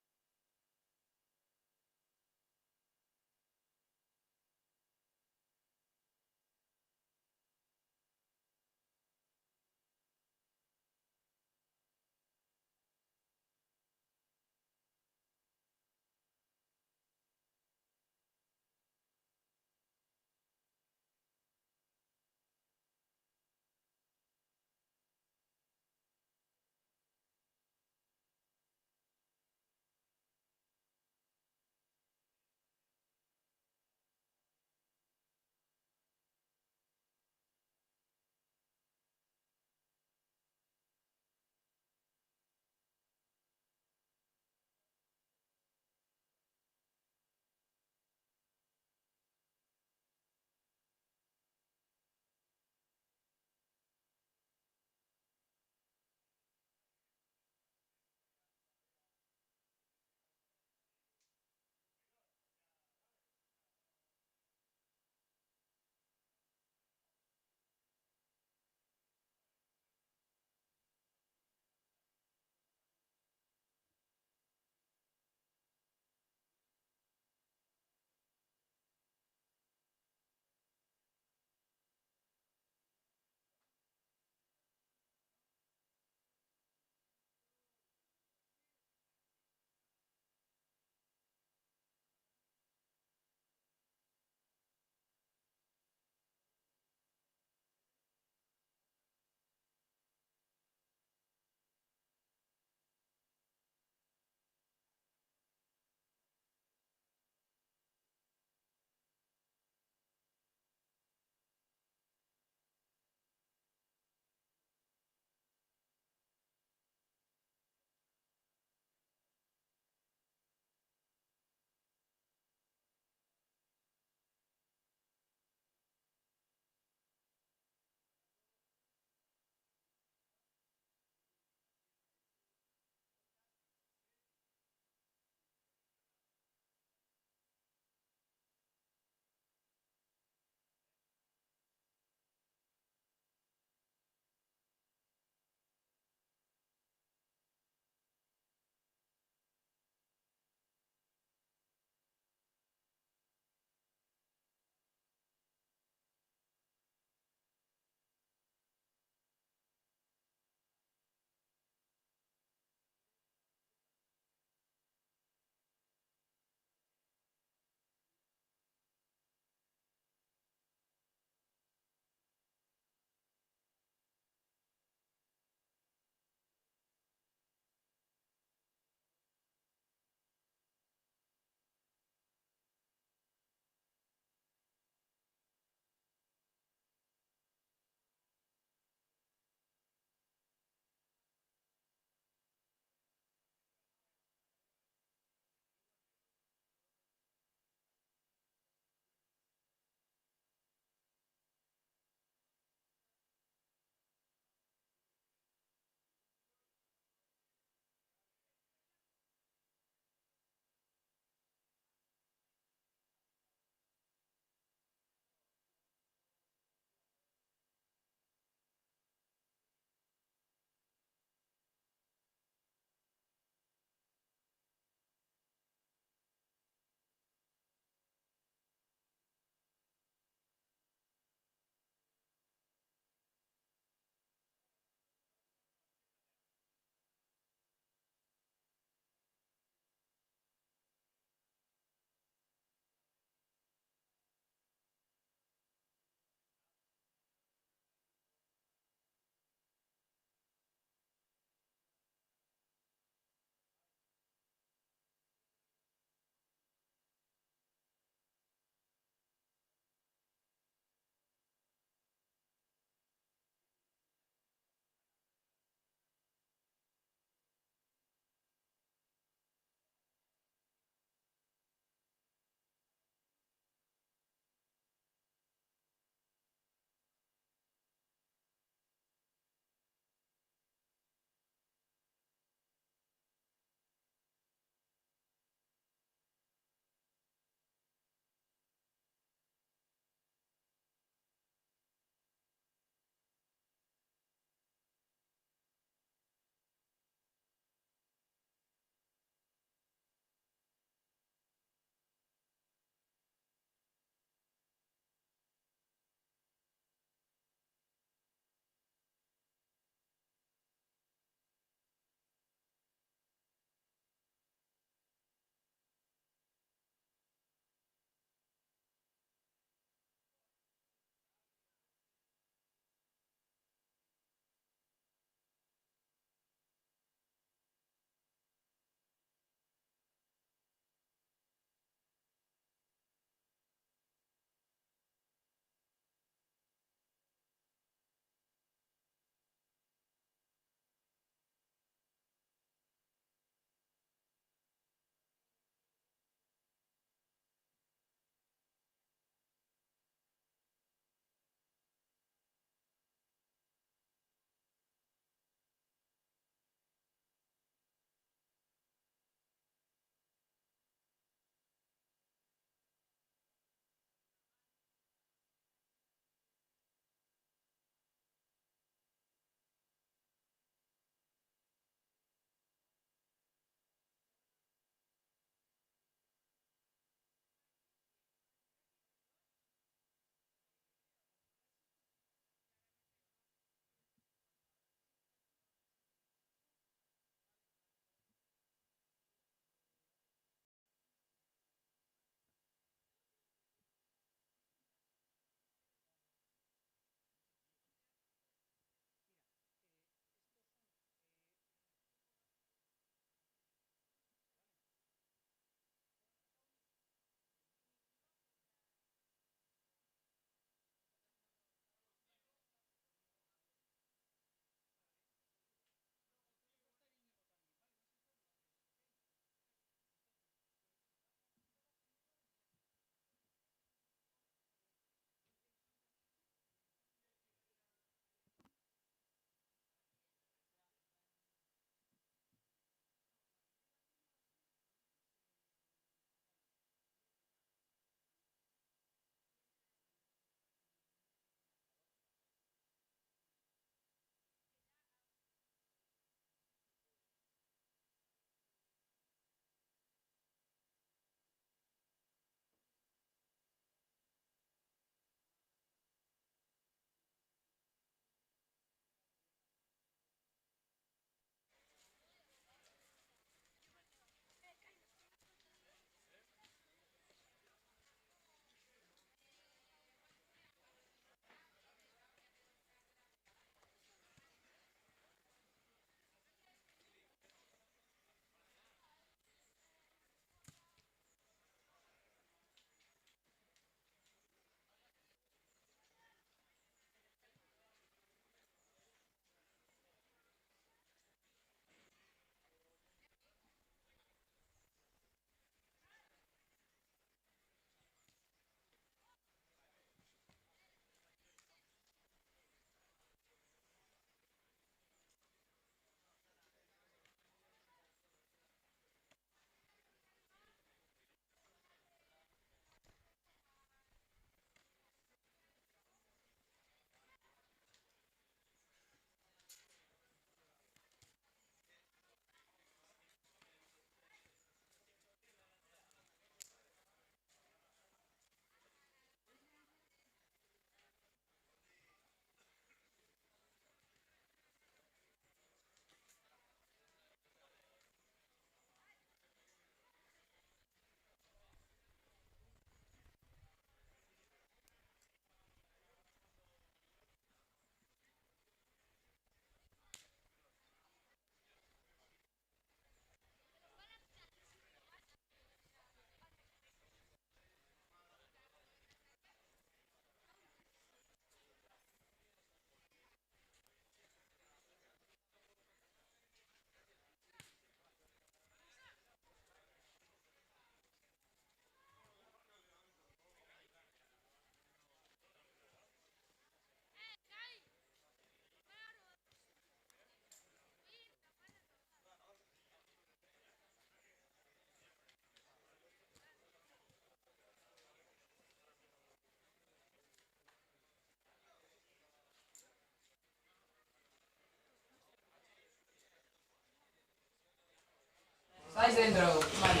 Vais dentro. Vale.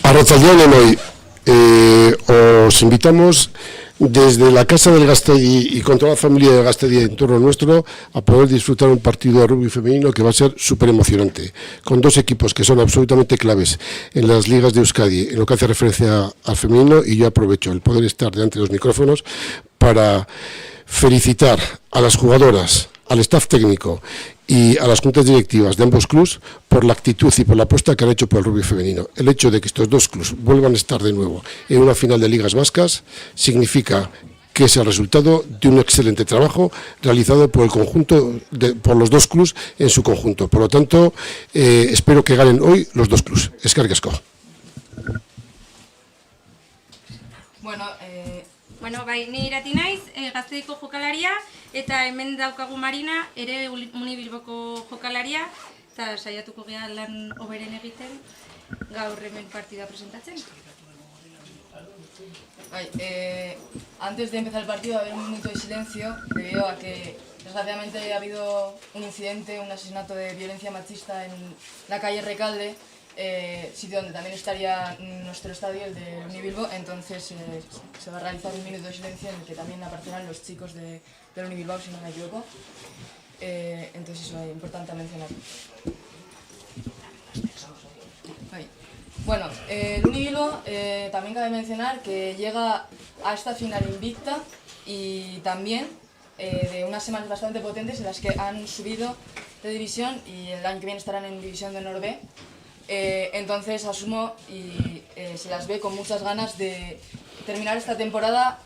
Arratsaldeon denoi. Os invitamos desde la Casa del Gastedi y con toda la familia de Gastedi en torno nuestro a poder disfrutar un partido de rugby femenino que va a ser súper emocionante, con dos equipos que son absolutamente claves en las ligas de Euskadi, en lo que hace referencia al femenino, y yo aprovecho el poder estar delante de los micrófonos para felicitar a las jugadoras, al staff técnico y a las juntas directivas de ambos clubs por la actitud y por la apuesta que han hecho por el rugby femenino. El hecho de que estos dos clubs vuelvan a estar de nuevo en una final de ligas vascas significa que es el resultado de un excelente trabajo realizado por el conjunto, por los dos clubs en su conjunto. Por lo tanto, espero que ganen hoy los dos clubs. Eskerrik asko. Bueno, bai, ni irati naiz, Gaztediko jokalaria, eta hemen daukagu Marina, ere Unibilboko jokalaria, eta saiatuko gea lan hoberen egiten, gaur hemen partida presentatzen. Antes de empezar el partido va a haber un minuto de silencio debido a que desgraciadamente ha habido un incidente, un asesinato de violencia machista en la calle Recalde, sitio donde también estaría nuestro estadio, el de Unibilbo. Entonces se va a realizar un minuto de silencio en el que también aparecerán los chicos del Unibilbao, si no me equivoco. Entonces eso es importante mencionar. Bueno, el Unibilbo también cabe mencionar que llega a esta final invicta y también de unas semanas bastante potentes en las que han subido de división y el año que viene estarán en división de Honor B. Entonces asumo y se las ve con muchas ganas de terminar esta temporada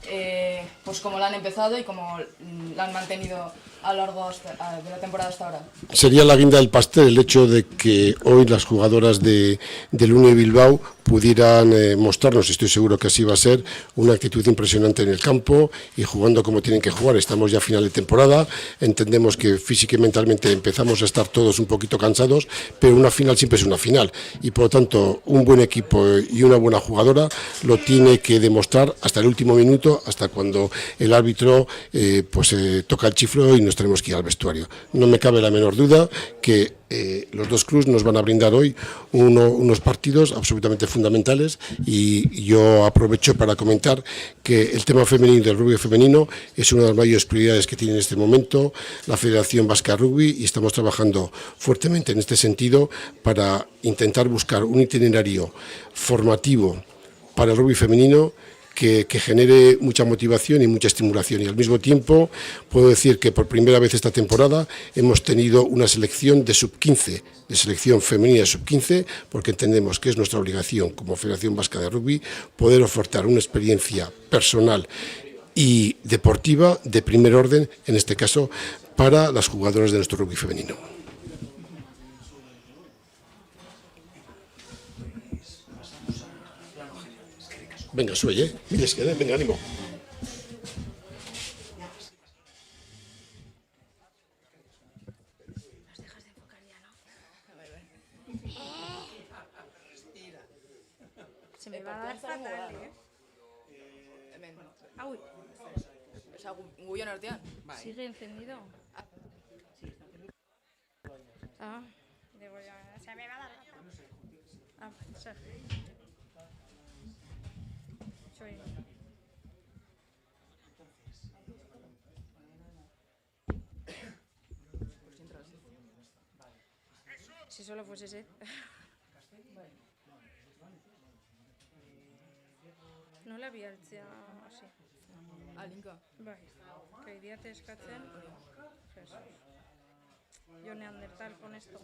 pues como la han empezado y como la han mantenido a lo largo de la temporada hasta ahora. Sería la guinda del pastel el hecho de que hoy las jugadoras del Uni Bilbao pudieran mostrarnos, y estoy seguro que así va a ser, una actitud impresionante en el campo y jugando como tienen que jugar. Estamos ya a final de temporada, entendemos que física y mentalmente empezamos a estar todos un poquito cansados, pero una final siempre es una final y por lo tanto un buen equipo y una buena jugadora lo tiene que demostrar hasta el último minuto, hasta cuando el árbitro toca el chiflo y nos tenemos que ir al vestuario. No me cabe la menor duda que los dos clubs nos van a brindar hoy unos partidos absolutamente fundamentales, y yo aprovecho para comentar que el tema femenino del rugby femenino es una de las mayores prioridades que tiene en este momento la Federación Vasca de Rugby, y estamos trabajando fuertemente en este sentido para intentar buscar un itinerario formativo para el rugby femenino que genere mucha motivación y mucha estimulación. Y al mismo tiempo puedo decir que por primera vez esta temporada hemos tenido una selección de sub-15, de selección femenina de sub-15, porque entendemos que es nuestra obligación como Federación Vasca de Rugby poder ofertar una experiencia personal y deportiva de primer orden, en este caso para las jugadoras de nuestro rugby femenino. Venga, suey, Mires que venga, ánimo. Se me va a dar fatal, Uy. Guion artean. Sigue encendido. Digo ya, se me va a dar fatal. Si solo fuese ese. No la había altzea así. Linka. Bai, que idiate eskatzen. Jesús. Yo neandertal con esto.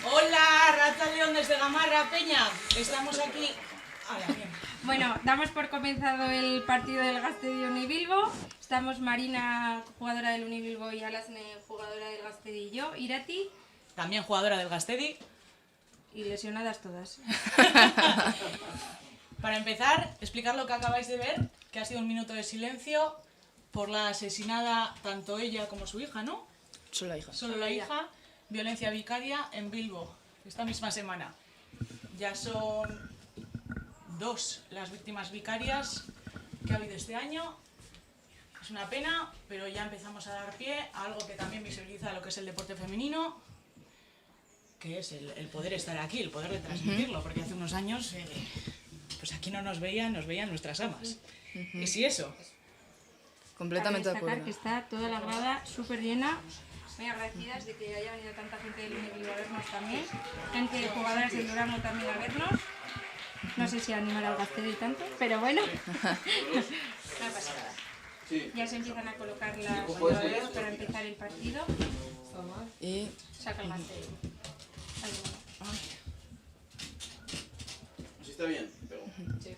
Hola, Racha León desde Gamarra, Peña. Estamos aquí. Bueno, damos por comenzado el partido del Gaztedi Unibilbo. Estamos Marina, jugadora del Unibilbo, y Alasne, jugadora del Gaztedi, y yo, Irati. También jugadora del Gaztedi. Y lesionadas todas. Para empezar, explicar lo que acabáis de ver, que ha sido un minuto de silencio por la asesinada tanto ella como su hija, ¿no? Solo la hija. Solo la hija. Violencia vicaria en Bilbo, esta misma semana. Ya son 2 las víctimas vicarias que ha habido este año. Es una pena, pero ya empezamos a dar pie a algo que también visibiliza lo que es el deporte femenino, que es el poder estar aquí, el poder de transmitirlo, porque hace unos años pues aquí no nos veían nuestras amas. Y si eso. Completamente de Cabe acuerdo. destacar que está toda la grada súper llena. Muy agradecidas de que haya venido tanta gente del Unibilbo a vernos también. Gente de jugadoras del Durango también a vernos. No sé si animar al Gaztedi tanto, pero bueno. No pasa nada. Ya se empiezan a colocar las jugadoras para empezar el partido. Y... Saca el Gaztedi. ¿Así está bien? Sí.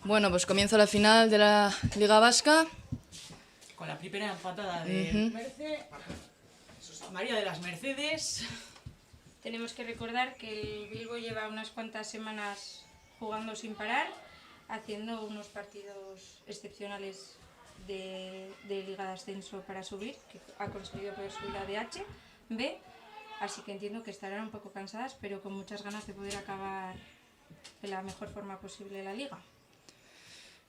Bueno, pues comienza la final de la Liga Vasca. Con la primera patada de Merce, María de las Mercedes. Tenemos que recordar que el Bilbo lleva unas cuantas semanas jugando sin parar, haciendo unos partidos excepcionales de Liga de Ascenso para subir, que ha conseguido poder subir a DH, B, así que entiendo que estarán un poco cansadas, pero con muchas ganas de poder acabar de la mejor forma posible la Liga.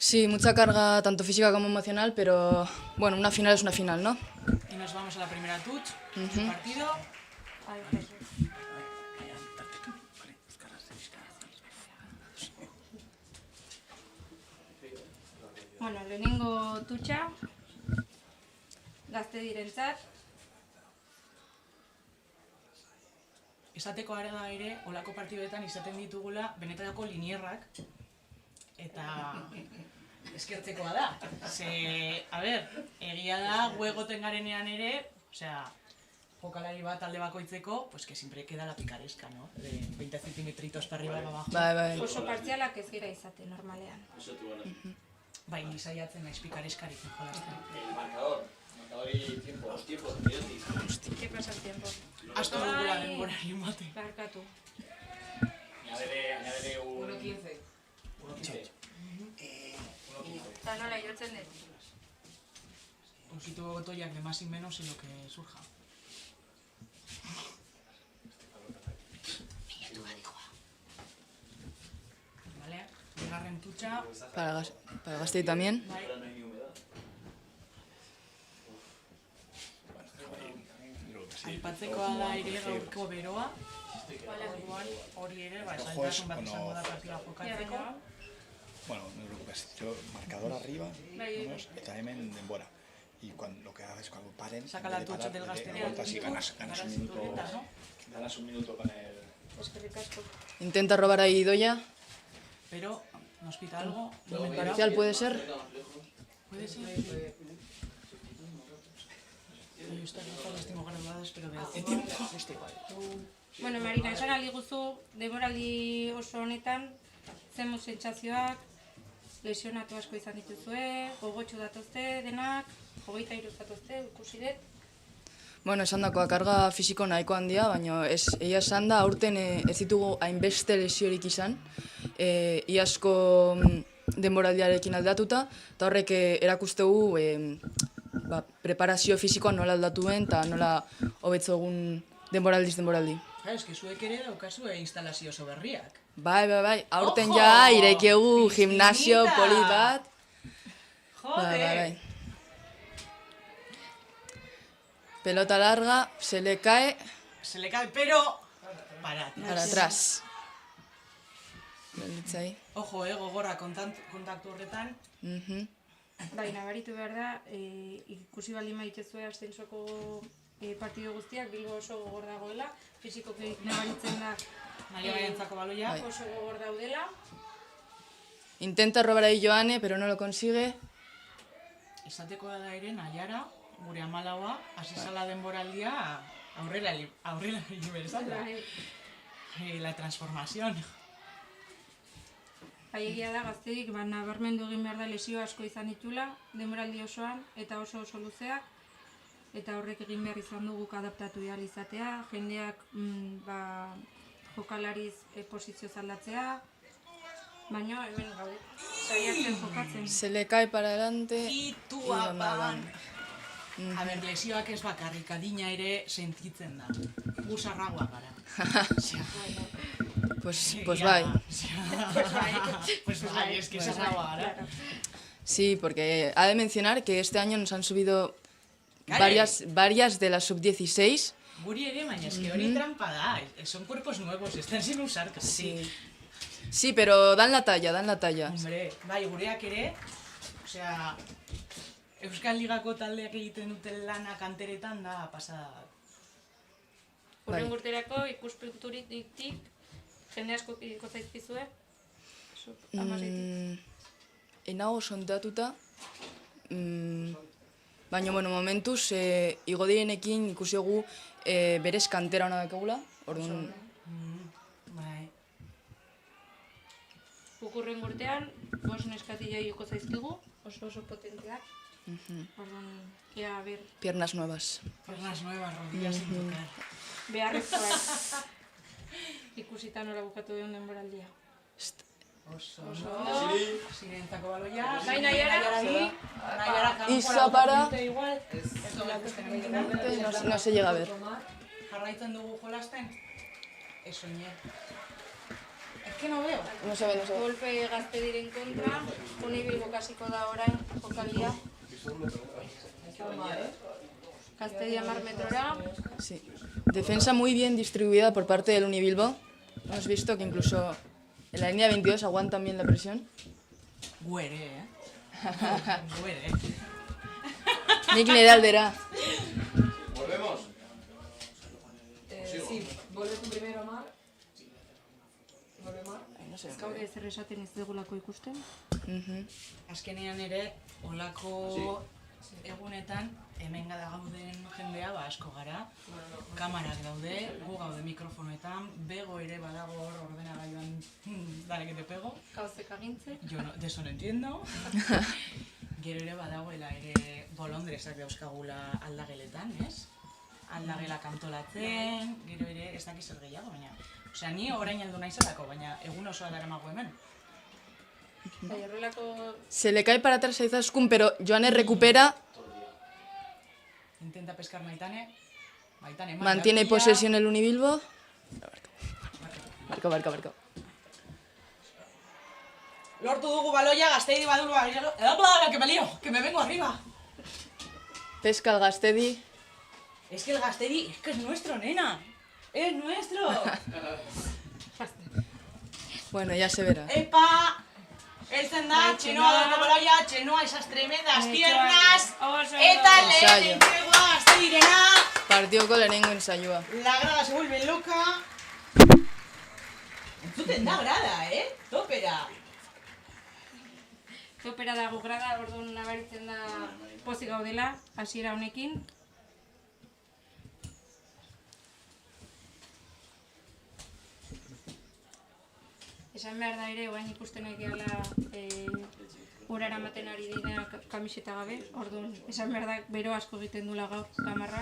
Sí, mucha carga tanto física como emocional, pero bueno, una final es una final, ¿no? Y nos vamos a la primera touch, su partido. Bueno, lehenengo tutxa, Gaztedirentzat. Esateko ara ere, olako partidoetan izaten ditugula benetako linierrak, eta eskertzekoa da. Ze, a ber, egia da, gu egoten garenean ere, osea, jokalari bat alde bakoitzeko, pues que siempre queda la picaresca, ¿no? De 20 centimetritos para arriba, para abajo. Bai. Oso partzialak ez gira izate, normalean. Bai, saiatzen naiz picarescarik jolasten. El marcador y tiempo, los tiempos, Hostia. ¿Qué pasa el tiempo? Astu dugula denborari mate. Barkatu. Añádele un... 1.15. 1.15. Eta nola jotzen dut? Usitu botoiak de más y menos y lo que surja. Vale, bigarren tutxa. Para Gaztedi también. Aipatzekoa da ere gaurko beroa. Hori ere, zailtasun bat izango da partida jokatzeko. Bueno, no te preocupes, yo marcador arriba, vamos, eta hemen denbora. Y lo que haces cuando paren, saca la touch del Gaztedi. Y ganas un minuto con el... Intenta robar ahí Idoia. Pero nos pita algo. Parcial puede ser. Puede ser. Yo estas gafas las tengo graduadas, pero de hace tiempo. Bueno, Marina, esan aldiguzu, denboraldi oso honetan, zen sentsazioak, lesionatu asko izan dituzue, gogotxu datozte denak, 23 datozte, ikusi dut. Bueno, esan dakoa, karga fisiko nahiko handia, baina egia esan da, aurten ez ditugu hainbeste lesiorik izan, iazko denboraldiarekin aldatuta, eta horrek erakustegu preparazio fisikoa nola aldatuen eta nola hobetzo egun denboraldiz denboraldi. Es que zuek ere daukazue instalazio oso berriak. Bai, aurten ja irekiegu gimnasio poli bat. Bai. Pelota larga, se le cae, pero para atrás. Ojo, gogorra kontaktu horretan. Bai, nabaritu behar da, ikusi baldin badituzue ascensoko partido guztiak, Bilbo oso gogor dagoela, fisikoki nabaritzen da oso gogor daudela. Intenta robar ahí Joane, pero no lo consigue. Esatekoa da ere, Naiara, gure amalaua, hasi zala denboraldia aurrera liberzala. La transformación. Bai, egia da Gaztedik, nabarmendu egin behar da lesio asko izan ditula, denboraldi osoan, eta oso luzeak, eta horrek egin behar izan duguk adaptatu behar izatea, jendeak jokalariz posizio zaldatzea, baina hemen gaude, saiatzen jokatzen. Se le cae para adelante y tú apagan. A ber, lesioak ez bakarrik, adina ere sentitzen da. Gusarragoa gara. Pues bai. Pues bai, es que sarragoa gara. Sí, porque ha de mencionar que este año nos han subido varias de la sub-16. Guri ere, baina eske hori trampa da. Son cuerpos nuevos, están sin usar casi. Sí, pero dan la talla. Hombre, bai, gureak ere, osea, Euskal Ligako taldeak egiten duten lana kanteretan da pasada. Horren urterako ikuspunturitik jende asko ikiko zaizkizue? Enago sontatuta, baina momentuz igo direnekin ikusiogu berez kantera hona dakagula, orduan... Ukurren urtean, 5 neskatila ikiko zaizkigu, oso potenteak. Orduan, a ver... Piernas nuevas. Piernas nuevas, rodillas sin tocar. Beharrezkoa. Ikusita nola bukatu duen denboraldia. Oso. Zirentzako baloia. Bai, Naiara. Isa para... No No se llega a ver. Jarraitzen dugu jolasten? Ez soñé. Es que no veo. No se ve. Golpe Gaztediren kontra, Unibilbo kasiko da orain jokaldia. Gaztedi 10 metrora. Sí. Defensa muy bien distribuida por parte del Unibilbo. Hemos visto que incluso en la línea 22 aguantan bien la presión. Guere, Guere. Nik nire aldera. ¿Volvemos? Sí, vuelve tú primero, Mar. Vuelve Mar. No sé. Gaur ezer esaten ez dugulako ikusten. Azkenean ere, olako egunetan, hemen gauden jendea asko gara, kamarak daude, gu gaude mikrofonoetan, bego ere badago hor ordenagailuan, dale que te pego. Gauzek agintze. Yo de eso no entiendo. Gero ere badagoela ere bolondresak dauzkagula aldageletan, ez? Aldagela kantolatzen, gero ere ez dakiz zer gehiago, baina... Osea, ni orain heldu naizelako, baina egun osoa daramago hemen. Se le cae para atrás a Izaskun, pero Joane recupera. Intenta pescar Maitane. Mantiene posesión el Unibilbo. Marco. Lortu dugu baloia, Gaztedi badulu que me lío, que me vengo arriba. Pesca el Gaztedi. Es que el Gaztedi, es que es nuestro, nena. ¡Es nuestro! Bueno, ya se verá. ¡Epa! Heltzen da, Txenoa baloia, Txenoa, esas tremendas piernas. Eta lehen entregua Gaztedirena. Partioko lehenengo ensaioa. La grada se vuelve loca. Entzuten da grada, Topera. Topera dago grada, orduan nabaritzen da pozik gaudela, hasiera honekin. Esan behar da ere, oain ikusten egiala ura eramaten ari dira kamiseta gabe, orduan, esan behar da, bero asko egiten dula gaur kamarra.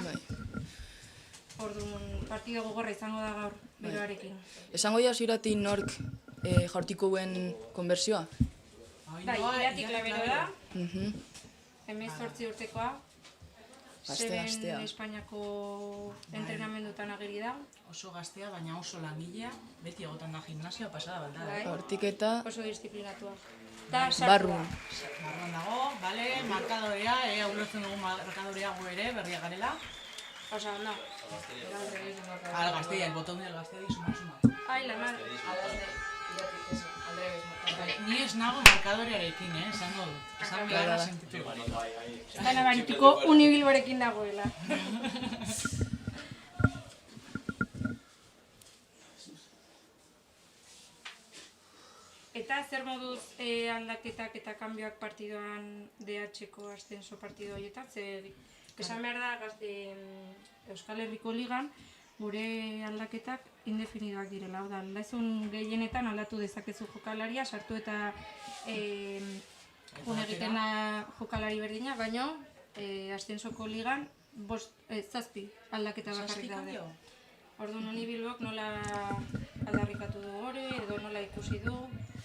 Orduan, partida gogorra izango da gaur, beroarekin. Esango jazu irati nork jaurtiko duen konbertsioa? Bai, iratik labero da, 18 urtekoa, Zeren Espainiako entrenamendutan ageri da. Oso gaztea, baina oso langilea, beti egotan da gimnasioa pasada balda. Hortik eta... Oso disiplinatua. Barruan. Barruan dago, bale, markadorea, ulertzen dugu markadorea gu ere, berria garela. Osa, onda. Al Gaztea, el botón del Gaztea suma. Ai, la madre. Ni ez nago markadorearekin, esango dut. Esan beharra sentitu. Baina baritiko Unibilborekin dagoela. Eta zer moduz aldaketak eta kanbioak partidoan DH-ko ascenso partido horietan? Esan behar da, Euskal Herriko Ligan, gure aldaketak indefinidoak direla. Hau da, aldazun gehienetan aldatu dezakezu jokalaria, sartu eta egiten da jokalari berdina, baina Ascentsoko Ligan 7 aldaketa bakarrik daude. Orduan honi Bilbok nola aldarrikatu du hori, edo nola ikusi du?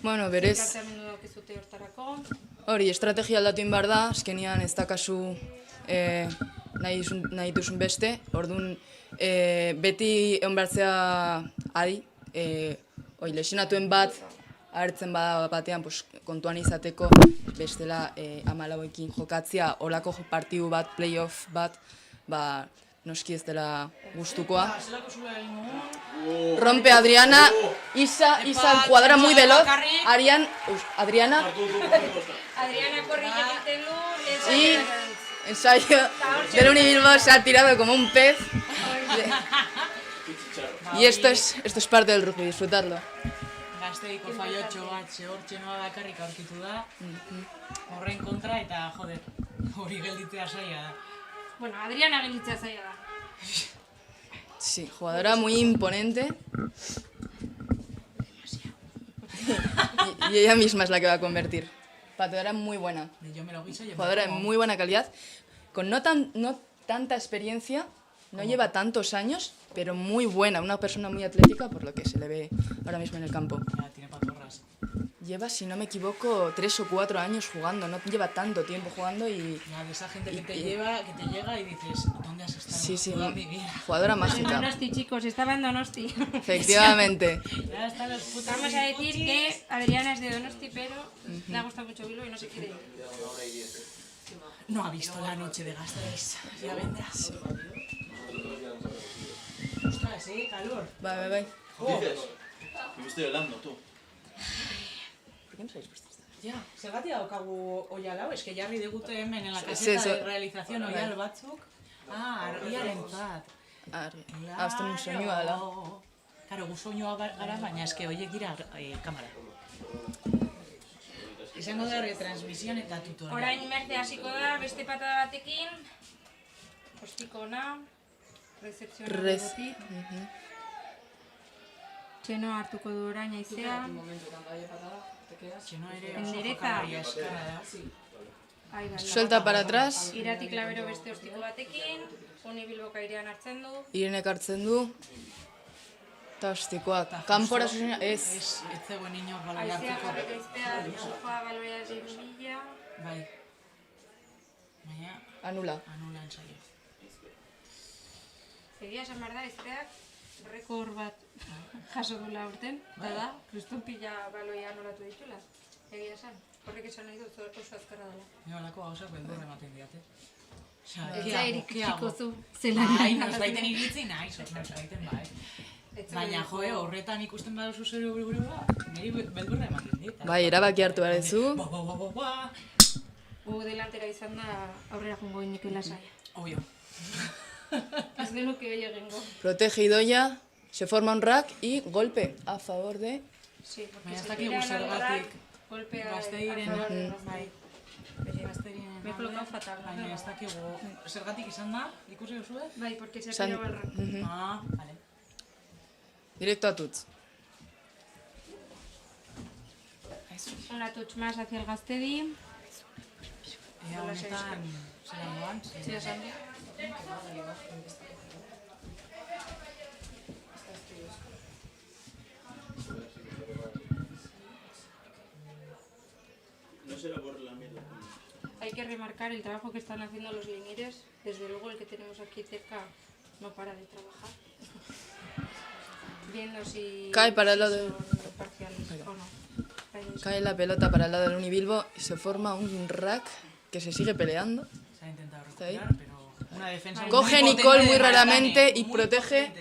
Bueno, berez... Zerkatzeamendu daukizute hortarako? Hori, estrategia aldatu behar da, azkenean ez dakazu nahi duzun beste, orduan beti egon behartzea adi, lesionatuen bat, hartzen batean kontuan izateko, bestela 14ekin jokatzea, olako partidu bat, playoff bat, noski ez dela gustukoa. Rompe Adriana, Isa jugadora muy veloz, Adriana corre y egiten du, y ensayo del Unibilbo se ha tirado como un pez. Y esto es parte del rugby, disfrutarlo. Gazteiko faiotxo bat, zehortxe noa bakarrik aurkitu da, horren kontra eta, joder, hori gelditzea zaila da. Bueno, Adriana gelditzea zaila da. Sí, jugadora muy imponente. Y ella misma es la que va a convertir. Pateadora muy buena. Jugadora de muy buena calidad. Con no tanta experiencia, no lleva tantos años, pero muy buena. Una persona muy atlética, por lo que se le ve ahora mismo en el campo. Tiene patorras. Lleva, si no me equivoco, 3 o 4 años jugando. No lleva tanto tiempo jugando y... Ya, de esa gente que te llega y dices, ¿dónde has estado? Sí, Toda mi vida. Jugadora mágica. En Donosti, chicos, estaba en Donosti. Efectivamente. Ya están los putos Vamos a decir que Adriana es de Donosti, pero le ha gustado mucho Bilbo y no se quiere ir. No ha visto la noche de Gasteiz. Ya vendrás. Ostras, calor. Bai. Dices, me estoy helando, tú. ¿Por qué no sabéis puesto esto? Ja, zergatik daukagu oial hau, eske jarri digute hemen en la caseta de realización oial batzuk. Argiarentzat. Azten soinua dela. Karo, gu soinua gara, baina eske horiek dira kamara. Izango da retransmisión eta tutorial. Orain Merce hasiko da, beste patada batekin. Ostiko ona. Recepziona begotik. Txeno hartuko du orain aizea. Txeno ere endereza. Suelta para atrás. Irati Klavero beste ostiko batekin. Unibilbok airean hartzen du. Irenek hartzen du. Eta ostikoak. Kanpora zuzena, ez. Ez zegoen inor baloi hartuko. Aizea joa baloia zirubila. Bai. Baina... Anula. Anula ensaio. Egia esan behar da, Aizeak rekord bat jaso dula urten, da, kristun pila baloia anolatu ditula. Egia esan, horrek esan nahi dut oso azkarra dela. Nio alako gauzak beldur ematen diate. Ez da irikitsiko zu, Bai, nosbaiten iritzi nahi, nosbaiten bai. Baina, horretan ikusten baduzu zer burua, niri beldurra ematen dit. Bai, erabaki hartu behar duzu. Gu delantera izan da aurrera jungo iniko lasai. Obvio. Ez genuke hori egingo. Protege Idoia, se forma un rack y golpe a favor de... Sí, porque se tiran al rack, golpea Gasteiren, bai. Me he colocado fatal. Baina ez dakigu, zergatik izan da, ikusi duzue? Bai, porque se tiraba al rack. Vale. Directo a Tuts. Una touch más hacia el Gastedi. Ea honetan, zelan doan? Sí, esan di. No será por la mierda. Hay que remarcar el trabajo que están haciendo los linieres. Desde luego el que tenemos aquí cerca no para de trabajar. Viendo si... Cae para el lado de... parciales o no. Cae la pelota para el lado del Unibilbo y se forma un rack que se sigue peleando. Se ha intentado recuperar, pero una defensa coge Nicole muy raramente y protege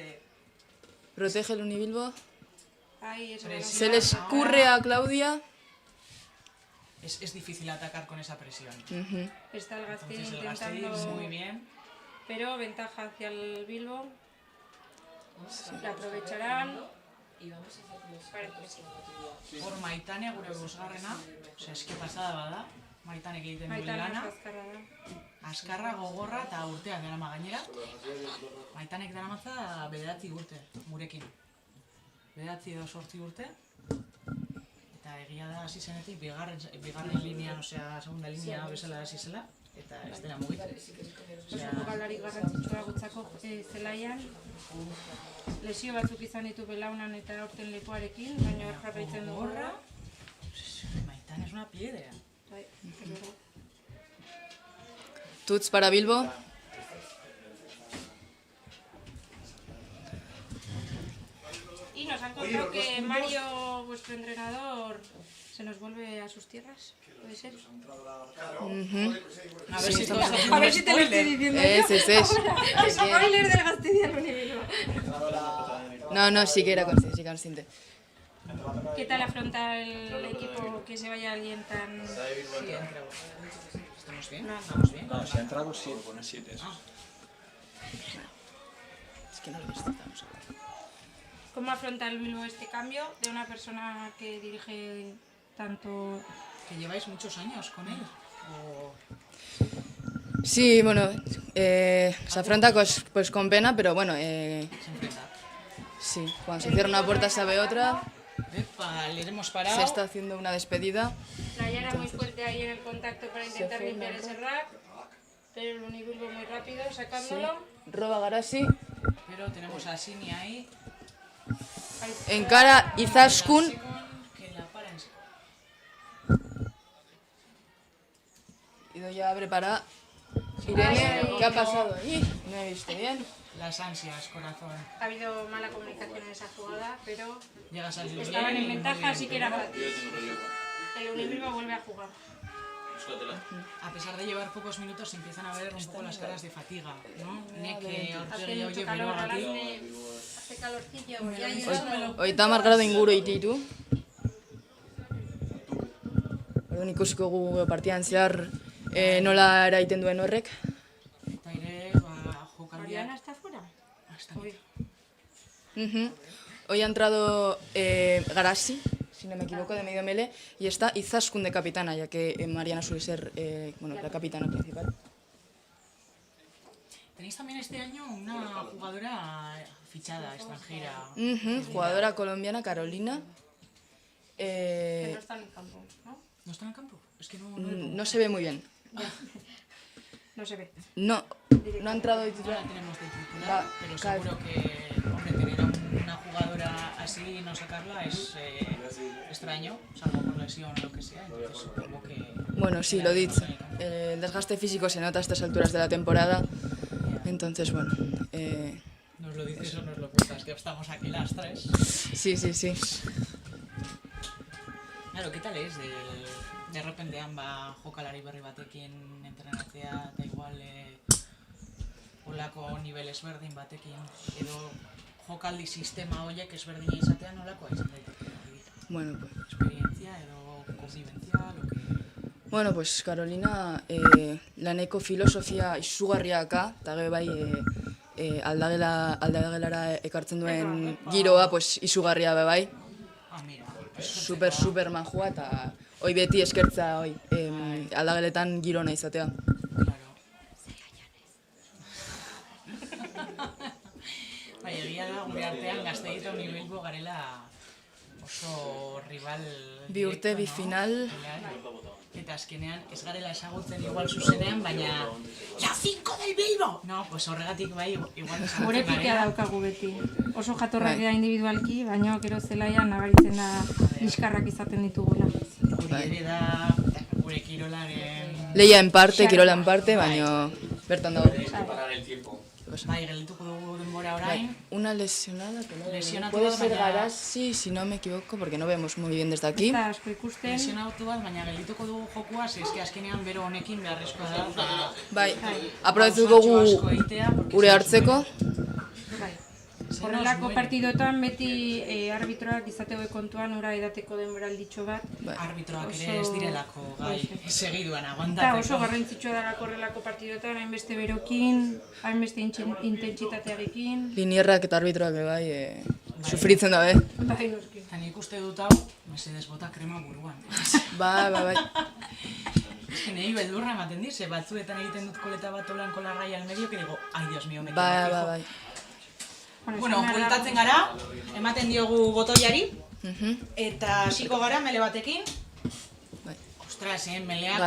el Unibilbo. Se le escurre a Claudia. Es difícil atacar con esa presión. Está el Gasteiz intentando... muy bien. Pero ventaja hacia el Bilbo. La aprovecharán. Hor Maitane gure bosgarrena, eski pasada bada, Maitanek egiten duen lana. Azkarra, gogorra eta urteak darama gainera. Maitanek daramatza 9 urte, gurekin. 9 edo 8 urte. Eta egia da hasi zenetik bigarren linean, osea, segunda linea bezala hasi zela. Eta ez dela mugitu. Oso jokalari garrantzitsua gutzako zelaian. Lesio batzuk izan ditu belaunan eta aurten lepoarekin, baina jarraitzen du gorra. Maitan es una piedra. Tuts para Bilbo. Y nos han contado que Mario, vuestro entrenador, se nos vuelve a sus tierras. ¿Puede ser? A ver si te lo estoy diciendo yo. Spoiler del Gasteiz Unibilbao. No, sí que era consciente. ¿Qué tal afronta el equipo que se vaya alguien tan...? ¿Estamos bien? ¿Estamos bien? No, si ha entrado 7, pone 7. Es que no lo necesitamos ahora. ¿Cómo afronta el Bilbo este cambio de una persona que dirige tanto...? ¿Que lleváis muchos años con él? Sí, bueno, se afronta pues con pena, pero bueno, sí, cuando se cierra una puerta se abre otra. Le hemos parado. Se está haciendo una despedida. La Yara muy fuerte ahí en el contacto para intentar limpiar ese rack, pero el Unibilbo muy rápido sacándolo. Sí. Roba Garasi. Pero tenemos a Sini ahí. Encara Izaskun. Que la para en seco. Idoia abre para Irene. ¿Qué ha pasado ahí? No he visto bien. Las ansias, corazón. Ha habido mala comunicación en esa jugada, pero Llega a estaban en ventaja, así que era fácil. El Unibilbo vuelve a jugar. A pesar de llevar pocos minutos, empiezan a ver un poco las caras de fatiga, ¿no? Neke, Hace mucho calor, hace calorcillo. Hoy Tamar grado inguru ititu. Orduan ikusiko gu partidan zehar nola eraiten duen horrek. Eta ere, jokaldia... ¿Mariana está fuera? Hoy. Hoy ha entrado Garasi, si no me equivoco, de medio mele, y está Izaskun de capitana, ya que Mariana suele ser la capitana principal. Tenéis también este año una jugadora fichada, extranjera. Jugadora colombiana, Carolina. Que no está en el campo, ¿no? ¿No está en el campo? Es que no se ve muy bien. No se ve. No ha entrado de titular. No la tenemos de titular, pero seguro que, hombre, tener a una jugadora así y no sacarla es extraño, salvo por lesión o lo que sea. Entonces supongo que... Bueno, sí, lo dicho. El desgaste físico se nota a estas alturas de la temporada. Entonces, bueno... ¿Nos lo dices o nos lo cuentas? Que estamos aquí las tres. Sí. Claro, ¿qué tal es de repente jokalari berri batekin entrenatzea eta igual olako nivel ezberdin batekin edo jokaldi sistema horiek ezberdina izatea nolakoa izan daiteke? Bueno, pues... Experiencia edo convivencia, lo que... Bueno, pues Carolina laneko filosofia izugarriaka, eta gero bai aldagelara ekartzen duen giroa, pues izugarria bai. Super manjua eta hoi beti eskertza aldageletan girona izatea. Bai, egia da, gure artean Gasteiz eta Unibilbo garela oso rival... Bi urte, bi final... Eta azkenean ez garela ezagutzen igual zuzenean, baina... La 5 del Bilbo! No, pues horregatik bai, igual ezagutzen Gure pitea daukagu beti. Oso jatorrak dira individualki, baina gero zelaian nabaritzen da liskarrak izaten ditugula. Gure ere da, gure kirolaren... Leia en parte, kirola en parte, baina bertan dago. Bai, geldituko dugu denbora orain. Una lesionada que no Lesionatu puede bat, ser baina... Garasi, si no me equivoco, porque no vemos muy bien desde aquí. Lesionatu bat, baina geldituko dugu jokua, eske azkenean bero honekin beharrezkoa da. Bai, aprobetzuko gu gure hartzeko. Horrelako partidotan beti arbitroak izateko kontuan ura edateko denboralditxo bat. Arbitroak ere ez direlako gai segiduan Eta aguantateko. oso garrantzitsua dalako horrelako partidotan, hainbeste berokin, hainbeste intentsitatearekin. Linierrak eta arbitroak bai sufritzen dabe. Bai, noski. Eta nik uste dut hau, mesedez bota krema buruan. Bai. Nahi beldurra ematen dize, batzuetan egiten dut koleta bat olan con la raya al medio, que digo, ay Dios mío, me quedo Bai. Bueno, bueltatzen gara, ematen diogu botoiari, eta hasiko gara mele batekin. Ostras, meleak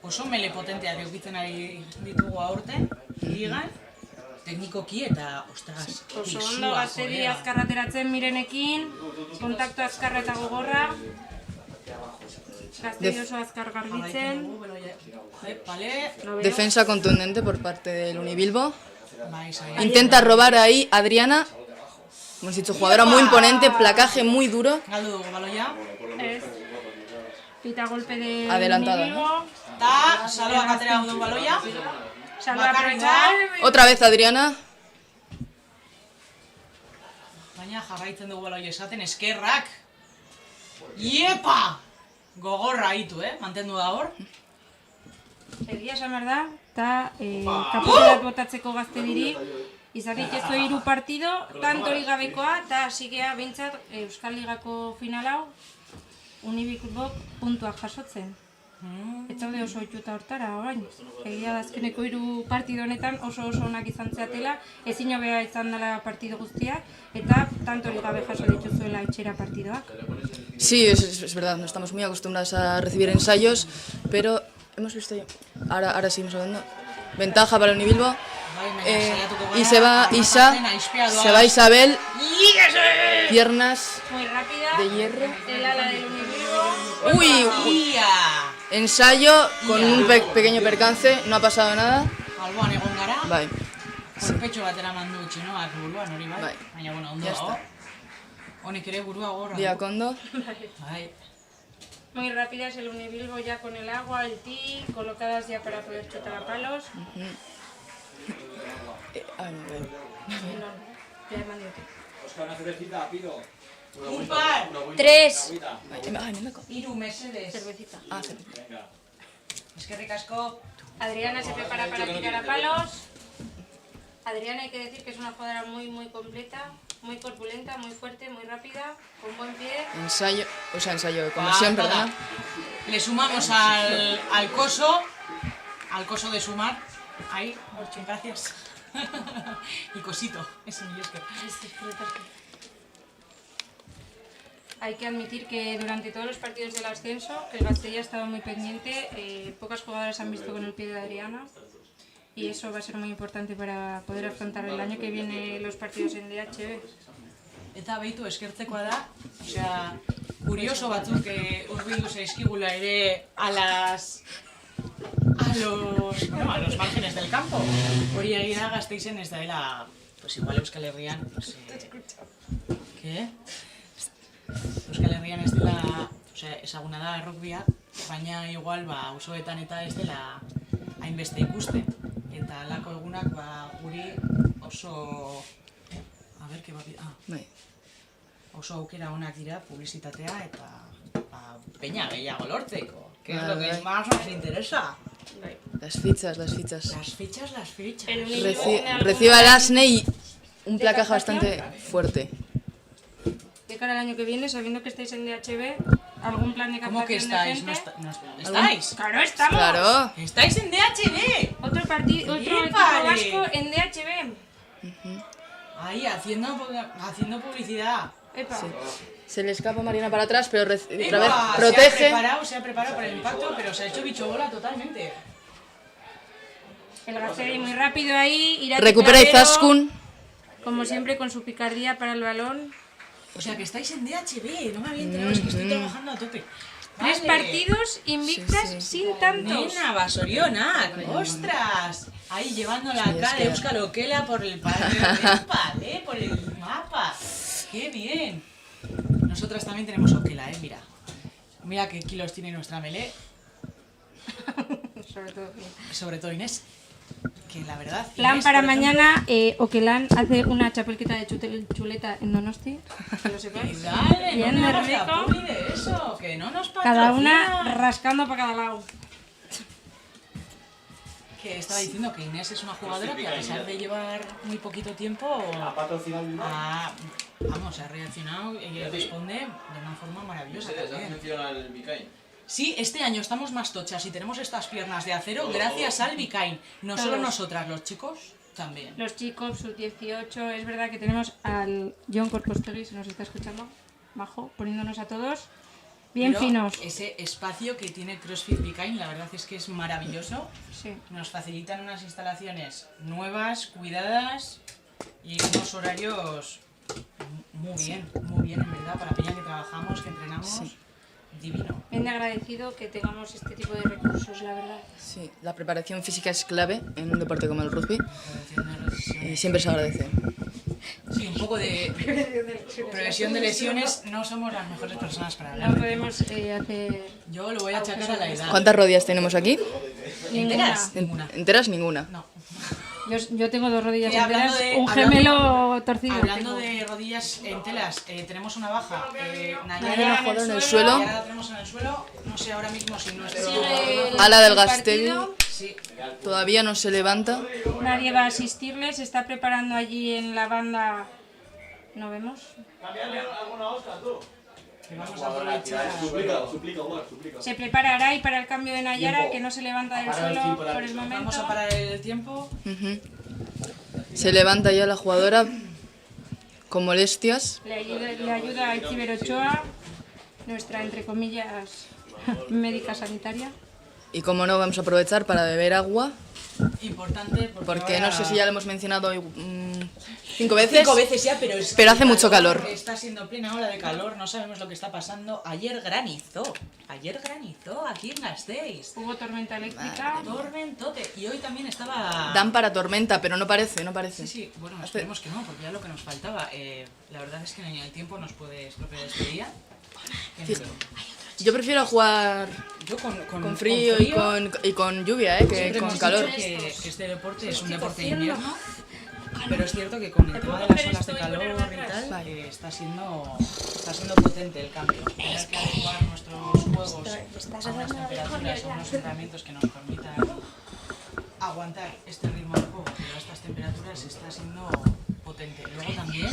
oso mele potenteak eukitzen ari ditugu aurten, ligan, teknikoki eta, ostras, oso ondo Gaztedi azkarra ateratzen Mirenekin, kontaktu azkarra eta gogorra. Gaztedi oso azkar garbitzen. Defensa contundente por parte del Unibilbo. Intenta robar ahí Adriana. Hemos dicho, jugadora muy imponente, placaje muy duro. Galdu dugu baloia. Pita golpe de Adelantada, Unibilbo. Ta, Saloak atera du baloia. Saloak igual. Otra vez Adriana. Baina jarraitzen dugu baloia esaten, eskerrak. Iepa! Gogorra hitu, mantendu da hor. Egia esan behar da, eta kapitulak botatzeko Gaztediri, izatik ez du 3 partido, tantorik gabekoa, eta hasigea bintzat Euskal Ligako final hau, Unibilbok puntuak jasotzen. Ez zaude oso itxuta hortara, orain. Egia da azkeneko 3 partido honetan oso onak izan zeatela, ezin hobea izan dela partido guztiak, eta tantorik gabe jaso dituzuela etxera partidoak. Sí, es verdad, no estamos muy acostumbrados a recibir ensayos, pero hemos visto ya. Ahora seguimos hablando. Ventaja para el Unibilbo. Y se va Isa, se va Isabel. Piernas muy rápida, de hierro. El ala del Unibilbo. Uy. Ensayo con un pequeño percance, no ha pasado nada. Alboan egon gara. Bai. Kolpetxo batera mandu txinoak buruan hori bai. Baina bueno, ondo dago. Honek ere burua gorra. Diakondo. Bai. Muy rápidas el Unibilbo ya con el agua, el tee, colocadas ya para poder chutar a palos. Oscar, una cervecita, pido. Un par. 3. Hiru mesedes. Cervecita. Venga. Eskerrik asko. Adriana se prepara para tirar a palos. Adriana hay que decir que es una jugadora muy completa, muy corpulenta, muy fuerte, muy rápida, con buen pie. Ensayo de conversión, perdona. Le sumamos al coso de sumar. Ahí, muchas gracias. Y cosito, ese mi Oscar. Hay que admitir que durante todos los partidos del ascenso, el Gaztedi ha estado muy pendiente, pocas jugadoras han visto con el pie de Adriana. Y eso va a ser muy importante para poder afrontar el año que viene los partidos en DHB. Eta behitu eskertzekoa da, osea, kurioso batzuk hurbildu zaizkigula ere a los márgenes del campo. Hori egia Gasteizen ez daela, pues igual Euskal Herrian, pues, ¿qué? Euskal Herrian ez dela, osea, ezaguna da rugbia, baina igual auzoetan eta ez dela hainbeste ikusten. Eta alako egunak guri oso... A ver, que oso aukera onak dira publizitatea eta peña gehiago lortzeko. Que es lo que más nos interesa. Las fichas. Las fichas. Reciba el Asne y un placaje bastante fuerte. De cara al año que viene, sabiendo que estáis en DHB, ¿algún plan de captación de gente? ¿Estáis? ¡Claro, estamos! ¡Claro! ¡Estáis en DHB! Otro equipo vasco en DHB. Ahí, haciendo publicidad. Sí. Se le escapa Marina para atrás, pero Epa, protege. Se ha preparado para el impacto, pero se ha hecho bicho bola totalmente. El Gaztedi muy rápido ahí. Recupera Izaskun. Como siempre, con su picardía para el balón. O sea, que estáis en DHB, no me había enterado, es que estoy trabajando a tope. 3 partidos invictas sin tantos. Nena, Basorionak, ostras. Ahí llevándola acá de Euskal Okela por el palé, por el mapa. ¡Qué bien! Nosotras también tenemos Okela, mira. Mira qué kilos tiene nuestra melé. Sobre todo Inés. Que la verdad... Plan Inés, para mañana, Okelan hace una chapelqueta de chuleta en Donosti. Que lo sepáis. Dale, bien no de nos rico. la publi de eso, que no nos patrocina. Cada una rascando para cada lado. Que estaba diciendo que Inés es una jugadora que a pesar de llevar muy poquito tiempo ha reaccionado y responde de una forma maravillosa también. Sí, este año estamos más tochas y tenemos estas piernas de acero gracias al Vikain. No solo Todos. nosotras, los chicos también. Los chicos, sub 18, es verdad que tenemos al John Corpostegui, se nos está escuchando, majo, poniéndonos a todos bien Pero finos. ese espacio que tiene CrossFit Vikain, la verdad es que es maravilloso. Sí. Nos facilitan unas instalaciones nuevas, cuidadas y unos horarios muy bien, en verdad, para peña que trabajamos, que entrenamos, divino. Bien agradecido que tengamos este tipo de recursos, la verdad. Sí, la preparación física es clave en un deporte como el rugby y siempre se agradece. Sí, un poco de prevención de lesiones, no somos las mejores personas para hablar. No podemos hacer... Yo lo voy a achacar a la edad. ¿Cuántas rodillas tenemos aquí? ¿Enteras? ¿Enteras? Ninguna. No. Yo tengo 2 rodillas Hablando enteras, de- un gemelo torcido. Hablando tengo. de rodillas enteras, tenemos una baja. Nayara jugador en el suelo. Nayara la tenemos en el suelo. No sé ahora mismo si nuestro... Ala del el Gastedi partido. Sí. todavía no se levanta. Nadie va a asistirles, se está preparando allí en la banda. ¿No vemos? Vamos a aprovechar. Suplica, Omar, suplica. Se prepara Aray para el cambio de Nayara, Tiempo. que no se levanta del Para el suelo tiempo, por el momento. Vamos a parar el tiempo. Se levanta ya la jugadora con molestias. Le ayuda a Itziber Ochoa, nuestra, entre comillas, médica sanitaria. Y como no, vamos a aprovechar para beber agua. Importante Porque ahora- no sé si ya lo hemos mencionado 5 veces. 5 veces ya, pero es que Pero hace el mucho calor. Está siendo plena ola de calor, no sabemos lo que está pasando. Ayer granizó aquí en Gasteiz. Hubo tormenta eléctrica. Tormentote. Y hoy también estaba... Dan para tormenta, pero no parece. Sí, sí, bueno, esperemos que no, porque ya lo que nos faltaba. La verdad es que en el tiempo nos puede estropear este día. Que no Fíjate. veo. Yo prefiero jugar Yo con frío y con lluvia, que Siempre con hemos calor. dicho que este deporte es un deporte de cociendo. invierno, pero es cierto que con el tema de las olas de calor y tal, está siendo potente el cambio. Tener que adecuar nuestros juegos a unas temperaturas, a unos entrenamientos que nos permitan aguantar este ritmo de juego, pero a estas temperaturas está siendo potente. Luego también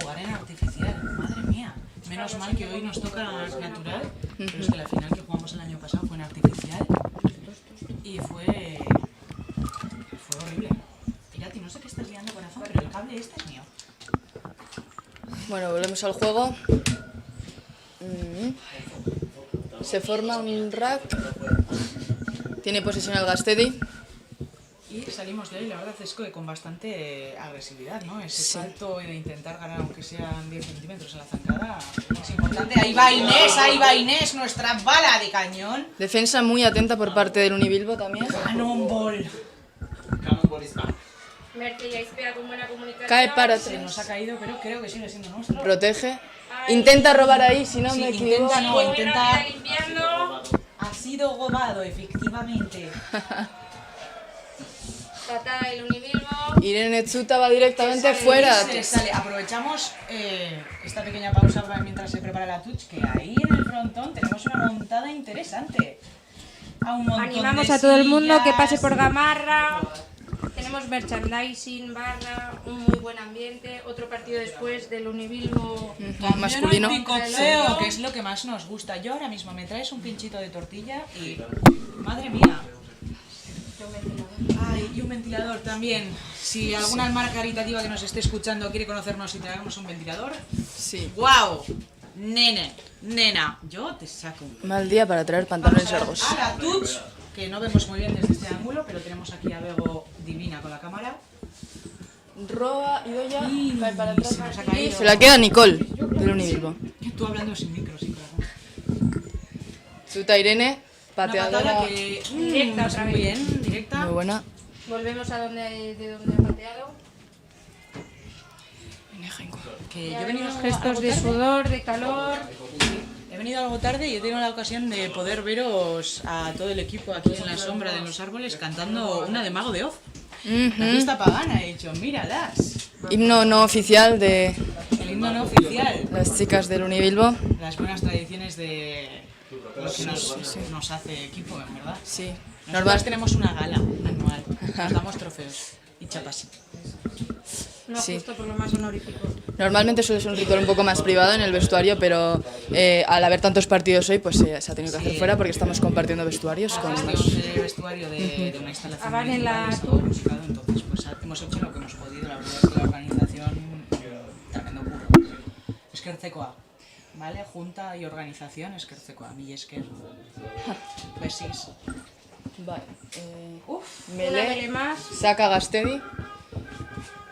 jugar en artificial, madre mía. Menos mal que hoy nos toca natural, pero es que la final que jugamos el año pasado fue en artificial y fue horrible. Y Gati, no sé qué estás liando, corazón, pero el cable este es mío. Bueno, volvemos al juego. Se forma un rack. Tiene posesión el Gastedi. Y salimos de ahí, la verdad es que con bastante agresividad, ¿no? Ese salto de intentar ganar, aunque sean 10 centímetros en la zancada, es importante. Ahí va Inés, nuestra bala de cañón. Defensa muy atenta por parte del Unibilbo también. Cannonball. Merche y Aispea con buena comunicación. Cae para Se atrás. nos ha caído, pero creo que sigue siendo nuestro. Protege. Intenta robar ahí, si no Sí, me equivoco. intenta limpiando. Ha sido gobado, efectivamente. Patada del Unibilbo. Irene Tsuta va directamente fuera. Se sale. Aprovechamos esta pequeña pausa mientras se prepara la touch, que ahí en el frontón tenemos una montada interesante. A un montón Animamos de a todo el mundo que sillas. pase por Gamarra. Tenemos merchandising, barra, un muy buen ambiente. Otro partido después del Unibilbo masculino. Picoteo, que es lo que más nos gusta. Yo ahora mismo me traes un pinchito de tortilla y... ¡Madre mía! Ay, y un ventilador también. Si alguna marca caritativa que nos esté escuchando quiere conocernos y traemos un ventilador. Sí. ¡Guau! Nena, yo te saco. Mal día para traer pantalones largos. A la touch, que no vemos muy bien desde este ángulo, pero tenemos aquí a Bego divina con la cámara. Roa y Doya cae para atrás. Se nos ha Y caído. se la queda Nicole del Unibilbo. Tú hablando sin micro, sin corazón. Tsuta Irene, Una pateadora. patada que... Directa otra muy vez. bien, directa. Muy buena. Volvemos a de donde ha pateado. Que Ya yo he venido vemos algo gestos de tarde. sudor, de calor. He venido algo tarde y he tenido la ocasión de poder veros a todo el equipo aquí en la sombra de los árboles cantando una de Mago de Oz. La fiesta pagana, he dicho, míralas. Himno no oficial de El himno no oficial. las chicas del Unibilbo. Las buenas tradiciones de lo que nos hace equipo, en verdad. Sí. Nosotros tenemos una gala anual. Nos damos trofeos y chapas. No Sí. justo por lo más honorífico. Normalmente suele ser un ritual un poco más privado en el vestuario, pero al haber tantos partidos hoy, pues se ha tenido que hacer fuera porque estamos compartiendo vestuarios con el vestuario de una instalación en la musical, entonces pues hemos hecho lo que hemos podido. La verdad es que la organización, tremendo curro. Eskertzekoa, ¿vale? Junta y organización, eskertzekoa, mila esker. Besis. Vale. Una Melé, mele más. saca Gastedi.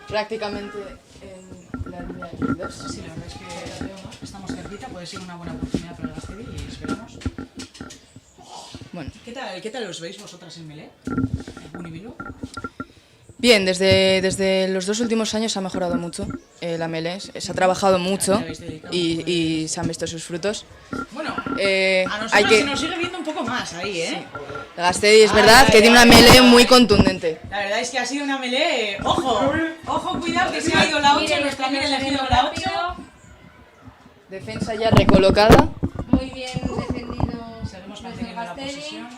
Prácticamente en la línea de 2. Sí, la verdad es que estamos cerquita, puede ser una buena oportunidad para el Gastedi y esperamos. Bueno. ¿Qué tal os veis vosotras en Melé? ¿Unibilbo? Bien, desde los 2 últimos años ha mejorado mucho la Melé, se ha trabajado mucho y se han visto sus frutos. Bueno, a nosotros se nos sigue viendo un poco más ahí, ¿eh? Sí. Gastedi es verdad que tiene una Melé muy contundente. La verdad es que ha sido una Melé. ¡Ojo, cuidado que se ha ido la 8, nuestra Melé ha elegido la 8. Defensa ya recolocada. Muy bien defendido. Seguimos manteniendo la posesión.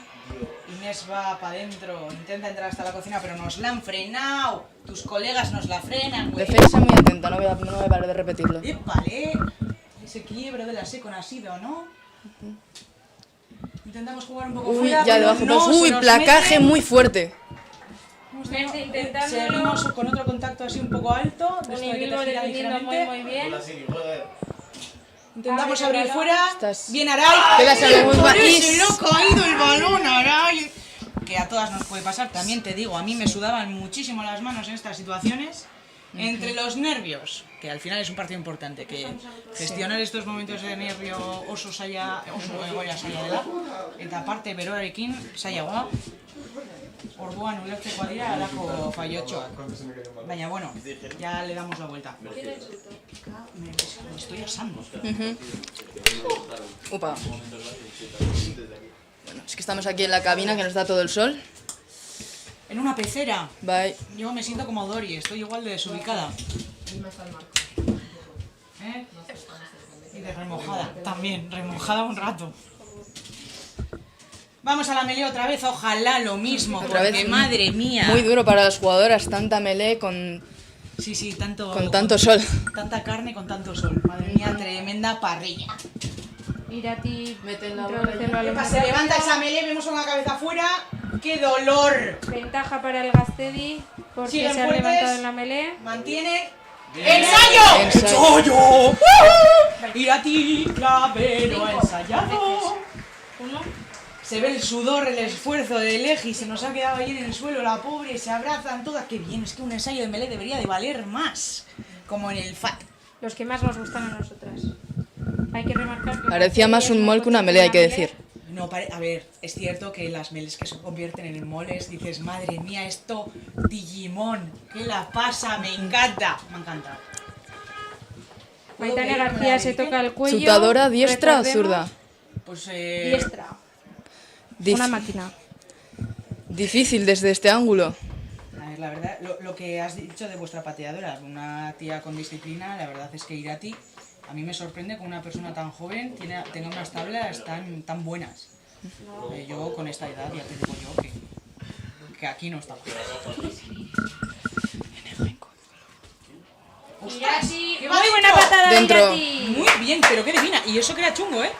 Inés va para adentro, intenta entrar hasta la cocina, pero nos la han frenado. Tus colegas nos la frenan, güey. Defensa muy atenta, no voy a parar de repetirlo. Vale. Ese quiebro de la seco ha sido, ¿no? Intentamos jugar un poco Uy, fuera, ya pero debajo. no, Uy, se nos placaje mete. muy fuerte. Seguimos con otro contacto así un poco alto. Unibilbo defendiendo muy bien. Intentamos abrir fuera. Bien, Aray. Quedas en el Por y- ese loco ha ido el balón, Aray. Que a todas nos puede pasar. También te digo, a mí me sudaban muchísimo las manos en estas situaciones. Entre los nervios, que al final es un partido importante, que gestionar estos momentos de nervio oso egoia saia dela, eta parte beroarekin zailagoa, orduan ulertzekoa dira halako fallotxoak. Baina bueno, ya le damos la vuelta. Me estoy asando. Upa. Bueno, es que estamos aquí en la cabina que nos da todo el sol. En una pecera. Bye. Yo me siento como Dory, estoy igual de desubicada. ¿Eh? Y de remojada, también, remojada un rato. Vamos a la Melé otra vez, ojalá lo mismo, Otra porque vez, madre mía. Muy duro para las jugadoras, tanta Melé con tanto sol. Tanta carne con tanto sol. Madre mía, tremenda parrilla. Irati, meten la Se levanta esa Melé, vemos una cabeza afuera. ¡Qué dolor! Ventaja para el Gastedi porque Siguen se ha fuertes. levantado en la melee. Mantiene. ¡Ensayo! ¡Ensayo! Irati, clavero, ensayado. Se ve el sudor, el esfuerzo de Leji, se nos ha quedado ahí en el suelo, la pobre, se abrazan todas. ¡Qué bien! Es que un ensayo de Melé debería de valer más, como en el FAT. Los que más nos gustan a nosotras. Hay que remarcar que Parecía más un mol que una Melé, hay que decir. No, a ver, es cierto que las meles que se convierten en moles, dices, madre mía, esto, Digimon, ¿qué la pasa? Me encanta, me encanta. Maitane García se toca el cuello. ¿Chutadora diestra o recordemos. zurda? Pues Diestra. Una máquina. Difícil desde este ángulo. A ver, la verdad, lo que has dicho de vuestra pateadora, una tía con disciplina, la verdad es que Irati, a mí me sorprende que una persona tan joven tenga unas tablas tan buenas. Yo con esta edad ya te digo yo que aquí no está. Irati, ¡Qué muy buena patada de Dentro. Irati. Muy bien, pero qué divina. Y eso que era chungo, ¿eh?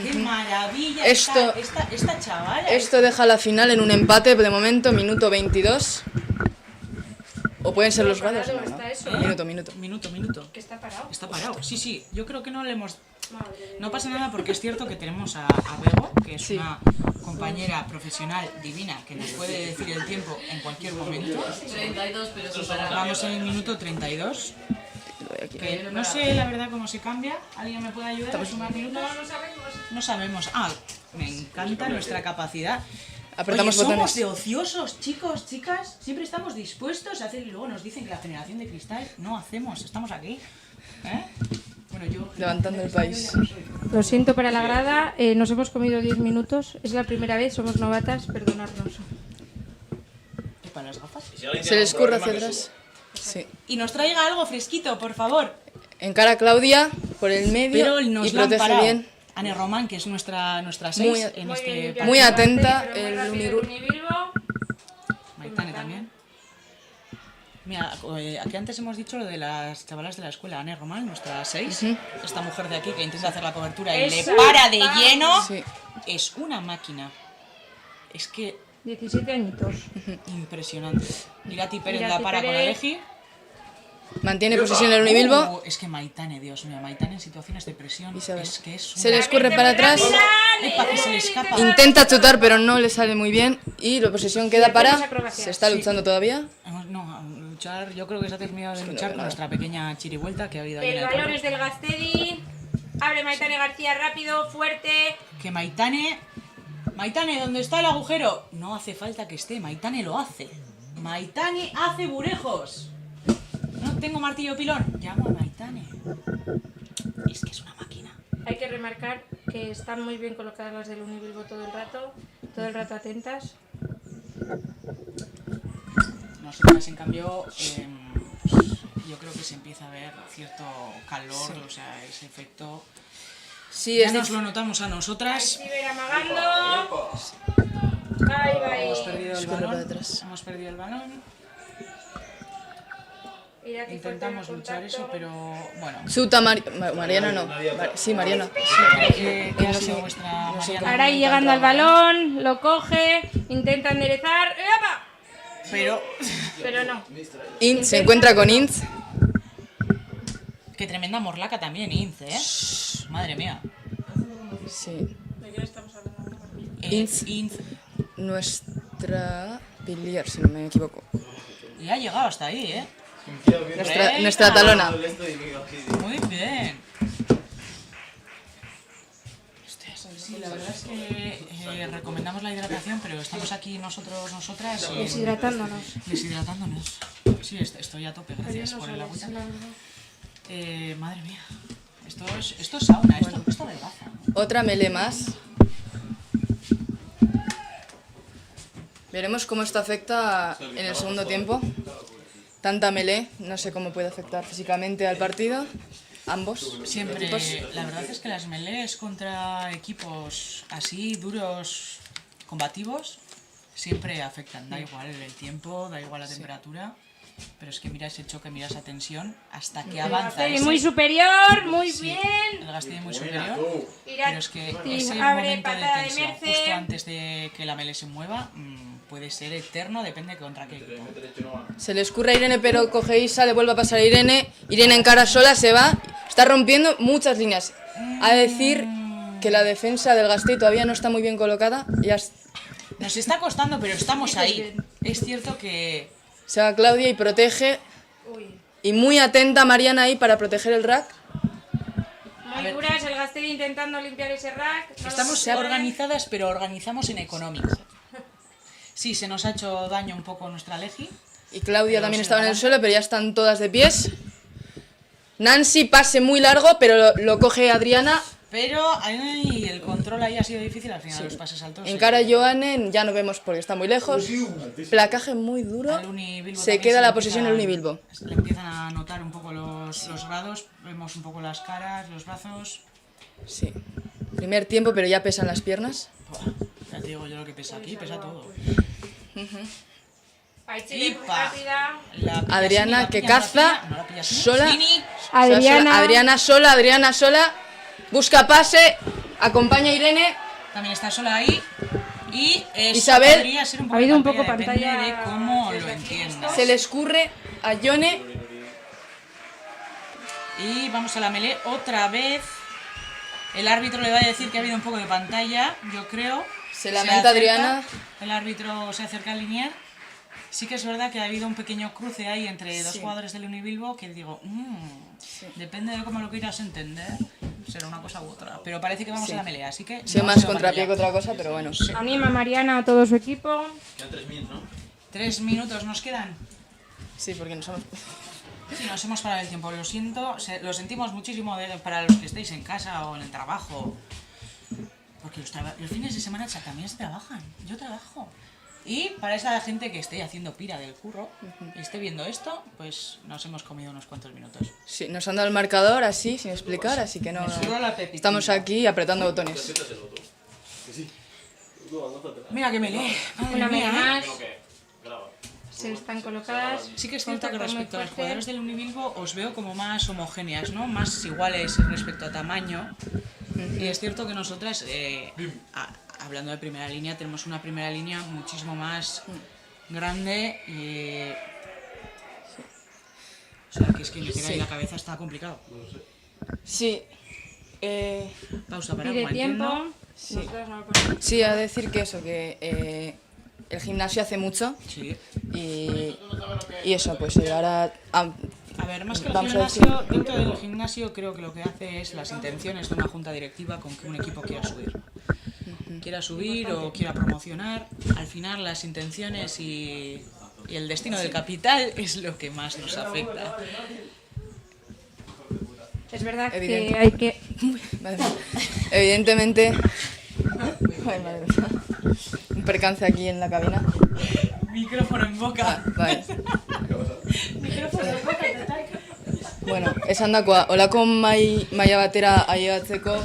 ¡Qué maravilla! Esto- Esta chavala. Esto deja la final en un empate de momento, minuto 22. O pueden ser los grados. Parado No, está no. eso, ¿eh? Minuto. Que está parado. Está parado, sí. Yo creo que no le hemos... Madre de No Dios. pasa nada porque es cierto que tenemos a Bego, que es una compañera profesional divina que nos puede decir el tiempo en cualquier momento. 32, pero eso para- Vamos en el minuto 32. Que no sé la verdad cómo se cambia. ¿Alguien me puede ayudar a sumar minutos? No sabemos. Me encanta nuestra capacidad. Apretamos Oye, somos botones. de ociosos, chicos, chicas. Siempre estamos dispuestos a hacer y luego nos dicen que la generación de cristal no hacemos. Estamos aquí. ¿Eh? Bueno, yo... Levantando el país. Lo siento para la grada, nos hemos comido 10 minutos. Es la primera vez, somos novatas, perdonadnos. ¿Y para las gafas? Se le escurre hacia atrás. Sí. Y nos traiga algo fresquito, por favor. Encara a Claudia por el medio Pero nos y la han protege parado. bien. Anne Román, que es nuestra Muy- 6 en este muy partido. atenta Pero muy el rápido Uniru- Unibilbo. Maitane también. Mira, aquí antes hemos dicho lo de las chavalas de la escuela, Anne Román, nuestra 6, esta mujer de aquí que intenta hacer la cobertura y le para de lleno, es una máquina. Es que... 17 añitos. Impresionante. Irati Pérez la Irati para con Pérez. Aleji. Mantiene posesión el Unibilbo. Es que Maitane, Dios mío, Maitane en situaciones de presión, es que es Se le escurre para atrás. Epa, que se le escapa. Intenta chutar, pero no le sale muy bien. Y la posesión queda para... Se está luchando todavía. No, a luchar, yo creo que se ha terminado de luchar con nuestra pequeña chirivuelta que ha habido ahí en El el balón campo. es del Gastedi. Abre Maitane García rápido, fuerte. Que Maitane, ¿dónde está el agujero? No hace falta que esté, Maitane lo hace. Maitane hace burejos. No tengo martillo pilón, llamo a Maitane. Es que es una máquina. Hay que remarcar que están muy bien colocadas las del Unibilbo todo el rato atentas. Nosotras, en cambio, yo creo que se empieza a ver cierto calor, o sea, ese efecto... Sí, ya es nos lo notamos a nosotras. Ciber amagando. Ahí va ahí. Hemos perdido el balón. Irati Intentamos fuerte luchar en eso, pero bueno. Chuta Mariana no. Sí, Mariana. ¿Qué ha sido vuestra Mariana? Ahora ahí llegando al balón, lo coge, intenta enderezar. ¡Epa! Pero no. Inz se encuentra con Inz. Qué tremenda morlaca también, Inz, ¿eh? Madre mía. Sí. ¿De qué estamos hablando? Inz. Nuestra Villiers, si no me equivoco. Y ha llegado hasta ahí, ¿eh? Nuestra talona. Muy bien. Sí, la verdad es que recomendamos la hidratación, pero estamos aquí nosotras y... Deshidratándonos. Sí, estoy a tope, gracias por el agüita. Madre mía, esto es sauna, esto adelgaza. Otra melee más. Veremos cómo esto afecta en el segundo tiempo. Tanta melee, no sé cómo puede afectar físicamente al partido. Ambos. Siempre, equipos. la verdad es que las melees contra equipos así, duros, combativos, siempre afectan. Da igual el tiempo, da igual la temperatura, pero es que mira ese choque, mira esa tensión, hasta que avanza. Gastedi muy superior, muy bien. El Gastedi muy superior, pero es que ese abre momento de patada de tensión, Merce. justo antes de que la melee se mueva, puede ser eterno, depende contra qué equipo. Se le escurre a Irene, pero coge Isa, le vuelve a pasar a Irene. Irene encara sola, se va. Está rompiendo muchas líneas. A decir que la defensa del Gasteiz todavía no está muy bien colocada. Nos está costando, pero estamos ahí. Es cierto que... Se va Claudia y protege. Y muy atenta Mariana ahí para proteger el rack. Muy duras, el Gastedi intentando limpiar ese rack. No Estamos lo consiguen. organizadas, pero organizamos en económico. Sí, se nos ha hecho daño un poco nuestra Legi. Y Claudia también estaba en el suelo, pero ya están todas de pies. Nancy pase muy largo, pero lo coge Adriana. Pero el control ahí ha sido difícil, al final los pases altos. Encara Joanen, ya no vemos porque está muy lejos. Placaje muy duro. Se queda la posesión del Unibilbo. Le empiezan a notar un poco los grados, vemos un poco las caras, los brazos. Sí. Primer tiempo, pero ya pesan las piernas. Ya te digo yo lo que pesa aquí, pesa todo. Adriana que caza sola. Adriana sola. Busca pase. Acompaña a Irene. También está sola ahí. Y Isabel. podría ser un poco Ha habido un poco depende pantalla de cómo lo entiendas. Se le escurre a Yone. Y vamos a la melee otra vez. El árbitro le va a decir que ha habido un poco de pantalla, yo creo. Se lamenta Adriana. El árbitro se acerca a alinear. Sí que es verdad que ha habido un pequeño cruce ahí entre dos jugadores del Unibilbo que digo, depende de cómo lo quieras entender, será una cosa u otra. Pero parece que vamos a la melee, así que... Sí, más contrapié que otra cosa, pero bueno. Anima a Mariana a todo su equipo. Quedan 3 minutos, ¿no? 3 minutos nos quedan. Sí, porque nos hemos... Sí, nos hemos parado el tiempo, lo siento, lo sentimos muchísimo para los que estéis en casa o en el trabajo. Porque los fines de semana también se trabajan, yo trabajo. Y para esa gente que esté haciendo pira del curro y esté viendo esto, pues nos hemos comido unos cuantos minutos. Sí, nos han dado el marcador así, sin explicar, así que no... Estamos aquí apretando botones. Mira que melee, madre Una mía, melee más. se están colocadas. Sí que es cierto que contacto muy respecto a los fuerte. jugadores del Unibilbo os veo como más homogéneas, ¿no? Más iguales respecto a tamaño. Y es cierto que nosotras, hablando de primera línea, tenemos una primera línea muchísimo más grande y... O sea, que es que me queda ahí la cabeza, está complicado. Sí. Pausa para Pide agua, tiempo. entiendo. Sí. Sí, a decir que eso, que el gimnasio hace mucho. Sí. Y eso, pues ahora... A ver, más que el vamos a decir- gimnasio, dentro del gimnasio creo que lo que hace es las intenciones de una junta directiva con que un equipo quiera subir. Quiera subir o quiera promocionar, al final las intenciones y el destino del capital es lo que más nos afecta. Es verdad que Evidente. hay que... Madre mía. Evidentemente... Ay, madre mía. Un percance aquí en la cabina. Micrófono en boca. Vale. Micrófono en boca, total. Bueno, esan dakoa, olako maila batera ailegatzeko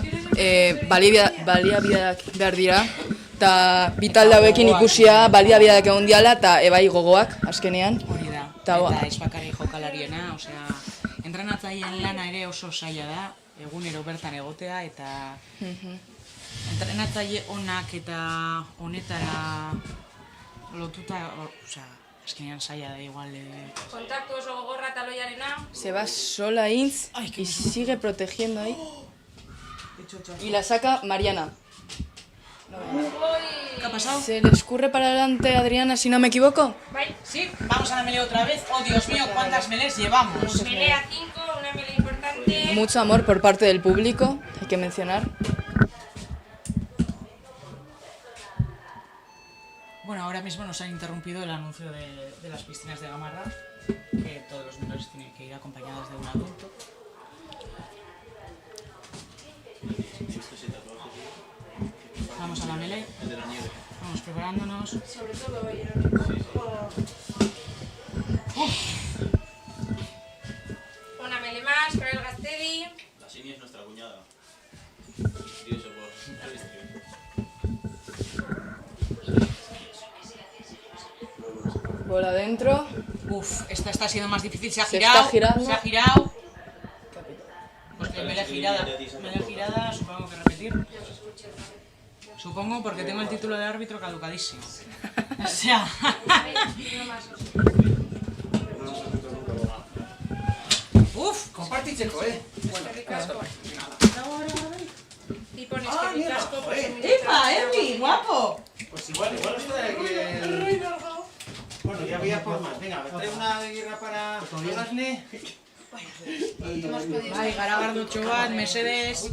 baliabideak behar dira, eta bi talde hauekin ikusia baliabideak egon diala eta ebai gogoak, azkenean. Hori da, Eta eta ez bakarrik jokalariena, osea, entrenatzaileen lana ere oso zaila da, egunero bertan egotea, eta entrenatzaile onak eta honetara lotuta, osea, azkenean zaila da igual. Kontaktu oso gogorra taloiarena. Se va sola Inz y sigue protegiendo ahí. Y la saca Mariana. ¿Qué ha pasado? Se le escurre para adelante a Adriana, si no me equivoco. Sí, vamos a la melee otra vez. Oh, Dios mío, ¿cuántas melees llevamos? Melee a 5, una melee importante. Mucho amor por parte del público, hay que mencionar. Bueno, ahora mismo nos han interrumpido el anuncio de las piscinas de Gamarra, que todos los menores tienen que ir acompañados de un adulto. Vamos a la melee. Vamos preparándonos. Sobre todo una melee más para el Gastedi. La Sini es nuestra cuñada. Y eso por Bola adentro. Uf, esta está siendo más difícil. Se ha Se girado. está girando. Se ha girado. Pues que me la girada, supongo que repetir. Supongo porque tengo el título de árbitro caducadísimo. O sea... Uf, Konpartitzeko, Y pones que mi casco, pues, ¡Epa, Emi, guapo! Pues igual está que... Bueno, ya había formas. Venga, me trae una guerra para Gasne. Bai, Garagardo bat, mesedez...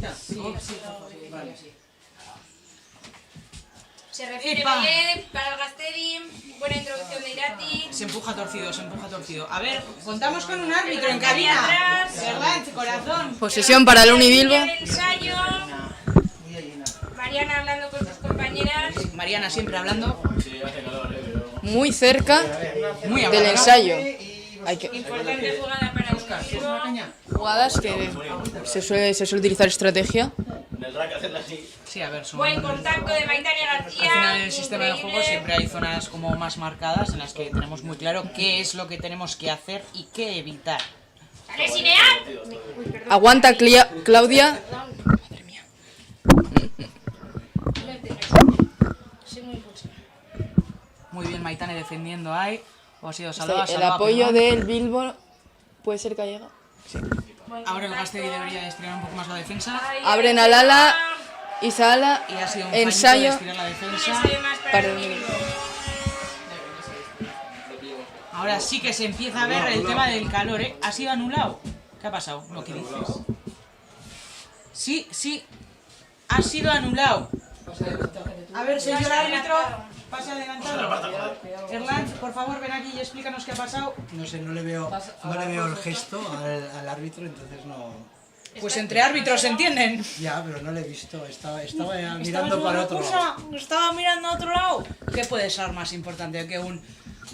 Se refiere Epa. melee para el Gastedi. Buena introducción de Irati. Se empuja torcido, se empuja torcido. A ver, contamos con un árbitro en cabina. ¿Verdad, corazón? Posesión para el Unibilbo. Ensayo. Mariana hablando con sus compañeras. Mariana siempre hablando. Muy cerca Muy del abajo. ensayo. Hay que... Importante jugada para el Unibilbo. Jugadas que se suele utilizar estrategia. En el rack hacerla así. Sí, a ver, son... Buen contacto de Maitania Al García. final en el sistema de juego increíble. siempre hay zonas como más marcadas en las que tenemos muy claro qué es lo que tenemos que hacer y qué evitar. ¡Sale Sinea! Uy, perdón. Aguanta Claudia. Muy bien Maitane defendiendo ahí. O ha sido El salvada, apoyo perdón. del Bilbo puede ser que haya. Ahora el Gastedi debería de estirar un poco más la defensa. Abren al ala y Sala. Y ha sido un Ensayo. fallito de estirar la defensa. Para el Unibilbo. Ahora sí que se empieza a ver el tema del calor, ¿eh? ¿Ha sido anulado? ¿Qué ha pasado? Lo que dices. Sí, sí. Ha sido anulado. A ver, señor árbitro. Pase adelantado. Erland, por favor, ven aquí y explícanos qué ha pasado. No sé, no le veo el gesto al árbitro, entonces no... Pues entre árbitros se entienden. Ya, pero no le he visto, estaba ¿Estabas mirando en para una otro cosa? lado. ¿Estaba mirando a otro lado? ¿Qué puede ser más importante que un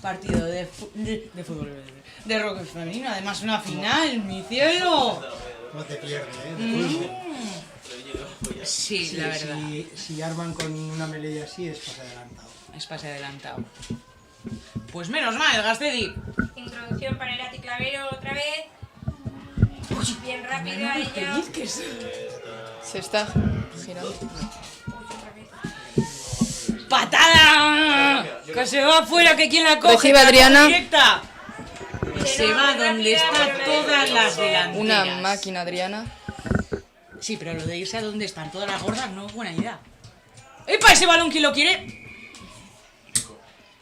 partido de fútbol, de rock femenino? Además, una final, mi cielo. No te pierdes, ¿eh? Sí, la verdad. Si arman con una melee así es pase adelantado. Es pase adelantado. Pues menos mal, Gastedi. Introducción para Irati Clavero otra vez. Bien rápido a ella. Se está girando. ¡Patada! Que se va afuera, que quien la coge. Recibe Adriana. Directa. Y se va donde están todas las delanteras. Una máquina, Adriana. Sí, pero lo de irse a donde están todas las gordas no es buena idea. ¡Epa! Ese balón, ¿quién lo quiere?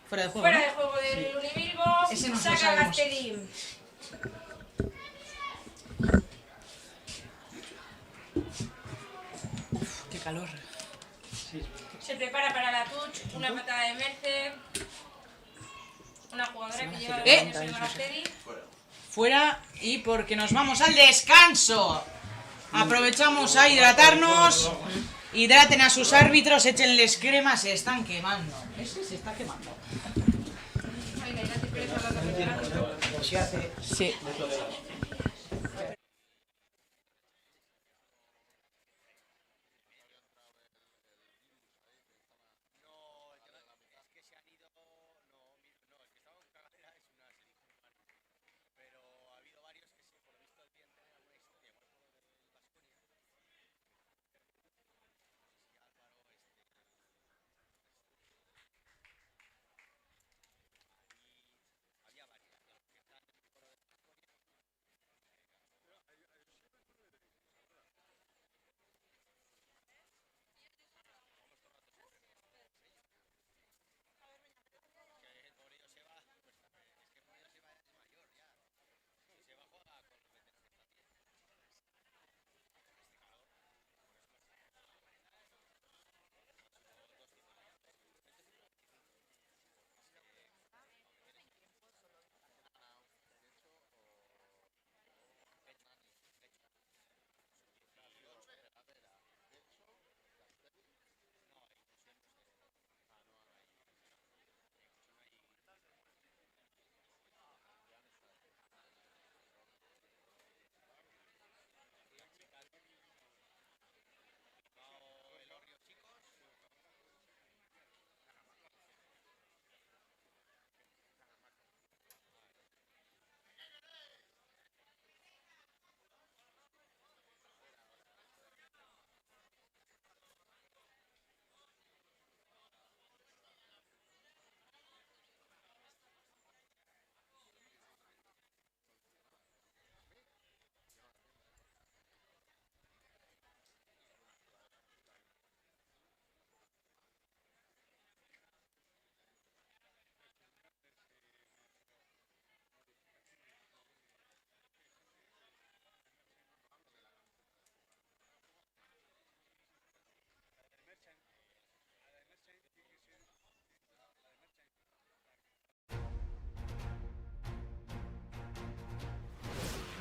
Fuera de juego. Fuera ¿no? de juego del Unibilbo. Ese no lo Saca sabemos. Gastedi. ¡Qué calor! Se prepara para la touch. Una patada de Merce. Una jugadora que lleva 20 años en Gastedi. Fuera y porque nos vamos al descanso. Aprovechamos a hidratarnos. Hidraten a sus árbitros, échenles crema, se están quemando. Ese se está quemando. Sí.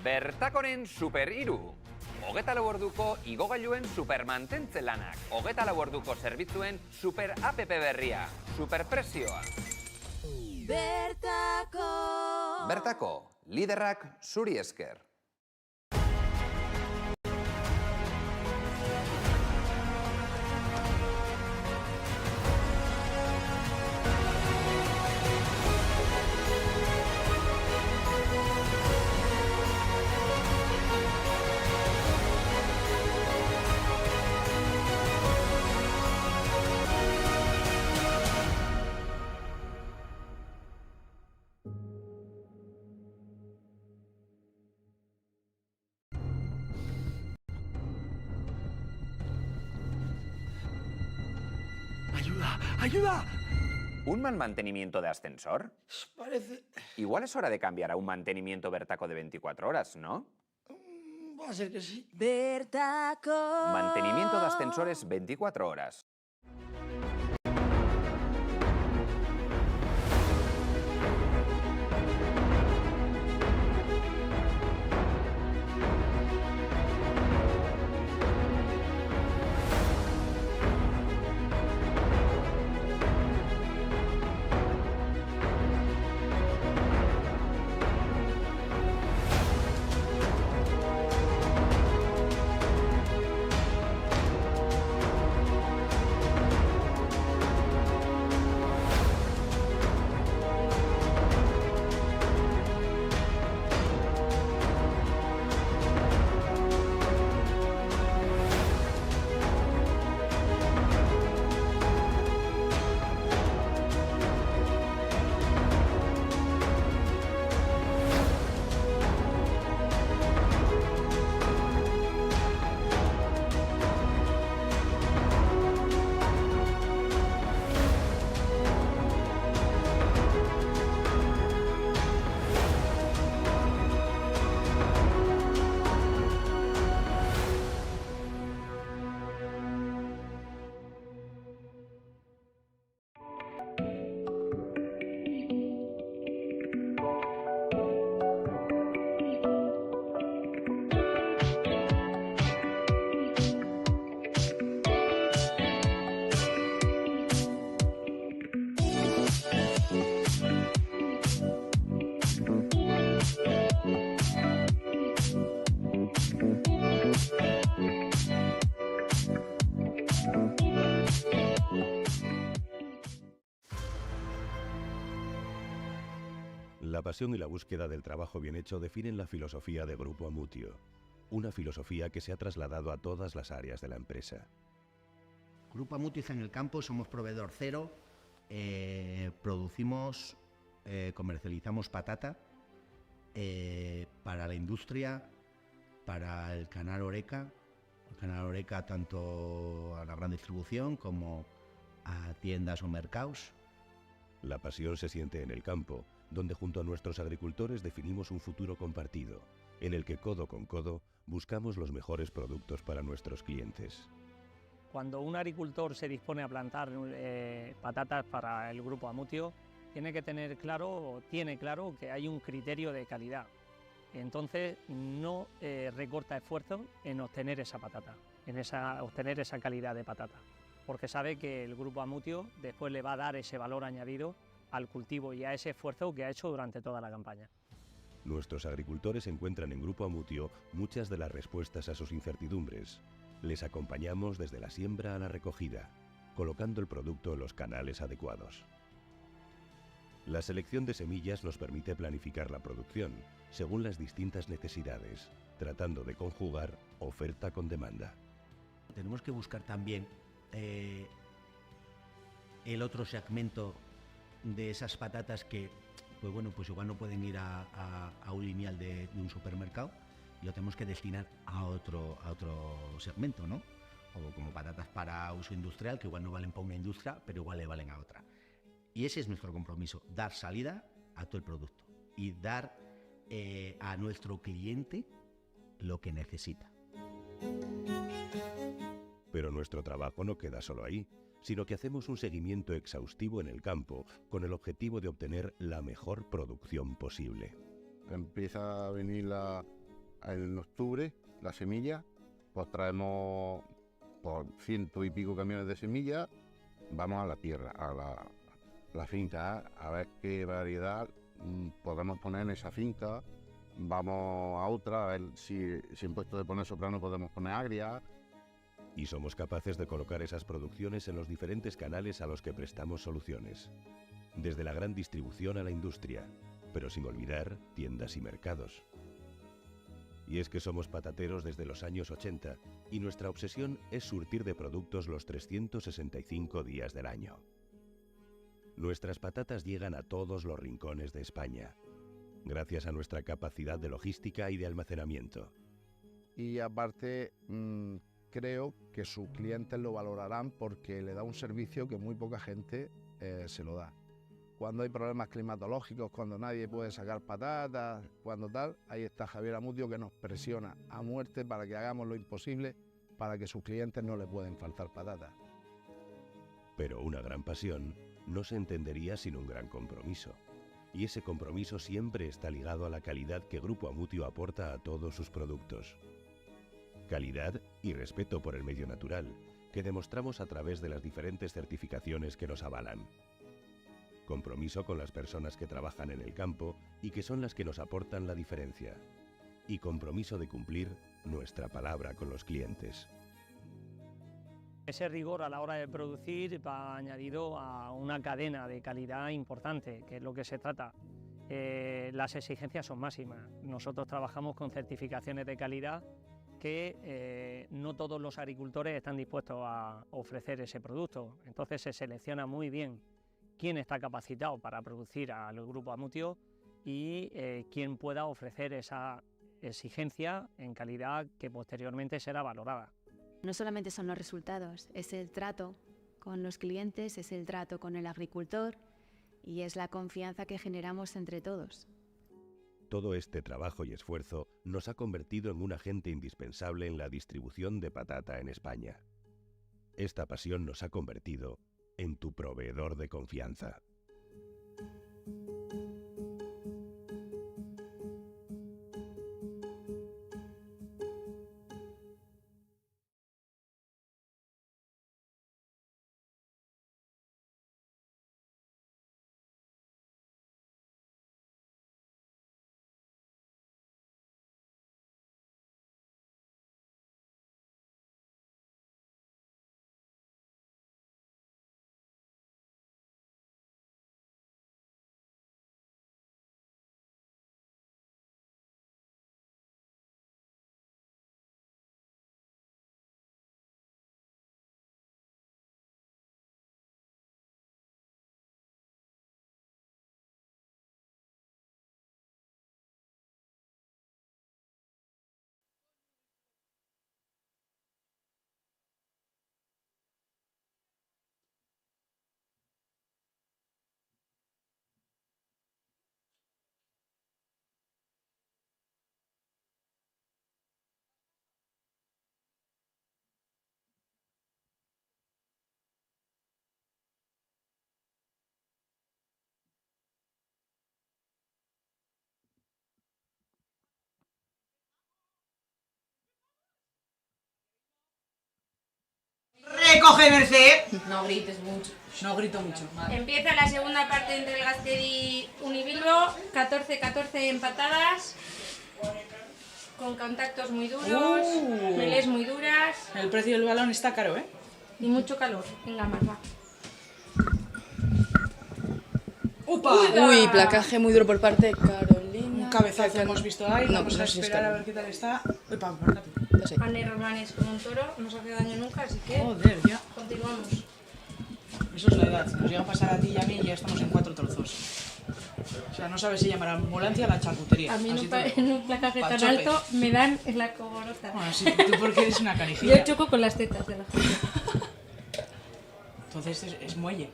Bertakoren Super Hiru. 24 orduko igogailuen supermantentze lanak. 24 orduko zerbitzuen super app berria. Superpresioa. Bertako. Bertako, liderrak zuri esker. ¡Ayuda! ¡Ayuda! ¿Un mal mantenimiento de ascensor? Parece... Igual es hora de cambiar a un mantenimiento Bertaco de 24 horas, ¿no? Va a ser que sí. Bertaco. Mantenimiento de ascensores 24 horas. La pasión y la búsqueda del trabajo bien hecho definen la filosofía de Grupo Amutio, una filosofía que se ha trasladado a todas las áreas de la empresa. Grupo Amutio está en el campo, somos proveedor cero, producimos, comercializamos patata para la industria, para el canal Horeca tanto a la gran distribución como a tiendas o mercados. La pasión se siente en el campo, donde junto a nuestros agricultores definimos un futuro compartido, en el que codo con codo buscamos los mejores productos para nuestros clientes. Cuando un agricultor se dispone a plantar patatas para el Grupo Amutio, tiene claro que hay un criterio de calidad. Entonces no recorta esfuerzo en obtener esa patata, obtener esa calidad de patata, porque sabe que el Grupo Amutio después le va a dar ese valor añadido al cultivo y a ese esfuerzo que ha hecho durante toda la campaña. Nuestros agricultores encuentran en Grupo Amutio muchas de las respuestas a sus incertidumbres. Les acompañamos desde la siembra a la recogida, colocando el producto en los canales adecuados. La selección de semillas nos permite planificar la producción según las distintas necesidades, tratando de conjugar oferta con demanda. Tenemos que buscar también el otro segmento de esas patatas que, pues bueno, pues igual no pueden ir a un lineal de un supermercado, y lo tenemos que destinar a otro segmento, ¿no? O como patatas para uso industrial, que igual no valen para una industria, pero igual le valen a otra. Y ese es nuestro compromiso, dar salida a todo el producto y dar a nuestro cliente lo que necesita. Pero nuestro trabajo no queda solo ahí, sino que hacemos un seguimiento exhaustivo en el campo con el objetivo de obtener la mejor producción posible. Empieza a venir en octubre la semilla, pues traemos por 100 y pico camiones de semilla, vamos a la tierra, a la finca, a ver qué variedad podemos poner en esa finca, vamos a otra, a ver si en puesto de poner soprano podemos poner agria. Y somos capaces de colocar esas producciones en los diferentes canales a los que prestamos soluciones, desde la gran distribución a la industria, pero sin olvidar tiendas y mercados. Y es que somos patateros desde los años 80 y nuestra obsesión es surtir de productos los 365 días del año. Nuestras patatas llegan a todos los rincones de España, gracias a nuestra capacidad de logística y de almacenamiento. Y aparte, creo que sus clientes lo valorarán porque le da un servicio que muy poca gente se lo da. Cuando hay problemas climatológicos, cuando nadie puede sacar patatas, cuando tal, ahí está Javier Amutio, que nos presiona a muerte para que hagamos lo imposible para que sus clientes no le pueden faltar patatas. Pero una gran pasión no se entendería sin un gran compromiso. Y ese compromiso siempre está ligado a la calidad que Grupo Amutio aporta a todos sus productos. Calidad y respeto por el medio natural, que demostramos a través de las diferentes certificaciones que nos avalan. Compromiso con las personas que trabajan en el campo y que son las que nos aportan la diferencia. Y compromiso de cumplir nuestra palabra con los clientes. Ese rigor a la hora de producir va añadido a una cadena de calidad importante, que es lo que se trata. Las exigencias son máximas. Nosotros trabajamos con certificaciones de calidad que no todos los agricultores están dispuestos a ofrecer ese producto. Entonces se selecciona muy bien quién está capacitado para producir al Grupo Amutio y quién pueda ofrecer esa exigencia en calidad que posteriormente será valorada. No solamente son los resultados, es el trato con los clientes, es el trato con el agricultor y es la confianza que generamos entre todos. Todo este trabajo y esfuerzo nos ha convertido en un agente indispensable en la distribución de patata en España. Esta pasión nos ha convertido en tu proveedor de confianza. me coge Merced. No grites mucho. No grito mucho. Empieza la segunda parte entre el Gastedi Unibilbo, 14-14 empatadas, con contactos muy duros, melés muy duras. El precio del balón está caro, ¿eh? Y mucho calor. Venga, más va. ¡Upa! Uy, placaje muy duro por parte de Carolina. Un cabezazo hemos visto ahí, No, vamos pues a no sé si es esperar a Carolina. ver qué tal está. Upa, No sé. Anne Román es como un toro, no se hace daño nunca, así que Joder, ya. continuamos. Eso es la edad. Si nos llega a pasar a ti y a mí, ya estamos en 4 trozos. O sea, no sabes si llamar a la ambulancia o a la charcutería. A mí Así te lo en digo. un placaje Pa'l tan chope. alto me dan en la coborota. Bueno, sí, tú porque eres una canijilla. Yo choco con las tetas de la gente. Entonces es muelle.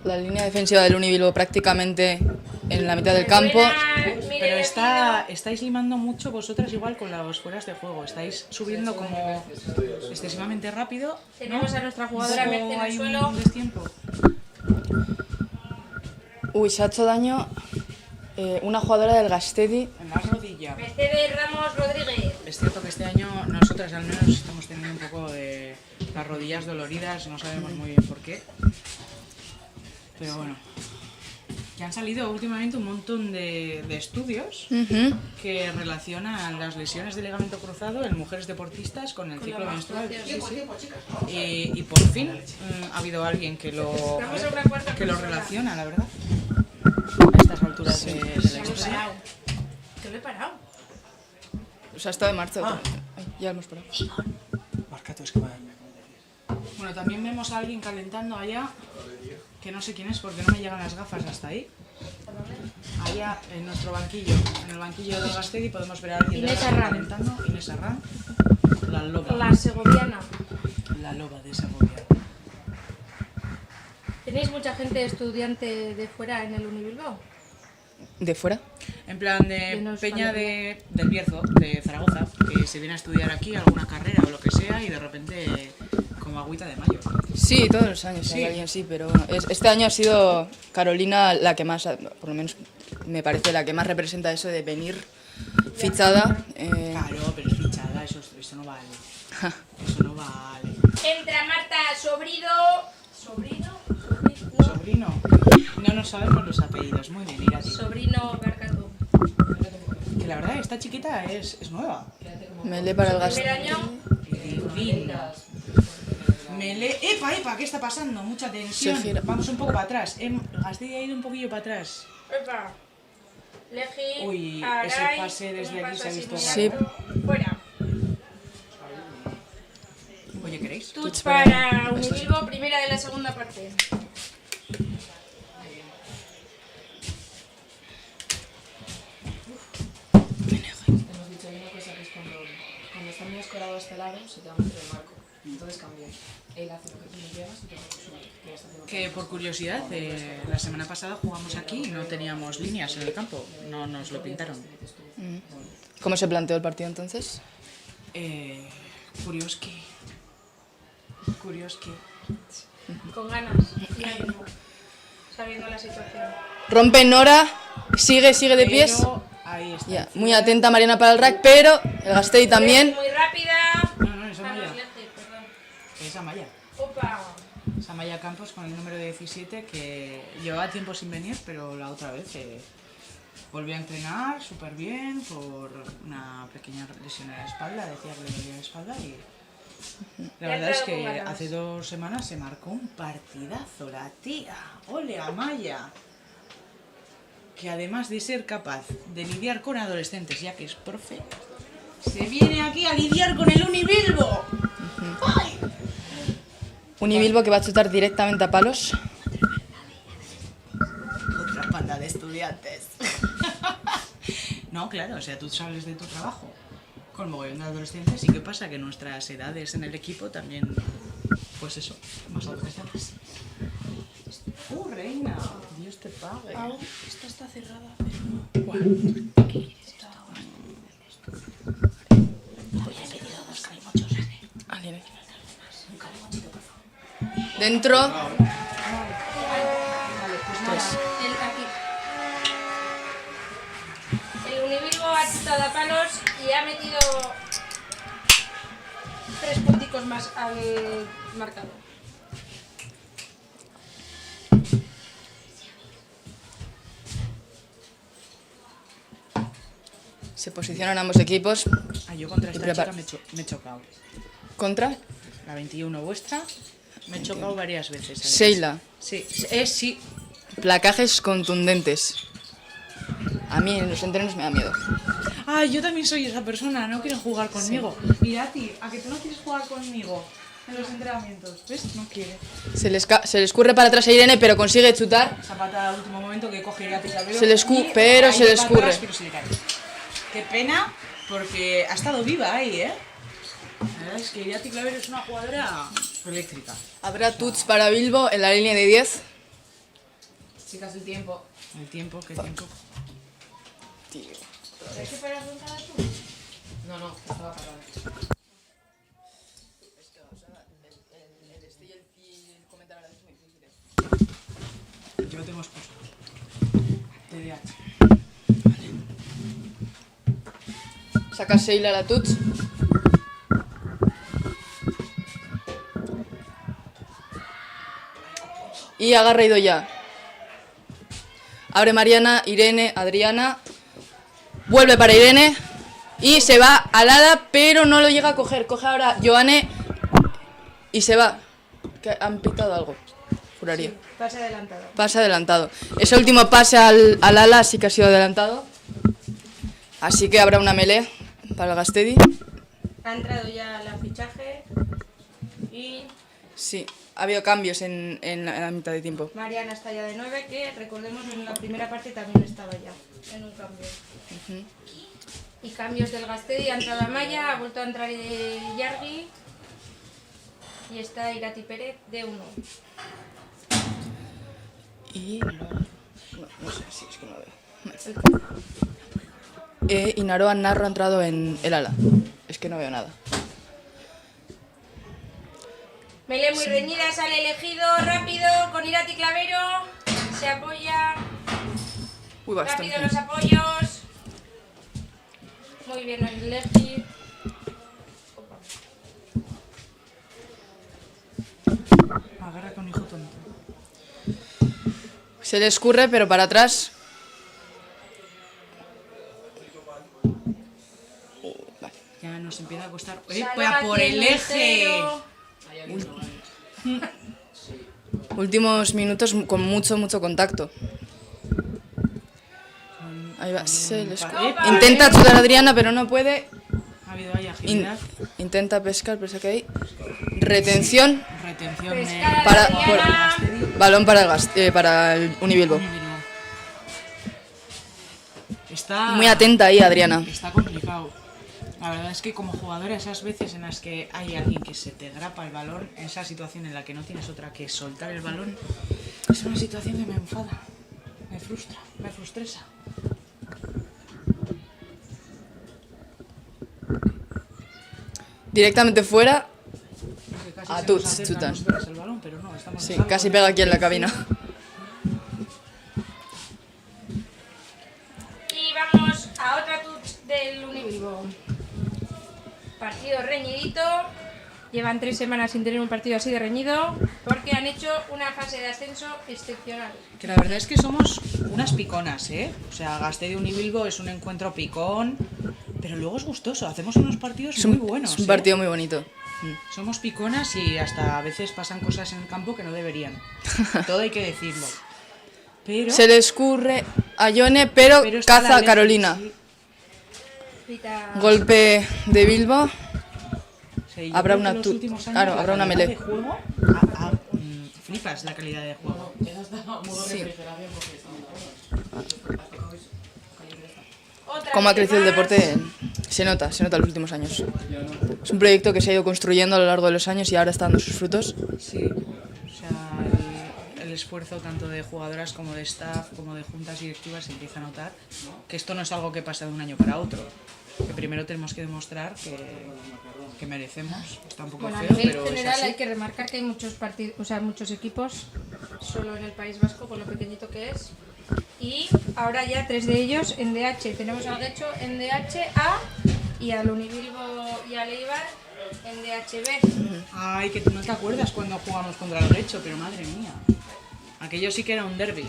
La línea defensiva del Unibilbo prácticamente en la mitad del campo. Pero estáis limando mucho vosotras igual con las fueras de juego. Estáis subiendo como excesivamente rápido. Tenemos a nuestra jugadora Luego Merced en el hay suelo. un destiempo. Uy, se ha hecho daño una jugadora del Gastedi. En la rodilla. Mercedes Ramos Rodríguez. Es cierto que este año nosotras al menos estamos teniendo un poco de las rodillas doloridas, no sabemos muy bien por qué. Pero bueno, que han salido últimamente un montón de estudios que relacionan las lesiones de ligamento cruzado en mujeres deportistas con el Con ciclo la menstrual. menstruación. Y por fin ha habido alguien que lo relaciona, la verdad, a estas alturas de la historia. Que lo he parado. O sea, está de marcha. Ay, ya hemos parado. Marca tu esquema. Bueno, también vemos a alguien calentando allá, que no sé quién es porque no me llegan las gafas hasta ahí. Allá en nuestro banquillo, en el banquillo del Gastedi, podemos ver a alguien Inés de Arran. calentando. Inés Arran, la loba. La segoviana. La loba de Segovia. ¿Tenéis mucha gente estudiante de fuera en el Unibilbao? ¿De fuera? En plan de Peña del Bierzo, de Zaragoza, que se viene a estudiar aquí alguna carrera o lo que sea y de repente como agüita de mayo. Sí, todos los años Sí. hay alguien, sí, pero bueno, este año ha sido Carolina la que más, por lo menos me parece la que más representa eso de venir fichada. Claro, pero es fichada, eso no vale. Eso no vale. Entra Marta Sobrido. ¿Sobrino? Sobrino. No nos sabemos los apellidos. Muy bien, Irati. Sobrino Garcato. Que la verdad, esta chiquita es nueva. Mele para el Primer Gastedi. año. Divina. ¡Epa! ¿Qué está pasando? Mucha tensión. Se gira. Vamos un poco para atrás. Gastedi ha ido un poquillo para atrás. Epa. Legi. Uy, Aray, ese pase desde un aquí se ha paso visto así raro. Fuera. Oye, ¿queréis? Tuts para Unibilbo, primera de la segunda parte. Hemos dicho, hay una cosa que es cuando está muy escorado a este lado, se te va a meter el marco. Entonces cambia. Él hace lo que tú no llevas y tú haces lo que estás haciendo. Que por curiosidad, la semana pasada jugamos aquí y no teníamos líneas en el campo. No nos lo pintaron. ¿Cómo se planteó el partido entonces? Curioski. Con ganas. Y ánimo. Sabiendo la situación. Rompe Nora, sigue de pies. Pero ahí está. Ya, muy atenta Mariana para el rack, pero el Gastedi también. Muy rápida. No, esa Carlos Maya. Lege, perdón. Es Amaya. Opa. Es Amaya Campos con el número 17 que llevaba tiempo sin venir, pero la otra vez volvió a entrenar súper bien por una pequeña lesión en la espalda. Decía que le dolía la espalda y la verdad es que hace 2 semanas se marcó un partidazo la tía. ¡Ole, Amaya! Que además de ser capaz de lidiar con adolescentes, ya que es profe, se viene aquí a lidiar con el Unibilbo. ¡Ay! Unibilbo que va a chutar directamente a palos. Otra panda de estudiantes. No, claro, o sea, tú sabes de tu trabajo con mogollón de adolescentes y qué pasa, que nuestras edades en el equipo también, pues eso, más adolescentes. Reina, Dios te pague. Esta está cerrada, Bueno. Voy a pedir 2 calimochos. Dentro. Vale, pues nada, aquí. El Unibilbo ha chutado a palos y ha metido 3 puntitos. minuticos más al marcador. Se posicionan ambos equipos. Yo contra y esta chica me he chocado. ¿Contra? La 21 vuestra. Me he chocado varias veces. además. Sheila. Sí, sí. Placajes contundentes. A mí en los entrenos me da miedo. Ah, yo también soy esa persona, no quieren jugar conmigo. Mira, a ti, a que tú no quieres jugar conmigo en los entrenamientos. ¿Ves? No quiere. Se le escurre para atrás a Irene, pero consigue chutar. Esa patada al último momento que coge Irati Clavero. Se le pero se le escurre. Pero se le cae. Qué pena, porque ha estado viva ahí, ¿eh? La verdad es que Irati Clavero es una jugadora eléctrica. Habrá tuts para Bilbo en la línea de 10. Chicas, el tiempo. El tiempo, ¿qué tiempo? Tío. ¿Hay que parar montada tú? No, estaba parada. Yo lo tengo expuesto. TDAH. Saca Sheila la tuts. Y agarra Idoya. Abre Mariana, Irene, Adriana. Vuelve para Irene. Y se va al Hada, pero no lo llega a coger. Coge ahora Joanne. Y se va. Que han pitado algo. Juraría. Sí, pase adelantado. Pase adelantado. Ese último pase al ala sí que ha sido adelantado. Así que habrá una melee para el Gastedi. Ha entrado ya la fichaje y Sí, ha habido cambios en la mitad de tiempo. Mariana está ya de 9, que recordemos en la primera parte también estaba ya en un cambio. Y cambios del Gastedi, ha entrado Amaya, ha vuelto a entrar Yargi y está Irati Pérez de 1. Y no sé, sí, es que no veo. Y Naroa Narro ha entrado en el ala. Es que no veo nada. Melee muy reñida, sale elegido, rápido, con Irati Clavero, se apoya, Uy, bastante. rápido los apoyos, muy bien el Legi. Agarra con hijo tonto. Se le escurre, pero para atrás. Ya nos empieza a costar. Salva ¡Por el eje! Últimos minutos con mucho contacto. Ahí va, se le escurre. Intenta chutar a Adriana, pero no puede. Ha habido ahí agilidad. Intenta pescar, pero se cae ahí. Retención. Retención Balón para el Unibilbo. Está Muy atenta ahí, Adriana. Está complicado. La verdad es que como jugadora, esas veces en las que hay alguien que se te grapa el balón, esa situación en la que no tienes otra que soltar el balón, es una situación que me enfada, me frustra, me frustresa. Directamente fuera. Casi A se nos Tuts, acerca chutan. nosotras el balón, pero no, estamos Sí, a salvo. casi pega aquí en la cabina. Y vamos a otra touch del Unibilbo. Partido reñidito. Llevan 3 semanas sin tener un partido así de reñido porque han hecho una fase de ascenso excepcional. Que la verdad es que somos unas piconas, ¿eh? O sea, Gastedi Unibilbo es un encuentro picón, pero luego es gustoso, hacemos unos partidos muy buenos. Es un partido muy bonito. Somos piconas y hasta a veces pasan cosas en el campo que no deberían. Todo hay que decirlo. Pero Se le escurre a Yone, pero está caza a la Carolina. Golpe de Bilbo. Sí, yo Habrá creo que una en los últimos años claro, la habrá una calidad melee. de juego flipas la calidad de juego. Sí. Cómo ha crecido el deporte se nota en los últimos años. Es un proyecto que se ha ido construyendo a lo largo de los años y ahora está dando sus frutos. Sí, o sea, el esfuerzo tanto de jugadoras como de staff, como de juntas directivas se empieza a notar que esto no es algo que pasa de un año para otro. Que primero tenemos que demostrar que merecemos. Está un poco Bueno, a feo, nivel pero es general así. hay que remarcar que hay muchos partidos, o sea, muchos equipos solo en el País Vasco, con lo pequeñito que es. Y ahora ya 3 de ellos en DH. Tenemos al Guecho en DH A y al Unibilbo y al Eibar en DHB. Ay, que tú no te acuerdas cuando jugamos contra el Guecho, pero madre mía. Aquello sí que era un derbi.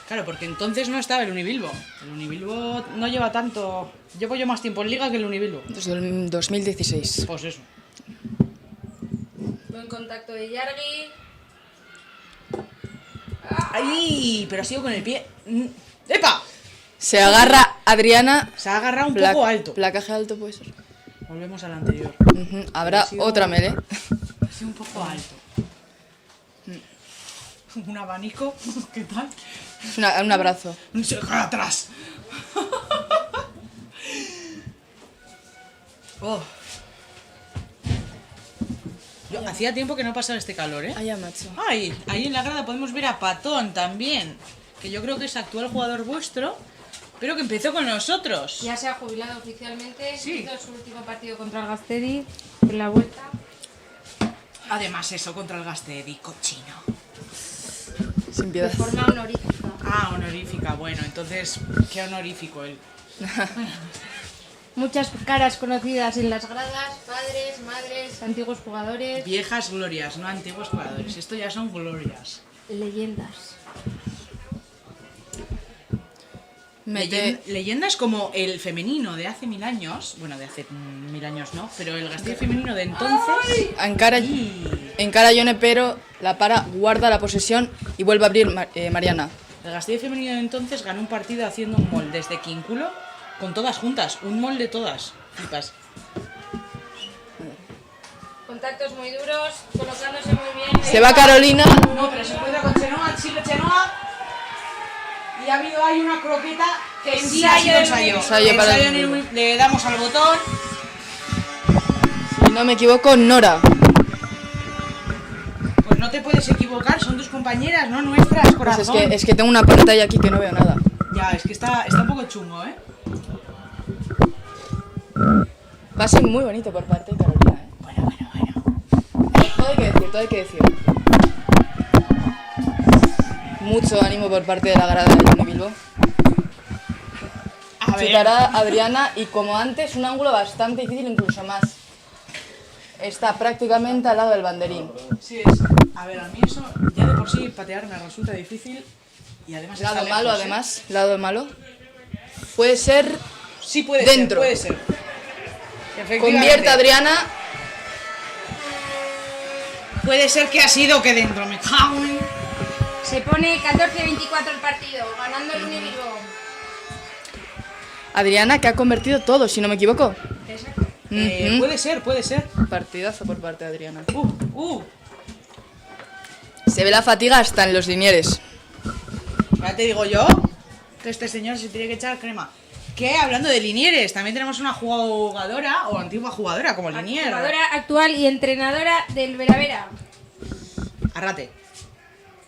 Claro, porque entonces no estaba el Unibilbo. El Unibilbo no lleva tanto... Llevo yo más tiempo en Liga que el Unibilbo. Desde el 2016. Pues eso. Buen contacto de Yargi. ¡Ay! Pero ha sido con el pie. ¡Epa! Se agarra Adriana. Se ha agarrado un poco alto. Placaje alto puede ser. Volvemos al anterior. Habrá otra melee. Ha sido un poco alto. Un abanico. ¿Qué tal? Un abrazo. Se cae atrás. Oh. Hacía tiempo que no pasaba este calor, ¿eh? Ay, macho. Ay, ahí en la grada podemos ver a Patón también, que yo creo que es actual jugador vuestro, pero que empezó con nosotros. Ya se ha jubilado oficialmente. Sí. Hizo su último partido contra el Gastedi en la vuelta. Además eso, contra el Gastedi, cochino. Sin piedad. De forma honorífica. Ah, honorífica, bueno, entonces, qué honorífico él. Muchas caras conocidas en las gradas, padres, madres, antiguos jugadores. Viejas glorias, no antiguos jugadores, esto ya son glorias. Leyendas. Leyendas como el femenino de hace 1000 años, bueno, de hace 1000 años no, pero el Gastedi femenino de entonces... Encara Yone, pero la para, guarda la posesión y vuelve a abrir Mariana. El Gastedi femenino de entonces ganó un partido haciendo un mol desde Quínculo con todas juntas, un mol de todas. Flipas. Contactos muy duros, colocándose muy bien. Se va Carolina. No, pero se encuentra con Chenoa, Chenoa. Y ha habido ahí una croqueta que sí ha sido ensayo. Le damos al botón. Si no me equivoco, Nora. Pues no te puedes equivocar, son tus compañeras, no nuestras, corazón. Pues es que tengo una pantalla aquí que no veo nada. Ya, es que está un poco chungo, ¿eh? Pase muy bonito por parte de Carolina, ¿eh? Bueno. Todo hay que decir. Mucho ánimo por parte de la grada de Unibilbo. Chutará Adriana y como antes, un ángulo bastante difícil, incluso más. Está prácticamente al lado del banderín. Sí, es. A ver, a mí eso ya de por sí patear me resulta difícil y además lado está malo, lejos, además, lado malo. Puede ser sí, puede dentro. Puede ser. Convierte a Adriana. Puede ser que ha sido que dentro, me cago en... Se pone 14-24 el partido, ganando el Unibilbo. Adriana, que ha convertido todo, si no me equivoco. Exacto. Puede ser. Partidazo por parte de Adriana. Se ve la fatiga hasta en los linieres. Ya te digo yo que este señor se tiene que echar crema. Que hablando de linieres, también tenemos una jugadora o antigua jugadora como Linier. Jugadora actual y entrenadora del Veravera. Arrate.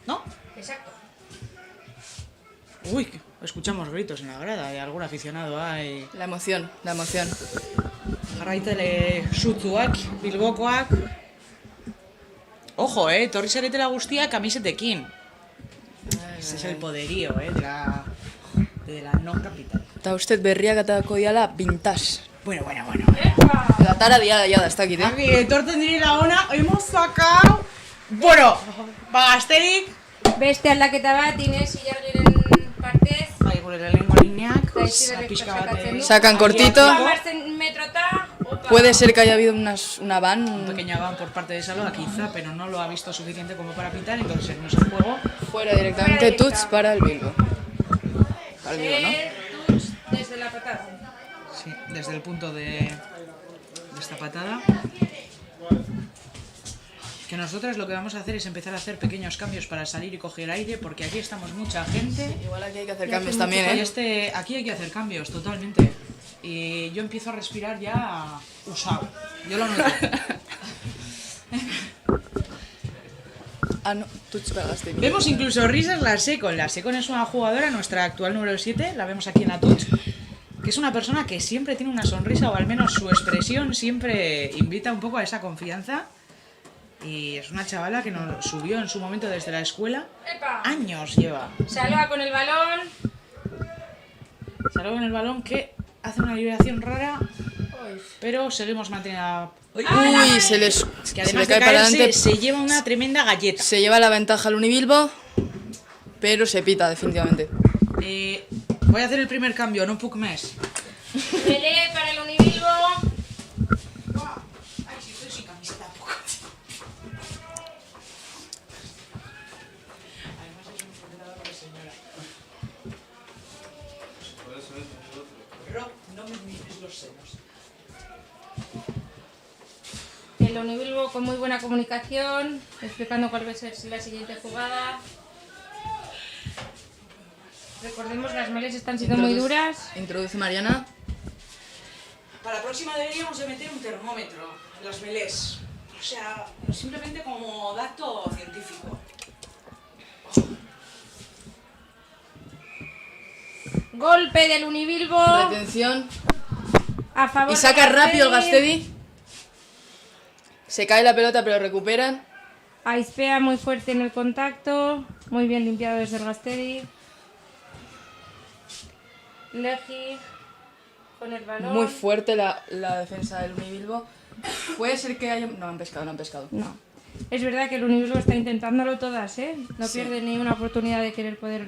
¿No? Exacto. Uy, escuchamos gritos en la grada de algún aficionado ahí. La emoción. Jarraitele sutzuak, bilbokoak. Ojo, Torri zaretela guztia kamisetekin. Ese es el poderío, de la no capital. Eta usted berriak aterako diala vintage. Bueno. La tara diala ya está aquí, Aquí, etortzen direla ona, hemos sacado... Bueno, Gaztedik. Beste aldaketa bat, Inés Ilargiren partez. Bai, gure lehenengo lineak. Sacan cortito. Metrota. Puede ser que haya habido una van. Un pequeña van por parte de Salva, quizá, pero no lo ha visto suficiente como para pitar, entonces no es el juego. Fuera directamente, touch para el Bilbo. Para el Bilbo, ¿no? Touch desde la patada. Sí, desde el punto de esta patada. Que nosotras lo que vamos a hacer es empezar a hacer pequeños cambios para salir y coger aire, porque aquí estamos mucha gente. Igual aquí hay que hacer cambios también, ¿eh? Aquí hay que hacer cambios, totalmente. Y yo empiezo a respirar ya usado. Yo lo noto. No, touch para Gasteiz. Vemos incluso risas la Secon. La Secon es una jugadora, nuestra actual número 7, la vemos aquí en la touch, que es una persona que siempre tiene una sonrisa, o al menos su expresión siempre invita un poco a esa confianza. Y es una chavala que nos subió en su momento desde la escuela. ¡Epa! Años lleva. Salva con el balón. Salva con el balón que hace una liberación rara. pero seguimos manteniendo... Uy, se le que además cae de para caerse, adelante. se lleva una tremenda galleta. Se lleva la ventaja al Unibilbo, pero se pita definitivamente. Voy a hacer el primer cambio, no puc més. Pelé para el Unibilbo. Ay, si estoy sin camiseta, poco. Además es un ordenador de señora. Rob, no me mires los senos. El Unibilbo con muy buena comunicación, explicando cuál va a ser la siguiente jugada. Recordemos, las males están siendo muy duras. Introduce Mariana. Para la próxima deberíamos de meter un termómetro en las melés. O sea, simplemente como dato científico. Golpe del Unibilbo. Retención. A favor Y saca de rápido el Gastedi. Gastedi. Se cae la pelota, pero recuperan. Aispea muy fuerte en el contacto. Muy bien limpiado desde el Gastedi. Legi con el balón. Muy fuerte la defensa del Unibilbo. Puede ser que haya... No han pescado, no han pescado. No. Es verdad que el Unibilbo está intentándolo todas, ¿eh? No Sí. pierde ni una oportunidad de querer poder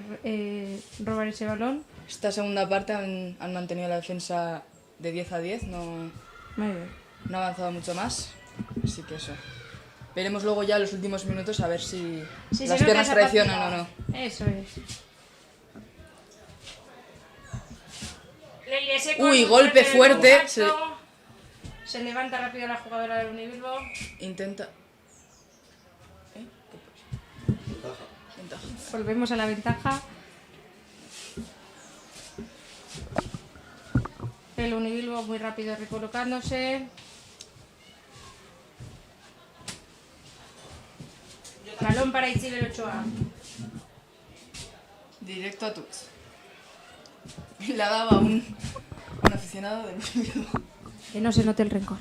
robar ese balón. Esta segunda parte han mantenido la defensa de 10 a 10. No ha avanzado mucho más. Así que eso. Veremos luego ya los últimos minutos a ver si Sí, las se nota piernas esa traicionan o capacidad. no. Eso es. Leire Uy, golpe fuerte. Se levanta rápido la jugadora del Unibilbo. Intenta... Volvemos a la ventaja. El Unibilbo muy rápido recolocándose. Balón para Itziber Ochoa. Directo a Tux. La daba un aficionado del Unibilbo. Que no se note el rencor.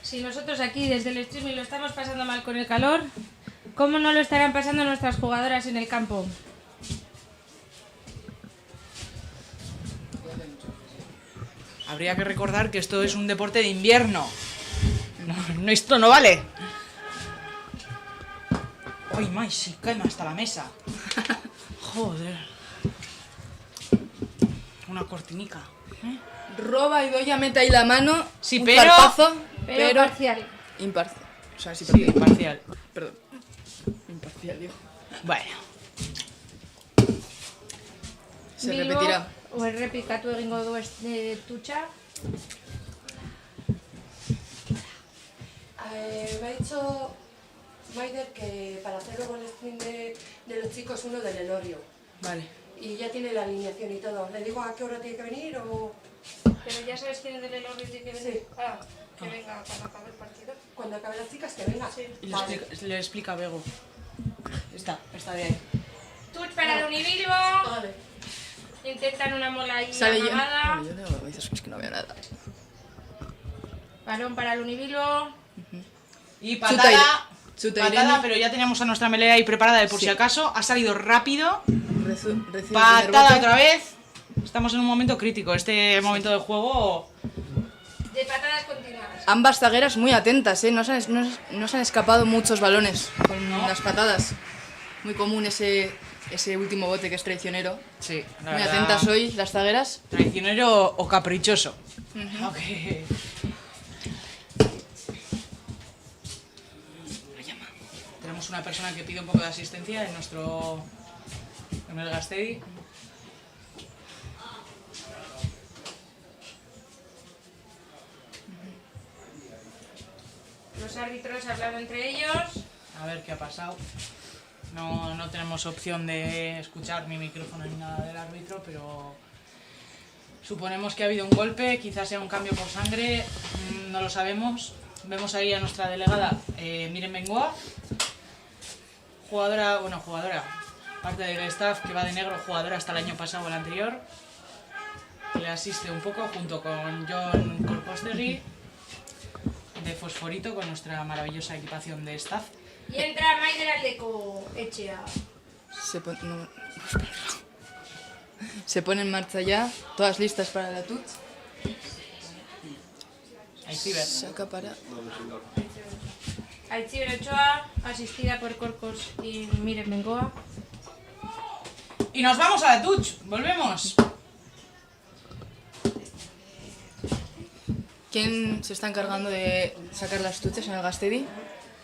Si nosotros aquí desde el streaming lo estamos pasando mal con el calor, ¿cómo no lo estarán pasando nuestras jugadoras en el campo? Habría que recordar que esto es un deporte de invierno. No, esto no vale. Ay, mai, sí, cae hasta la mesa. Joder. Una cortinica. Roba y Doya mete ahí la mano. Sí, un pero- zarpazo, pero parcial. Imparcial. O sea, sí, Sí, parcial. Perdón. Imparcial, digo. Bueno. Se Bilbo, repetirá. o errepikatu egingo du tutxa. Me ha dicho Maider que para hacer luego el stream de los chicos uno del Elorio. Vale. Y ya tiene la alineación y todo. ¿Le digo a qué hora tiene que venir o...? Pero ya sabes quién es del Elorrio y tiene que venir. Sí. Que venga cuando acabe el partido. Cuando acabe las chicas, que venga. Sí. Y le explica a Bego. Está bien. Tuch para el Unibilbo. Intentan una mola ahí Sale yo. amagada. Bueno, yo dices que no veo nada. Balón para el Unibilbo. Y Chuta patada, Chuta patada, Irene. pero ya teníamos a nuestra melea ahí preparada de por Sí. si acaso. Ha salido rápido. Recibe el primer Patada bote. otra vez. Estamos en un momento crítico. Este momento de juego... De patadas continuadas. Ambas zagueras muy atentas, ¿eh? No se han escapado muchos balones con las patadas. Muy común ese último bote que es traicionero. Sí, la Muy verdad. atentas hoy las zagueras. Traicionero o caprichoso. Ujú. Ok. Tenemos una persona que pide un poco de asistencia en el Gastedi. Los árbitros hablan entre ellos. A ver qué ha pasado. No tenemos opción de escuchar ni micrófono ni nada del árbitro, pero suponemos que ha habido un golpe, quizás sea un cambio por sangre, no lo sabemos. Vemos ahí a nuestra delegada Miren Bengoa, jugadora, parte del staff que va de negro, jugadora hasta el año pasado o el anterior, que le asiste un poco junto con John Corpostegui. de Fosforito con nuestra maravillosa equipación de staff. Y entra Maider Aldeko Etxea. Se pone en marcha ya, todas listas para la TUT. Aitziber. Saca para... Aitziber Ochoa, asistida por Corcos y Miren Bengoa. Y nos vamos a la Tuch, volvemos. ¿Quién se está encargando de sacar las tuches en el Gastedi?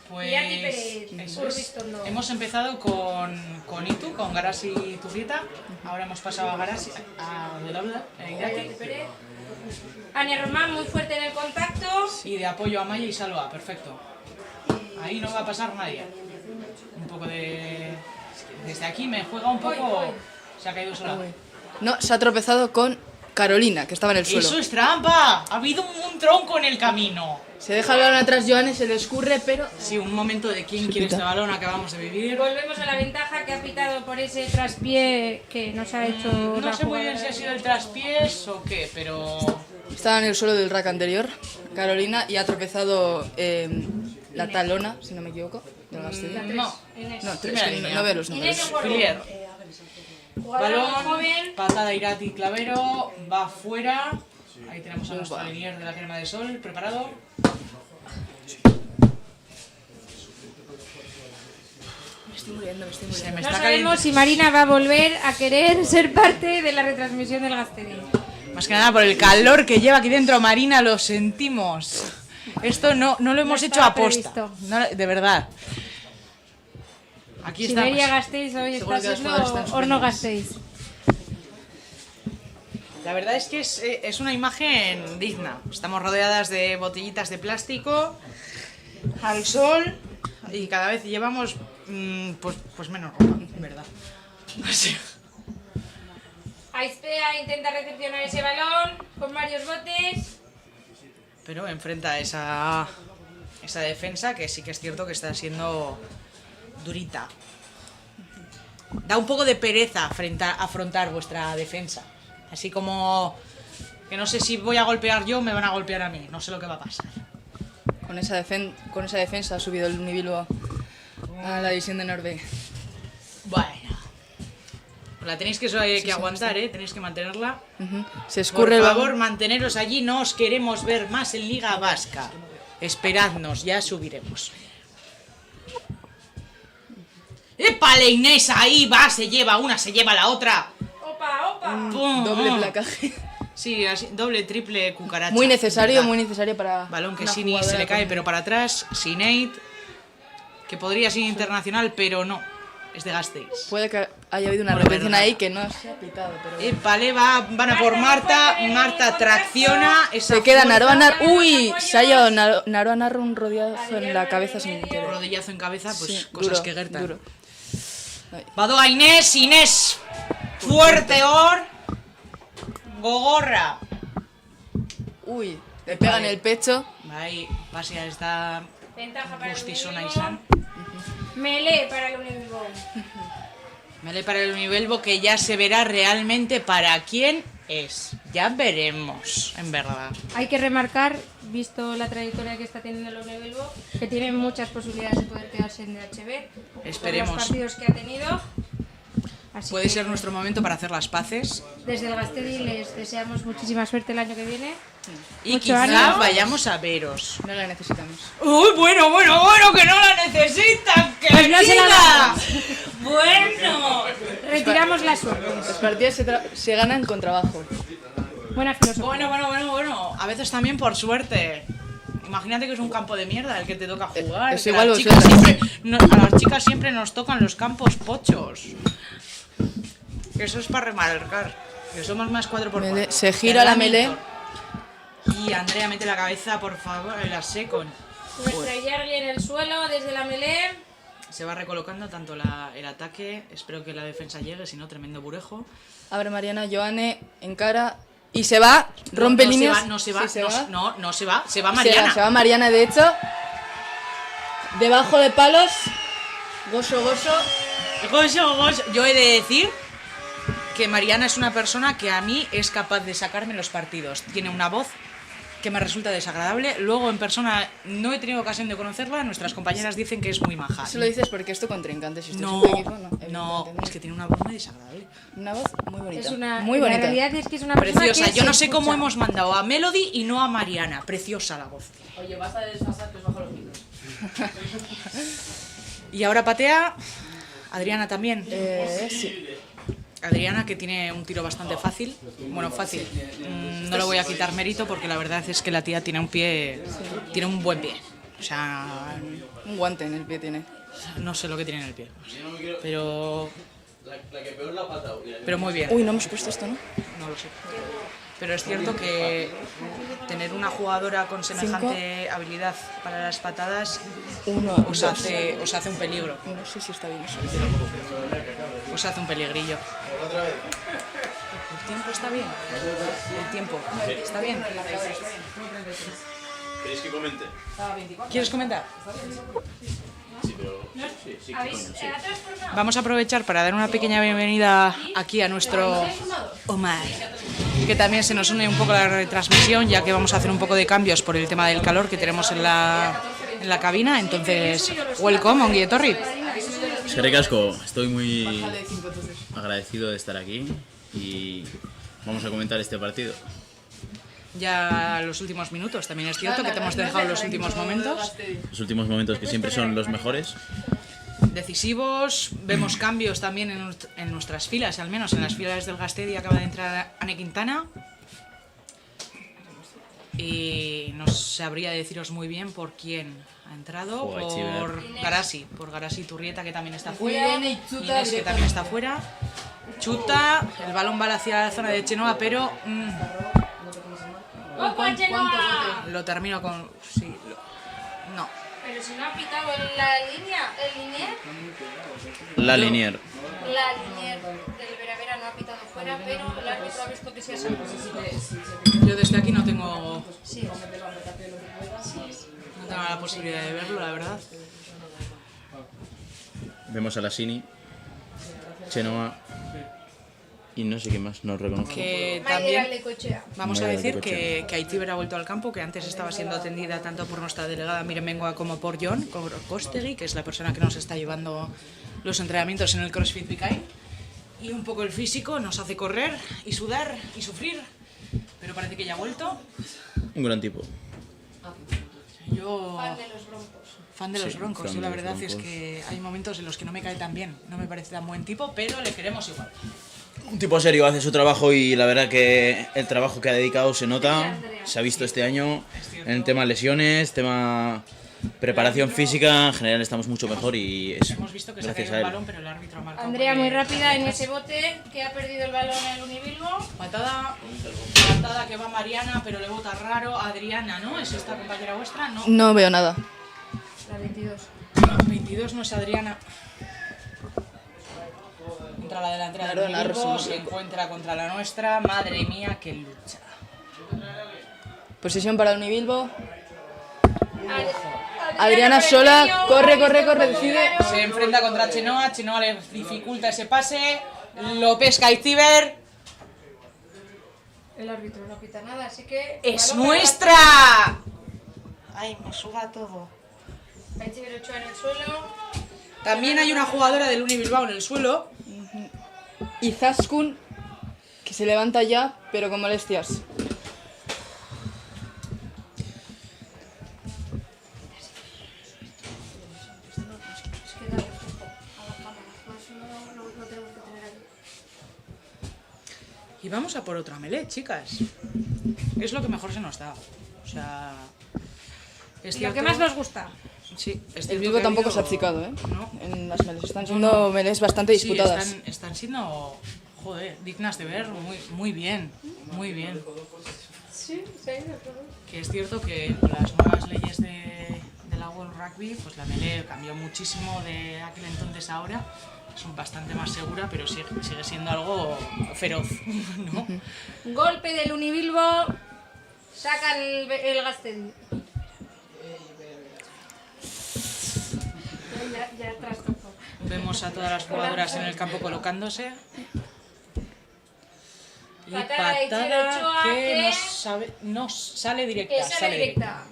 Pues Iñaki Pérez, eso es. Urbistondo. Hemos empezado con Itu, con Garasi y Turrieta. Ahora hemos pasado a Garasi, a Iñaki Pérez. Ania Román, muy fuerte en el contacto. Y de apoyo a Maya y Salva, perfecto. Ahí no va a pasar nadie. Un poco de... Desde aquí me juega un poco... Se ha caído sola. No, se ha tropezado con Carolina, que estaba en el suelo. ¡Eso es trampa! Ha habido un tronco en el camino. Se deja el balón atrás Joane, se le escurre, pero... Sí, un momento de quién quiere este balón acabamos de vivir. Volvemos a la ventaja que ha pitado por ese traspié que nos ha hecho... No sé muy bien si ha sido el traspiés o qué, pero... Estaba en el suelo del rack anterior, Carolina, y ha tropezado la talona, si no me equivoco, del Gastedi. No, tres, que no veo los números. Pilier. Balón, patada Irati Clavero, va fuera. Ahí tenemos a nuestro linier de la crema de sol, preparado. Me estoy muriendo. No sabemos si Marina va a volver a querer ser parte de la retransmisión del Gastedi. Más que nada por el calor que lleva aquí dentro Marina, lo sentimos. Esto no lo hemos hecho a posta, no, de verdad. Aquí estamos. Siberia Gasteiz hoy está siendo horno Gasteiz. La verdad es que es una imagen digna. Estamos rodeadas de botellitas de plástico, al sol, y cada vez llevamos pues menos ropa, en verdad. Así. Aizpea intenta recepcionar ese balón con varios botes. Pero enfrenta esa defensa que sí que es cierto que está siendo durita. Da un poco de pereza afrontar vuestra defensa. Así como que no sé si voy a golpear yo o me van a golpear a mí. No sé lo que va a pasar. Con esa defensa ha subido el Unibilbo a la división de Norbe. Bueno. La tenéis que aguantar, tenéis que mantenerla. Se escurre Por favor, manteneros allí, no os queremos ver más en Liga Vasca. Esperadnos, ya subiremos. ¡Épale, Inés! Ahí va, se lleva una, se lleva la otra. ¡Opa! Doble placaje. Sí, así, doble, triple cucaracha. Muy necesario para... Balón que Sini se le cae, pero para atrás. Sinead, que podría ser internacional, pero no. Es de Gasteiz. Puede que haya habido una repetición ahí que no se ha pitado, pero... Épale, van a por Marta. Marta tracciona. Se queda Naroa. ¡Uy! Se ha llevado Naroa un rodillazo en la cabeza sin querer. Rodillazo en cabeza, pues sí, cosas duro, que Gerta. Duro. Badoa Inés. Fuerte or. Gogorra. Uy, le pega en el pecho. Ahí, Basia está justisona y san. Melee para el Unibilbo. Melee para el Unibilbo, que ya se verá realmente para quién es. Ya veremos, en verdad. Hay que remarcar, visto la trayectoria que está teniendo el Unibilbo, que tiene muchas posibilidades de poder quedarse en DHB. Esperemos. Por los partidos que ha tenido. Así Puede ser nuestro momento para hacer las paces. Desde el Gastedi les deseamos muchísima suerte el año que viene. Y Mucho quizá ánimo. vayamos a veros. No la necesitamos. ¡Uy, bueno, que no la necesitan! ¡Que Pues no se la siga! damos. ¡Bueno! Retiramos la suerte. Los partidos se ganan con trabajo. Buena filosofía. Bueno. A veces también por suerte. Imagínate que es un campo de mierda el que te toca jugar. Es que igual a las chicas siempre nos tocan los campos pochos. Que eso es para remarcar. Que somos más 4x4. Se gira la melee. Y Andrea, mete la cabeza, por favor, en la secon. Nuestra Yargi en el suelo desde la melee. Se va recolocando tanto el ataque. Espero que la defensa llegue, si no, tremendo burejo. Abre Mariana, Joane, encara y se va, rompe líneas. No se va. Se va Mariana. Se va Mariana, de hecho. Debajo de palos. Gozo. Yo he de decir que Mariana es una persona que a mí es capaz de sacarme los partidos. Tiene una voz que me resulta desagradable. Luego en persona no he tenido ocasión de conocerla, nuestras compañeras dicen que es muy maja. Eso lo dices porque es tu contrincante, si estás No, en tu equipo, no. no, es que tiene una voz muy desagradable. Una voz muy bonita. Muy bonita. La realidad es que es una persona preciosa. que Yo no se sé cómo escucha. hemos mandado a Melody y no a Mariana. Preciosa la voz. Oye, basta de desfasar que os bajo los micros. Y ahora patea Adriana también. Sí. Adriana, que tiene un tiro bastante fácil. Bueno, fácil. No le voy a quitar mérito porque la verdad es que la tía tiene un pie. Tiene un buen pie. O sea. Un guante en el pie tiene. No sé lo que tiene en el pie. Pero. La que peor la ha patado. Pero muy bien. Uy, no hemos puesto esto, ¿no? No lo sé. Pero es cierto que tener una jugadora con semejante habilidad para las patadas os hace un peligro. No sé si está bien eso. Os hace un peligrillo. ¿El tiempo está bien? El tiempo está bien. ¿Queréis que comente? ¿Quieres comentar? Sí, pero... Sí, Vamos a aprovechar para dar una pequeña bienvenida aquí a nuestro Omar, que también se nos une un poco a la retransmisión, ya que vamos a hacer un poco de cambios por el tema del calor que tenemos en la cabina. Entonces, welcome, Ongi Etorri. Eskerrik asko, estoy muy agradecido de estar aquí y vamos a comentar este partido. Ya los últimos minutos, también es cierto que te hemos dejado los últimos momentos. Los últimos momentos que siempre son los mejores. Decisivos, vemos cambios también en nuestras filas, al menos en las filas del Gastedi acaba de entrar Ane Quintana. Y no sabría deciros muy bien por quién ha entrado, por Garasi Turrieta, que también está fuera, Inés, que también está fuera. Chuta, el balón va hacia la zona de Chenoa, pero lo termino con... Sí, no. Pero si no ha pitado la línea, el Linier. La Linier. La Linier del Veravera no ha pitado fuera, pero el árbitro ha visto que se ha salvado. Yo desde aquí no tengo... Sí. No tengo la posibilidad de verlo, la verdad. Vemos a la Sini, Chenoa y no sé qué más, no reconozco. Que también vamos a decir que Aitziber ha vuelto al campo, que antes estaba siendo atendida tanto por nuestra delegada Miren Bengoa como por Jon Kostegui, que es la persona que nos está llevando los entrenamientos en el CrossFit Bikain. Y un poco el físico nos hace correr y sudar y sufrir, pero parece que ya ha vuelto. Un gran tipo. Yo... Fan de los Broncos. Fan de los Sí, Broncos. fan Yo de la los verdad es Broncos. que hay momentos en los que no me cae tan bien, no me parece tan buen tipo, pero le queremos igual. Un tipo serio, hace su trabajo y la verdad que el trabajo que ha dedicado se nota, se ha visto este año en el tema lesiones, tema preparación física, en general estamos mucho mejor y es Hemos visto que se ha gracias caído a el él. balón, pero el árbitro ha marcado. Andrea muy porque- rápida en ese bote, que ha perdido el balón el Unibilbo. Patada que va Mariana, pero le bota raro. Adriana, ¿no? ¿Es esta compañera vuestra? No. No veo nada. La 22. No, 22 no es Adriana. Entra la delantera del Perdona, Bilbo, Rosa, se encuentra contra la nuestra. Madre mía, qué lucha. Posición para Unibilbo. Adriana Adriana por el sola, medio, corre, decide. Se enfrenta contra Chenoa. Chenoa le dificulta ese pase. Lo pesca Aitziber. El árbitro no pita nada, así que... ¡Es balón para nuestra! Ay, me suda todo. Aitziber Ochoa en el suelo. También hay una jugadora del Uni Bilbao en el suelo. Y Zaskun, que se levanta ya, pero con molestias. Es que darle tiempo a las cámaras, por eso no tenemos que tener aquí. Y vamos a por otra melee, chicas. Es lo que mejor se nos da. O sea... Es Lo cierto- que más nos gusta. Sí, es El cierto Bilbo que ha tampoco habido- se ha achicado, ¿eh? No. En las melees. Están siendo melees bastante Sí, disputadas. están siendo, joder, dignas de ver, muy bien, muy bien. Sí, se ha ido todo. Que es cierto que con las nuevas leyes de la World Rugby, pues la melee cambió muchísimo de aquel entonces a ahora. Es bastante más segura, pero sigue siendo algo feroz, ¿no? Golpe del Unibilbo. Saca el Gastedi. Ya trastocó. Vemos a todas las jugadoras en el campo colocándose. Y Patada de patada Itziar Ochoa, que que nos sale directa. que sale directa.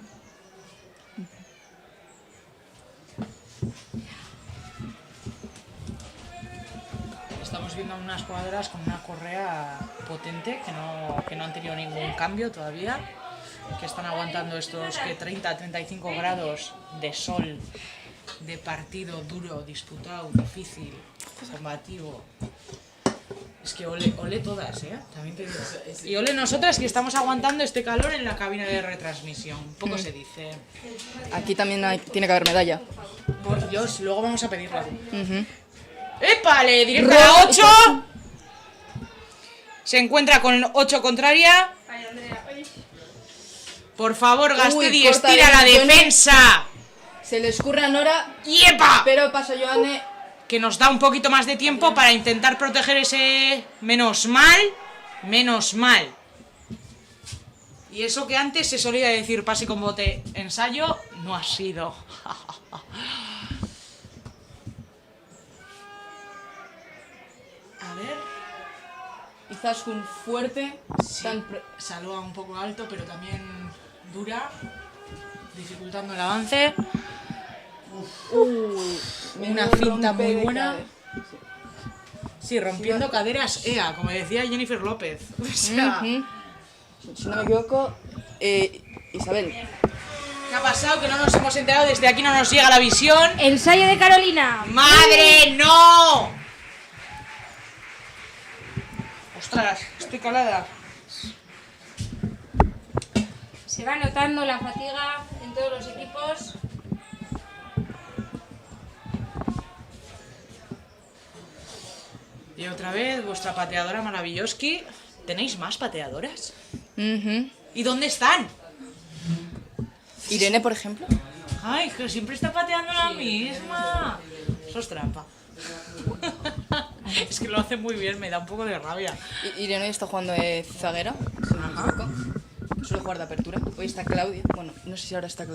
Estamos viendo unas jugadoras con una correa potente que no han tenido ningún cambio todavía, que están aguantando estos 30-35 grados de sol, de partido duro, disputado, difícil, combativo. Es que ole todas, ¿eh? También te digo. Y ole nosotras que estamos aguantando este calor en la cabina de retransmisión. Poco se dice. Aquí también tiene que haber medalla. Por Dios, luego vamos a pedirla. Ujú. ¡Épale! Directa a 8. Se encuentra con 8 contraria. Por favor, Gastedi, corta estira la de Joane. defensa. Se le escurre a Nora. ¡Yepa! Pero pasa Joane. Que nos da un poquito más de tiempo para intentar proteger ese... Menos mal. Menos mal. Y eso que antes se solía decir pase con bote ensayo, no ha sido. A ver. Izaskun fuerte. Sí, salva un poco alto, pero también dura, dificultando el avance. Una finta muy buena. Sí, rompiendo caderas EA, como decía Jennifer López. O sea, Si no me equivoco, Isabel. ¿qué ha pasado? Que no nos hemos enterado, desde aquí no nos llega la visión. Ensayo de Carolina. ¡Madre, no! Ostras, estoy calada. Se va notando la fatiga en todos los equipos. Y otra vez, vuestra pateadora Maravilloski. ¿Tenéis más pateadoras? ¿Y dónde están? Irene, por ejemplo. Ay, que siempre está pateando la misma. Eso es trampa. Es que lo hace muy bien, me da un poco de rabia. Irene está jugando de zaguera, si no me equivoco. Suele jugar de apertura. Hoy está Claudia. Bueno, no sé si ahora está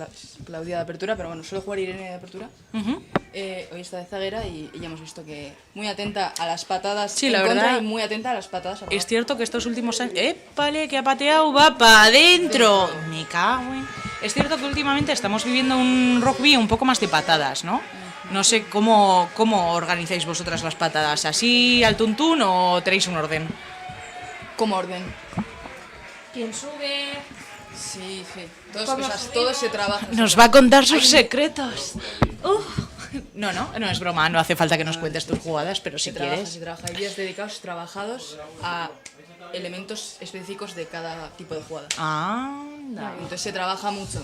Claudia de apertura, pero bueno, suele jugar Irene de apertura. Hoy está de zaguera y ya hemos visto que muy atenta a las patadas Sí, en la contra verdad. y muy atenta a las patadas a favor. Es cierto que estos últimos años... ¡Épale, que ha pateado! ¡Va para adentro! Me cago en... Es cierto que últimamente estamos viviendo un rugby un poco más de patadas, ¿no? No sé cómo organizáis vosotras las patadas. ¿Así al tuntún o tenéis un orden? Como orden. ¿Quién sube? Sí. ¿Cómo Todo se trabaja. Nos va a contar sus secretos. No es broma, no hace falta que nos cuentes tus jugadas, pero si quieres. Se trabaja. Hay días dedicados, trabajados a elementos específicos de cada tipo de jugada. Entonces se trabaja mucho.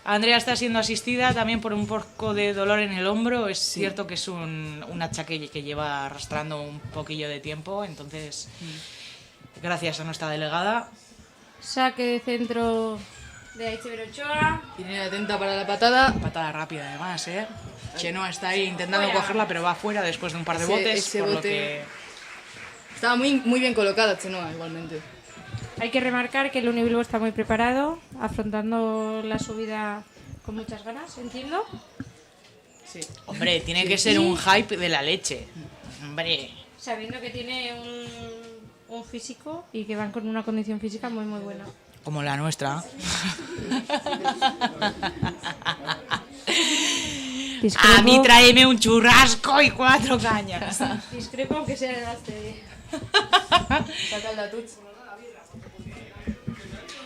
Andrea está siendo asistida también por un poco de dolor en el hombro. Es cierto que es un achaque que lleva arrastrando un poquillo de tiempo, entonces gracias a nuestra delegada. Saque de centro de Itziar Ochoa. Irene atenta para la patada. Patada rápida además, ¿eh? Chenoa está ahí intentando cogerla, pero va fuera después de un par de botes, ese por lo bote. que... Estaba muy bien colocada Chenoa, igualmente. Hay que remarcar que el Unibilbo está muy preparado, afrontando la subida con muchas ganas, entiendo. Sí. Hombre, tiene que ser un hype de la leche. Hombre. Sabiendo que tiene un físico y que van con una condición física muy buena. Como la nuestra. Discrepo. A mí tráeme un churrasco y 4 cañas. Discrepo aunque sea de Gastedi. Saca el Datuch.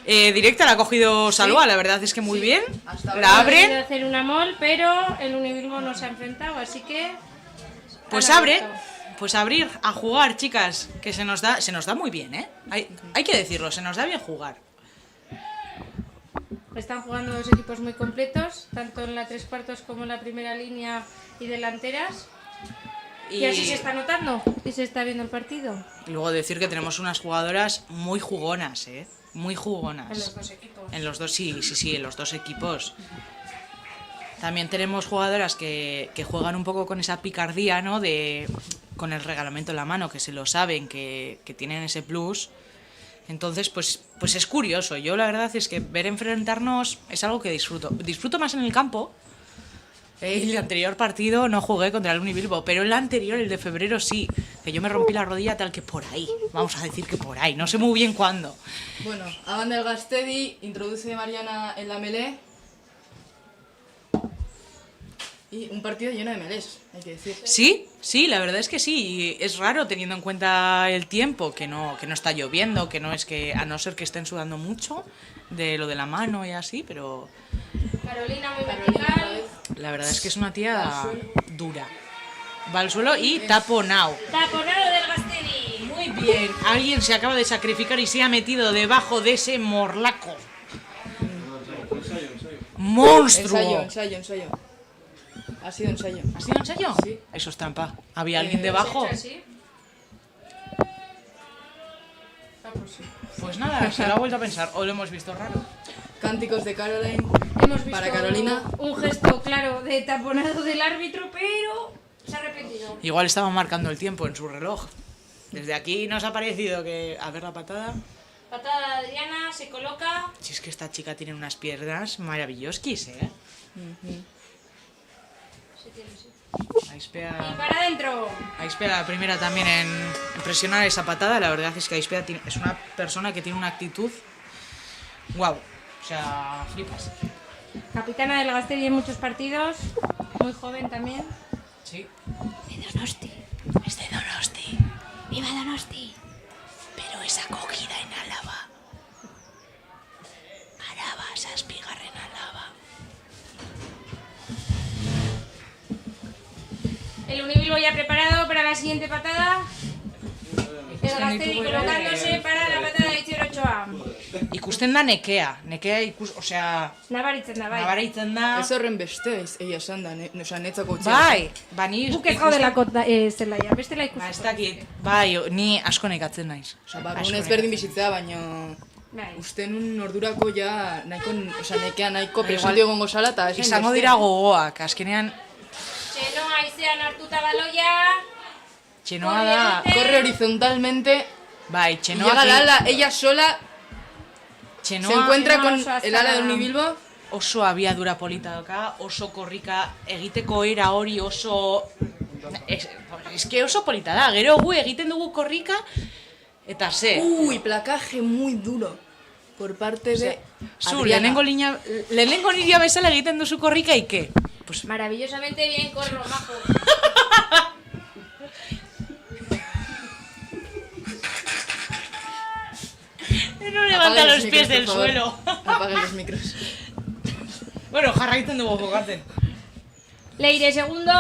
Directa la ha cogido Salva, la verdad es que muy bien. La Ha abren. querido hacer una mol, pero el Unibilbo no se ha enfrentado, así que... Pues han abre. abierto. Pues abrir, a jugar, chicas. Que se nos da muy bien, ¿eh? Hay que decirlo, se nos da bien jugar. Están jugando dos equipos muy completos, tanto en la 3/4 como en la primera línea y delanteras. Y así se está notando y se está viendo el partido. Y luego decir que tenemos unas jugadoras muy jugonas, ¿eh? Muy jugonas. En los dos equipos. En los dos, sí, en los dos equipos. También tenemos jugadoras que juegan un poco con esa picardía, ¿no? Con el reglamento en la mano, que se lo saben, que tienen ese plus. Entonces, pues es curioso. Yo la verdad es que ver enfrentarnos es algo que disfruto. Disfruto más en el campo. El anterior partido no jugué contra el Unibilbo, pero el anterior, el de febrero, sí. que yo me rompí la rodilla tal que por ahí, vamos a decir que por ahí, no sé muy bien cuándo. Bueno, Aban del Gastedi introduce Mariana en la melee. Y un partido lleno de melés, hay que decir. Sí, la verdad es que sí, y es raro teniendo en cuenta el tiempo, que no está lloviendo, que no es que, a no ser que estén sudando mucho de lo de la mano y así, pero Carolina muy vertical. la verdad es que es una tía dura. Va al suelo y taponao. Taponado del Gastedi. Muy bien, alguien se acaba de sacrificar y se ha metido debajo de ese morlaco. ¡Monstruo! Ensayo. Ha sido ensayo. ¿Ha sido ensayo? Sí. Eso es trampa. ¿Había alguien debajo? Pues nada, se lo ha vuelto a pensar. O lo hemos visto raro. Cánticos de Caroline. Hemos visto para Carolina. un gesto claro de taponado del árbitro, pero se ha arrepentido. Igual estaba marcando el tiempo en su reloj. Desde aquí nos ha parecido que... A ver la patada. Patada de Adriana, se coloca. Si es que esta chica tiene unas piernas maravillosquis, ¿eh? Ahí espera... Y para adentro. Aispea la primera también en presionar esa patada. La verdad es que Aispea es una persona que tiene una actitud... ¡Guau! O sea, flipas. Capitana del Gastedi en muchos partidos. Muy joven también. Sí. De Donosti. Es de Donosti. ¡Viva Donosti! Pero es acogida en Álava. Álava, Saspigarren Álava. El Unibilbo ya preparado para la siguiente patada. El Gastedi colocándose para la patada de Itziar Ochoa. Ikusten da nekea osea... Nabaritzen da, bai. Nabaritzen da... Ez horren beste, egia esan da, osea, netzako utzi. Bai, ni... Buke gaudelako zelaia, bestela ikusten. Ez dakit, bai, ni asko nekatzen naiz. Barrun ezberdin bizitzea, baina... Uste nun ordurako ja nahiko, osea, nekea nahiko presentio egongo zala eta... Izango dira gogoak, azkenean... Txenoa aizean hartuta baloia. Txenoa da... Corre horizontalmente. Bai, Txenoa... Llega al ala, ella sola... Txenoa... Se encuentra con el ala de Unibilbo. Oso abiadura polita doka, oso korrika, egiteko era hori oso... Es que oso polita da, gero gu egiten dugu korrika, eta ze... Uy, placaje muy duro. Por parte de... Zu, lehenengo niria bezala egiten duzu korrika, ike? Pues maravillosamente bien, corro, majo. No levanta los pies del suelo. Apaguen los micros. Bueno, jarraitzen dugu jokatzen. Leire segundo,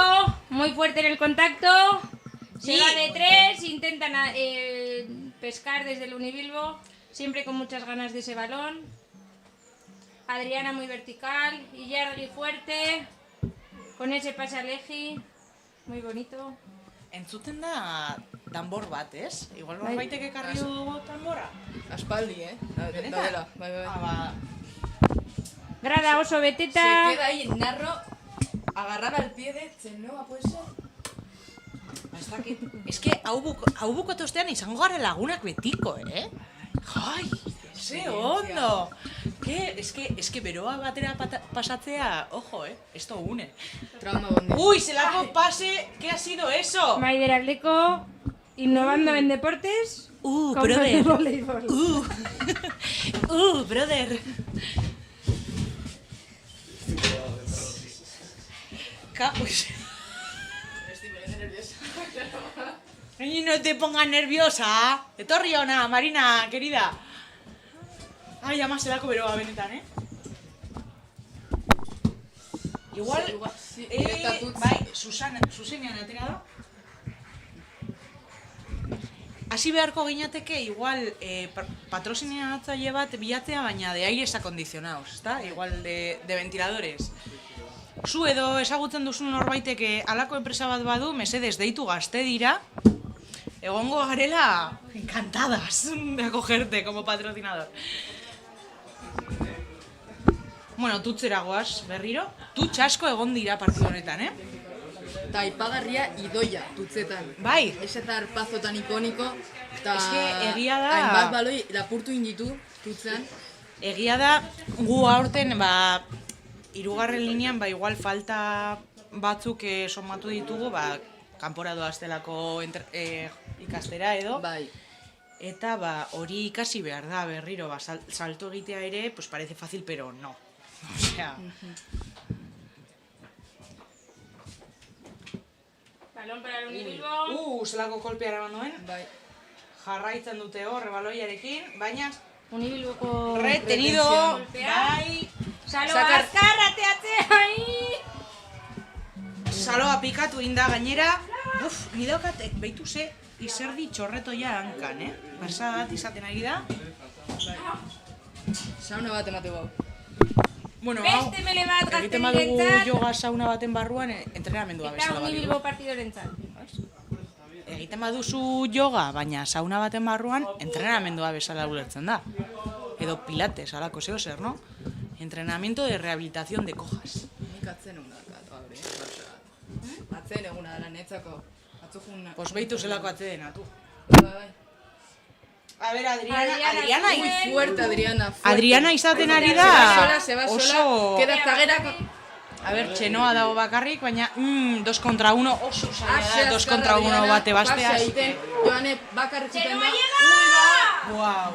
muy fuerte en el contacto. Se va de 3, intentan pescar desde el Unibilbo, siempre con muchas ganas de ese balón. Adriana muy vertical, Illargi fuerte, con ese pase a Leji, muy bonito. Entzuten da danbor bat, ez? Igual norbaitek ekarri du danbora. Aspaldi, Daudela, bai. Grada oso beteta. Se queda ahí narro, agarrada al pie de Txenoa, puede ser. Es que hau bukatu ostean izango gara lagunak betiko, eh? Jai, ze ondo! Es que beroa batera pasatzea, ojo, esto une. Trauma bondi. Uy, zelako pase, ¿qué ha sido eso? Maider Aldeco, innovando en deportes. Brother. Voleibol. Brother. Estoy poniendo nerviosa. Y no te pongas nerviosa. Etorri ona, Marina, querida. Ai, ama zelako beroa benetan, Igual, bai, Susenean atera da. Hasi beharko ginateke, igual, patrocinatzaile bat bilatzea, baina de aires acondicionados, ezta? Igual de ventiladores. Zu edo ezagutzen duzun norbaiteke halako enpresa bat badu, mesedez deitu Gastedira. Egongo garela encantadas de acogerte como patrocinador. Bueno, tutzera goaz berriro. Tutx asko egon dira partidu honetan, Eta ipagarria idoia tutzetan. Bai. Ese zarpazo tan ikoniko. Eta egia da... hainbat baloi lapurtu inditu tutzean. Egia da, gu aurten, hirugarren linean, igual falta batzuk somatu ditugu, kanpora doaztelako ikastera edo. Bai. Eta hori ikasi behar da berriro, salto egitea ere, pues parece fácil, pero no. Osea... Balón para el Unibilbo. Zelako kolpea eraman duen. Bai. Jarraitzen dute hor, rebaloiarekin, baina... Unibilboko... Retenido, bai... Saloa azkar, ateatzea, Saloa pikatu inda gainera... Nidaukat, behitu ze, izerdi txorretoia hankan, Pasada bat izaten ari da. Sauna bat emateko. Bueno, beste mele bat egiten badugu yoga sauna baten barruan, entrenamendua bezala Eta Unibilbo partidorentzat. Egiten baduzu yoga, baina sauna baten barruan, entrenamendua bezala ulertzen da. Edo pilates, alako zeo zer, no? Entrenamiento de rehabilitación de cojas. Nik atzen egun dakat, gaur, Atzen eguna dela netzako. Pues behitu zelako atzedena, tu. Bai. A ver, Adriana, muy fuerte, Adriana. Adriana izaten ari da. Se va sola, queda zaguera. A ver, txenoa dago bakarrik, baina 2 kontra 1 oso zaila da, 2 kontra 1 bate bastea. Joane bakarrik zuten da. Guau.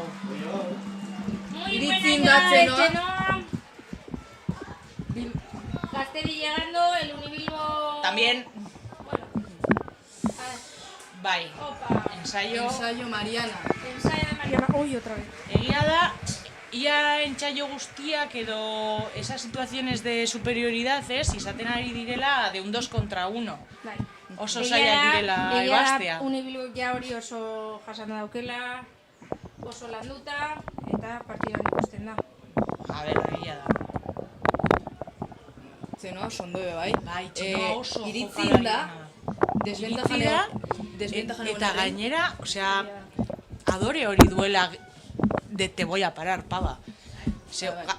Iritzin da Txenoa. Gastedi llegando, el Unibilbo... También. Bai. Ensayo Mariana. Ensayo de Mariana. Uy, otra vez. Egia da, ia entsaio guztiak edo esas situaciones de superioridad, izaten ari direla de un 2 contra 1. Bai. Oso zaila direla ebastea. Unibilbo ja hori oso jasan daukela, oso landuta, eta partidan ikusten da. A ver, egia da. Txenoa oso ondo bai. Bai, Txenoa oso iritzin da. Desventajan eta gainera, osea, adore hori duela de te voy a parar, pava.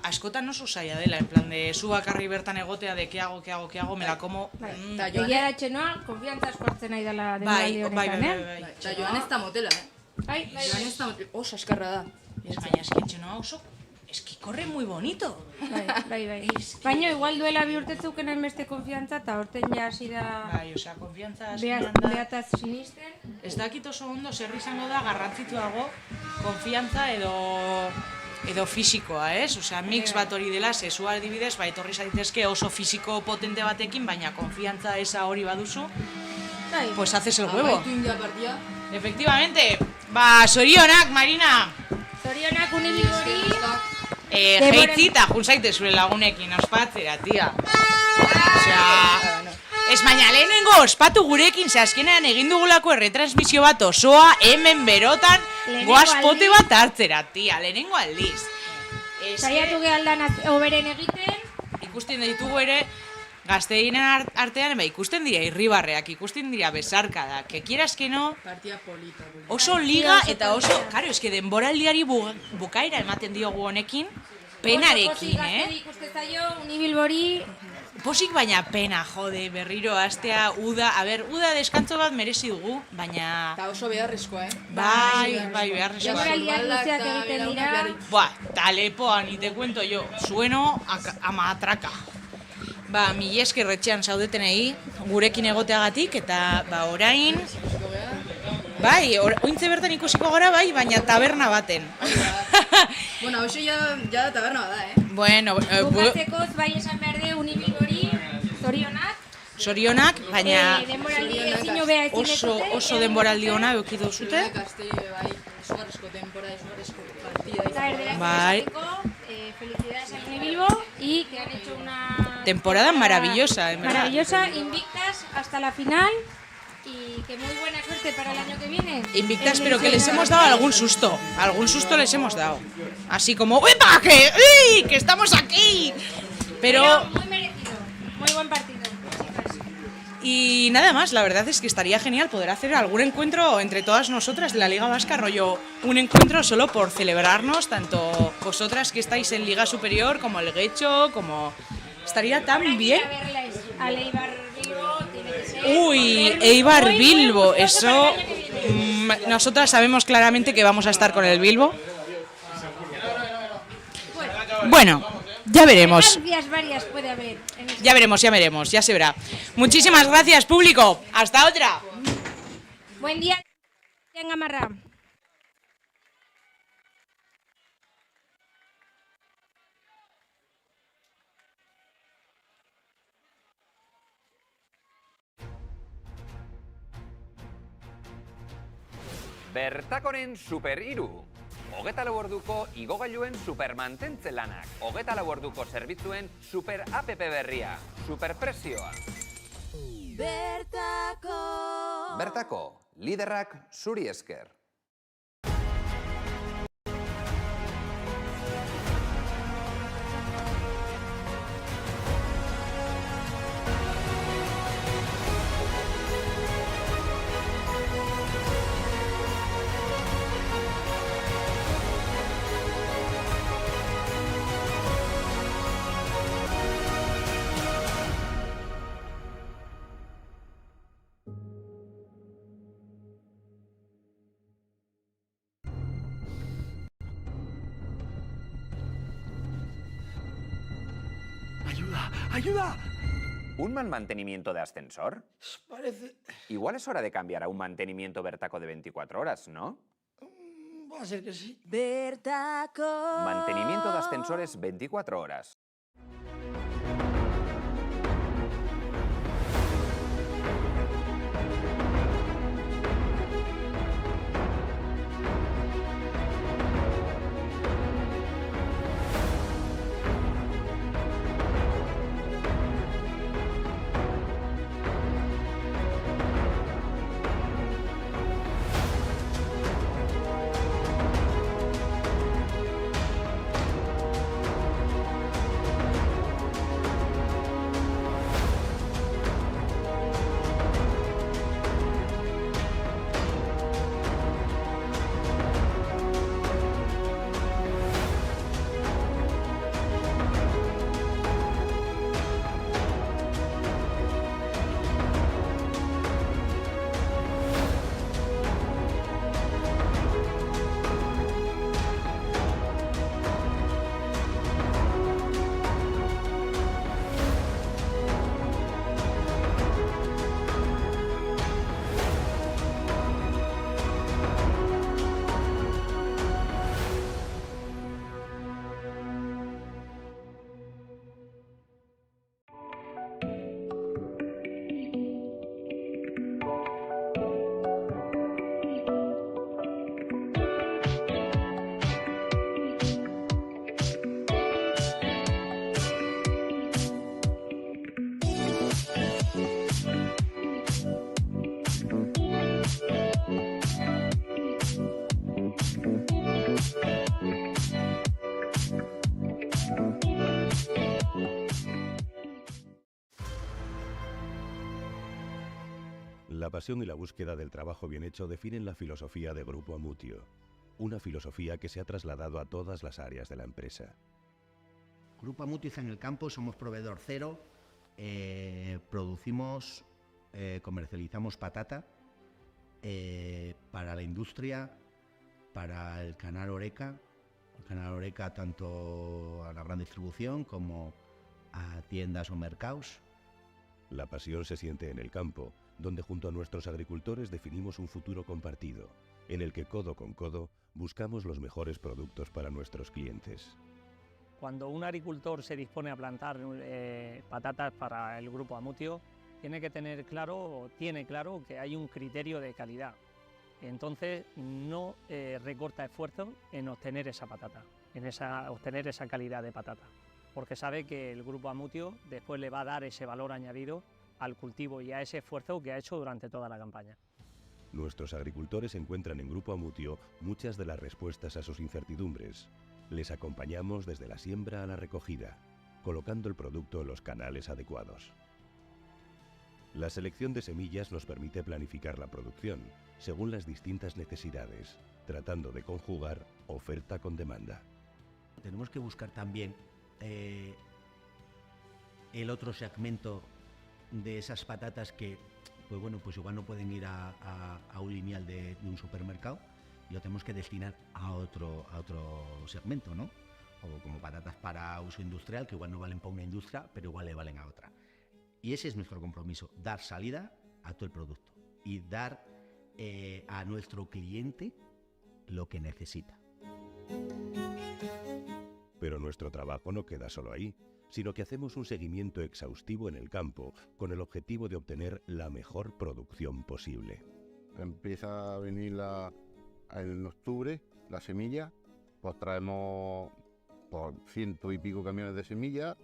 Askotan oso zaila dela, en plan de zu bakarri bertan egotea de que hago, me la como... Egia da Txenoa, konfiantza asko hartzen nahi dela denbaldi honetan, Eta Joan ez da motela, Joan ez da motela, oso eskarra da. Baina eski Txenoa oso... Eski korre muy bonito. Bai. Baina igual duela bi urte zeukenan beste konfiantza eta horten ja hasi da... Bai, osea, konfiantza behataz sinisten. Ez dakit oso ondo zer izango da garrantzituago konfiantza edo fisikoa, Osea, mix bat hori dela, zezu adibidez, etorri zaitezke oso fisiko potente batekin, baina konfiantza esa hori baduzu, pues haces el huevo. Efectivamente. Zorionak, Marina! Zorionak Unibilbori! Jeitzi eta jun zaite zure lagunekin ospatzera, tia. Osea... Ez baina lehenengo ospatu gurekin, ze azkenean egin dugulako erretransmisio bat osoa, hemen berotan, goazpote bat hartzera, tia, lehenengo aldiz. Saiatu gehaldan oberen egiten. Ikusten ditugu ere, gazteinen artean, ikusten dira irribarreak, ikusten dira besarkadak, que quieras que no, oso liga eta oso, karo, eske denboraldiari bukaera ematen diogu honekin, penarekin, Gaztedi ikusten zaio, Unibilbori... Posik baina pena, jode, berriro astea, uda deskantzo bat merezi dugu, baina... Eta oso beharrezkoa, Bai, beharrezkoa. Denboraldiak luzeak egiten dira. Buah, talepoa, ni te cuento yo, sueno a matraka. Mila esker etxean zaudetenei, gurekin egoteagatik, eta orain... Bai, ointze bertan ikusiko gara, bai, baina taberna baten. Bueno, hoxe ja taberna bada, Bueno... Bukatzekoz, bai esan behar de Unibilbori, Zorionak, baina... Denboraldi ezin hobea ezin ezute. Oso denboraldi ona eukidu zute. Bai, izugarrizko temporada, izugarrizko partida. Bai. Felicidades al Unibilbo y que han hecho una... Temporada maravillosa, en verdad. Maravillosa, invictas hasta la final y que muy buena suerte para el año que viene. Invictas, pero que les hemos dado algún susto les hemos dado. Así como, ¡epa! ¡Que estamos aquí! Pero muy merecido, muy buen partido. Y nada más, la verdad es que estaría genial poder hacer algún encuentro entre todas nosotras de la Liga Vasca, rollo, un encuentro solo por celebrarnos, tanto vosotras que estáis en Liga Superior, como el Guecho, como... Estaría tan bien. Al Eibar Bilbo tiene que ser... Uy, Eibar Bilbo, eso... Nosotras sabemos claramente que vamos a estar con el Bilbo. Bueno, Ya veremos. Elegancias varias puede haber. Ya veremos, ya se verá. Muchísimas gracias, público. Hasta otra. Buen día en Gamarra. Bertakoren Super Hiru. 24 orduko igogailuen supermantentze lanak. 24 orduko zerbitzuen super app berria. Superpresioa. Bertako. Bertako, liderrak zuri esker. ¡Ayuda! ¡Ayuda! ¿Un mal mantenimiento de ascensor? Parece... Igual es hora de cambiar a un mantenimiento Bertaco de 24 horas, ¿no? Va a ser que sí. Bertako. Mantenimiento de ascensores 24 horas. La pasión y la búsqueda del trabajo bien hecho definen la filosofía de Grupo Amutio, una filosofía que se ha trasladado a todas las áreas de la empresa. Grupo Amutio está en el campo, somos proveedor cero, producimos, comercializamos patata para la industria, para el canal Oreca tanto a la gran distribución como a tiendas o mercados. La pasión se siente en el campo, donde junto a nuestros agricultores definimos un futuro compartido, en el que codo con codo buscamos los mejores productos para nuestros clientes. Cuando un agricultor se dispone a plantar patatas para el Grupo Amutio, tiene claro que hay un criterio de calidad. Entonces no recorta esfuerzo en obtener esa patata, obtener esa calidad de patata, porque sabe que el Grupo Amutio después le va a dar ese valor añadido al cultivo y a ese esfuerzo que ha hecho durante toda la campaña. Nuestros agricultores encuentran en Grupo Amutio muchas de las respuestas a sus incertidumbres. Les acompañamos desde la siembra a la recogida, colocando el producto en los canales adecuados. La selección de semillas nos permite planificar la producción según las distintas necesidades, tratando de conjugar oferta con demanda. Tenemos que buscar también el otro segmento de esas patatas que, pues bueno, pues igual no pueden ir a un lineal de un supermercado y lo tenemos que destinar a otro segmento, ¿no? o como patatas para uso industrial, que igual no valen para una industria, pero igual le valen a otra. Y ese es nuestro compromiso, dar salida a todo el producto y dar a nuestro cliente lo que necesita. Pero nuestro trabajo no queda solo ahí, sino que hacemos un seguimiento exhaustivo en el campo con el objetivo de obtener la mejor producción posible. Empieza a venir en octubre la semilla, pues traemos por 100 y pico camiones de semillas,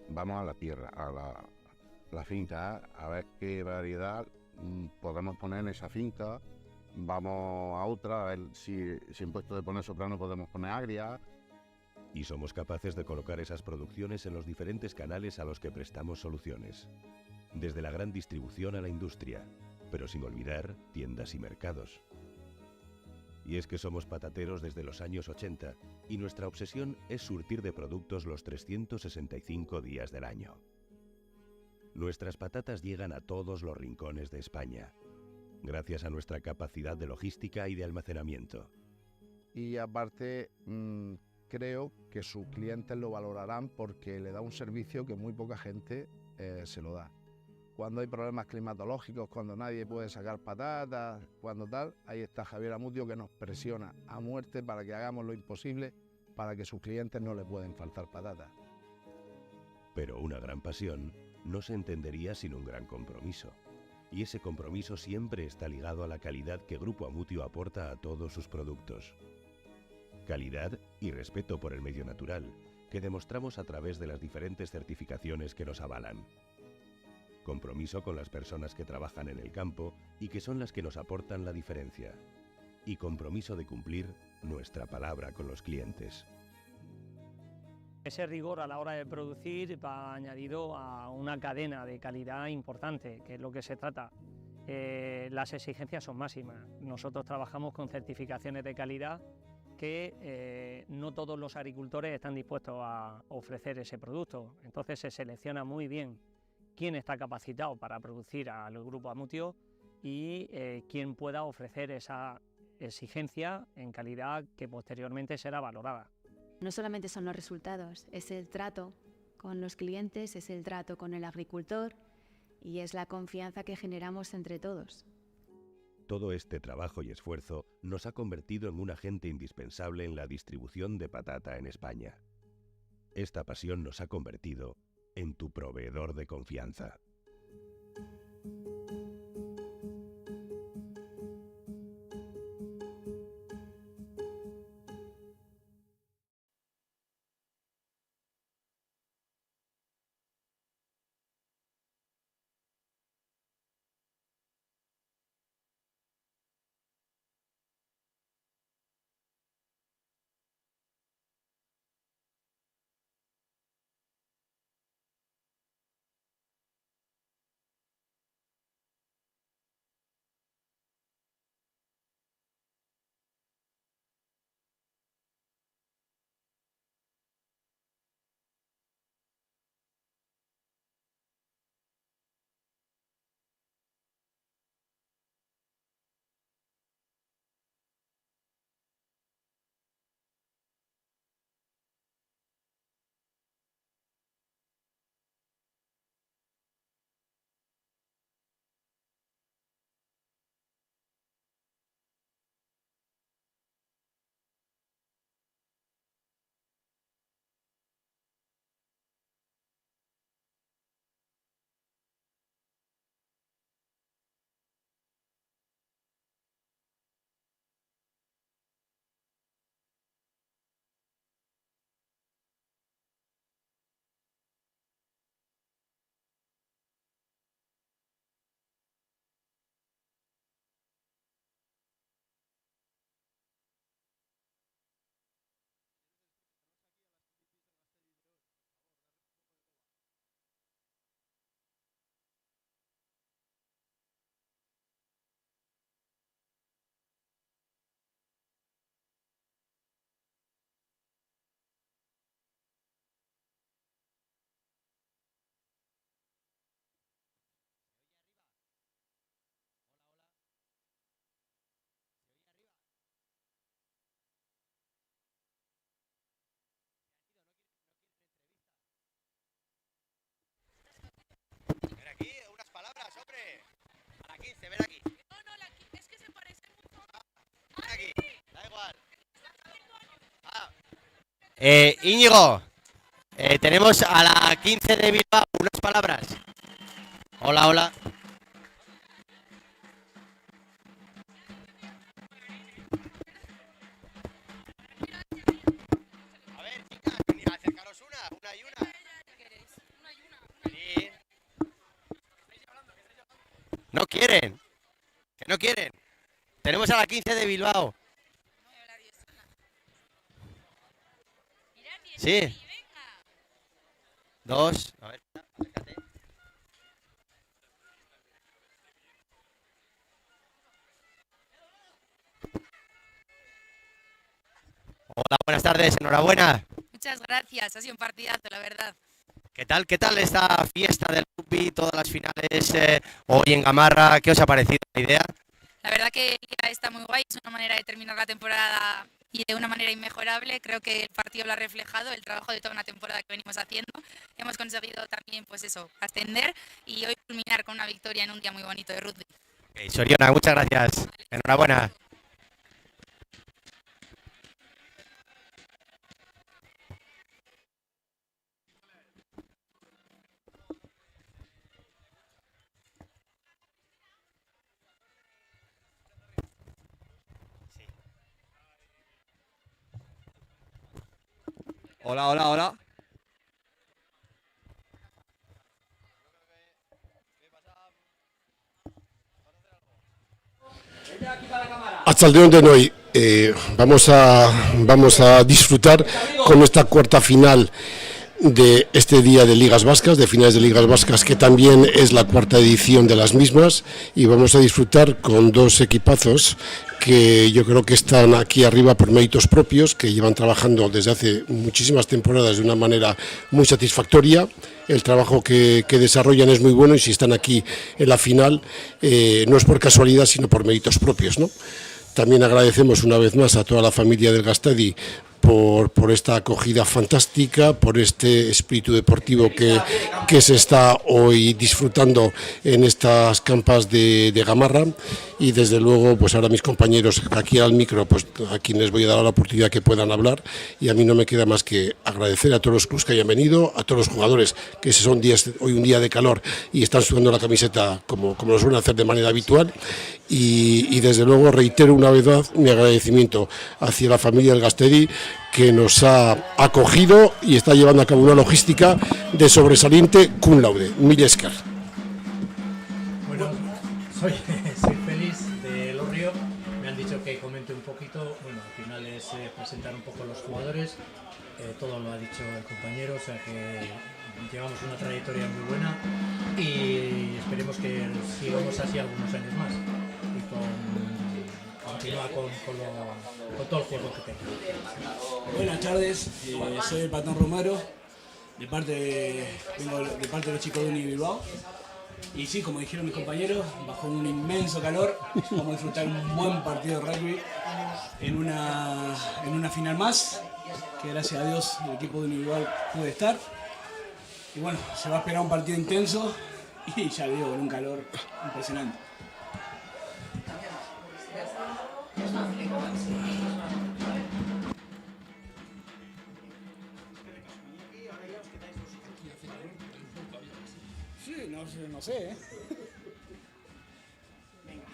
vamos a la tierra, a la finca, a ver qué variedad podemos poner en esa finca, vamos a otra, a ver si en puesto de poner soprano podemos poner agria. Y somos capaces de colocar esas producciones en los diferentes canales a los que prestamos soluciones, desde la gran distribución a la industria, pero sin olvidar tiendas y mercados. Y es que somos patateros desde los años 80 y nuestra obsesión es surtir de productos los 365 días del año. Nuestras patatas llegan a todos los rincones de España, gracias a nuestra capacidad de logística y de almacenamiento. Y aparte, creo que sus clientes lo valorarán porque le da un servicio que muy poca gente se lo da. Cuando hay problemas climatológicos, cuando nadie puede sacar patatas, cuando tal, ahí está Javier Amutio, que nos presiona a muerte para que hagamos lo imposible para que sus clientes no le pueden faltar patatas. Pero una gran pasión no se entendería sin un gran compromiso. Y ese compromiso siempre está ligado a la calidad que Grupo Amutio aporta a todos sus productos. Calidad y respeto por el medio natural, que demostramos a través de las diferentes certificaciones que nos avalan. Compromiso con las personas que trabajan en el campo y que son las que nos aportan la diferencia. Y compromiso de cumplir nuestra palabra con los clientes. Ese rigor a la hora de producir va añadido a una cadena de calidad importante, que es lo que se trata. Las exigencias son máximas. Nosotros trabajamos con certificaciones de calidad que no todos los agricultores están dispuestos a ofrecer ese producto. Entonces se selecciona muy bien quién está capacitado para producir al Grupo Amutio y quién pueda ofrecer esa exigencia en calidad que posteriormente será valorada. No solamente son los resultados, es el trato con los clientes, es el trato con el agricultor y es la confianza que generamos entre todos. Todo este trabajo y esfuerzo nos ha convertido en un agente indispensable en la distribución de patata en España. Esta pasión nos ha convertido en tu proveedor de confianza. 15, ven aquí. Ven aquí, da igual. Íñigo, tenemos a la 15 de Bilbao unas palabras. Hola, hola. A ver, chicas, venid, acercaros una y una. Sí. No quieren, que no quieren. Tenemos a la 15 de Bilbao. Sí. Dos. A ver, acércate. Hola, buenas tardes, enhorabuena. Muchas gracias, ha sido un partidazo, la verdad. ¿Qué tal esta fiesta del rugby, todas las finales hoy en Gamarra? ¿Qué os ha parecido la idea? La verdad que está muy guay, es una manera de terminar la temporada y de una manera inmejorable. Creo que el partido lo ha reflejado, el trabajo de toda una temporada que venimos haciendo. Hemos conseguido también, pues eso, ascender y hoy culminar con una victoria en un día muy bonito de rugby. Okay, Soriona, muchas gracias. Enhorabuena. Hola, hola, hola. Arratsaldeon denoi, vamos a disfrutar con esta cuarta final de este día de Ligas Vascas, de finales de Ligas Vascas, que también es la cuarta edición de las mismas, y vamos a disfrutar con dos equipazos que yo creo que están aquí arriba por méritos propios, que llevan trabajando desde hace muchísimas temporadas de una manera muy satisfactoria. El trabajo que desarrollan es muy bueno, y si están aquí en la final no es por casualidad, sino por méritos propios, ¿no? También agradecemos una vez más a toda la familia del Gastedi por esta acogida fantástica, por este espíritu deportivo que se está hoy disfrutando en estas campas de Gamarra, y desde luego pues ahora mis compañeros aquí al micro, pues a quienes voy a dar la oportunidad que puedan hablar, y a mí no me queda más que agradecer a todos los clubs que hayan venido, a todos los jugadores que son días, hoy un día de calor y están sudando la camiseta como lo suelen hacer de manera habitual, y desde luego reitero una vez más mi agradecimiento hacia la familia del Gastedi, que nos ha acogido y está llevando a cabo una logística de sobresaliente cum laude. Mil esker. Bueno, soy Félix de Elorrio. Me han dicho que comente un poquito. Bueno, al final es presentar un poco los jugadores. Todo lo ha dicho el compañero, o sea que llevamos una trayectoria muy buena y esperemos que sigamos así algunos años más y continuar con todo el juego que tenga. Buenas tardes, soy el Patrón Romero, vengo de parte de los chicos de Uni Bilbao. Y sí, como dijeron mis compañeros, bajo un inmenso calor vamos a disfrutar un buen partido de rugby en una final más, que gracias a Dios el equipo de Uni Bilbao puede estar. Y bueno, se va a esperar un partido intenso y ya digo, con un calor impresionante. Sí, no sé, ¿eh? Venga.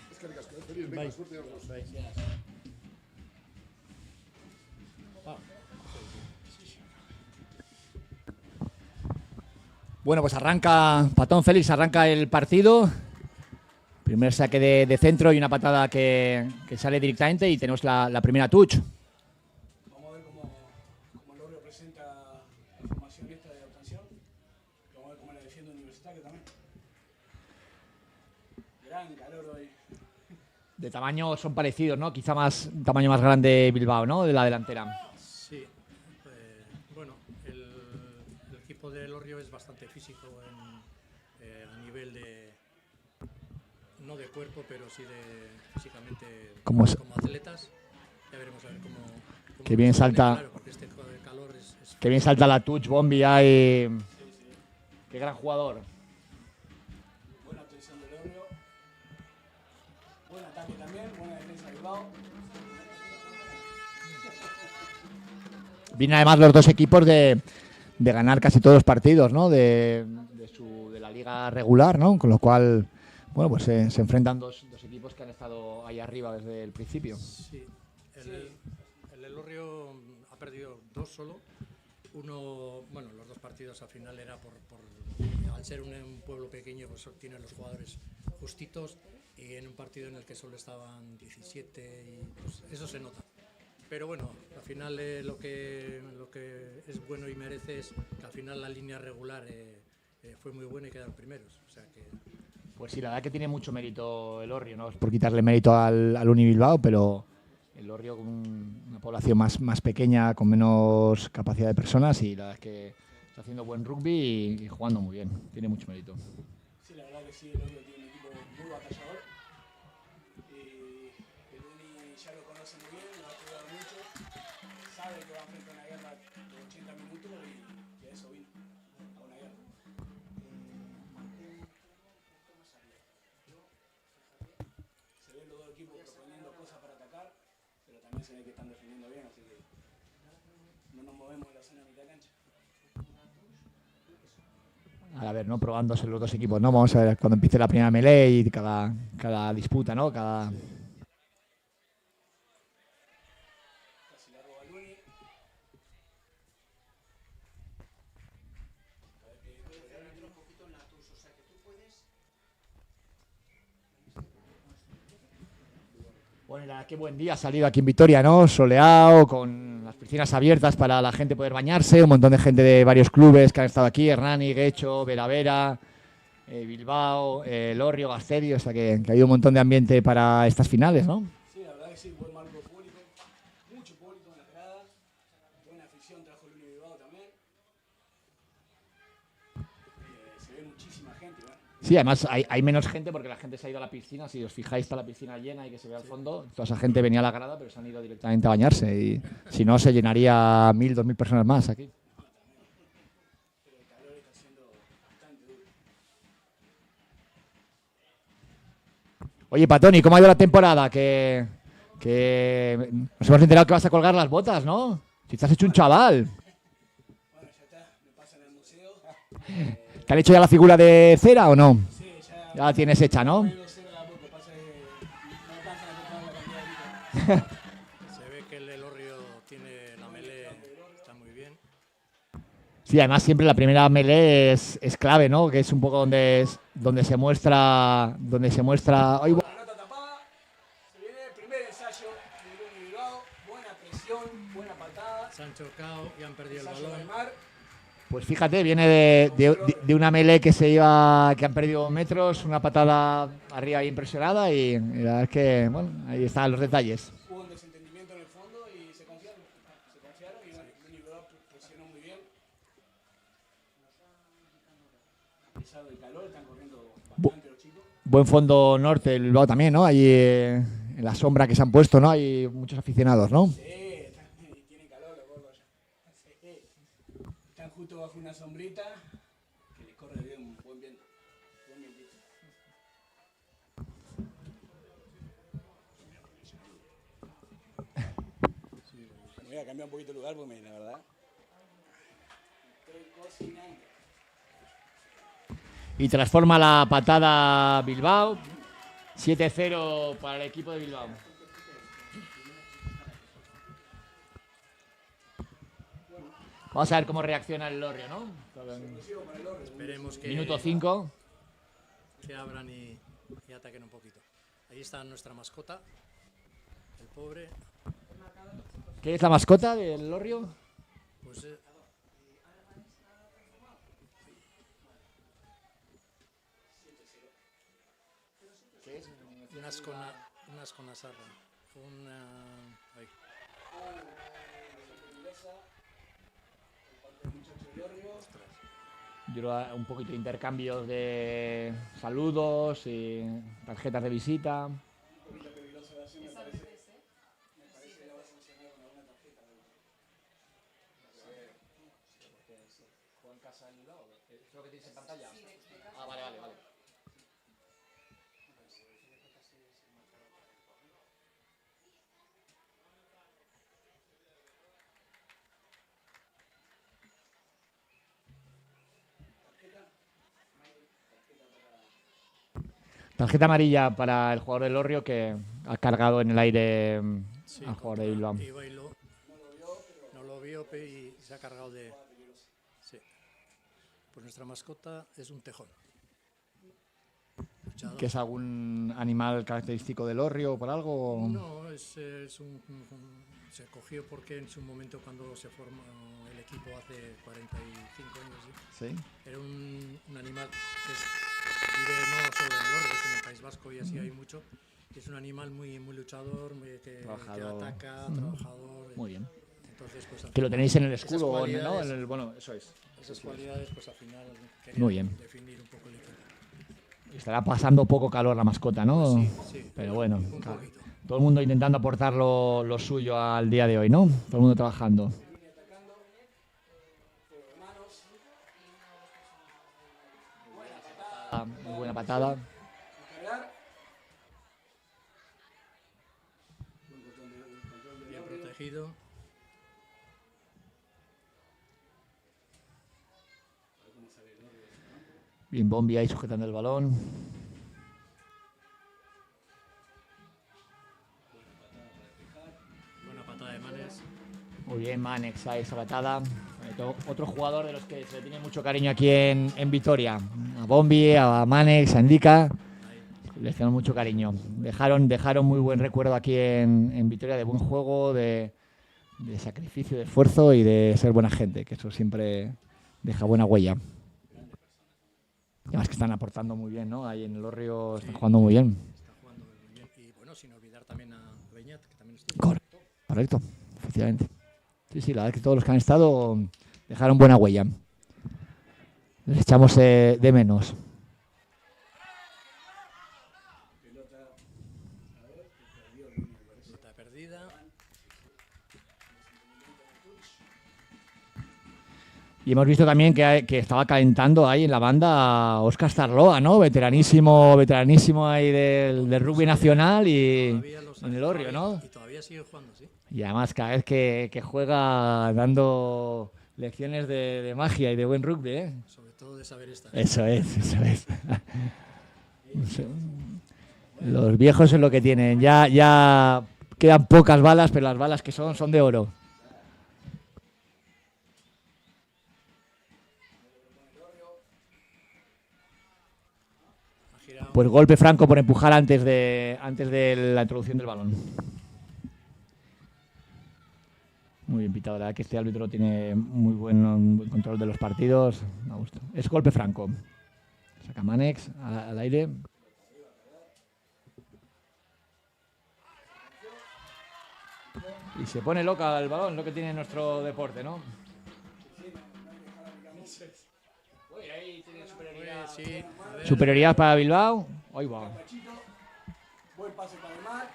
Bueno, pues arranca, Patón Félix, arranca el partido. Primer saque de centro y una patada que sale directamente, y tenemos la primera touch. Vamos a ver cómo Elorrio presenta la formación esta de obtención. Vamos a ver cómo la defiende Universitario también. Gran calor hoy. De tamaño son parecidos, ¿no? Quizá un tamaño más grande Bilbao, ¿no? De la delantera. Sí, bueno, el equipo de Elorrio es bastante físico a nivel de, no de cuerpo, pero sí físicamente como atletas. Ya veremos a ver cómo que bien salta, claro, porque este calor es que bien salta la touch, Bombi ahí. Qué gran jugador. Buena atención de Elorrio. Vienen además los dos equipos de ganar casi todos los partidos, ¿no? De la liga regular, ¿no? Con lo cual, bueno, pues se enfrentan dos equipos que han estado ahí arriba desde el principio. Sí, el Elorrio ha perdido 2 solo. Uno, bueno, los 2 partidos al final era al ser un pueblo pequeño, pues tienen los jugadores justitos, y en un partido en el que solo estaban 17, y pues eso se nota. Pero bueno, al final lo que es bueno y merece es que al final la línea regular fue muy buena y quedaron primeros. O sea que... Pues sí, la verdad que tiene mucho mérito el Elorrio, no es por quitarle mérito al Uni Bilbao, pero el Elorrio con una población más pequeña, con menos capacidad de personas, y la verdad es que está haciendo buen rugby y jugando muy bien, tiene mucho mérito. Sí, la verdad que sí, el Elorrio tiene un equipo muy batallador. El Uni ya lo conoce muy bien, lo ha jugado mucho, sabe que va a enfrentar una guerra de 80 minutos y a eso vino, a una guerra. Se ven los dos equipos proponiendo cosas para atacar, pero también se ve que están defendiendo bien, así que no nos movemos de la zona de mitad cancha. A ver, ¿no? Probándose los dos equipos, ¿no? Vamos a ver cuando empiece la primera melee y cada disputa, ¿no? Bueno, qué buen día ha salido aquí en Vitoria, ¿no? Soleado, con las piscinas abiertas para la gente poder bañarse, un montón de gente de varios clubes que han estado aquí, Hernani, Guecho, Vera, Bilbao, Elorrio, Gastedi, o sea que ha habido un montón de ambiente para estas finales, ¿no? Sí, la verdad que sí, buen marco público, mucho público en las gradas, buena afición trajo el Uni Bilbao también. Se ve muchísima gente, ¿verdad? Sí, además hay menos gente porque la gente se ha ido a la piscina. Si os fijáis, está la piscina llena y que se ve al fondo. Toda esa gente venía a la grada, pero se han ido directamente a bañarse. Y si no, se llenaría 1.000, 2.000 personas más aquí. Oye, Patoni, ¿cómo ha ido la temporada? Que nos hemos enterado que vas a colgar las botas, ¿no? Si te has hecho un chaval. Bueno, ya está, me pasan al museo. ¿Te han hecho ya la figura de cera o no? Sí, ya la tienes hecha, ¿no? Se ve que el Elorrio tiene la melee, está muy bien. Sí, además siempre la primera melee es clave, ¿no? Que es un poco donde se muestra. ¡Ay, Se viene el primer ensayo del Uni Bilbao, buena presión, buena patada. Se han chocado y han perdido el balón. Pues fíjate, viene de una melee que han perdido metros, una patada arriba impresionada y la verdad es que, bueno, ahí están los detalles. Hubo un desentendimiento en el fondo y se confiaron y bueno, el Uni Bilbao presionó muy bien. A pesar del calor, están corriendo bastante los chicos. Buen fondo norte, el Bilbao también, ¿no? Allí en la sombra que se han puesto, ¿no? Hay muchos aficionados, ¿no? Sí, tienen calor los gordos ya. Sí. Están justo bajo una sombrita que les corre bien un buen viento. Buen vientito. Me voy a cambiar un poquito de lugar porque la verdad estoy cocinando. Y transforma la patada Bilbao. 7-0 para el equipo de Bilbao. Vamos a ver cómo reacciona el Elorrio, ¿no? Esperemos que... Minuto 5. Que abran y ataquen un poquito. Ahí está nuestra mascota, el pobre. ¿Qué es la mascota del Elorrio? Pues... ¿Qué es? Unas con asarra. Ahí. Un poquito de intercambios de saludos y tarjetas de visita. ¿Es lo que tienes en pantalla? Ah, vale. Tarjeta amarilla para el jugador del Orrio que ha cargado en el aire al jugador de Bilbao. No lo vio y se ha cargado de... Sí. Pues nuestra mascota es un tejón. Luchador. ¿Que es algún animal característico del Orrio o por algo? No, se cogió porque en su momento cuando se formó el equipo hace 45 años, ¿sí? Era un animal que vive no solo en el Orrio, sino en el País Vasco y así hay mucho. Es un animal muy luchador, que ataca, trabajador. Muy bien. Entonces, pues, que lo tenéis en el escudo, ¿no? Bueno, eso es. Esas cualidades, pues al final muy bien. Definir un poco el equipo. Estará pasando poco calor la mascota, ¿no? Sí. Pero bueno, claro, todo el mundo intentando aportar lo suyo al día de hoy, ¿no? Todo el mundo trabajando. Muy buena patada. Bien protegido. Bien, Bombi ahí sujetando el balón. Buena patada de Manes. Muy bien, Manex ahí esa patada. Otro jugador de los que se le tiene mucho cariño aquí en Vitoria. A Bombi, a Manex, a Indica. Les tengo mucho cariño. Dejaron muy buen recuerdo aquí en Vitoria, de buen juego, de sacrificio, de esfuerzo y de ser buena gente, que eso siempre deja buena huella. Además que están aportando muy bien, ¿no? Ahí en el Orrio están jugando muy bien. Está jugando muy bien. Y bueno, sin olvidar también a Beñat, que también estuvo. Correcto, efectivamente. Sí, la verdad es que todos los que han estado dejaron buena huella. Les echamos de menos. Pelota perdida. Y hemos visto también que estaba calentando ahí en la banda Óscar Starloa, ¿no? Veteranísimo ahí del rugby nacional y en el Orrio, ¿no? Y todavía sigue jugando, sí. Y además cada vez que juega dando lecciones de magia y de buen rugby, ¿eh? Sobre todo de saber estar. Eso es. Los viejos es lo que tienen. Ya quedan pocas balas, pero las balas que son de oro. Pues golpe franco por empujar antes de la introducción del balón. Muy bien pitado, la verdad que este árbitro tiene muy buen control de los partidos. Me gusta. Es golpe franco. Saca Manex al aire. Y se pone loca el balón, lo que tiene nuestro deporte, ¿no? Ahí tiene superioridad. Sí, Superioridad para Bilbao. Ahí va. Buen pase para el mar.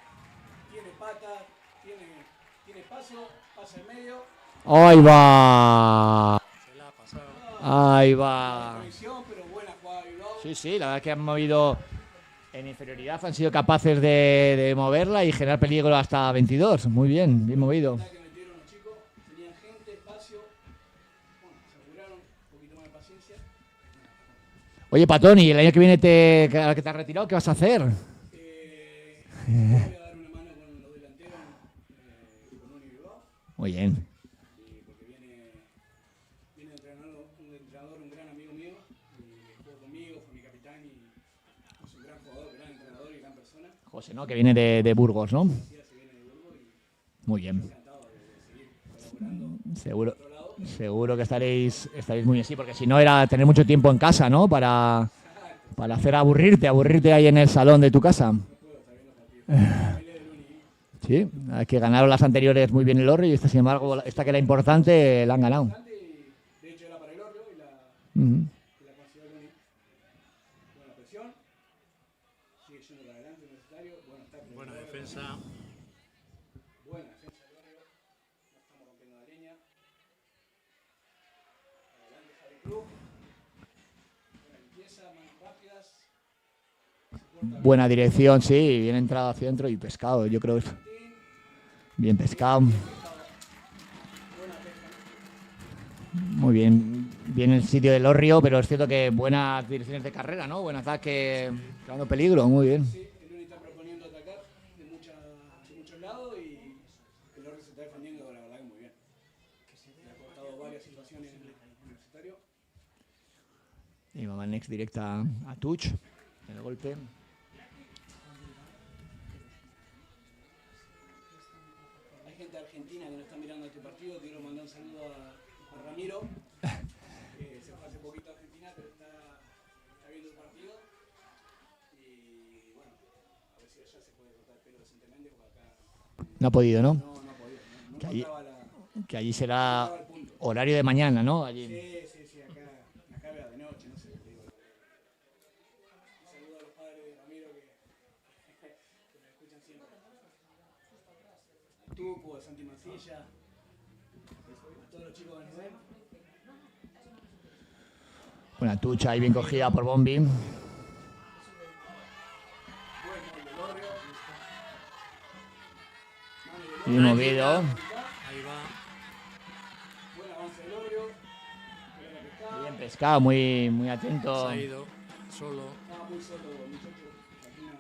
Tiene pata, tiene paso, pasa en medio. Ahí va. Se la ha pasado. Ahí va. Pero buena jugada de Bilbao. Sí, la verdad es que han movido en inferioridad, han sido capaces de moverla y generar peligro hasta 22. Muy bien movido. Tenían gente, espacio. Bueno, se apuraron, un poquito más de paciencia. Oye, Patoni, el año que viene ahora que te has retirado, ¿qué vas a hacer? Voy a dar una mano con los delanteros, con Uni Bilbao. Muy bien. Porque viene entrenador, un gran amigo mío, y jugó conmigo, fue mi capitán y es un gran jugador, gran entrenador y gran persona. José, ¿no? Que viene de Burgos, ¿no? Muy bien. Seguro que estaréis muy bien, sí, porque si no era tener mucho tiempo en casa, ¿no? Para hacer aburrirte ahí en el salón de tu casa. Sí, hay que ganaron las anteriores muy bien el Orrio y esta, sin embargo, esta que era importante, la han ganado. De hecho, era para el Orrio y la consiguió el Uni. Buena presión. Sigue yendo para adelante, Universitario. Buena defensa. Buena defensa del Orrio. No estamos rompiendo la línea. Adelante, Javi Club. Buena limpieza, manos rápidas. Buena dirección, sí, bien entrado hacia adentro y pescado, yo creo eso. Bien pescado. Muy bien. bien el sitio del Orrio, pero es cierto que buenas direcciones de carrera, ¿no? Buen ataque, creando peligro, muy bien. Sí, el Uni está proponiendo atacar de muchos lados y el Orrio se está defendiendo, la verdad que muy bien. Le ha cortado varias situaciones en el universitario. Y va next directa a Tuch, en el golpe. Hay gente argentina que no está mirando este partido. Quiero mandar un saludo a Ramiro, que se fue hace poquito a Argentina, pero está viendo el partido. Y bueno, a ver si allá se puede cortar el pelo decentemente, porque acá No ha podido, ¿no? no ha podido. No encontraba Que allí será horario de mañana, ¿no? Allí. Sí, acá vea de noche, no sé. Digo. Un saludo a los padres de Ramiro que me escuchan siempre. A Tupo, a Santi Mancilla, a todos los chicos de Nubel. Buena tucha ahí bien cogida por Bombi. Y un movido. Ahí va. Buen avance del Orrio. Bien pescado, muy atento. Se ha ido solo. Estaba muy solo, muchachos. Aquí una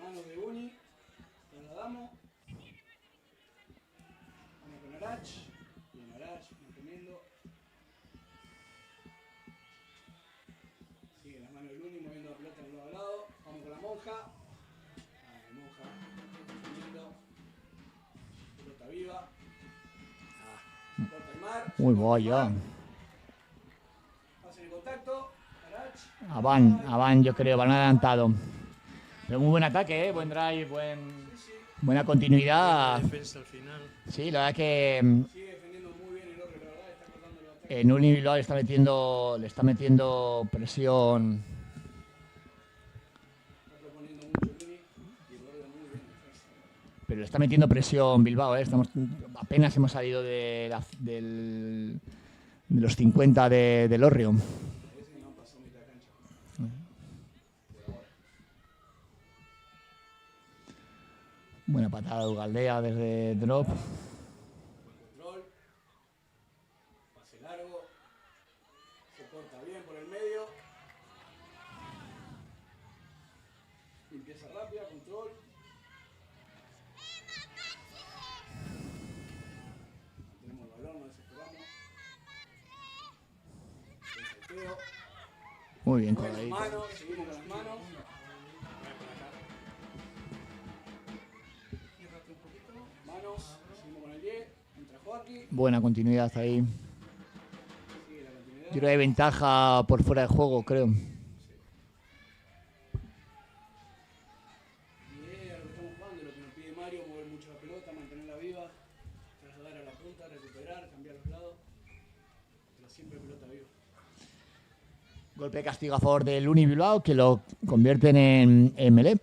mano de Uni. Trasladamos. Vamos con Arach. Bien, Arach, manteniendo. Sigue las manos del Uni, moviendo la pelota de lado a lado. Vamos con la monja. La monja. Manteniendo. Pelota viva. Corta el mar. Muy vaya. Hacen el contacto. Arach. Avan, yo creo, van adelantado. Pero muy buen ataque, buen drive, buena continuidad. Defensa al final. Sí, la verdad que en un individual le está metiendo presión. Pero le está metiendo presión Bilbao, ¿eh? Apenas hemos salido de los 50 del Orrio. Buena patada de Ugaldea desde drop. Control. Pase largo. Se corta bien por el medio. Limpieza rápida, control. Tenemos el balón, no desesperamos. El salteo. Muy bien, Buenas coladito. manos, seguimos con las manos. Manos, seguimos con el 10. Entra Joaquín. Buena continuidad ahí. Yo creo que hay ventaja por fuera de juego, creo. Y es a lo que estamos jugando, lo que nos pide Mario, mover mucho la pelota, mantenerla viva, trasladar a la punta, recuperar, cambiar los lados, pero siempre pelota viva. Golpe de castigo a favor del Uni Bilbao, que lo convierten en melee.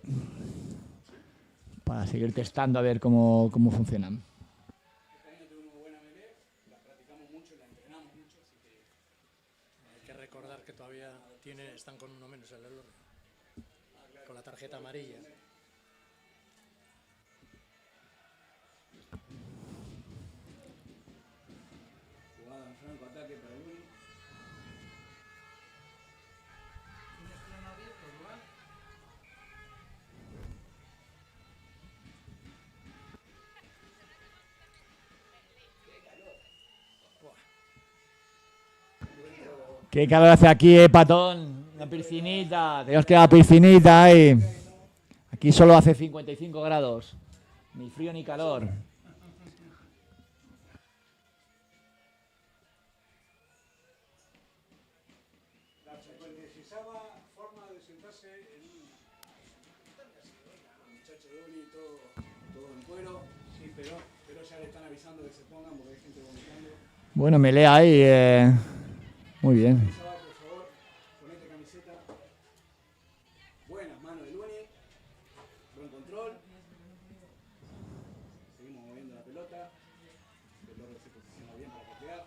Para seguir testando a ver cómo funcionan. Hay que recordar que todavía están con uno menos el Orrio, con la tarjeta amarilla. Jugada en franco, ataque para el Uni. ¿Qué calor hace aquí, Patón? Una piscinita. Tenemos que ir a la piscinita ahí. Aquí solo hace 55 grados. Ni frío ni calor. La precisaba forma de sentarse en un muchacho de Uni, todo en cuero, sí, pero ya le están avisando que se pongan porque hay gente vomitando. Bueno, melea ahí. Muy bien. Por favor, ponete camiseta. Buenas manos del Uni. Buen control. Seguimos moviendo la pelota. El Orrio se posiciona bien para patear.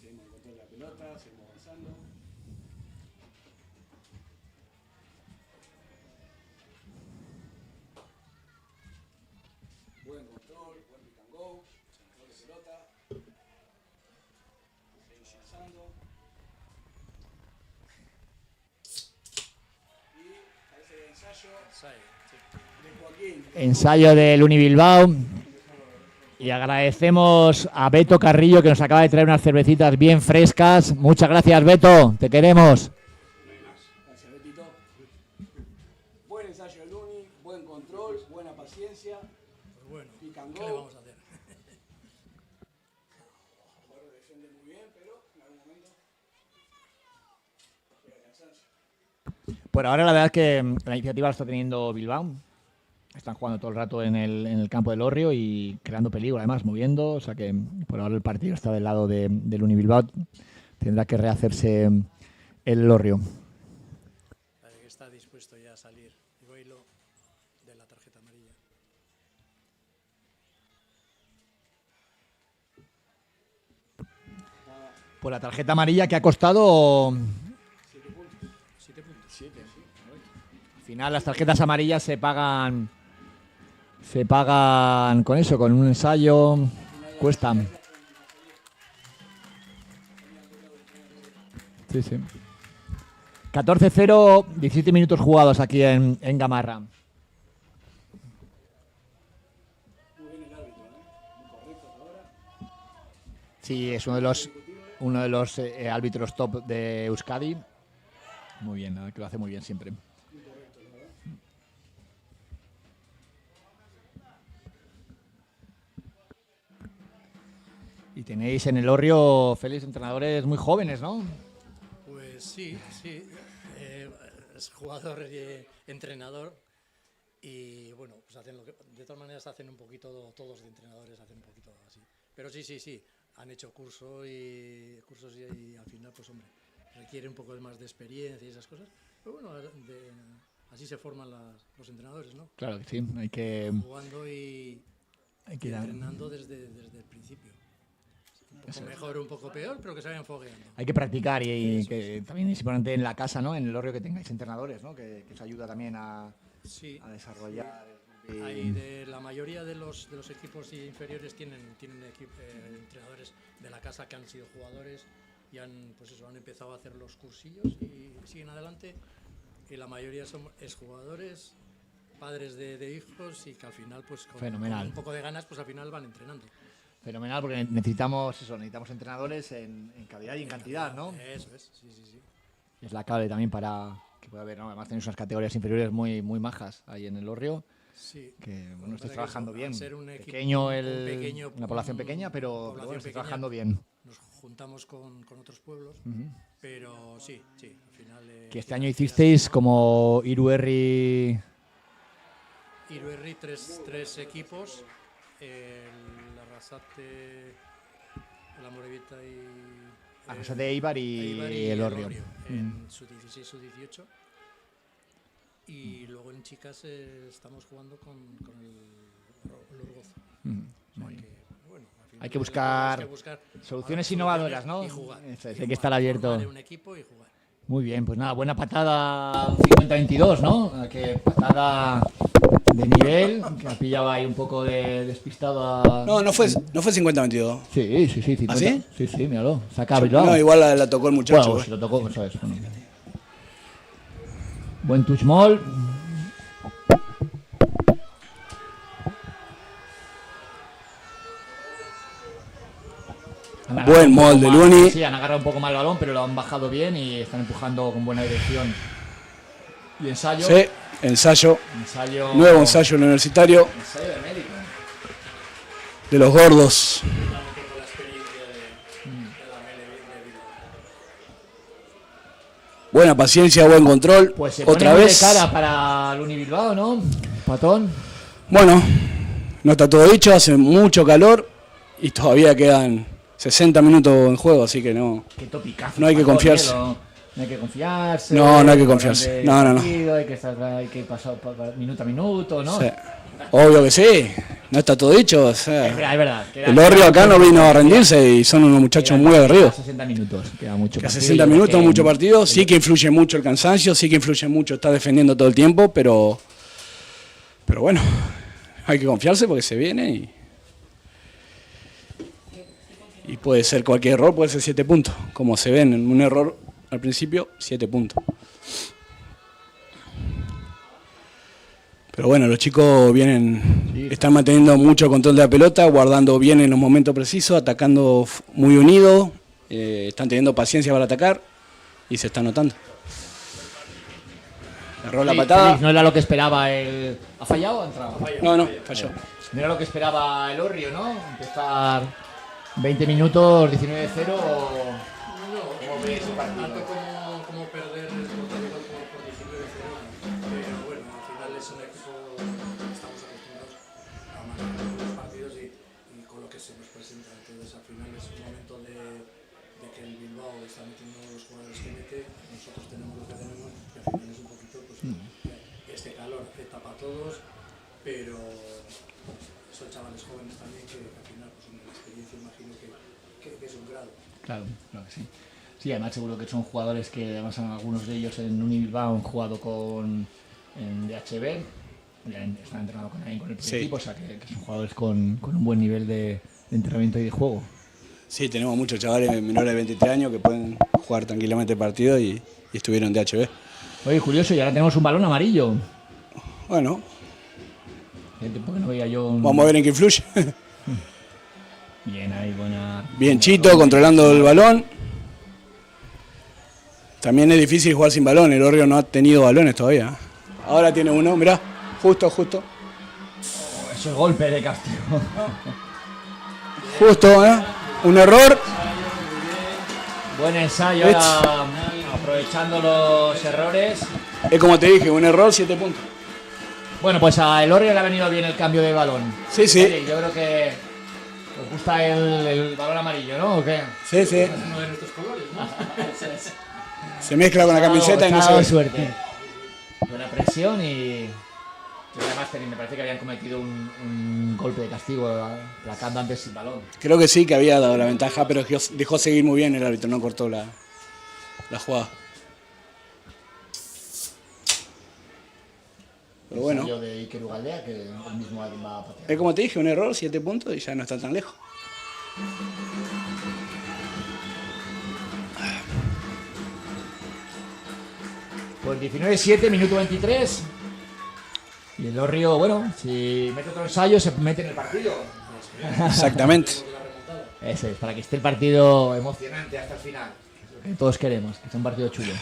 Seguimos en control de la pelota, seguimos avanzando. Buen control, buen pick and go. Ensayo del Unibilbao. Y agradecemos a Beto Carrillo que nos acaba de traer unas cervecitas bien frescas. Muchas gracias, Beto. Te queremos. Gracias, Betito. Buen ensayo del Uni, buen control, buena paciencia. Pues bueno, pick and ¿qué go. le vamos a hacer? El jugador defiende muy bien, pero en algún momento llega el cansancio. Por ahora la verdad es que la iniciativa la está teniendo Bilbao. Están jugando todo el rato en el campo del Orrio y creando peligro, además, moviendo. O sea que por ahora el partido está del lado del Unibilbao. Tendrá que rehacerse el Orrio. Parece que está dispuesto ya a salir Igoilo de la tarjeta amarilla. Pues la tarjeta amarilla que ha costado... 7 puntos. 7 puntos. 7, sí. Al final las tarjetas amarillas se pagan con eso, con un ensayo. Cuestan. Sí, sí. 14-0, 17 minutos jugados aquí en Gamarra. Sí, es uno de los árbitros top de Euskadi. Muy bien, que lo hace muy bien siempre. Y tenéis en el Orrio, Félix, entrenadores muy jóvenes, ¿no? Pues sí, sí. Es jugador y entrenador. Y bueno, pues hacen lo que, de todas maneras hacen un poquito, todos de entrenadores hacen un poquito así. Pero sí, sí, sí. Han hecho cursos y al final, pues hombre, requiere un poco más de experiencia y esas cosas. Pero bueno, así se forman los entrenadores, ¿no? Claro que sí, hay que... Jugando y que entrenando desde el principio. Un poco mejor, un poco peor, pero que se vayan fogueando. Hay que practicar y que también es importante en la casa, ¿no? En el Orrio que tengáis entrenadores, ¿no? Que os ayuda también a desarrollar... Hay de la mayoría de los equipos inferiores tienen entrenadores de la casa que han sido jugadores y han empezado a hacer los cursillos y siguen adelante. Y la mayoría son exjugadores, padres de hijos y que al final, pues con un poco de ganas, pues al final van entrenando. Fenomenal, porque necesitamos entrenadores en calidad y en cantidad, ¿no? Eso es, sí, sí, sí. Es la clave también para que pueda haber, ¿no? Además tenéis unas categorías inferiores muy majas ahí en el Orrio. Sí. Que bueno, estáis trabajando bien. Ser un equipo, una población pequeña, pero bueno, estáis trabajando bien. Nos juntamos con otros pueblos, pero sí, al final... que este año hicisteis como Iruerri... Iruerri, tres equipos, el Arrasate, el Amorebieta y... Arrasate, Eibar y el Orrio. En su 16, su 18. Y luego en chicas estamos jugando con el Urgoz. Hay que buscar soluciones innovadoras, ¿no? Y jugar. Hay que estar abierto. Un equipo y jugar. Muy bien, pues nada, buena patada 50-22, ¿no? Que patada de nivel, que ha pillado ahí un poco de despistado a... No fue 50-22. Sí, 50. ¿Ah, sí? Sí, míralo. Saca Bilbao. No, igual la tocó el muchacho. Bueno, si lo tocó, eso es. Bueno. Buen touch mall. Buen mall del Uni. Sí, han agarrado un poco mal el balón, pero lo han bajado bien y están empujando con buena dirección. Y ensayo. Sí, ensayo. Nuevo ensayo universitario. Ensayo de médico. De los gordos. Buena paciencia, buen control. Pues se otra pone vez. de cara para el Unibilbao, ¿no? Patón. Bueno, no está todo dicho, hace mucho calor y todavía quedan 60 minutos en juego, así que no. Qué topicazo, no hay que confiarse. No hay que confiarse. No hay que confiarse. No. Hay que pasar minuto a minuto, ¿no? Sí. Obvio que sí, no está todo dicho. O sea, es verdad. El Orrio acá no vino a rendirse y son unos muchachos muy aguerridos. 60 minutos, queda mucho que partido. 60 minutos, mucho partido. Sí que influye mucho el cansancio, sí que influye mucho estar defendiendo todo el tiempo, pero bueno, hay que confiarse porque se viene Y puede ser cualquier error, puede ser 7 puntos. Como se ven en un error al principio, 7 puntos. Pero bueno, los chicos están manteniendo mucho control de la pelota, guardando bien en los momentos precisos, atacando muy unidos, están teniendo paciencia para atacar y se está notando. Erró la patada. Félix, no era lo que esperaba el... ¿Ha fallado o ha entrado? No, falló. No era lo que esperaba el Orrio, ¿no? Empezar 20 minutos, 19-0 o... ¿Cómo ves el partido? Tanto como perder el Portugal por 19-0, pero bueno, al final es un equipo que estamos acostumbrados a manejar los partidos y con lo que se nos presenta. Entonces al final es un momento de que el Bilbao está metiendo los jugadores que mete, nosotros tenemos lo que tenemos y al final es un poquito, pues este calor afecta para todos, pero son chavales jóvenes también que al final pues una experiencia imagino que es un grado. Claro, claro que sí. Sí, además seguro que son jugadores que además algunos de ellos en Unibilbao han jugado en DHB, están entrenados con el primer equipo, o sea que son jugadores con un buen nivel de entrenamiento y de juego. Sí, tenemos muchos chavales menores de 23 años que pueden jugar tranquilamente partido y estuvieron en DHB. Oye, curioso, y ahora tenemos un balón amarillo. Bueno. ¿Por qué no veía yo Vamos a ver en qué influye. Bien, ahí buena... Bien Chito, controlando el balón. También es difícil jugar sin balón, el Orrio no ha tenido balones todavía. Ahora tiene uno, mirá, justo. Eso es golpe de castigo. Justo, ¿eh? Un error. Buen ensayo, ahora, aprovechando los errores. Es como te dije, un error, 7 puntos. Bueno, pues a el Orrio le ha venido bien el cambio de balón. Sí. Oye, yo creo que os gusta el balón amarillo, ¿no? ¿O qué? Sí. Es uno de nuestros colores, ¿no? Se mezcla con la camiseta y no se ve. Suerte. Buena presión y además me parece que habían cometido un golpe de castigo placando antes sin balón. Creo que sí, que había dado la ventaja, pero dejó seguir muy bien el árbitro, no cortó la jugada. Pero bueno. De Iker Ugaldea, que el mismo va a patear. Es como te dije, un error, 7 puntos y ya no está tan lejos. Pues 19-7, minuto 23. Y el Orrio, bueno, si mete otro ensayo, se mete en el partido. Exactamente. Eso es, para que esté el partido emocionante hasta el final. Que todos queremos, que sea un partido chulo.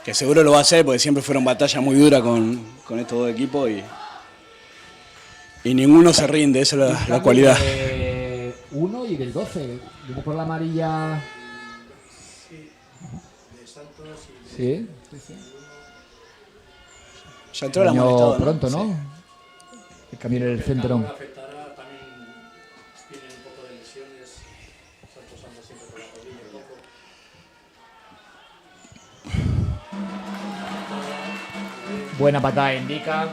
Que seguro lo va a hacer, porque siempre fueron batallas muy duras con estos dos equipos y ninguno se rinde, esa es la cualidad. 1 y del 12, viene por la amarilla. Sí. Ya entró la molestado, ¿no? Pronto, ¿no? El cambio en el centro. Afectará, también tienen un poco de lesiones, Santos anda siempre con la rodilla un poco. Buena patada indica.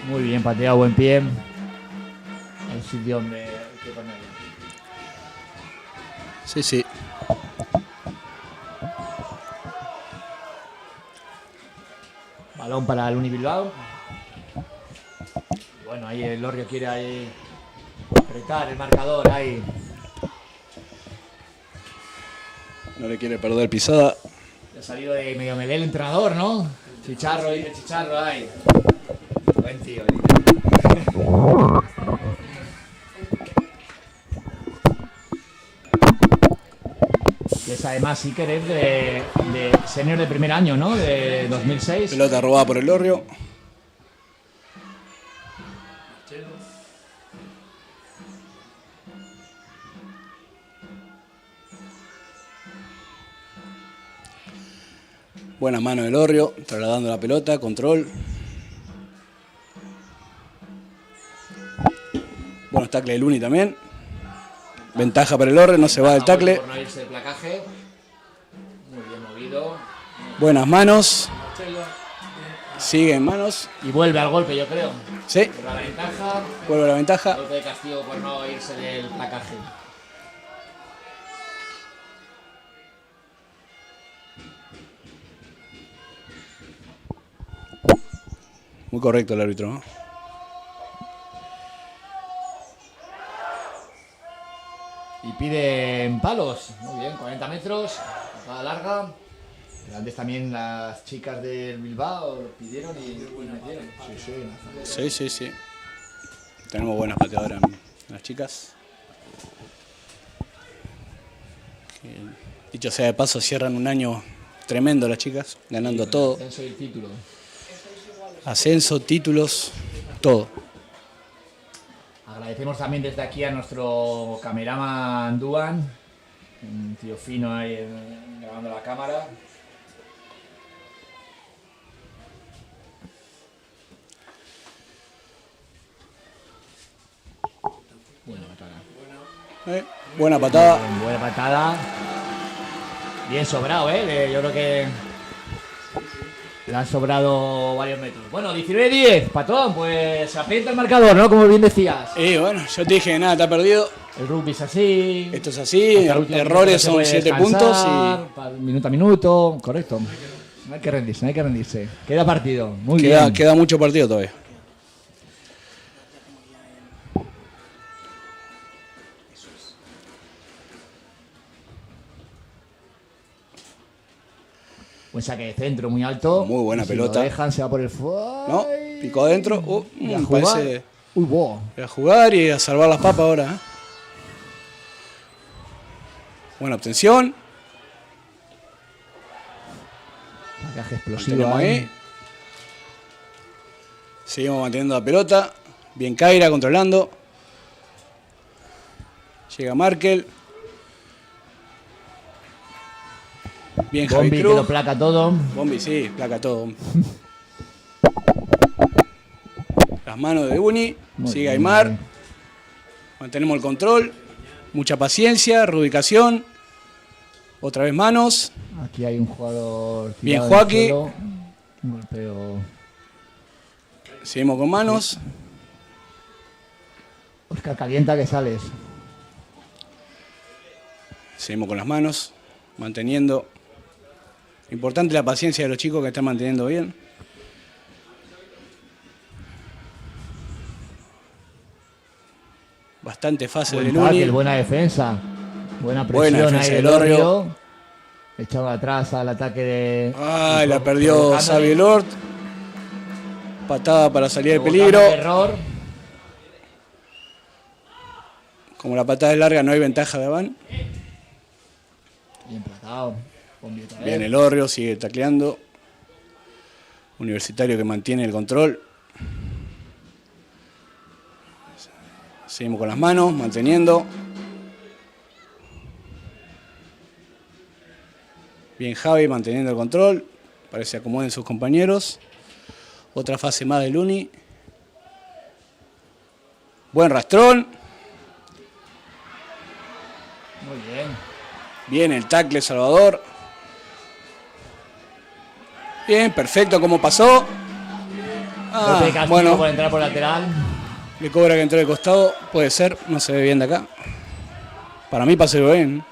Muy bien pateado, buen pie. El sitio donde hay que ponerlo. Sí. Balón para el Unibilbao. Bueno, ahí el Orrio quiere ahí apretar el marcador ahí. No le quiere perder pisada. Ha salido de medio melé el entrenador, ¿no? Chicharro ahí. Buen tío. Y es además Iker es de senior de primer año, ¿no? De 2006. Pelota robada por el Orrio. Buena mano del Orrio, trasladando la pelota, control. Buenos tacles del Uni también. Ventaja para el Orrio, no se va del tacle. Por no irse del placaje. Muy bien movido. Buenas manos. Sigue en manos. Y vuelve al golpe, yo creo. Sí. Vuelve a la ventaja. Vuelve a la ventaja. Golpe de castigo por no irse del placaje. Muy correcto el árbitro, ¿no? piden palos. Muy bien, 40 metros, patada larga. Pero antes también las chicas del Bilbao lo pidieron y metieron. Sí. Tenemos buenas pateadoras las chicas. Dicho sea de paso, cierran un año tremendo las chicas, ganando todo. Ascenso y el título. Ascenso, títulos, todo. Agradecemos también desde aquí a nuestro cameraman Duan, un tío fino ahí grabando la cámara. Buena patada. Buena patada. Buena patada. Bien sobrado, yo creo que le han sobrado varios metros. Bueno, 19-10, Patón, pues aprieta el marcador, ¿no? Como bien decías. Y bueno, yo te dije, nada, está perdido. El rugby es así. Esto es así, errores son 7 puntos Minuto a minuto, correcto. No hay que rendirse. Queda partido, muy bien. Queda mucho partido todavía. Buen saque de centro, muy alto. Muy buena pelota. Si lo dejan, se va por el fuego. No, picó adentro. Y a jugar. Parece. Wow. A jugar y a salvar las papas ahora. Buena obtención. Pasaje explosivo ahí. Seguimos manteniendo la pelota. Bien Kaira controlando. Llega Markel. Bien Javi Bombi Cruz. que lo placa todo. Bombi, sí, placa todo. Las manos de Uni. Sigue Aymar. Mantenemos el control. Mucha paciencia, reubicación. Otra vez manos. Aquí hay un jugador. Bien Joaquín. Un golpeo. Seguimos con manos. Oscar calienta que sales. Seguimos con las manos. Manteniendo. Importante la paciencia de los chicos que están manteniendo bien. Bastante fácil de Luni. Buena defensa. Buena presión ahí del Orrio. Echaba atrás al ataque de... Ay, la perdió Xavi Lord. Patada para salir del peligro. Error. Como la patada es larga, no hay ventaja de Van. Bien platado. Bien el Orrio, sigue tacleando. Universitario que mantiene el control. Seguimos con las manos, manteniendo. Bien Javi manteniendo el control. Parece acomoden sus compañeros. Otra fase más de Luni. Buen rastrón. Muy bien. Bien el tackle Salvador. Bien, perfecto como pasó. Bueno, por entrar por lateral. Le cobra que entró de costado. Puede ser, no se ve bien de acá. Para mí pasó bien.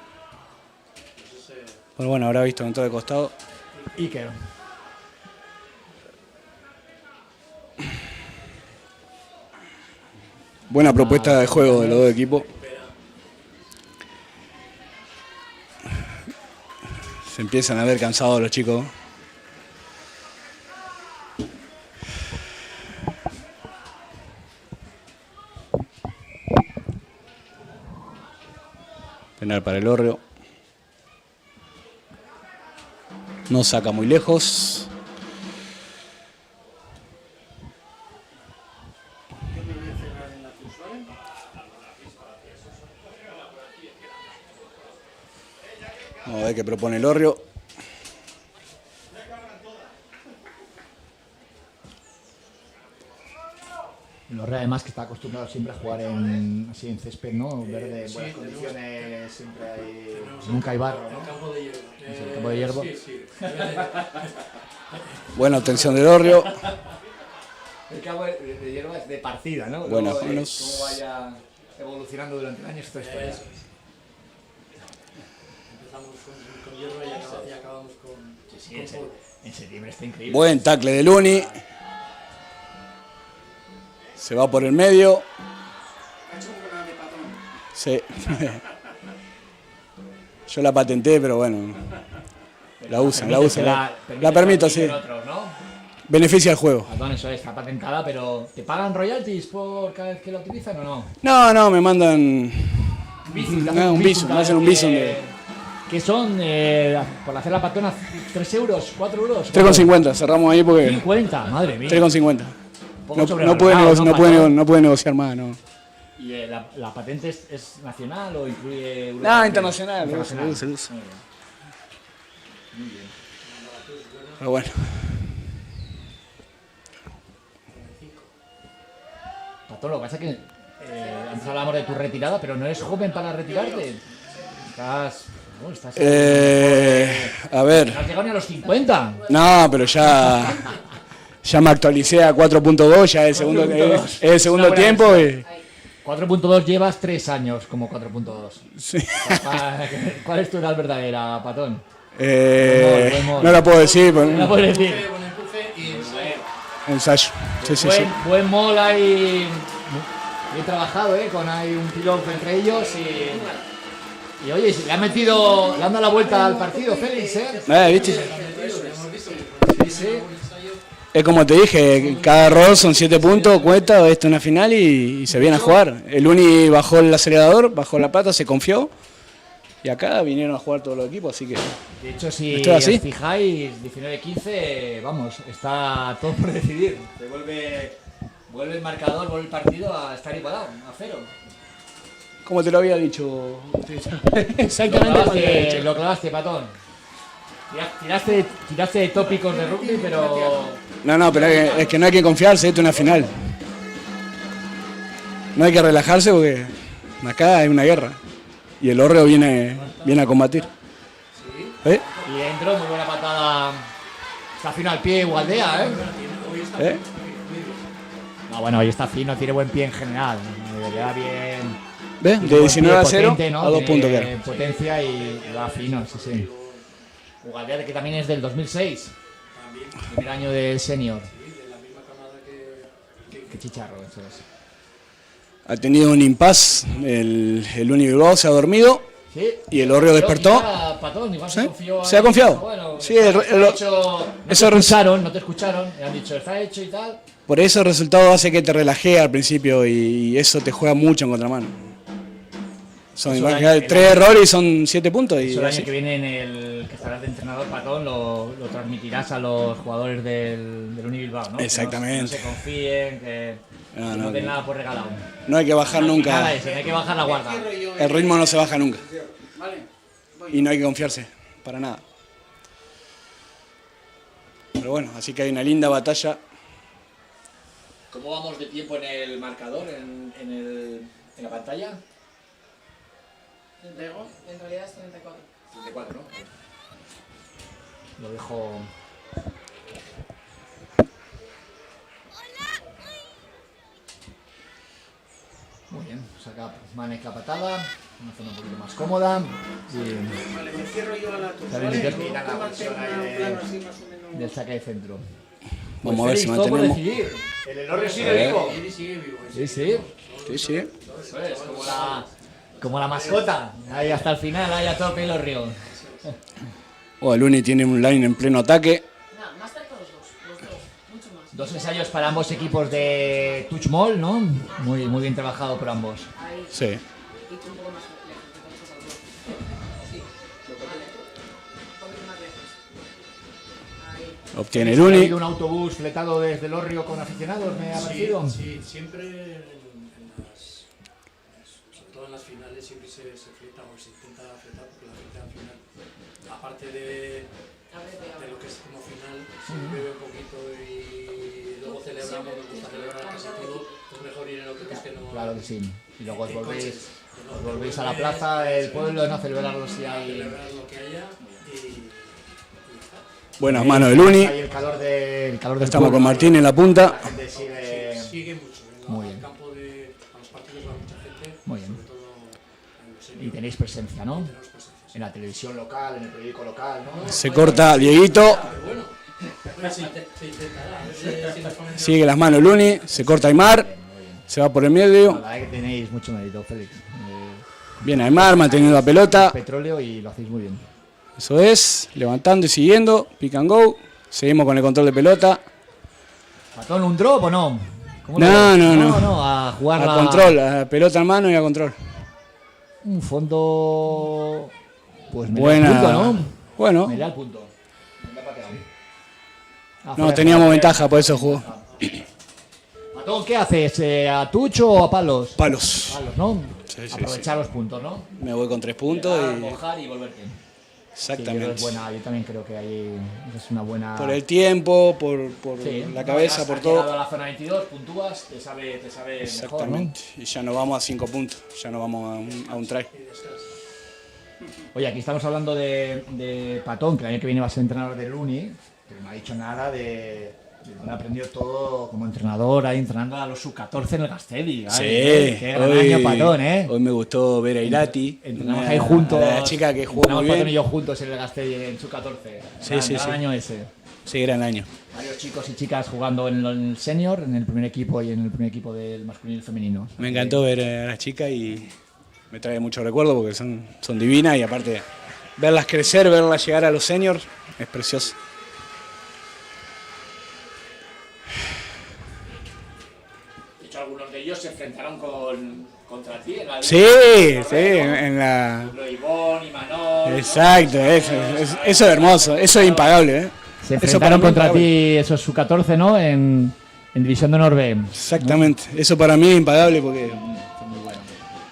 Pero bueno, habrá visto que entró de costado. Iker. Buena propuesta de juego de los dos equipos. Se empiezan a ver cansados los chicos. Penal para el Orrio. No saca muy lejos. Vamos a ver qué propone el Orrio. El Orrio además que está acostumbrado siempre a jugar así en césped, ¿no? Verde, en buenas condiciones, siempre hay... Nunca hay barro, ¿no? Campo de hierba. Es el campo de hierba. Sí. Buena obtención del Orrio. El campo de hierba es de partida, ¿no? Buenas Luego, manos. cómo vaya evolucionando durante el año esto es historia. Empezamos con hierba y acabamos con... Sí, en septiembre está increíble. Buen tackle de Luni. Se va por el medio. Sí. Yo la patenté, pero bueno, la usan. La permito, sí. Otros, ¿no? Beneficia el juego. Perdón, eso está patentada, pero ¿te pagan royalties por cada vez que la utilizan o no? No, me mandan un Bizum, me hacen un Bizum de... ¿Qué son? Por hacer la patona, 3 euros, 4 euros. 3,50, cerramos ahí porque... 50, madre mía. 3,50. No puede negociar más, no. ¿Y la patente es nacional o incluye...? No, internacional. Muy Muy bien. Pero bueno. Patón, lo que pasa es que antes hablábamos de tu retirada, pero no eres joven para retirarte. Estás A ver. No has llegado ni a los 50. No, pero ya me actualicé a 4.2, ya es el segundo tiempo. 4.2 llevas 3 años como 4.2. Sí. ¿Cuál es tu edad verdadera, Patón? No la puedo decir. No la puedes decir. Ensayo. Sí. Buen mall ahí. Bien trabajado, hay un piloto entre ellos y oye, le han dado la vuelta al partido, Félix, ¿viste? Sí. Es como te dije, cada error son 7 puntos, cuesta, esto es una final y se viene a jugar. El Uni bajó el acelerador, bajó la pata, se confió y acá vinieron a jugar todos los equipos, así que... De hecho, si os fijáis, 19-15, vamos, está todo por decidir. Vuelve el marcador, vuelve el partido a estar igualado, a 0. Como te lo había dicho. Exactamente. Lo clavaste, Patón. Tiraste de tópicos de rugby, pero... No, pero es que no hay que confiarse, esto es una final. No hay que relajarse porque acá hay una guerra. Y el Hórreo viene a combatir. Y dentro, muy buena patada. Está fino al pie, Gualdea, No, bueno, hoy está fino, tiene buen pie en general. Le da bien. ¿Ves? De 19 a 0 potente, ¿no? a 2 puntos. Tiene potencia y va fino, sí. Gualdea, que también es del 2006. Primer año del senior. Qué chicharro, eso es. Ha tenido un impasse, el Uni Bilbao se ha dormido y el Hórreo despertó. Patón, igual ¿Sí? confió Se ha confiado. Bueno, Sí, no te escucharon, le han dicho, está hecho y tal. Por eso el resultado hace que te relajes al principio y eso te juega mucho en contramano. Son 3 errores y son 7 puntos. El año que viene, en el que estarás de entrenador, Patón, lo transmitirás a los jugadores del Uni Bilbao, ¿no? Exactamente. Que no se confíen, que no den nada por regalado. No hay que bajar nunca. Nada eso, no hay que bajar la guardia. El ritmo no se baja nunca. Y no hay que confiarse, para nada. Pero bueno, así que hay una linda batalla. ¿Cómo vamos de tiempo en el marcador, en la pantalla? En realidad es 34. 34, ¿no? Lo dejo... Muy bien, saca Manek la patada, una zona un poquito más cómoda. Vale, me cierro yo a la tuya. La presión ahí del saque de centro. Vamos a ver si mantenemos. El Elorrio sigue vivo. Sí. Sí. Es como la mascota. Ahí hasta el final, ahí a tope Elorrio. El Uni tiene un line en pleno ataque. Más cerca los dos, mucho más. 2 ensayos para ambos equipos de Touch Mall, ¿no? Muy bien trabajado por ambos. Sí. Y tú un poco más lejos, sí. Un poquito más lejos. Obtiene el Uni. ¿Ha habido un autobús fletado desde Elorrio con aficionados? ¿Me ha parecido? Sí, siempre, sobre todo en las finales, siempre se fleta o se intenta fletar porque la gente al final, aparte de lo que es como final, se bebe un poquito y luego celebramos, nos gusta celebrar casi todo, es mejor ir en autobús que no... Claro que sí. Y luego os volvéis a la plaza del pueblo, no celebrarlo si hay... Celebrar lo que haya y... Buenas manos del Uni. Hay el calor del Estamos con Martín en la punta. La gente sigue mucho. Muy bien. Al campo a los partidos va mucha gente. Muy bien. Sobre todo Y tenéis presencia, ¿no? En la televisión local, en el periódico local, ¿no? Se corta Dieguito. Sigue las manos el Uni. Se corta Aymar. Se va por el medio. La verdad que tenéis mucho mérito, Félix. Bien Aymar, manteniendo la pelota. Petróleo y lo hacéis muy bien. Eso es, levantando y siguiendo, pick and go. Seguimos con el control de pelota. ¿Patón un drop o no? No, a jugar a control, a pelota en mano y a control. Un fondo... Pues me buena. da el punto, ¿no? Bueno. Me da el punto. No, teníamos ventaja, por eso jugó. Patón, ¿qué haces? ¿A tucho o a palos? Palos. Palos, ¿no? Sí, aprovechar los puntos, ¿no? Me voy con 3 puntos llegar, y... mojar y volverte. Exactamente. Sí, yo también creo que ahí es una buena... Por el tiempo, por la cabeza, por todo. Llegado a la zona 22, puntúas, te sabe exactamente. Mejor, ¿no? Y ya no vamos a 5 puntos, ya no vamos a un try. Oye, aquí estamos hablando de Patón, que el año que viene va a ser entrenador del Uni, pero no ha dicho nada de donde ha aprendido todo como entrenador, ahí entrenando a los sub-14 en el Gastedi. Sí, qué gran año Patón, ¿eh? Hoy me gustó ver a Irati. Entrenamos ahí juntos. La chica que jugó muy bien. Patón y yo juntos en el Gastedi en sub-14. Gran año ese. Sí, gran año. Varios chicos y chicas jugando en el senior, en el primer equipo y en el primer equipo del masculino y femenino. Me encantó ver a las chicas y me trae mucho recuerdo porque son divinas y aparte verlas crecer, verlas llegar a los seniors es precioso. De hecho, algunos de ellos se enfrentaron contra ti en la en la... Ivonne y Manol. Exacto, eso es hermoso, eso es impagable, ¿eh? Se enfrentaron contra ti, esos sub-14, ¿no? En División de Honor B. Exactamente, ¿no? Eso para mí es impagable porque...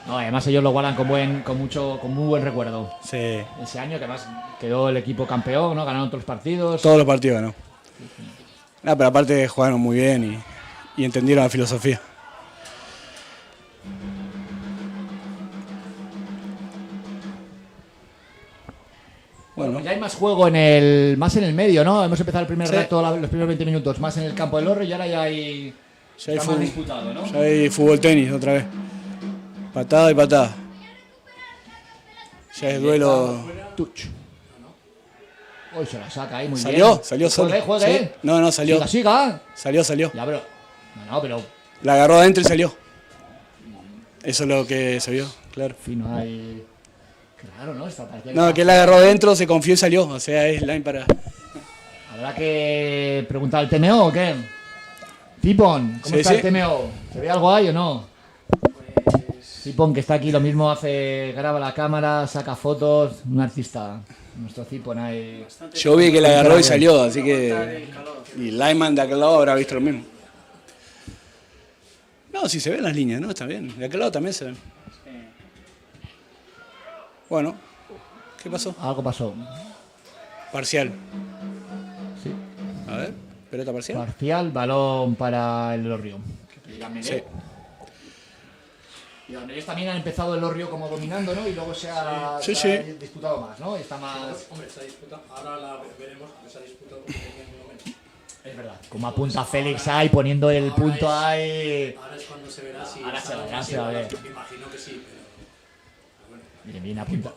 No, además ellos lo guardan con muy buen recuerdo. Sí. Ese año que además quedó el equipo campeón, ¿no? Ganaron todos los partidos. Todos los partidos ganó. No, pero aparte jugaron muy bien y entendieron la filosofía. Bueno, ya hay más juego más en el medio, ¿no? Hemos empezado el primer rato, los primeros 20 minutos, más en el campo del Orrio y ahora ya hay más disputado, ¿no? Ya hay fútbol tenis otra vez. Patada y patada. Ya es duelo. Touch. Hoy se la saca ahí muy ¿Salió? bien. Salió solo. Juegue. Sí. No, salió. Siga. Salió. Ya, pero... No, la agarró adentro y salió. Eso es lo que se vio, claro. Fino ahí. Claro, ¿no? No, que él la agarró adentro, se confió y salió. O sea, es line para... ¿Habrá que preguntar al TMO o qué? Tipon, ¿cómo está el TMO? ¿Se ve algo ahí o no? Tipon, que está aquí, lo mismo graba la cámara, saca fotos, un artista. Nuestro Tipon ahí. Yo vi que la agarró y salió, así que... Y Lyman de aquel lado habrá visto lo mismo. No, sí se ven las líneas, ¿no? Está bien. De aquel lado también se ven. Bueno, ¿qué pasó? Algo pasó. Parcial. Sí. A ver, pelota parcial. Parcial, balón para el Orrio. Sí. Y donde ellos también han empezado el Orrio como dominando, ¿no? Y luego se ha disputado más, ¿no? Está más... Hombre, se ha disputado. Ahora la veremos porque se ha disputado. Es verdad. Como apunta Félix ahí, poniendo el punto ahí. Ahora es cuando se verá si... Ahora se va a ver. Me imagino que sí, pero...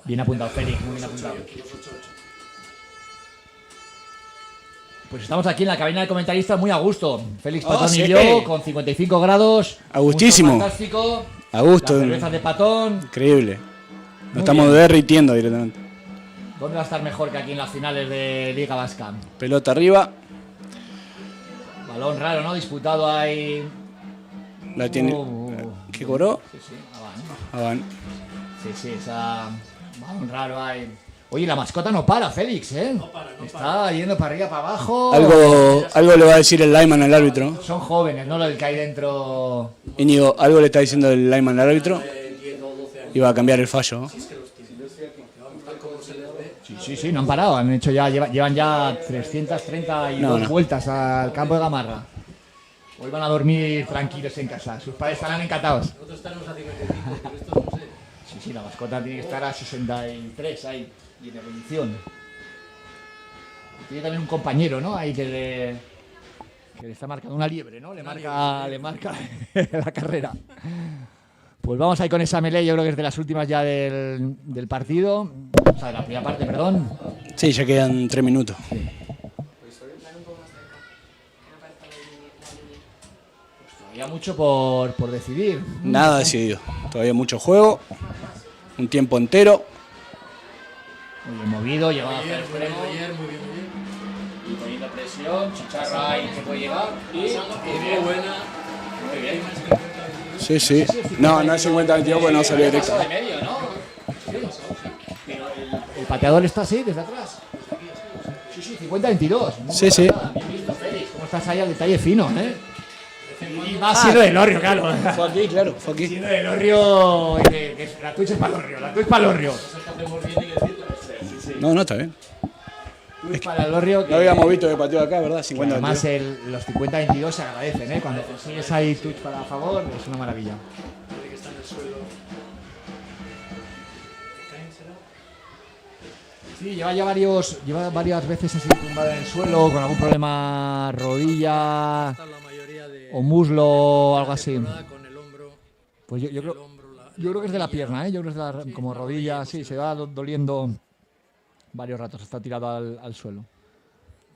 Bien apuntado Félix, muy bien apuntado. Pues estamos aquí en la cabina de comentaristas muy a gusto. Félix Patón y yo, con 55 grados. A gustísimo. Fantástico. A gusto. Las cervezas de Patón. Increíble. Nos estamos derritiendo directamente. ¿Dónde va a estar mejor que aquí en las finales de Liga Vasca? Pelota arriba. Balón raro, ¿no? Disputado ahí. La tiene. ¿Qué cobró? Sí, Avan. Sí, esa... Balón raro ahí. Oye, la mascota no para, Félix, ¿eh? No para. Está yendo para arriba, para abajo. Algo le va a decir el lineman al árbitro. Son jóvenes, ¿no? Lo del que hay dentro... Íñigo, algo le está diciendo el lineman al árbitro. Y va a cambiar el fallo. Sí, no han parado. Han hecho llevan ya 332 vueltas al campo de Gamarra. Hoy van a dormir tranquilos en casa. Sus padres estarán encantados. Nosotros estaremos a 55, pero esto no sé. Sí, la mascota tiene que estar a 63 ahí, y en ebullición. Tiene también un compañero, ¿no? Ahí que le está marcando una liebre, ¿no? Le marca la carrera. Pues vamos ahí con esa melee, yo creo que es de las últimas ya del partido. O sea, de la primera parte, perdón. Sí, ya quedan 3 minutos. Sí. Todavía mucho por decidir. Nada decidido. Todavía mucho juego, un tiempo entero. Muy bien movido, llegado hacia el extremo. Y poniendo presión, chicharra ahí que puede llegar. Y muy bien. Muy bien. Sí, sí. No, no es 50-22 porque no salió directo. De medio, ¿no? Pero el pateador está así, desde atrás. Sí, 50-22. Sí, sí. Bien visto, Félix. ¿Cómo estás ahí al detalle fino, eh? Y más siendo del Orrio, claro. Fue aquí, claro, fue aquí. Siendo del Orrio, la Twitch es para el Orrio, la Twitch para el Orrio. No, no, está bien. Twitch para el Orrio. No habíamos visto que pateó acá, ¿verdad? 50-22. Además, los 50-22 se agradecen, ¿eh? Cuando consigues ahí Twitch para a favor, es una maravilla. Sí, lleva varias veces así tumbado en el suelo, con algún problema rodilla o muslo o algo así. Pues yo creo que es de la pierna, ¿eh? Yo creo que es de la, como rodilla, sí, se va doliendo varios ratos, está tirado al suelo.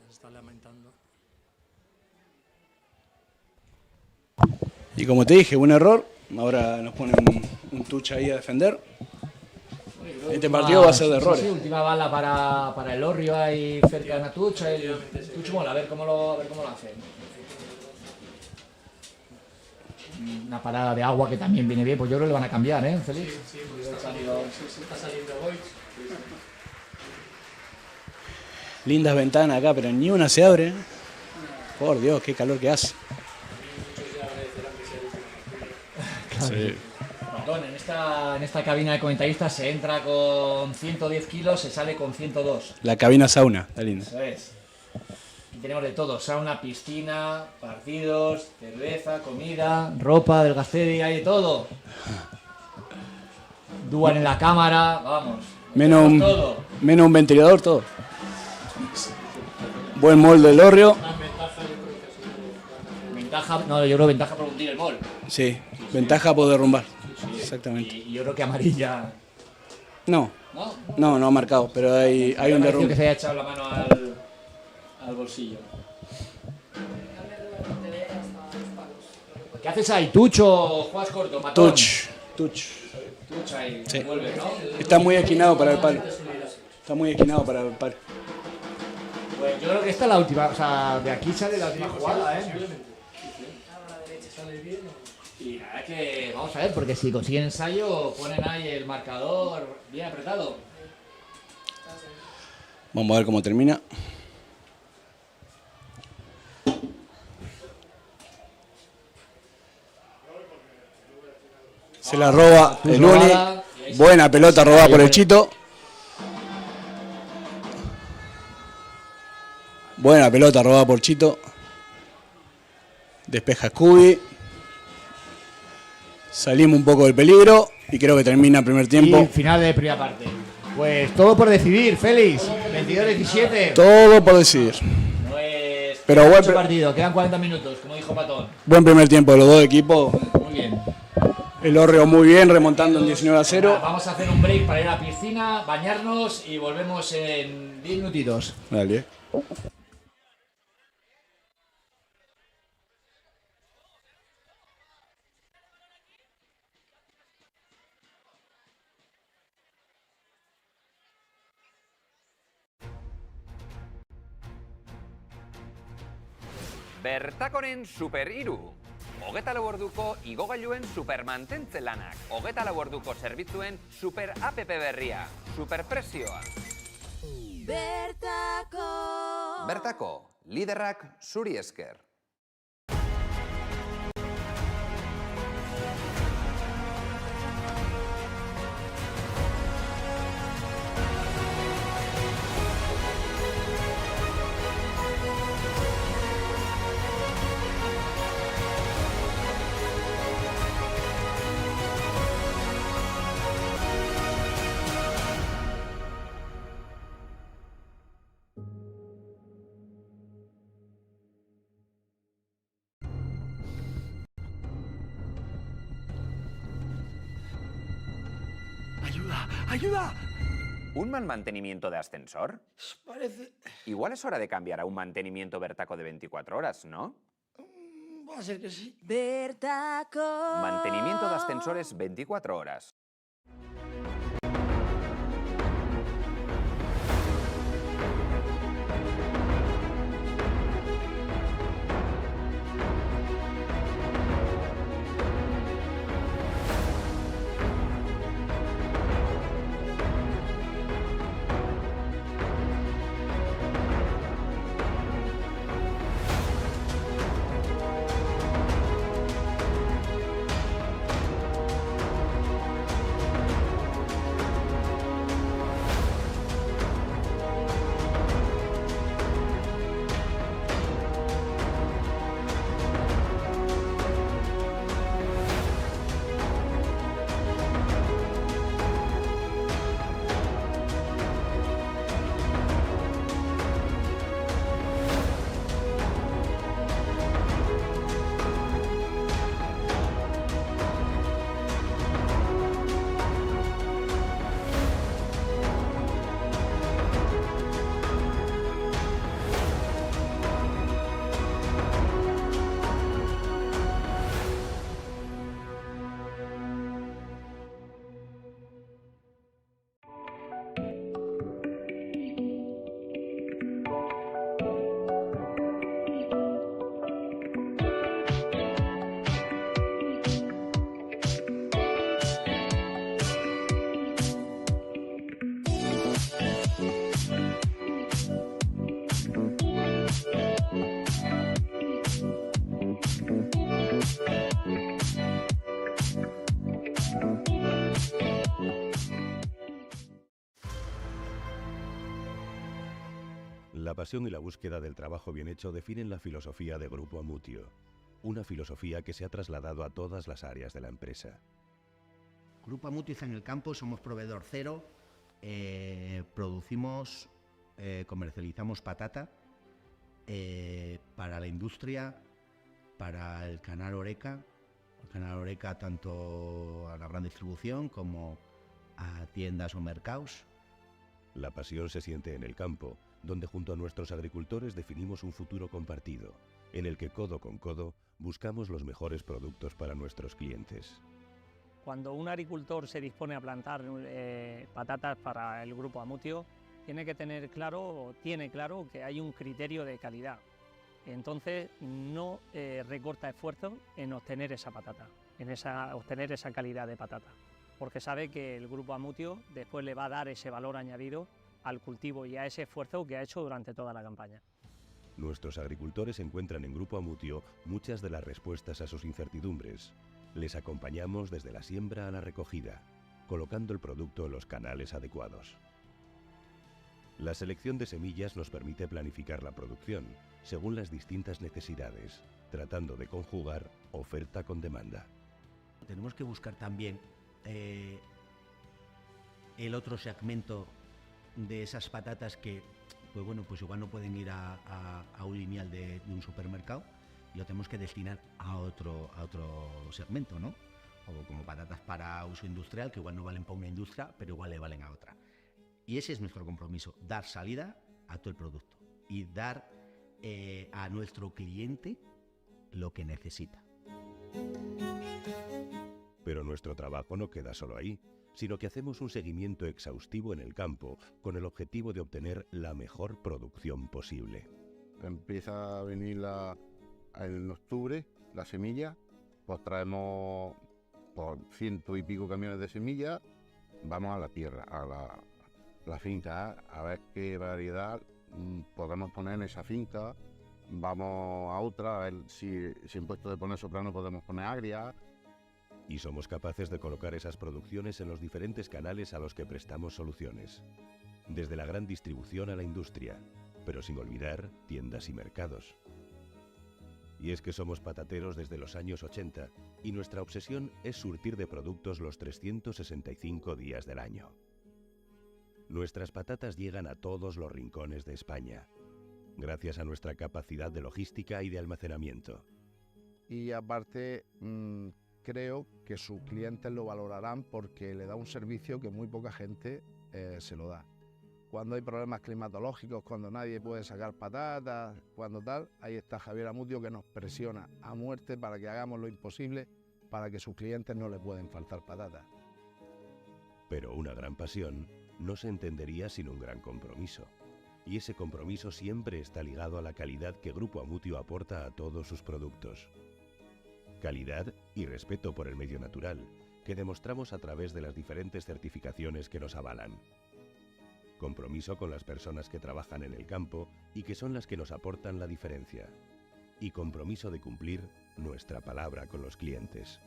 Se está lamentando. Y como te dije, un error. Ahora nos ponen un touch ahí a defender. Este partido va a ser de errores. Sí, última bala para el Orrio ahí cerca de Natuch. El Tuch mola, a ver cómo lo hace. Una parada de agua que también viene bien, pues yo creo que le van a cambiar, ¿eh, Félix? Sí, porque está saliendo Boyd. Lindas ventanas acá, pero ni una se abre. Por Dios, qué calor que hace. Sí. Perdón, en esta cabina de comentaristas se entra con 110 kilos, se sale con 102. La cabina sauna, está linda. Eso es. Y tenemos de todo, sauna, piscina, partidos, cerveza, comida, ropa del Gastedi, hay de todo. Duan en la cámara, vamos. Menos todo. un ventilador, todo. Buen molde del Orrio. Ventaja, no, yo creo ventaja por hundir el mol. Sí, ventaja por derrumbar. Exactamente. Y yo creo que amarilla. No ha marcado, pero hay un derrumbe. Que se haya echado la mano al bolsillo. ¿Qué haces ahí? ¿Tucho? ¿Juegas corto? ¿Matón? Touch ahí, sí. vuelve, ¿no? Está muy esquinado para el palo. Pues yo creo que esta es la última, o sea, de aquí sale la última jugada, ¿eh? Y nada que, vamos a ver, porque si consiguen ensayo, ponen ahí el marcador bien apretado. Vamos a ver cómo termina. Se la roba el Uni. Buena pelota robada por el Chito. Buena pelota robada por Chito. Despeja Scooby. Salimos un poco del peligro y creo que termina el primer tiempo. Y final de primera parte. Pues todo por decidir, Félix. 22-17. Todo por decidir. No es pero buen partido, quedan 40 minutos, como dijo Patón. Buen primer tiempo de los dos equipos. Muy bien. El Orrio muy bien, remontando en 19-0. Vamos a hacer un break para ir a la piscina, bañarnos y volvemos en 10 minutitos. Dale. Bertakoren Super Hiru. 24 orduko igogailuen supermantentze lanak. 24 orduko zerbitzuen super app berria. Superpresioa. Bertako, liderrak zuri esker. ¡Ayuda! ¿Un mal mantenimiento de ascensor? Parece... Igual es hora de cambiar a un mantenimiento Bertaco de 24 horas, ¿no? Va a ser que sí. Mantenimiento de ascensores 24 horas. La pasión y la búsqueda del trabajo bien hecho definen la filosofía de Grupo Amutio, una filosofía que se ha trasladado a todas las áreas de la empresa. Grupo Amutio está en el campo, somos proveedor cero, producimos, comercializamos patata para la industria, para el canal Horeca tanto a la gran distribución como a tiendas o mercados. La pasión se siente en el campo, donde junto a nuestros agricultores definimos un futuro compartido, en el que codo con codo buscamos los mejores productos para nuestros clientes. Cuando un agricultor se dispone a plantar patatas para el Grupo Amutio, tiene claro que hay un criterio de calidad. Entonces no recorta esfuerzo en obtener esa patata, obtener esa calidad de patata, porque sabe que el Grupo Amutio después le va a dar ese valor añadido al cultivo y a ese esfuerzo que ha hecho durante toda la campaña. Nuestros agricultores encuentran en Grupo Amutio muchas de las respuestas a sus incertidumbres. Les acompañamos desde la siembra a la recogida, colocando el producto en los canales adecuados. La selección de semillas nos permite planificar la producción según las distintas necesidades, tratando de conjugar oferta con demanda. Tenemos que buscar también el otro segmento de esas patatas que, pues igual no pueden ir a un lineal de un supermercado, y lo tenemos que destinar a otro segmento, ¿no? O como patatas para uso industrial, que igual no valen para una industria, pero igual le valen a otra. Y ese es nuestro compromiso, dar salida a todo el producto y dar a nuestro cliente lo que necesita. Pero nuestro trabajo no queda solo ahí, sino que hacemos un seguimiento exhaustivo en el campo con el objetivo de obtener la mejor producción posible. Empieza a venir en octubre la semilla, pues traemos por 100 y pico camiones de semilla, vamos a la tierra, a la finca, a ver qué variedad podemos poner en esa finca, vamos a otra, a ver si en puesto de poner soprano podemos poner agria. Y somos capaces de colocar esas producciones en los diferentes canales a los que prestamos soluciones, desde la gran distribución a la industria, pero sin olvidar tiendas y mercados. Y es que somos patateros desde los años 80 y nuestra obsesión es surtir de productos los 365 días del año. Nuestras patatas llegan a todos los rincones de España, gracias a nuestra capacidad de logística y de almacenamiento. Y aparte, creo que sus clientes lo valorarán porque le da un servicio que muy poca gente se lo da. Cuando hay problemas climatológicos, cuando nadie puede sacar patatas, cuando tal, ahí está Javier Amutio, que nos presiona a muerte para que hagamos lo imposible para que sus clientes no le pueden faltar patatas. Pero una gran pasión no se entendería sin un gran compromiso. Y ese compromiso siempre está ligado a la calidad que Grupo Amutio aporta a todos sus productos. Calidad y respeto por el medio natural, que demostramos a través de las diferentes certificaciones que nos avalan. Compromiso con las personas que trabajan en el campo y que son las que nos aportan la diferencia. Y compromiso de cumplir nuestra palabra con los clientes.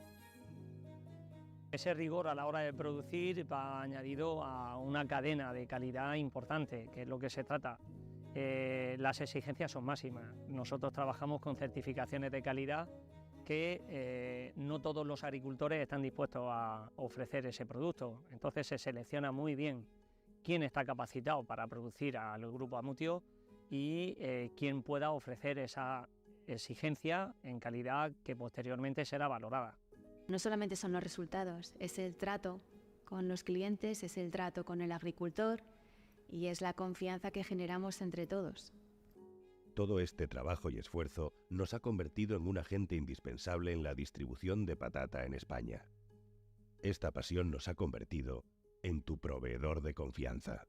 Ese rigor a la hora de producir va añadido a una cadena de calidad importante, que es lo que se trata. Las exigencias son máximas. Nosotros trabajamos con certificaciones de calidad que no todos los agricultores están dispuestos a ofrecer ese producto. Entonces se selecciona muy bien quién está capacitado para producir al Grupo Amutio y quién pueda ofrecer esa exigencia en calidad que posteriormente será valorada. No solamente son los resultados, es el trato con los clientes, es el trato con el agricultor y es la confianza que generamos entre todos. Todo este trabajo y esfuerzo nos ha convertido en un agente indispensable en la distribución de patata en España. Esta pasión nos ha convertido en tu proveedor de confianza.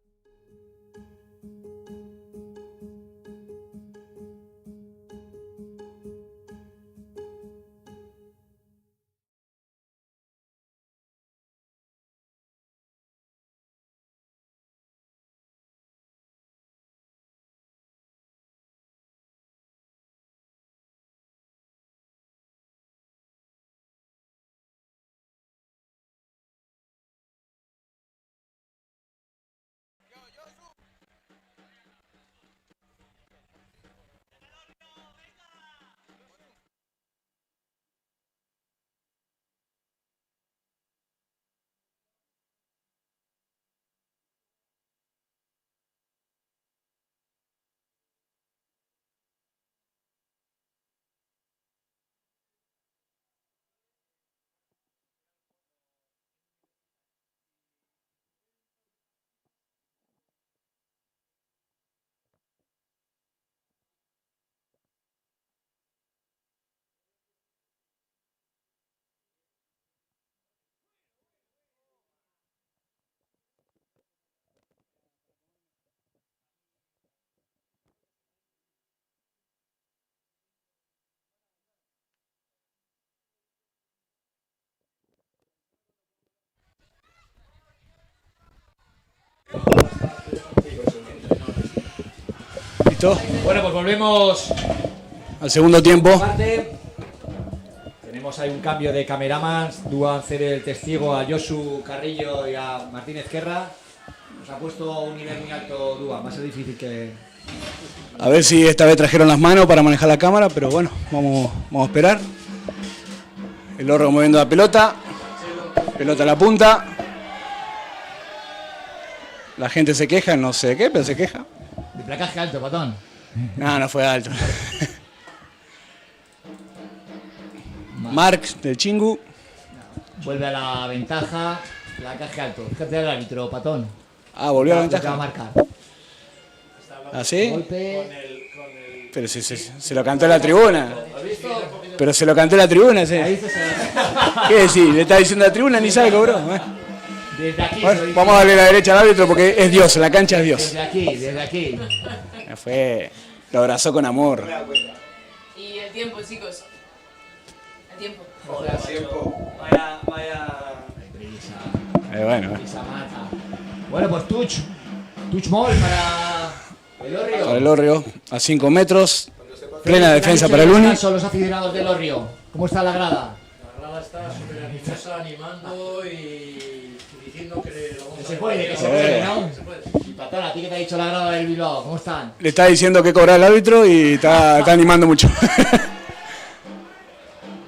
¿Listo? Bueno, pues volvemos Al segundo tiempo. Tenemos ahí un cambio de cameramans. Dúa hacer el testigo a Josu Carrillo y a Martínez Querra. Nos ha puesto un nivel muy alto Dúa, va a ser difícil que... A ver si esta vez trajeron las manos para manejar la cámara, pero bueno, vamos a esperar. El Orrio moviendo la pelota. Pelota a la punta. La gente se queja, no sé qué, pero se queja. De placaje alto, Patón. No fue alto. Marx del Chingu. Vuelve a la ventaja. Placaje alto. Fíjate el árbitro, Patón. Volvió a la Va ventaja. a marcar. ¿Así? Golpe. Pero se lo cantó en la tribuna. Pero se lo cantó en la tribuna, ¿sí? ¿Qué decir? Le está diciendo a la tribuna, ni sabe, cobró. Desde aquí. Bueno, vamos a darle la derecha al árbitro porque es Dios, la cancha es Dios. Desde aquí. Lo abrazó con amor. Y el tiempo, chicos. El tiempo. Vaya. Bueno. Bueno, pues touch mall para el Orrio. Para el Orrio, a 5 metros. Plena defensa para el Uni. Son los aficionados del Orrio. ¿Cómo está la grada? La grada está súper animosa, animando y diciendo que lo vamos a Se puede, ¿no? Y Patón, ¿a ti qué te ha dicho la grada del Bilbao? ¿Cómo están? Le está diciendo que cobra el árbitro y está animando mucho.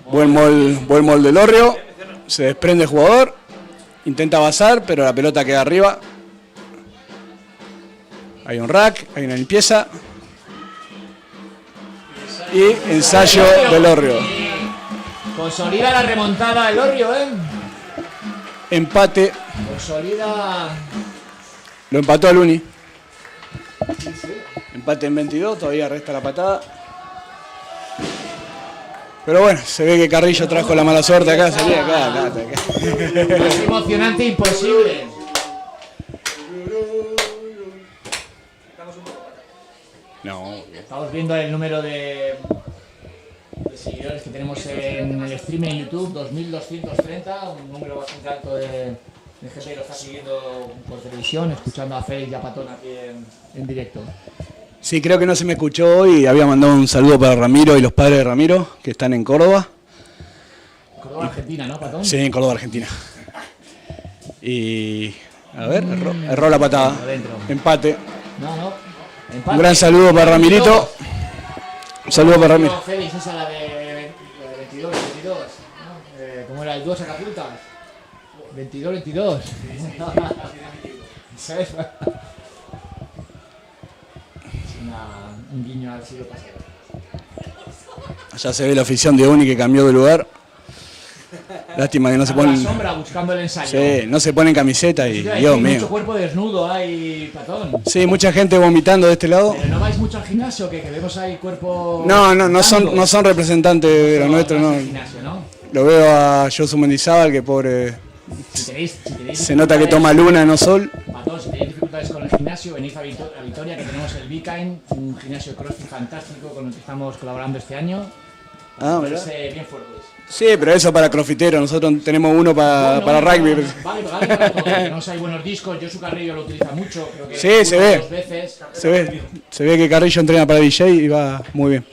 Buen mol del Orrio. Se desprende el jugador. Intenta basar, pero la pelota queda arriba. Hay un rack, hay una limpieza. Y ensayo del Orrio. Consolida la remontada del Orrio, ¿eh? Empate. Consolida... Lo empató al Uni. Empate en 22, todavía resta la patada. Pero bueno, se ve que Carrillo trajo la mala suerte acá, salía acá. Es emocionante, imposible. No. Estamos viendo el número de seguidores que tenemos en el stream en YouTube, 2.230, un número bastante alto de gente que lo está siguiendo por televisión, escuchando a Félix y a Patón aquí en directo. Sí, creo que no se me escuchó hoy. Había mandado un saludo para Ramiro y los padres de Ramiro, que están en Córdoba. Córdoba, Argentina, ¿no, Patón? Sí, en Córdoba, Argentina. Y... a ver, erró la patada. Empate. No. Un gran saludo para Ramirito. Un saludo para Ramiro. Félix, esa la de 22. ¿No? ¿Cómo era el 2 Acapultas? 22. ¿Sabes? Un guiño al siglo pasado. Allá se ve la afición de Uni que cambió de lugar. Lástima que no se ponen... la sombra buscando el ensayo. Sí, no se ponen camiseta y Dios Hay mío. mucho cuerpo desnudo ahí, Patón. Sí, mucha gente vomitando de este lado. Pero no vais mucho al gimnasio, que vemos ahí cuerpo... No son representantes de los nuestros, no. Gimnasio, ¿no? Lo veo a Josu Mendizábal, que pobre... Si tenéis se nota que toma luna, no sol. Patón, si tenéis dificultades con el gimnasio, venid a Vitoria, que tenemos el Bikain, un gimnasio de crossfit fantástico con el que estamos colaborando este año. ¿verdad? Bien fuertes. Sí, pero eso para crofiteros, nosotros tenemos uno para rugby. Vale para todo. Tenemos ahí buenos discos, Josu Carrillo lo utiliza mucho. Creo que Sí, se ve. 2 veces. Se ve que Carrillo entrena para DJ y va muy bien.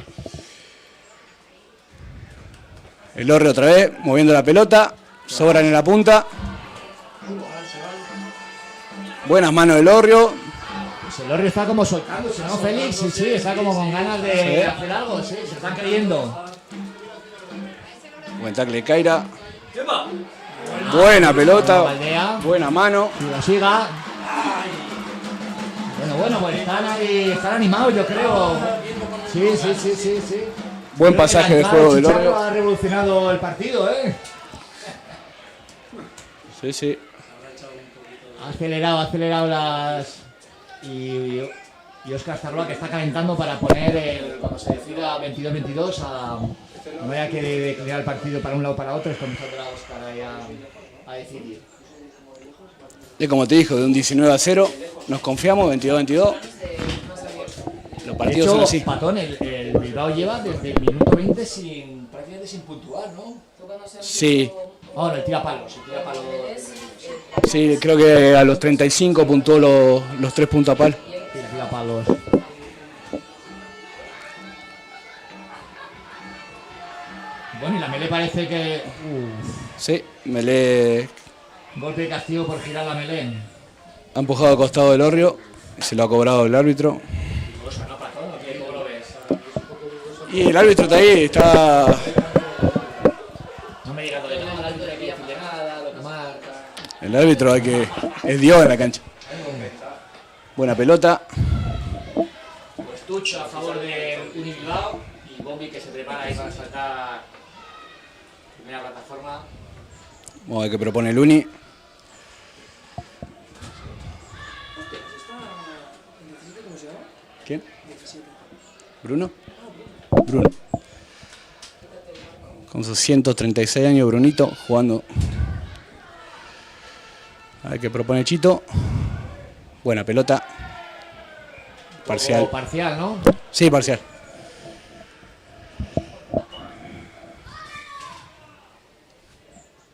El Orrio otra vez, moviendo la pelota, sobran en la punta. Buenas manos del Orrio. Pues el Orrio está como soltándose, ¿no, Félix? Sí, está como con ganas de hacer algo, sí, se están creyendo. Buen tackle de Caira. Buena pelota, buena mano. Y la siga. Bueno, pues están animados, yo creo. Sí. Buen pasaje de juego del Orrio. Ha revolucionado el partido, ¿eh? Sí. Ha acelerado las... Y Óscar Zarroa, que está calentando para poner, cuando se decida 22-22, no haya que declinar el partido para un lado o para otro, es cuando saldrá Óscar ahí a decidir. Y como te dijo, de un 19-0, nos confiamos, 22-22. Los partidos son así. Patón, el Bilbao lleva desde el minuto 20 prácticamente sin puntuar, ¿no? Sí. No, el tira palos. Sí, creo que a los 35 puntuó los 3 puntos a pal. Tira palos. le parece que... Sí, Melé golpe de castigo por girar la melé. ha empujado al costado del Orrio y se lo ha cobrado el árbitro. ¿Cómo lo ves? Y el árbitro está ahí, está... No me digas lo de nada, el árbitro aquí no decirle nada, lo que marca. El árbitro es Dios en la cancha. Buena pelota. Pues Tucho a favor de Uni Bilbao y Bombi que se prepara ahí para saltar primera plataforma. Vamos a ver qué propone el Uni. ¿Quién? ¿Bruno? Bruno. Con sus 136 años, Brunito, jugando. A ver qué propone Chito. Buena pelota. Parcial. O parcial, ¿no? Sí, parcial.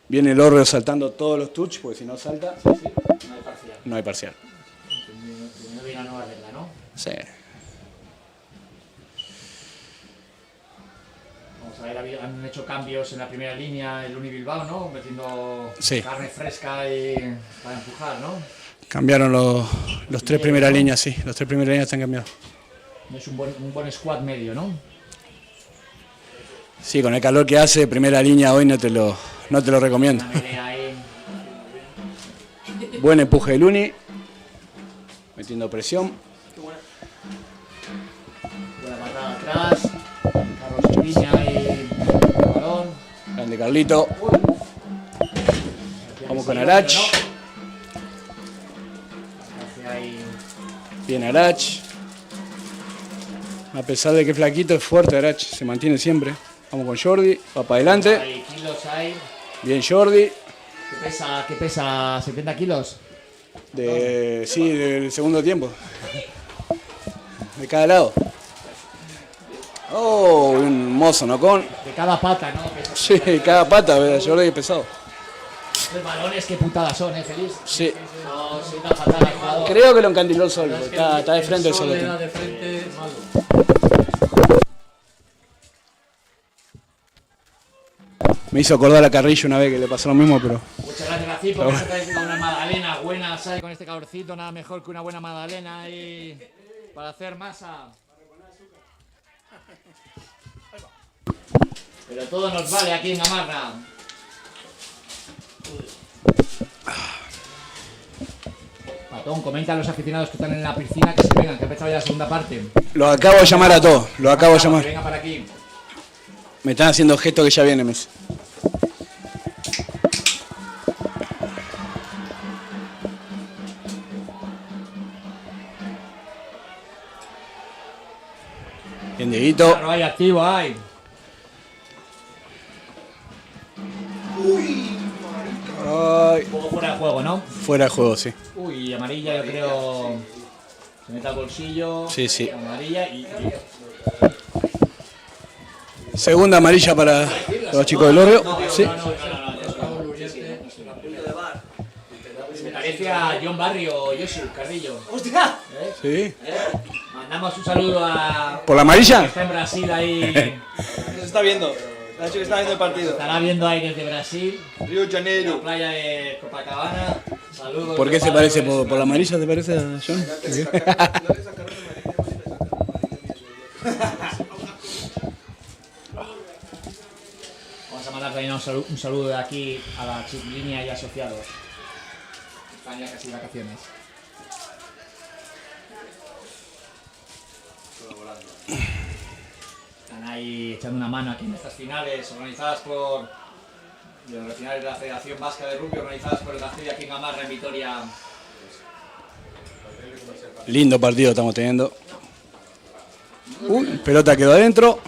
Viene el Orrio saltando todos los touch, porque si no salta, No hay parcial. no hay parcial. No viene una nueva regla, ¿no? Sí. Vamos a ver, han hecho cambios en la primera línea el Uni Bilbao, ¿no? Metiendo Sí. carne fresca y para empujar, ¿no? Cambiaron los tres primeras líneas, sí. Los tres primeras líneas están cambiados. Es un buen squad medio, ¿no? Sí, con el calor que hace, primera línea hoy no te lo recomiendo. Una pelea ahí. Buen empuje del Uni. Metiendo presión. Buena patada atrás. Carlos Piña y el balón. Grande Carlito. Vamos con Arach. Hacia ahí. Bien Arach. A pesar de que es flaquito, es fuerte Arach. Se mantiene siempre. Vamos con Jordi. Va para adelante. Hay kilos ahí. Bien Jordi. ¿Qué pesa? ¿70 kilos? Sí, del segundo tiempo. De cada lado. Oh, un mozo, ¿no? Con. De cada pata, ¿no? Sí, cada pata, Jordi es pesado. Los balones, qué putadas son, Feliz. Sí. No, soy una patada al jugador. Creo que lo encandiló el sol, porque está de frente el sol. de frente, malo. Me hizo acordar a Carrillo una vez que le pasó lo mismo, pero... Muchas gracias, Racing, por estar trayendo una magdalena buena, ¿sabes? Con este calorcito, nada mejor que una buena magdalena y para hacer masa. Pero todo nos vale aquí en Gamarra. Patón, comenta a los aficionados que están en la piscina que se vengan, que ha empezado ya la segunda parte. Los acabo de llamar a todos, los acabo de Que llamar. venga para aquí. Me están haciendo gestos que ya viene, Messi. Bien, Dieguito. Claro, hay activo, hay. Ay. Un poco fuera de juego, ¿no? Fuera de juego, sí. Uy, amarilla, yo creo. Se mete al bolsillo. Sí, sí. Amarilla y. Segunda amarilla para los chicos del Orrio. Sí. Me parece a John Barrio, Yoshi, Carrillo. ¡Hostia! Sí. Mandamos un saludo a. ¿Por la amarilla? Que está en Brasil ahí. Nos está viendo. Ha dicho que está viendo el partido. Estará viendo ahí desde Brasil. Río de Janeiro. La playa de Copacabana. Saludos. ¿Por qué se parece? ¿Por la amarilla te parece a John? Vamos a mandar también un saludo de aquí a la Chiquilínea y asociados. Están ya casi vacaciones. Están ahí echando una mano aquí en estas finales organizadas por las finales de la Federación Vasca de Rugby, organizadas por el Gasteiz aquí en Gamarra, en Vitoria. Lindo partido estamos teniendo. Pelota quedó adentro.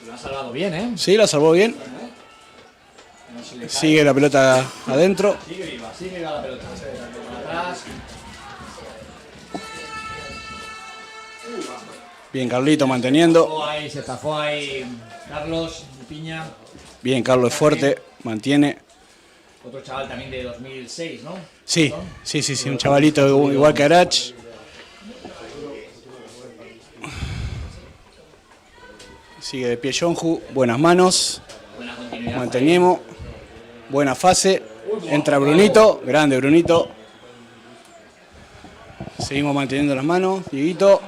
Lo han salvado bien, ¿eh? Sí, la salvó bien. No se le cae. Sigue la pelota adentro. Sigue viva la pelota. Atrás. Bien, Carlito manteniendo. Se zafó ahí Carlos Piña. Bien, Carlos es fuerte, mantiene. Otro chaval también de 2006, ¿no? Sí, un chavalito igual que Arach. Sigue de pie Jonju, buenas manos. Mantenemos. Buena fase. Entra Brunito, grande Brunito. Seguimos manteniendo las manos, Dieguito.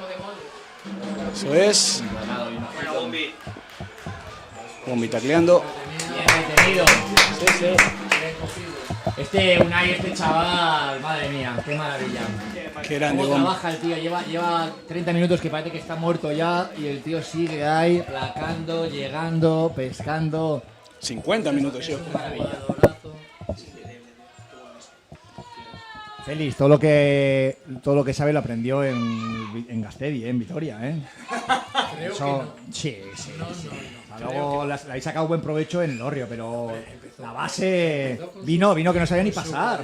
Eso es. Bombi tacleando. Bien detenido. Sí, sí. Este chaval, madre mía, qué maravilla. Qué grande, ¿Cómo Bombi. trabaja el tío? Lleva 30 minutos que parece que está muerto ya y el tío sigue ahí, placando, llegando, pescando. 50 minutos llevo. Félix, todo lo que sabe lo aprendió en Gastedi, en Vitoria, ¿eh? Creo Eso, que no. Sí, sí. No, sí. no, no. Luego le habéis sacado buen provecho en el Lorrio, pero la base vino que no sabía ni pasar.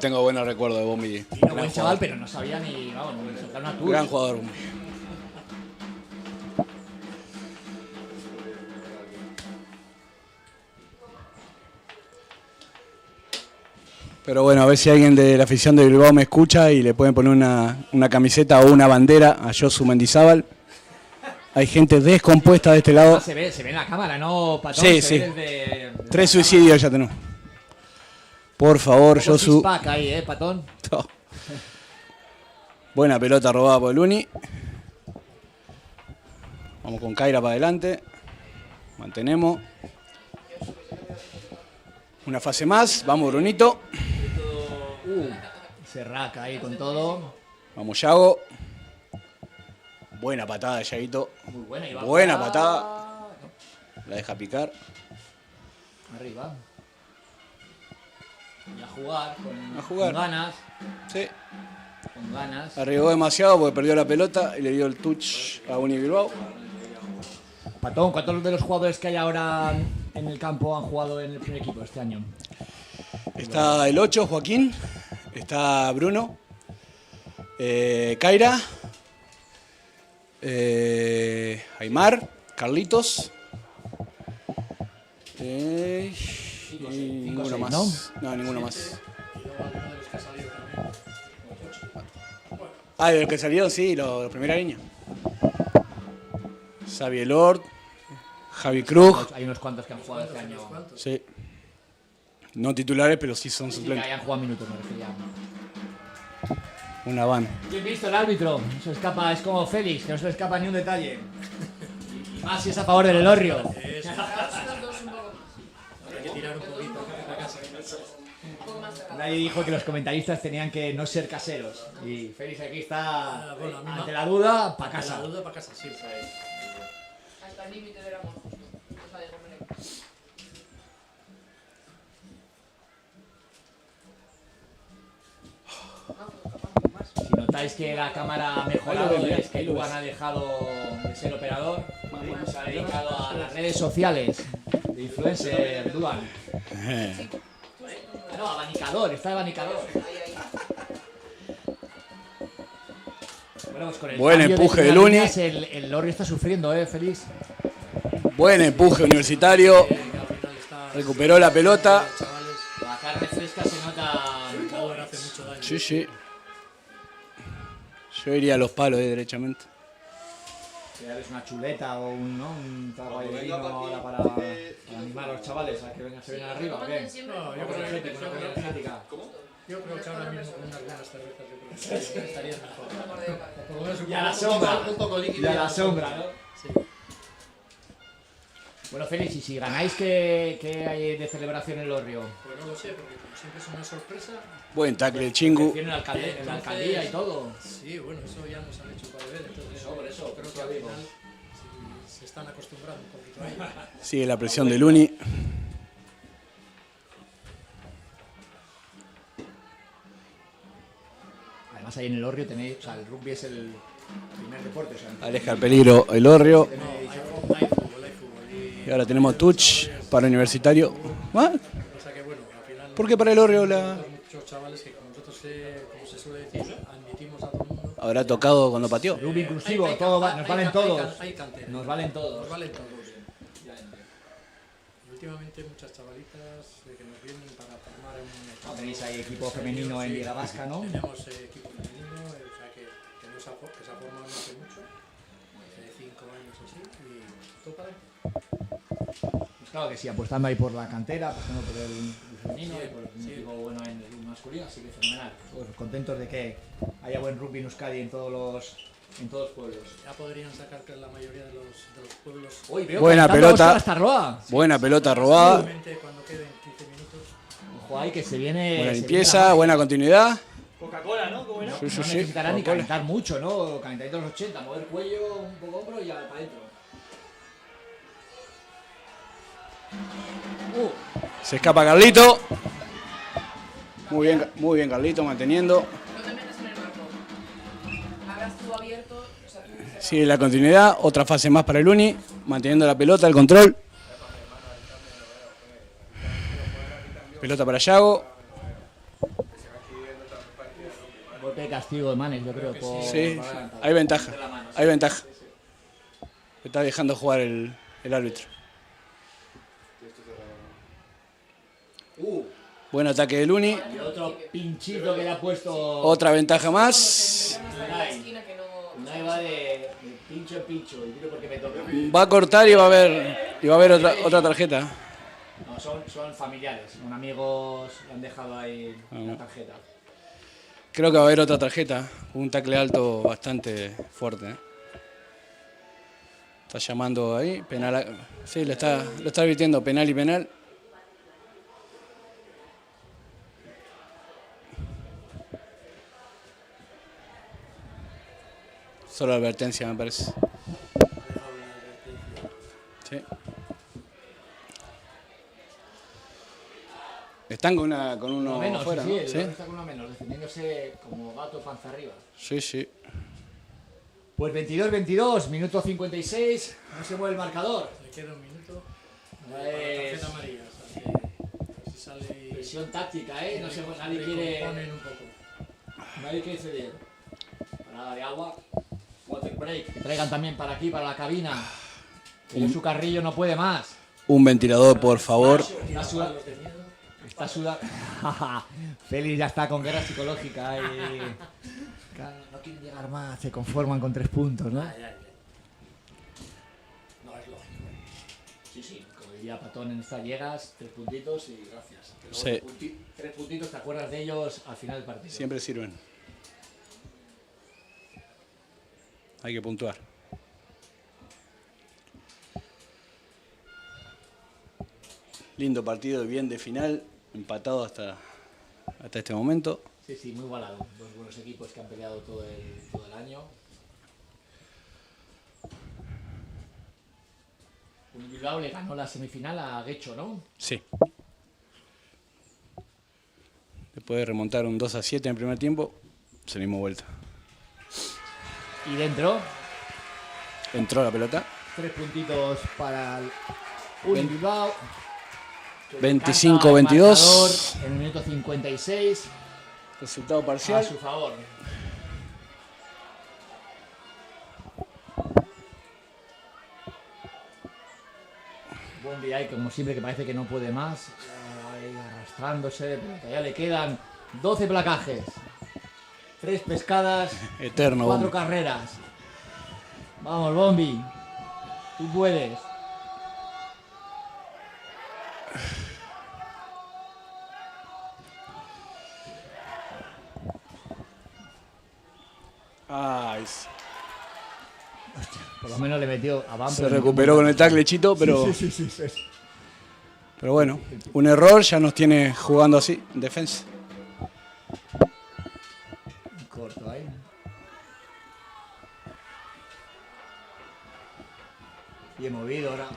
Tengo buenos recuerdos de Bombi. Vino buen chaval, pero no sabía ni soltar una touch. Gran jugador, Bombi. Pero bueno, a ver si alguien de la afición de Bilbao me escucha y le pueden poner una camiseta o una bandera a Josu Mendizábal. Hay gente descompuesta de este lado. Se ve en la cámara, ¿no, Patón? Sí, Se sí. ve desde 3 suicidios ya tenemos. Por favor, Josu. Six-pack ahí, Patón. Buena pelota robada por Luni. Vamos con Kaira para adelante. Mantenemos. Una fase más. Vamos, Brunito. Serraca ahí con todo. Vamos, Yago. Buena patada, Yaguito. Muy buena, y va Buena para- patada. La deja picar. Arriba. Y a jugar A jugar. con ganas. Sí. Con ganas. Arriesgó demasiado porque perdió la pelota y le dio el touch a Uni Bilbao. Patón, ¿cuántos de los jugadores que hay ahora en el campo han jugado en el primer equipo este año? Está el 8, Joaquín. Está Bruno. Kaira. Aymar. Carlitos. Y ninguno seis, más. No, ninguno más. Y luego alguno de los que ha salido también. Ah, de los que salieron, sí, los primera línea. Xavi Lord. Javi Cruz. Hay unos cuantos que han jugado este año. Sí. No titulares, pero sí son Sí, que suplentes. hayan jugado minutos, me refería. Una van. Bien visto el árbitro. No se escapa, es como Félix, que no se le escapa ni un detalle. Y más si es a favor del Elorrio. Hay que tirar un poquito para casa. Nadie dijo que los comentaristas tenían que no ser caseros. Y Félix aquí está ante la duda, para casa. Ante la duda, para casa, sí. Hasta el límite del amor. Si notáis que la cámara ha mejorado, es que Luan ha dejado de ser operador, se ha dedicado a las redes sociales de influencer, Luan. No, abanicador, está de abanicador. Bueno, pues con el Buen cambio empuje de primeras Luni. líneas, el Lorrio está sufriendo, Félix. Buen empuje universitario. Recuperó la pelota. La carne fresca se nota. Sí, sí. Yo iría a los palos derechamente. Si darles una chuleta o un trago de vino ahora para animar a los chavales a que se vengan arriba, ¿o qué? No, yo creo que Con una comida energética. Yo creo que ahora mismo con unas buenas cervezas yo creo que estaría mejor. Por lo menos Y a la sombra. un poco líquido. Y a la sombra, ¿no? Sí. Bueno, Félix, y si ganáis, ¿qué hay de celebración en Lorrio? Pues no lo sé, porque como siempre es una sorpresa. Buen tackle el Chingu. Tiene la alcaldía y todo. Sí, bueno, eso ya nos han hecho un par de veces. Entonces, Por eso, creo que al final se están acostumbrando un poquito a ello. Sigue la presión de Luni. Además, ahí en el Lorrio tenéis, o sea, el rugby es el primer deporte. O sea, Aleja el peligro el Orrio. No, hay fútbol. Y ahora tenemos touch para Universitario. ¿Ah? O sea que bueno, al final. ¿Por qué para el Orrio la...? Muchos chavales que como nosotros, como se suele decir, admitimos a todo el mundo. Habrá tocado cuando pateó. Rugby inclusivo, nos valen todos. Nos valen todos. Nos valen todos. últimamente muchas chavalitas que nos vienen para formar un equipo. Tenéis ahí equipo femenino en Liga Vasca, ¿no? Tenemos equipo femenino, o sea que se ha formado hace mucho, hace 5 años o así, y todo para Pues claro que sí, apostando ahí por la cantera, apostando por el femenino Sí, y por un sí. equipo bueno en el masculino, así que fenomenal. Pues contentos de que haya buen rugby en Euskadi en todos los pueblos. Ya podrían sacarte la mayoría de los pueblos. Uy, veo Buena calentando pelota. Óscar Starloa. Buena pelota robada. Solamente cuando queden 15 minutos. Ojo ahí que se viene. Buena se limpieza, viene buena continuidad. Coca-Cola, ¿no? ¿Cómo era? Sí, sí, no sí. necesitarán ni Coca-Cola. calentar mucho, ¿no? Calentaditos los 80, mover cuello, un poco hombro y ya para adentro. Se escapa Carlito. Muy bien Carlito, manteniendo. No te metas en el marco. Hagas tú abierto, o sea, tú cerrado. Sigue la continuidad, otra fase más para el Uni, manteniendo la pelota, el control. Pelota para Yago. Golpe de castigo de Manes, yo creo. Sí, hay ventaja, hay ventaja. Está dejando jugar el árbitro. Buen ataque del Uni. Y otro pinchito que le ha puesto. Otra ventaja más. Unai va de pincho en pincho. Y miro porque me toca. Va a cortar y va a haber otra tarjeta. No, son familiares, son amigos, le han dejado ahí la tarjeta. Creo que va a haber otra tarjeta. Un tackle alto bastante fuerte. Está llamando ahí. Penal. Sí, lo está advirtiendo. Penal y penal. Solo advertencia, me parece. Sí. Están con uno menos, afuera, sí, ¿no? el Sí. otro está con uno menos, defendiéndose como gato panza arriba. Sí, sí. Pues 22-22, minuto 56, no se mueve el marcador. Le queda un minuto. Pues- Tarjeta amarilla. O sea que, a ver si sale. Presión táctica, ¿eh? No sé, pues nadie le quiere. componen un poco. Nadie quiere ceder. Parada de agua. Water break. Que traigan también para aquí, para la cabina. Que su carrillo no puede más. Un ventilador, por favor. Está sudando. Está sudando. Félix ya está con guerra psicológica y. No quieren llegar más, se conforman con 3 puntos, ¿no? No, es lógico. Sí, como diría Patón en esta, llegas, 3 puntitos y gracias. Pero Sí. 3 puntitos, te acuerdas de ellos al final del partido. Siempre sirven. Hay que puntuar. Lindo partido, bien de final, empatado hasta este momento. Sí, muy igualado. Dos buenos equipos que han peleado todo el año. Un Bilbao le ganó la semifinal a Guecho, ¿no? Sí. Después de remontar un 2-7 en el primer tiempo, salimos vuelta. Y dentro, Entró la pelota. 3 puntitos para el Uni Bilbao. 25-22. En el minuto 56. Resultado A parcial. su favor. Bombi ahí, como siempre, que parece que no puede más. Ahí arrastrándose, pero todavía le quedan 12 placajes. 3 pescadas. Eterno, 4 Bombi. carreras. Vamos, Bombi. Tú puedes. Ay, Por lo menos le metió a Van. se recuperó con el tackle Chito, pero, Sí. pero bueno, un error ya nos tiene jugando así, en defensa. Corto ahí. Bien movido ahora.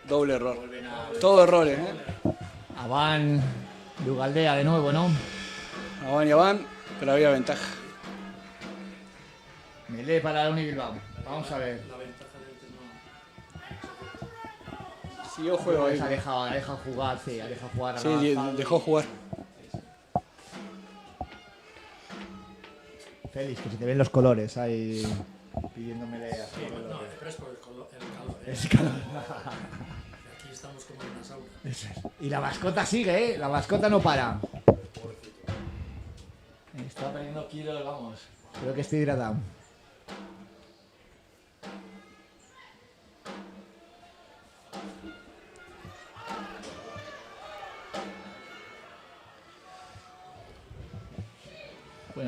Doble error. Todo errores, ¿eh? Avan de Ugaldea de nuevo, ¿no? Avan y Avan, pero había ventaja. Melee para el Uni Bilbao. Vamos a ver. Siguió juego ahí. Ha dejado jugar, sí, ha dejado jugar. Sí, avanzado dejó y- jugar. Félix, que se te ven los colores ahí. pidiéndomele a Sí, no, pero es por el calor. Es calor. Aquí estamos como en una sauna. Y la mascota sigue, ¿eh? La mascota no para. Está perdiendo kilos, vamos. Creo que estoy hidratado.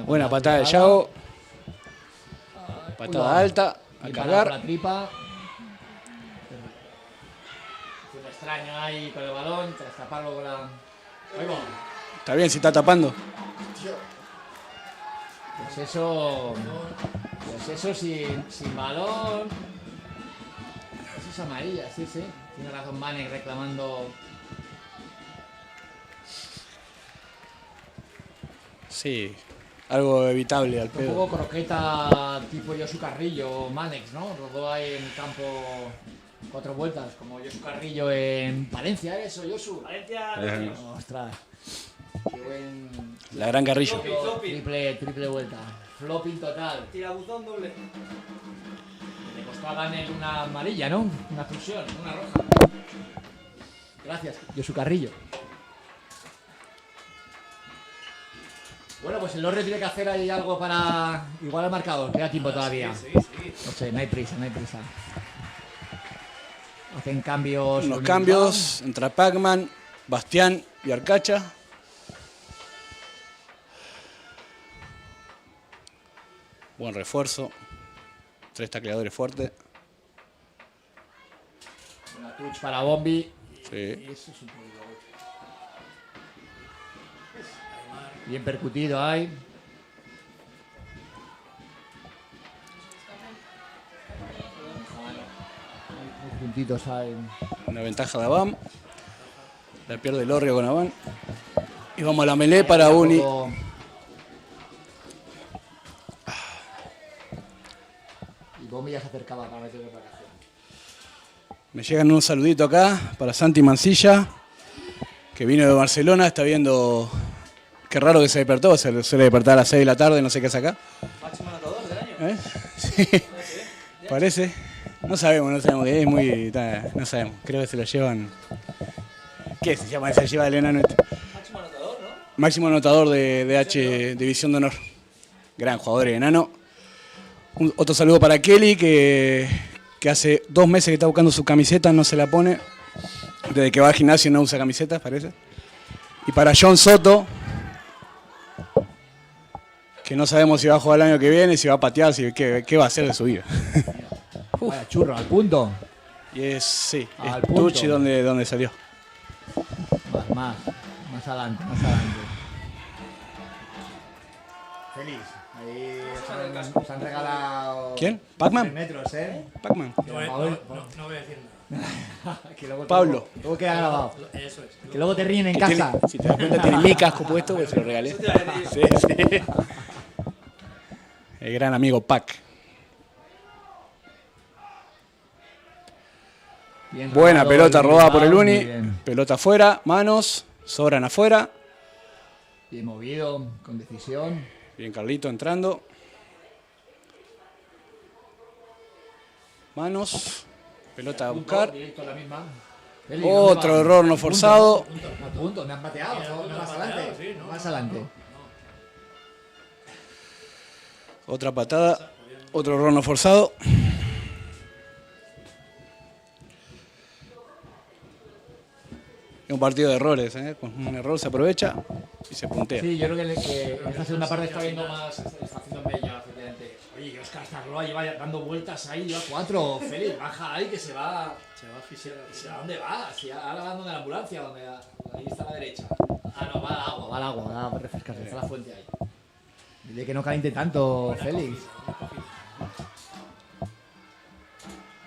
Buena patada de Yago. Patada alta. A Y cargar. para la tripa. Un extraño ahí con el balón, tras taparlo con la. Ahí va. Está bien si está tapando. Pues eso sin balón. Eso es amarilla, sí. Tiene razón Manek reclamando. Sí, algo evitable al Un pedo. poco croqueta tipo Josu Carrillo o Manex, ¿no? Rodó ahí en el campo 4 vueltas, como Josu Carrillo en Valencia, eso, Josu. Valencia. Ostras. Qué buen. La gran Carrillo. Triple vuelta. Flopping total. Tirabuzón doble. Le costaba ganar una amarilla, ¿no? Una expulsión, una roja. Gracias, Josu Carrillo. Bueno, pues el Lorrio tiene que hacer ahí algo para igual al marcador. Queda tiempo todavía. Sí. No sé, no hay prisa. Hacen cambios. Unos cambios. Entra Pacman, Bastián y Arcacha. Buen refuerzo. 3 tacleadores fuertes. Una touch para Bombi. Sí. Y eso es un poquito. Bien percutido ahí. Muy juntitos ahí. Una ventaja de Abam. La pierde el Lorrio con Abam. Y vamos a la melee para Uni. Y Bombi ya se acercaba para meterle para acá. Me llegan un saludito acá para Santi Mancilla, que vino de Barcelona, está viendo. Qué raro que se despertó, se suele despertar a las 6 de la tarde, no sé qué hace acá. Máximo anotador del año. ¿Eh? Sí, parece. No sabemos qué es muy. No sabemos, creo que se lo llevan. ¿Qué se llama? Se lleva el enano este. Máximo anotador, ¿no? Máximo anotador de H División de Honor. Gran jugador y enano. Otro saludo para Kelly, que hace 2 meses que está buscando su camiseta, no se la pone. Desde que va al gimnasio no usa camisetas, parece. Y para John Soto, que no sabemos si va a jugar el año que viene, si va a patear, qué va a hacer de su vida. Vaya churro, al punto. Y es Al punto. Tucci donde salió. Más adelante. Feliz. Ahí se han regalado. ¿Quién? ¿Pacman? 3 metros, ¿eh? Pacman. No voy a decir nada. Que luego- Pablo. Luego queda grabado. Eso es. Que luego te ríen en Que casa. tiene- si te das cuenta, tiene mi casco puesto, pues se lo regalé. Sí. El gran amigo Pac. Bien Buena robado pelota el robada por el Bilbao, Uni. muy bien. Pelota afuera, manos, sobran afuera. Bien movido, con decisión. Bien Carlito entrando. Manos. Pelota a buscar. Directo a la misma. Feli, Otro ¿dónde va? error no A punto, forzado. A punto, me han pateado. Más adelante. Más adelante. Otra patada. Otro error no forzado. Es un partido de errores, ¿eh? Con un error se aprovecha y se puntea. Sí, yo creo que en esta segunda parte está viendo más. Está haciendo bella, efectivamente. Oye, que Oscar Starloa lleva dando vueltas ahí, lleva 4. Félix, baja ahí que se va. Se va a asfixiar. ¿A dónde va? Si ahora va donde la ambulancia, donde ahí está a la derecha. Ah, no, va al agua, va a refrescarse, está la fuente ahí. Dile que no caliente tanto, Félix.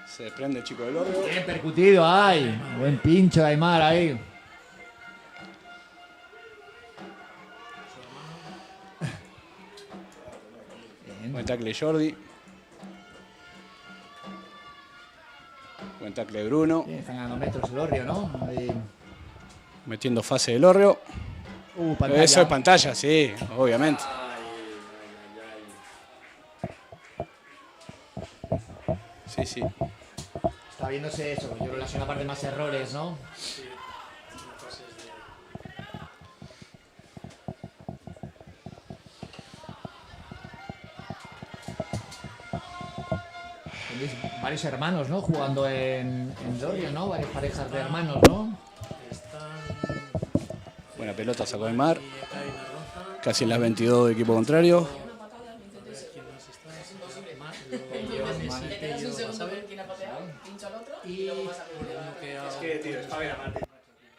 Se desprende el chico del Lorrio. Bien percutido, ay. Buen pincho de Aymar ahí. Buen tackle de Jordi. Buen tackle de Bruno. Bien, están ganando metros el Lorrio, ¿no? Ahí. Metiendo fase del Lorrio. Pantalla. Eso es pantalla, sí, obviamente. Sí, sí. Está viéndose eso, yo creo que ha sido la parte más errores, ¿no? Sí, fases de... Tenéis varios hermanos, ¿no? Jugando en Lorrio, ¿no? Varias parejas de hermanos, ¿no? Buena pelota sacó Aymar. Casi en las 22 de equipo contrario.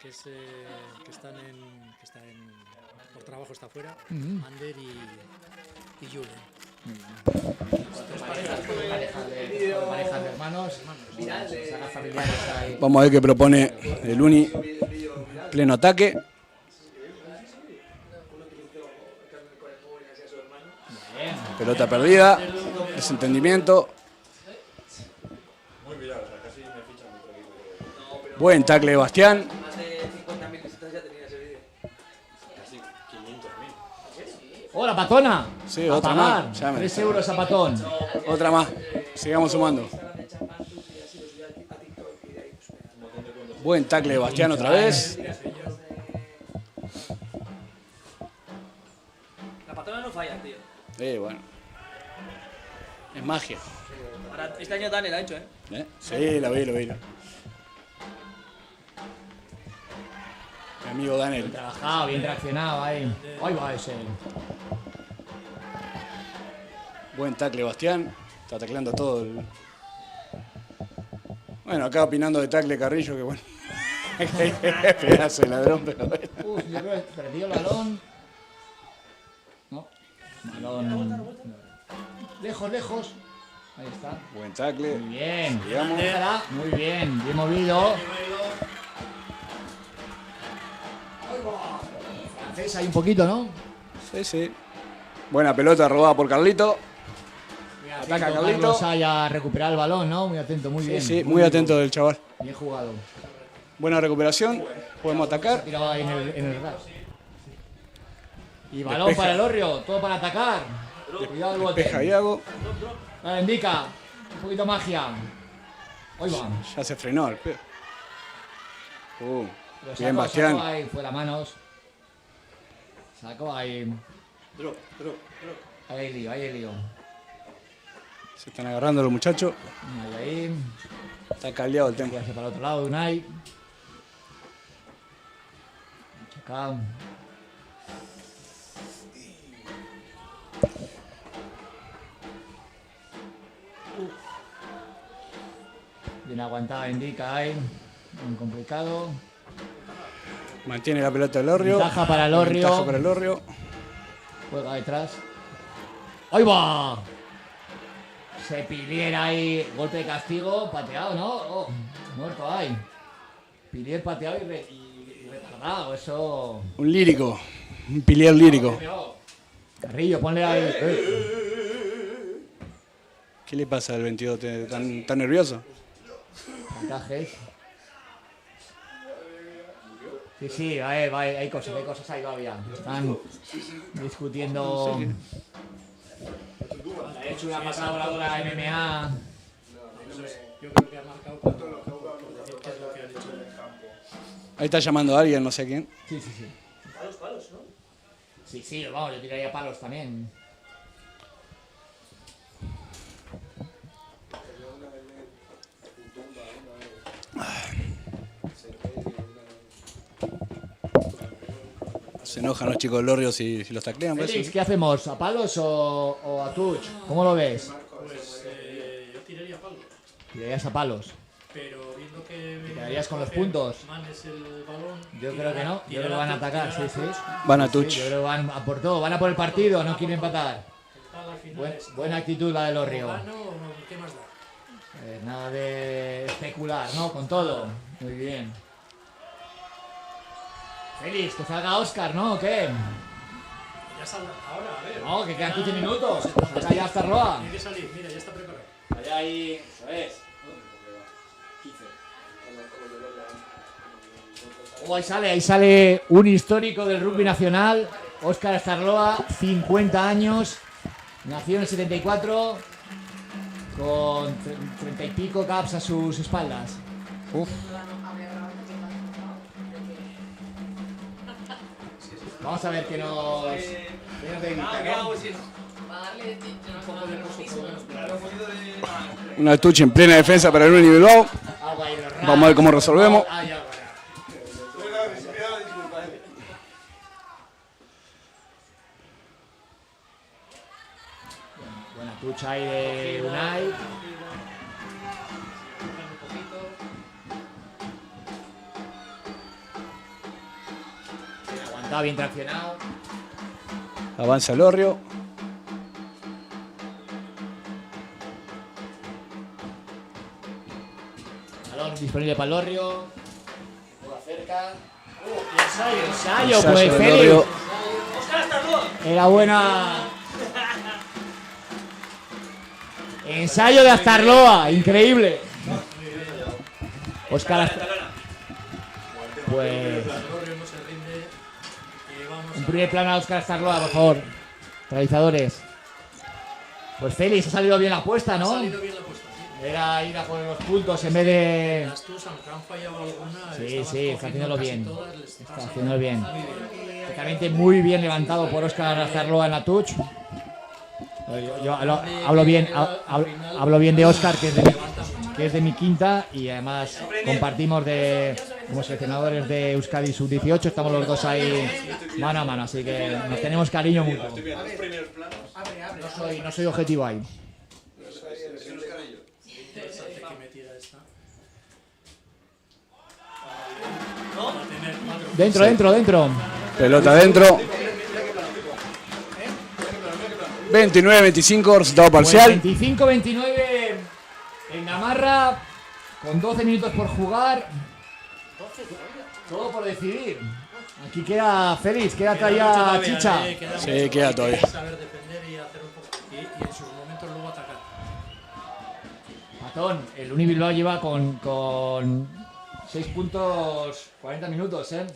Que están por trabajo está afuera, Ujú. Ander y Julen. Parejas de hermanos, sagas familiares ahí. Vamos a ver qué propone el Uni. Pleno ataque. Pelota perdida. Desentendimiento. Buen tackle de Bastián. Más de 50.000 visitas ya tenía ese vídeo. Casi 500.000. ¡Hola, patona! Sí, A otra pagar. más. Llame. 3 euros a patón. Otra más. Sigamos sumando. Buen tackle de Bastián otra vez. La patrona no falla, tío. Bueno. Es magia. Ahora, este año Daniel ha hecho, Sí, lo vi. Mi amigo Daniel. Bien trabajado, bien traccionado ahí. Ahí va ese. Buen tackle Bastián. Está tacleando todo el... Bueno, acá opinando de tackle Carrillo, que bueno. Pedazo de ladrón, pero bueno. Yo creo que perdió el balón. No. Balón. Lejos. Ahí está. Buen tackle. Muy bien. Sigamos. Muy bien. Bien movido. Francés ahí un poquito, ¿no? Sí. Buena pelota robada por Carlito. Ataca Carlito. Carlos haya recuperado el balón, ¿no? Muy atento, muy bien. Sí, muy atento del chaval. Bien jugado. Buena recuperación. Podemos atacar. Tiraba ahí en el ras. Y balón para el Lorrio, todo para atacar. Cuidado el bote. Despeja Iago. Dale, indica. Un poquito magia. Hoy va. Ya se frenó el pie. Lo Bien, Bastián. Sacó ahí, fuera manos. Sacó ahí. Drop. Ahí hay lío. Se están agarrando los muchachos. Ahí. Está caldeado el tempo. Hacia para el otro lado, Unai. Acá. Bien aguantada, indica ahí. Muy complicado. Mantiene la pelota del Lorrio. Ventaja para el Lorrio. Ventaja para el Lorrio. Juega detrás. ¡Ahí va! Se Pilier ahí. Golpe de castigo. Pateado, ¿no? Oh, muerto ahí. Pilier pateado y retardado. Eso. Un lírico. Un Pilier lírico. Carrillo, ponle ahí. ¿Qué le pasa al 22? ¿Tan nervioso? Encajes. Sí, hay cosas ahí todavía. Están discutiendo. Ha hecho una pasada voladora MMA. Yo creo que ha marcado cuando decir qué es lo que han hecho en el campo. Ahí está llamando a alguien, no sé quién. Sí. Palos, ¿no? Sí, vamos, yo tiraría palos también. Se enojan los chicos del Lorrio si los taclean. ¿ves? Félix, ¿qué hacemos? ¿A palos o a touch? ¿Cómo lo ves? Pues yo tiraría palos. Tirarías a palos. Pero viendo que... ¿Te quedarías con los puntos? Manes el balón. Yo creo que no. Yo creo que van a atacar, sí. Van a touch. Yo creo que van a por todo. Van a por el partido, no quieren empatar. Buena actitud la de Lorrio. ¿Qué más da? Nada de especular, ¿no? Con todo. Muy bien. Félix, que salga Óscar, ¿no? ¿O qué? Ya saldrá ahora, a ver. No, que quedan 15 minutos. Saca ya Starloa. Tiene que salir, mira, ya está preparado. Allá ahí, eso es. Ahí sale un histórico del rugby nacional, Óscar Starloa, 50 años, nació en el 74. con 30 y pico caps a sus espaldas. Uf. Vamos a ver qué nos dedica, ¿no? Una Tuch en plena defensa para el Uni Bilbao. Vamos a ver cómo resolvemos. Buena Tuch ahí de Unai. Aguantado, bien traccionado. Avanza el Orrio. Balón disponible para el Orrio. Juega cerca. Ensayo, pues Félix. Era buena. Ensayo de Astarloa, increíble. Óscar pues un primer plano a Óscar Astarloa, por favor. Realizadores. Pues Félix, ha salido bien la apuesta, ¿no? Ha salido bien la apuesta, sí. Era ir a por los puntos en vez de... Las TUS, aunque han fallado alguna, Sí, está haciéndolo bien. Está haciéndolo bien. Prácticamente muy bien levantado por Óscar Astarloa en la touch. Yo hablo bien de Óscar, que es de mi quinta, y además compartimos como seleccionadores de Euskadi Sub-18, estamos los dos ahí mano a mano, así que nos tenemos cariño mutuo. No soy objetivo ahí. Dentro. Pelota dentro. 29-25, resultado parcial. 25-29 en Gamarra, con 12 minutos por jugar. Todo por decidir. Aquí queda Félix, queda todavía chicha. Sí, queda todavía. Saber defender y hacer un poco. Y en sus momentos luego atacar. Matón, el Uni Bilbao lleva con 6 puntos 40 minutos, ¿eh?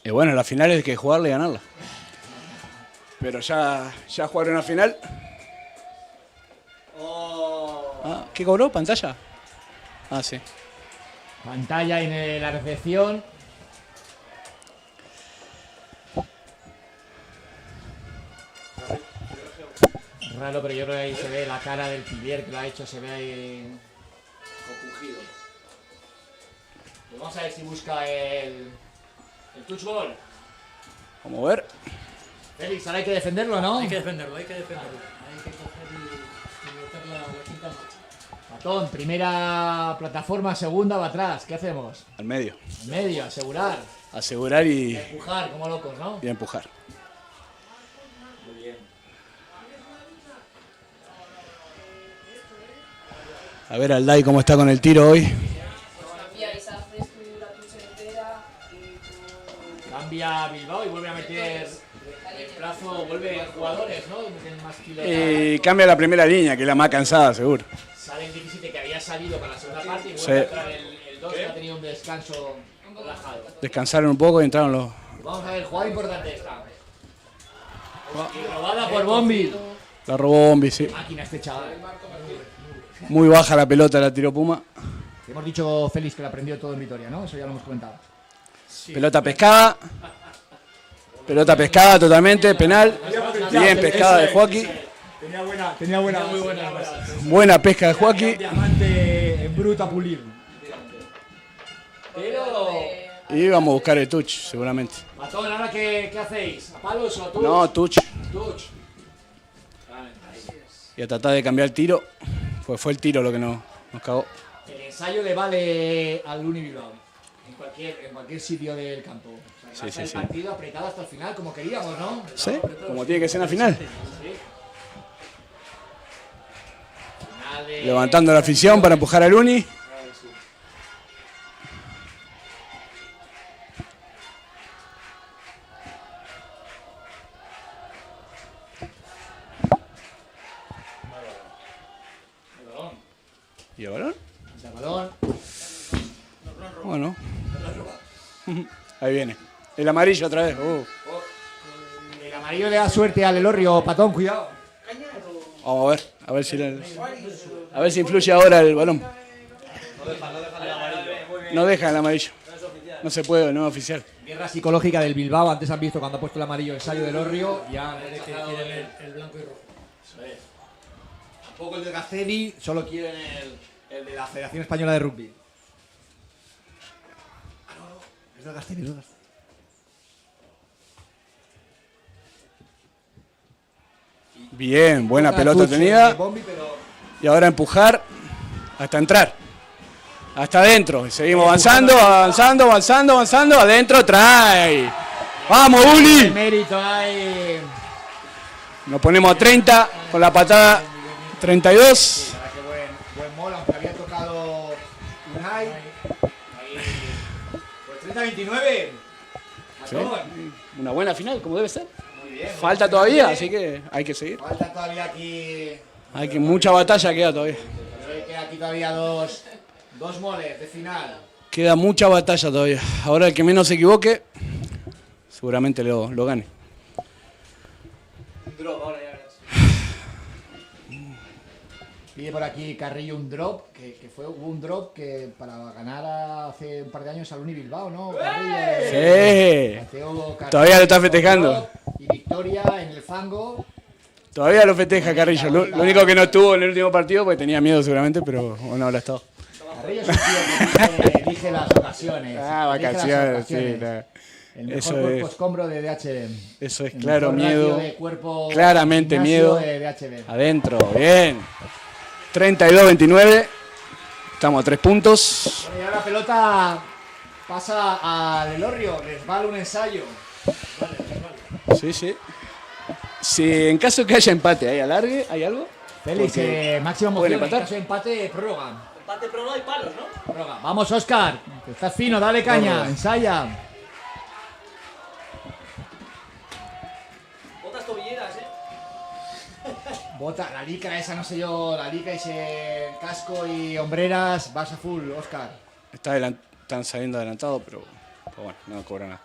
Y bueno, la final hay que jugarla y ganarla. Pero ya jugaron la final. Ah, ¿qué cobró? ¿Pantalla? Ah, sí. Pantalla en la recepción. Raro, pero yo creo que ahí se ve la cara del Pivier que lo ha hecho, se ve ahí compungido. Pues vamos a ver si busca el touch ball. Vamos a ver. Félix, ahora hay que defenderlo, ¿no? Hay que defenderlo. Hay que coger y meter la quinta marcha. Matón, primera plataforma, segunda va atrás. ¿Qué hacemos? Al medio. Al medio, asegurar. Asegurar y empujar, como locos, ¿no? Y empujar. Muy bien. A ver al Dai cómo está con el tiro hoy. Cambia Bilbao y vuelve a meter el plazo, vuelve jugadores, ¿no? Meten más kilos. Cambia la primera línea, que es la más cansada, seguro. Sale el 17 que había salido para la segunda parte y vuelve Sí. a entrar el 2 que ha tenido un descanso relajado. Descansaron un poco y entraron los... Vamos a ver, jugada importante esta. Y robada por Bombi. La robó Bombi, sí. Qué máquina este chaval. Muy baja la pelota, la tiró Puma. Hemos dicho, Félix, que la aprendió todo en Vitoria, ¿no? Eso ya lo hemos comentado. Sí. Pelota pescada. Pelota pescada totalmente, penal. Bien pescada de Joaquín. Tenía buena. Buena pesca de Joaquín. Diamante en bruto a pulir. Pero... Y vamos a buscar el touch, seguramente. Matón, ¿ahora qué hacéis? ¿A palos o a touch? No, touch. Touch. Y a tratar de cambiar el tiro. Pues fue el tiro lo que nos cagó. El ensayo le vale al Uni Bilbao. En cualquier sitio del campo. O sea, Sí. el partido apretado hasta el final, como queríamos, ¿no? Sí, como tiene que ser en la final. Sí. Final de... Levantando la afición para empujar al Uni. ¿Y el balón? El balón. Bueno. Ahí viene. El amarillo otra vez. El amarillo le da suerte al Elorrio. Patón, cuidado. Vamos a ver si influye ahora el balón. No deja el amarillo. No se puede, no es oficial. Guerra psicológica del Bilbao. Antes han visto cuando ha puesto el amarillo ensayo del Elorrio. Ya han dejado el blanco y rojo. Tampoco el de Gacedi, solo quieren el de la Federación Española de Rugby. Ah, no, es del Gacedi, no. Bien, buena pelota tenida. Y ahora empujar hasta entrar. Hasta adentro. Y seguimos avanzando. Adentro trae. ¡Vamos, Uli! Mérito hay. Nos ponemos a 30 con la patada 32. Buen mol, aunque había tocado Unai. Pues 30-29. Sí. Una buena final, como debe ser. Muy bien. Falta todavía, así que hay que seguir. Falta todavía aquí. Mucha batalla queda todavía. Queda aquí todavía dos moles de final. Queda mucha batalla todavía. Ahora el que menos se equivoque, seguramente lo gane. Drop, ahora ya verás. Pide por aquí Carrillo un drop, hubo un drop que para ganar hace un par de años al Uni Bilbao, ¿no? Sí. Todavía lo está festejando. Y victoria en el fango. Todavía lo festeja Carrillo. Lo único que no estuvo en el último partido porque tenía miedo seguramente, pero bueno, ahora ha estado. Carrillo es un tío que elige las ocasiones. Vacaciones, sí. El mejor cuerpo escombro de DHB. Eso es claro, miedo. De cuerpo claramente miedo. De DHB. Adentro, bien. 32-29. Estamos a 3 puntos. Bueno, y ahora la pelota pasa al Elorrio. Resbala un ensayo. Sí. Si en caso que haya empate, ¿hay alargue? ¿Hay algo? Félix, máxima moción. En empatar. caso de empate, prórroga. Empate, prórroga y palos, ¿no? Prórroga. Vamos, Óscar. Estás fino, dale caña. Ensaya. Botas tobilleras, Bota, la licra esa, no sé yo, la licra y ese casco y hombreras, vas a full, Óscar. Están saliendo adelantados, pero bueno, no cobra nada.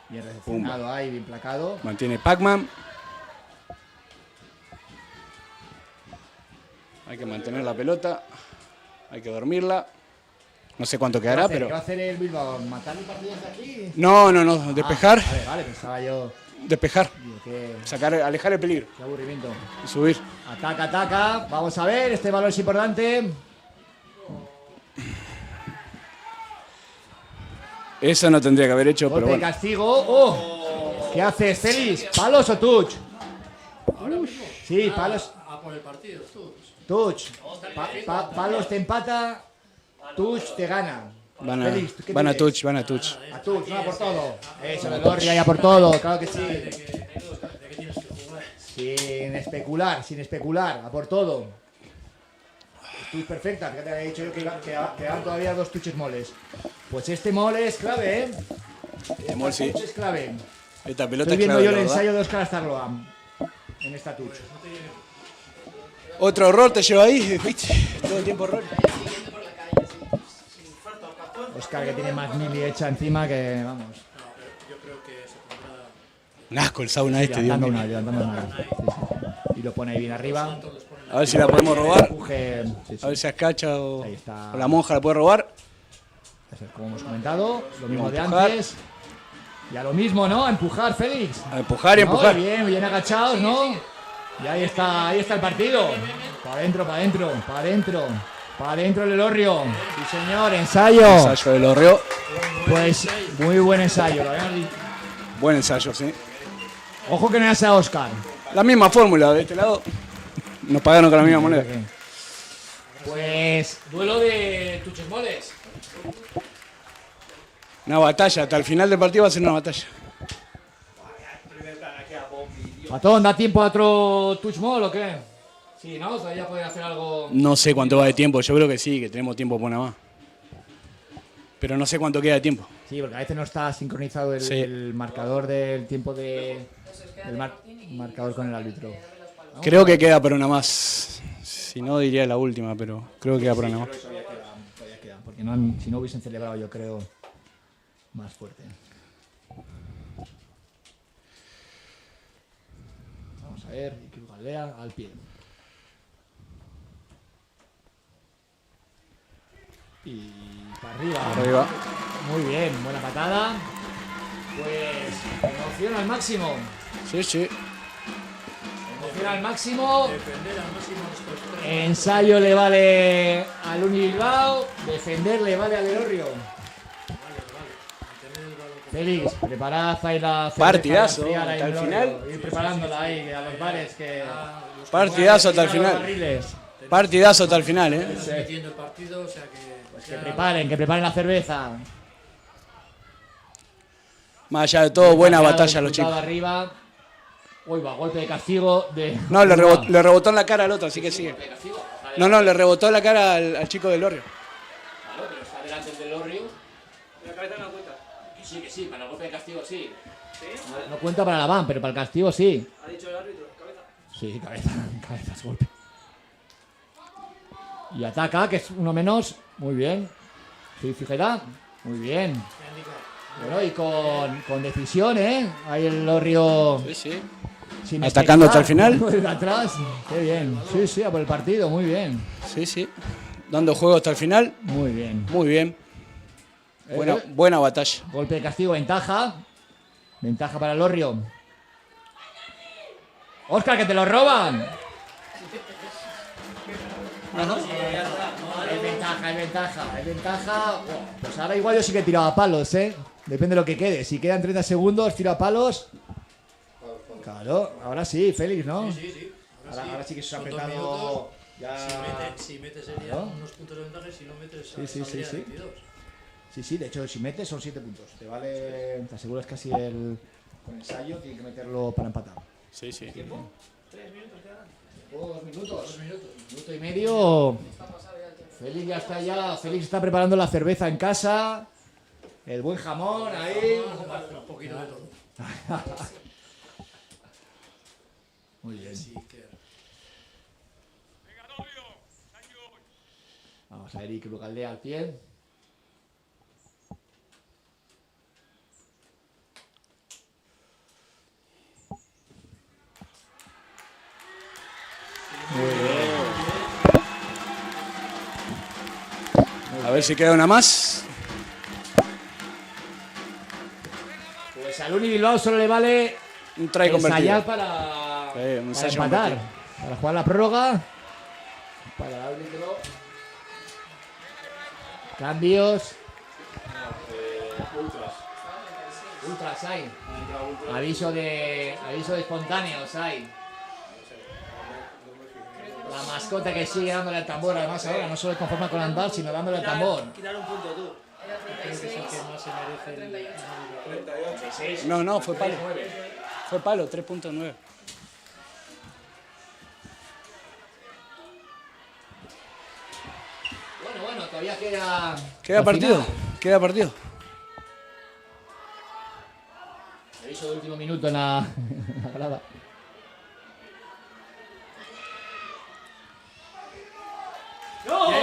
Bien recepcionado ahí, bien placado. Mantiene Pac-Man. Hay que mantener la pelota. Hay que dormirla. No sé cuánto quedará, pero... ¿Qué va a hacer el Bilbao? ¿Matar el partido desde aquí? No, despejar. Vale, pensaba yo... Despejar. Alejar el peligro. Qué aburrimiento. Y subir. Ataca. Vamos a ver, este balón es importante. Eso no tendría que haber hecho, pero bueno. Castigo. ¿Qué haces, Félix? ¿Palos o touch? Sí, palos. A por el partido, Touch. Palos te empata. Touch te gana. Van a touch. A touch, no a por todo. Eso, el Elorrio ya por todo, claro que sí. Sin especular, a por todo. Touch perfecta, fíjate, he dicho yo que quedan todavía 2 touches moles. Pues este mole es clave, ¿eh? Sí. Es clave. Esta pelota Estoy viendo es clave, yo el ¿verdad? ensayo de Óscar Azarloa en esta touch. Otro error te lleva ahí, ¿viste? Todo el tiempo error. Óscar que tiene más mili hecha encima que, vamos. Yo creo que se pondrá... Un asco el sauna este, Dios mío. Levantando una. Sí. Y lo pone ahí bien arriba. A ver si la podemos robar. Sí. A ver si Ascacha o la monja la puede robar. Como hemos comentado, lo mismo de Empujar. antes. Y a lo mismo, ¿no? A empujar, Félix. A empujar y empujar. Bien agachados, ¿no? Y ahí está el partido. Para adentro el Elorrio. Sí, señor, ensayo. Ensayo del Elorrio. Pues muy buen ensayo, lo habíamos dicho. Buen ensayo, sí. Ojo que no hace a Óscar. La misma fórmula de este lado. Nos pagaron con la misma moneda. Pues duelo de tuches moles. Una batalla, hasta el final del partido va a ser una batalla. Patón, ¿da tiempo a otro touch mole o qué? Sí, ¿no? Todavía pueden hacer algo. No sé cuánto va de tiempo, yo creo que sí, que tenemos tiempo por una más. Pero no sé cuánto queda de tiempo. Sí, porque a veces no está sincronizado el marcador del tiempo del marcador con el árbitro. ¿No? Creo que queda por una más. Si no, diría la última, pero creo que queda por una más. Todavía queda, porque si no hubiesen celebrado, yo creo, más fuerte. Vamos a a ver, Iker Galdea al pie. Y para arriba. Arriba. Muy bien, buena patada. Pues emoción al máximo. Sí, sí. Emoción al máximo. Defender al máximo estos tres. Ensayo le vale al Uni Bilbao. Defender le vale al Elorrio. Félix, preparad ahí la cerveza Partidazo, enfriar ahí hasta en el Elorrio. final. Ir preparándola ahí a los bares que... Partidazo hasta el los final. barriles. Partidazo hasta el final, Estamos metiendo el partido, o sea que... Pues que preparen la cerveza. Más allá de todo, buena batalla los chicos. Arriba. Uy, va, golpe de castigo de... No, le rebotó en la cara al otro, así que sigue. No, le rebotó en la cara al chico del Elorrio. Claro, pero está delante del Elorrio. La cabeza no cuenta. Que sí, para el golpe de castigo sí. ¿Sí? No cuenta para la van, pero para el castigo sí. Ha dicho el árbitro, cabeza. Sí, cabeza es golpe. Y ataca, que es uno menos. Muy bien. Sí, fíjate. Muy bien. Bueno, y con decisión, ¿eh? Ahí el Elorrio. Sí, sí. Sin Atacando hasta el final. Desde atrás. Qué bien. Sí, a por el partido, muy bien. Sí, sí. Dando juego hasta el final. Muy bien. Muy bien. Buena batalla. Golpe de castigo, ventaja. Ventaja para el Elorrio. Óscar, que te lo roban. Hay ventaja. Pues ahora igual yo sí que he tirado a palos, ¿eh? Depende de lo que quede. Si quedan 30 segundos, tiro a palos. Claro, ahora sí, Félix, ¿no? Sí. Ahora sí que se ha Son 2 apretado. minutos. Ya... Si metes serían unos puntos de ventaja y si no metes Sí. habría 22. Sí, de hecho, si metes son 7 puntos. Te vale, te aseguras casi el... Con ensayo, tiene que meterlo para empatar. Sí. ¿Tiempo? 3 minutos quedan. 2 minutos. Minuto y medio. Félix ya está Félix está preparando la cerveza en casa. El buen jamón ahí. Un poquito de todo. Muy bien. Vamos a ver Iker Galdea al pie. Muy bien. A ver si queda una más. Pues al Uni Bilbao solo le vale un try ensayar convertido. para ensayo empatar. convertido. Para jugar la prórroga. Para el árbitro. Cambios. Ultras hay. Aviso de espontáneos hay. La mascota que sigue dándole al tambor, además ahora no solo es conforma con andar, sino dándole al tambor. Quitar un punto tú. Creo que es el que más se merece el... No, fue palo. Fue palo, 3.9. Bueno, todavía queda... Queda partido. Queda partido. Aviso de último minuto en la grada. ¡No! Bien,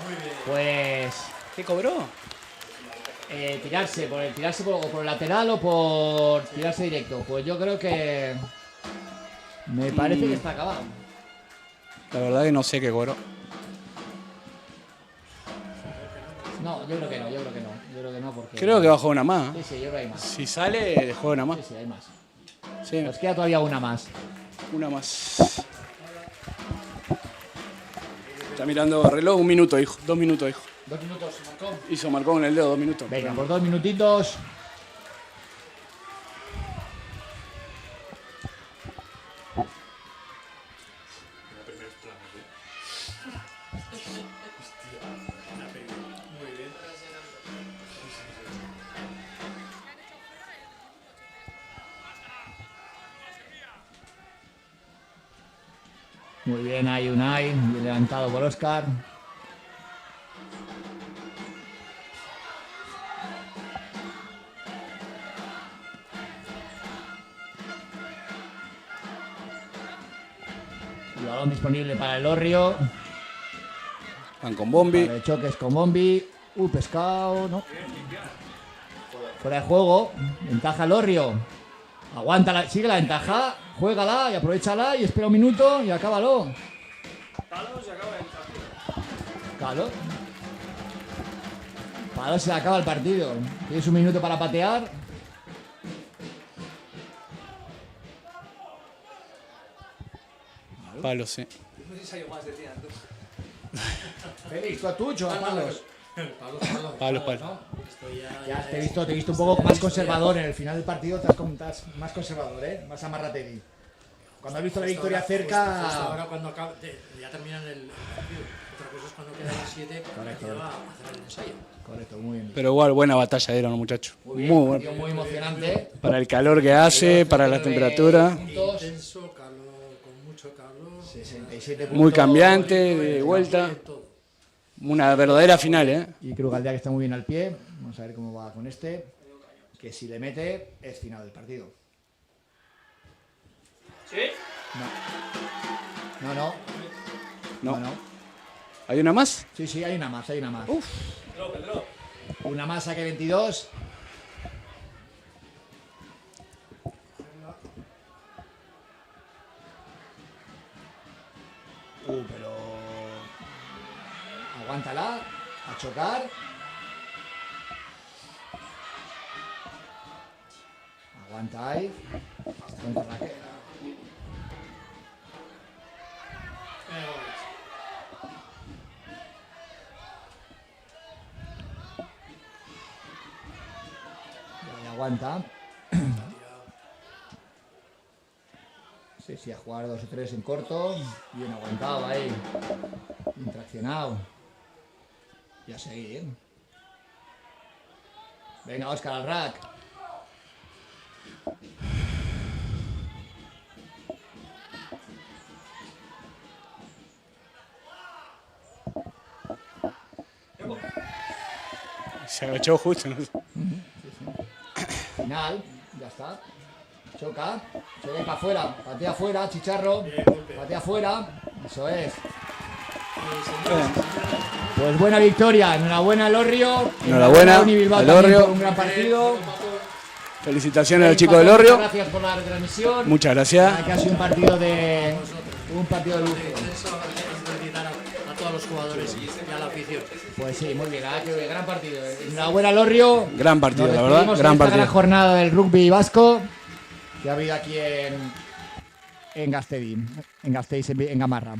muy bien. Pues... ¿Qué cobró? Tirarse o por el lateral o por tirarse directo. Pues yo creo que... Me parece que está acabado. La verdad que no sé qué cobró. No, yo creo que no. Porque... Creo que bajó una más. Sí, yo creo que hay más. Si sale, juega una más. Sí, hay más. Sí. Nos queda todavía una más. Una más. Está mirando el reloj, 1 minuto, hijo. 2 minutos, hijo. 2 minutos, marcó. Marcó con el dedo, 2 minutos. Venga, por 2 minutitos. Muy bien, hay Unai, bien levantado por Óscar. El balón disponible para el Elorrio. Van con Bombi. Vale, choques con Bombi. Pescado, no. Fuera de juego. Ventaja Elorrio. Aguántala, sigue la ventaja, juégala y aprovechala y espera un minuto y acábalo. Palos y acaba el partido. Claro. Palos se acaba el partido. Tienes un minuto para patear. Palos, sí. No sé si hay más de ti, tú. Félix, tú a tucho, a palos. Palos. Ya te he visto un poco más conservador en el final del partido, estás más conservador, más amarrategui. Cuando has visto la victoria cerca... Justo ahora cuando ya terminan el partido. Otra cosa es cuando quedan las 7 Correcto. va a hacer el ensayo. Correcto, muy bien. Pero igual, buena batalla dieron los muchachos. Muy bueno. Muy emocionante. Para el calor que hace, para la temperatura. Intenso, calor, con mucho calor. 67 Muy cambiante, de vuelta. Una verdadera final, ¿eh? Y Crugaldea que está muy bien al pie. Vamos a ver cómo va con este. Que si le mete, es final del partido. ¿Sí? No. ¿Hay una más? Sí, hay una más. Uf. Pedro. Una más, saque 22. Pero... Aguántala, a chocar. Aguanta ahí. Contra Raquel. Y aguanta. Sí, a jugar 2 o 3 en corto. Bien aguantado ahí. Intraccionado. Y a seguir. Venga, Óscar al rack. Se agachó justo, ¿no? Final, ya está. Choca y para afuera, patea afuera, Chicharro, patea afuera, eso es. Pues buena victoria, enhorabuena al Orrio. Enhorabuena al Orrio. por un gran partido. Felicitaciones al chico del Orrio. Muchas gracias por la retransmisión. Muchas gracias. Que ha sido un partido de lujo. Felicitar a todos los jugadores y a la afición. Pues sí, muy bien, qué gran partido. Enhorabuena al Orrio. Gran partido, Nos la verdad, despedimos gran en esta partido. gran jornada del rugby vasco que ha habido aquí en Gasteiz, en Gamarra.